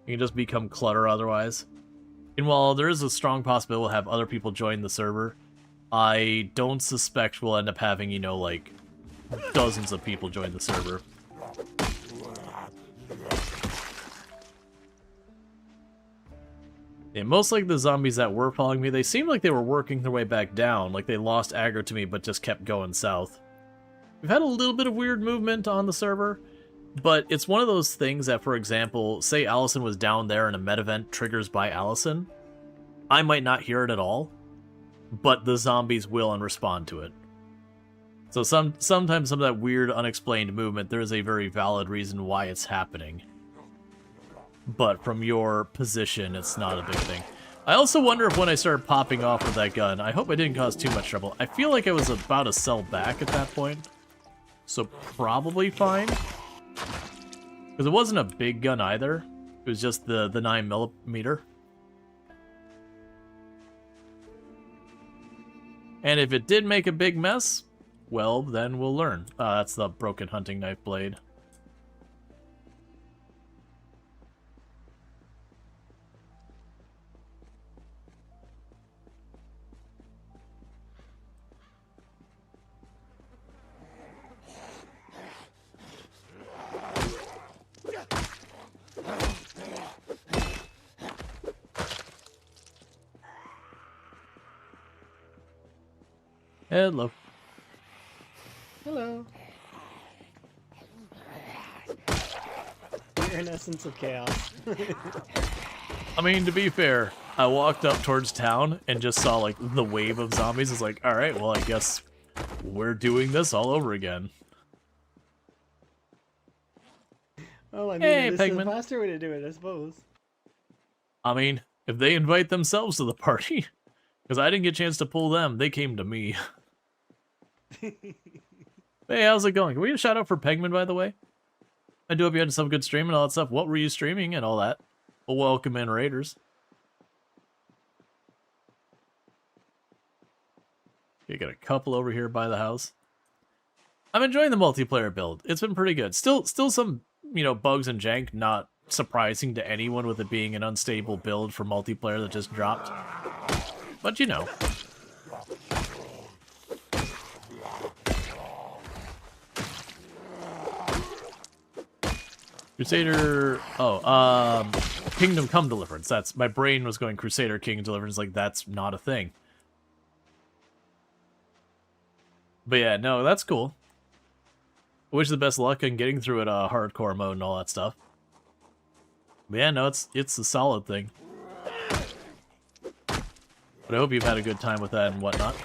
You can just become clutter otherwise. And while there is a strong possibility we'll have other people join the server, I don't suspect we'll end up having, you know, like, dozens of people joined the server. Yeah, most like the zombies that were following me, they seemed like they were working their way back down, like they lost aggro to me but just kept going south. We've had a little bit of weird movement on the server, but it's one of those things that, for example, say Allison was down there and a med event triggers by Allison, I might not hear it at all, but the zombies will and respond to it. So sometimes some of that weird, unexplained movement, there's a very valid reason why it's happening. But from your position, it's not a big thing. I also wonder if when I started popping off with that gun, I hope I didn't cause too much trouble. I feel like I was about to sell back at that point. So probably fine. Because it wasn't a big gun either. It was just the 9mm. And if it did make a big mess, well, then we'll learn. That's the broken hunting knife blade. Hello. Hello. You're an essence of chaos. I mean, to be fair, I walked up towards town and just saw, like, the wave of zombies. It's like, alright, well, I guess we're doing this all over again. Well, I mean, Hey, this is Pegman. the faster way to do it, I suppose. I mean, if they invite themselves to the party, because I didn't get a chance to pull them, they came to me. Hey, how's it going? Can we get a shout out for Pegman, by the way? I do hope you had some good stream and all that stuff. What were you streaming and all that? Well, welcome in, Raiders. You got a couple over here by the house. I'm enjoying the multiplayer build. It's been pretty good. Still some, you know, bugs and jank, not surprising to anyone with it being an unstable build for multiplayer that just dropped. But you know. Crusader, Kingdom Come Deliverance. That's, my brain was going Crusader King Deliverance, like that's not a thing. But yeah, no, that's cool. I wish the best luck in getting through it, hardcore mode and all that stuff. But yeah, no, it's a solid thing. But I hope you've had a good time with that and whatnot.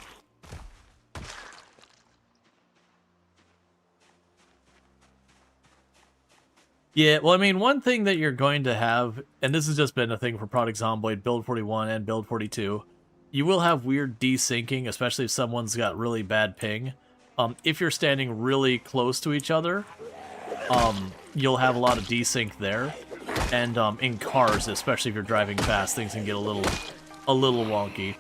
Yeah, well, I mean, one thing that you're going to have, and this has just been a thing for Product Zomboid, Build 41 and Build 42, you will have weird desyncing, especially if someone's got really bad ping. If you're standing really close to each other, you'll have a lot of desync there. And in cars, especially if you're driving fast, things can get a little wonky.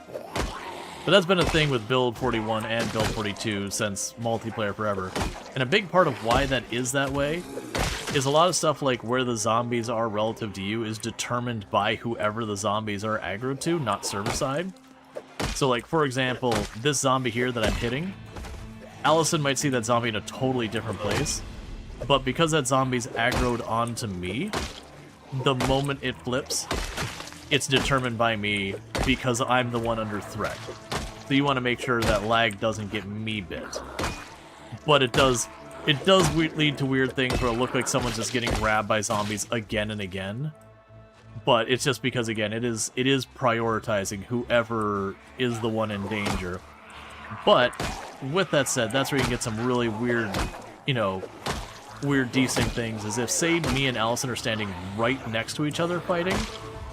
But that's been a thing with Build 41 and Build 42 since multiplayer forever. And a big part of why that is that way is a lot of stuff like where the zombies are relative to you is determined by whoever the zombies are aggroed to, not server side. So like, for example, this zombie here that I'm hitting, Allison might see that zombie in a totally different place, but because that zombie's aggroed onto me, the moment it flips, it's determined by me because I'm the one under threat. So you want to make sure that lag doesn't get me bit. But it does lead to weird things where it looks like someone's just getting grabbed by zombies again and again. But it's just because, again, it is prioritizing whoever is the one in danger. But with that said, that's where you can get some really weird, you know, weird desync things. Is if, say, me and Allison are standing right next to each other fighting,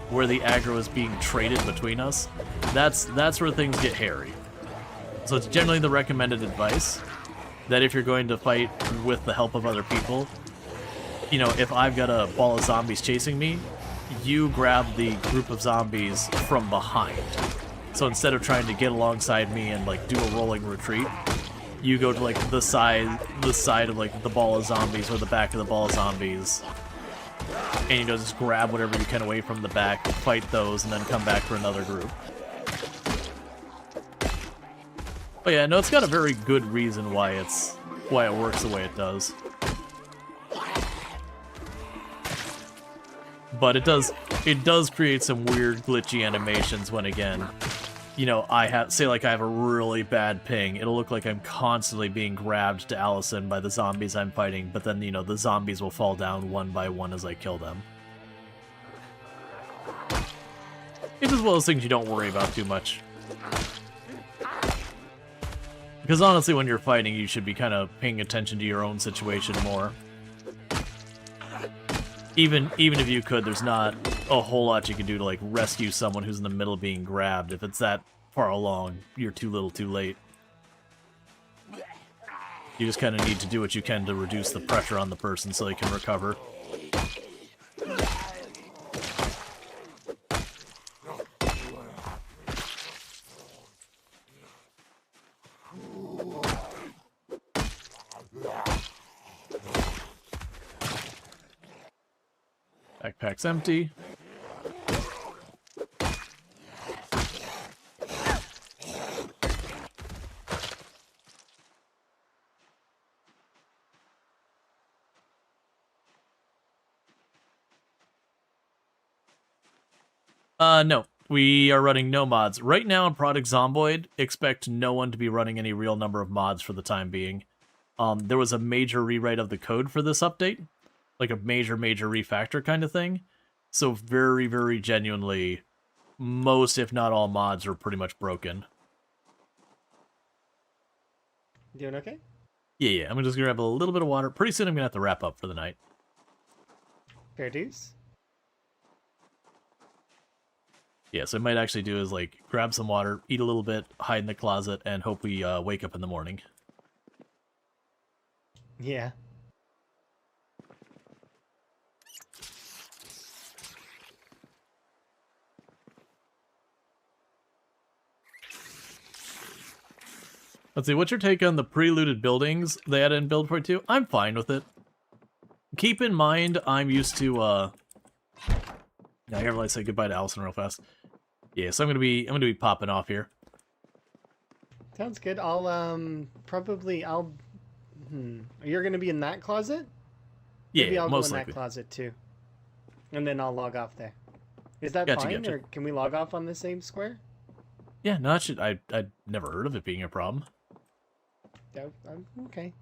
where the aggro is being traded between us, that's where things get hairy. So it's generally the recommended advice that if you're going to fight with the help of other people, you know, if I've got a ball of zombies chasing me, you grab the group of zombies from behind. So instead of trying to get alongside me and like do a rolling retreat, you go to like the side of like the ball of zombies or the back of the ball of zombies, and you know, just grab whatever you can away from the back, fight those, and then come back for another group. Oh yeah, no, it's got a very good reason why it's why it works the way it does. But it does create some weird glitchy animations when, again, you know, I have a really bad ping. It'll look like I'm constantly being grabbed to Allison by the zombies I'm fighting, but then, you know, the zombies will fall down one by one as I kill them. It's just one of those things you don't worry about too much. Because honestly, when you're fighting, you should be kind of paying attention to your own situation more. Even if you could, there's not a whole lot you can do to, like, rescue someone who's in the middle of being grabbed. If it's that far along, you're too little too late. You just kind of need to do what you can to reduce the pressure on the person so they can recover. Backpack's empty. No. We are running no mods. Right now in Product Zomboid, expect no one to be running any real number of mods for the time being. There was a major rewrite of the code for this update. Like a major refactor kind of thing. So very, very genuinely, most, if not all, mods are pretty much broken. Doing okay? Yeah, I'm just gonna grab a little bit of water. Pretty soon I'm gonna have to wrap up for the night. Fair dues. Yeah, so I might actually do is, like, grab some water, eat a little bit, hide in the closet, and hope we wake up in the morning. Yeah. Let's see, what's your take on the pre-looted buildings they added in Build 42? I'm fine with it. Keep in mind, I'm used to, now I gotta say goodbye to Allison real fast. Yeah, so I'm gonna be popping off here. Sounds good. I'll, You're gonna be in that closet? Maybe Yeah, I'll most go in likely. that closet too. And then I'll log off there. Is that Gotcha, fine, gotcha. or can we log off on the same square? Yeah, no, that should, I'd never heard of it being a problem. Oh, okay.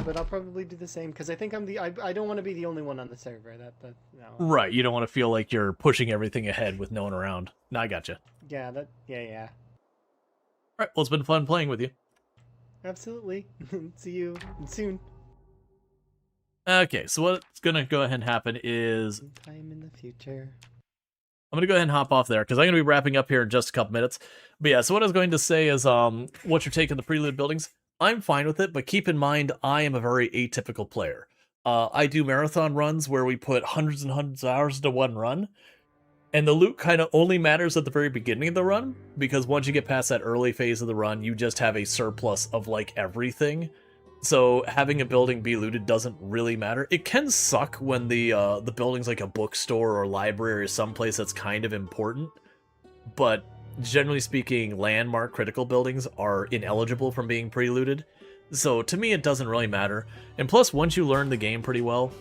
But I'll probably do the same, because I think I don't want to be the only one on the server. No. Right, you don't want to feel like you're pushing everything ahead with no one around. No, I gotcha. Yeah, yeah. Alright, well, it's been fun playing with you. Absolutely. See you soon. Okay, so what's gonna go ahead and happen is Sometime in the future. I'm gonna go ahead and hop off there because I'm gonna be wrapping up here in just a couple minutes. But yeah, so what I was going to say is, what's your take on the prelude buildings? I'm fine with it, but keep in mind I am a very atypical player. I do marathon runs where we put hundreds and hundreds of hours into one run, and the loot kind of only matters at the very beginning of the run, because once you get past that early phase of the run, you just have a surplus of, like, everything. So having a building be looted doesn't really matter. It can suck when the building's like a bookstore or library or someplace that's kind of important, but generally speaking, landmark critical buildings are ineligible from being pre-looted. So to me, it doesn't really matter. And plus, once you learn the game pretty well,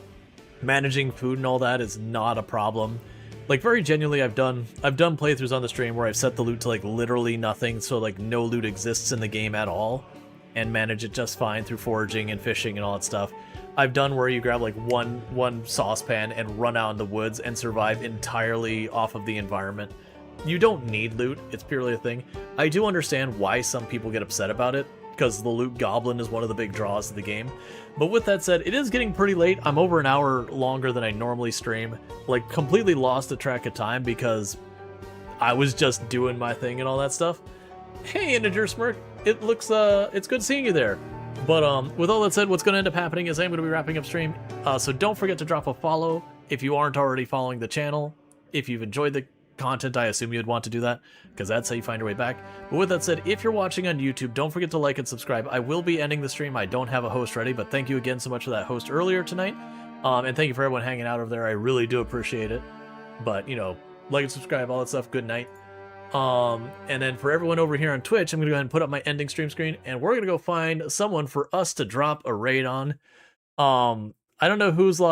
managing food and all that is not a problem. Like, very genuinely, I've done playthroughs on the stream where I've set the loot to, like, literally nothing, so, like, no loot exists in the game at all, and manage it just fine through foraging and fishing and all that stuff. I've done where you grab, like, one saucepan and run out in the woods and survive entirely off of the environment. You don't need loot, it's purely a thing. I do understand why some people get upset about it, because the loot goblin is one of the big draws of the game. But with that said, it is getting pretty late. I'm over an hour longer than I normally stream. Like, completely lost the track of time because I was just doing my thing and all that stuff. Hey, Integer Smirk, it looks, it's good seeing you there. But with all that said, what's going to end up happening is I'm going to be wrapping up stream. So don't forget to drop a follow if you aren't already following the channel. If you've enjoyed the content, I assume you'd want to do that, because that's how you find your way back. But with that said, if you're watching on YouTube, don't forget to like and subscribe. I will be ending the stream. I don't have a host ready, but thank you again so much for that host earlier tonight. And thank you for everyone hanging out over there. I really do appreciate it. But, you know, like and subscribe, all that stuff. Good night. And then for everyone over here on Twitch, I'm gonna go ahead and put up my ending stream screen, and we're gonna go find someone for us to drop a raid on. I don't know who's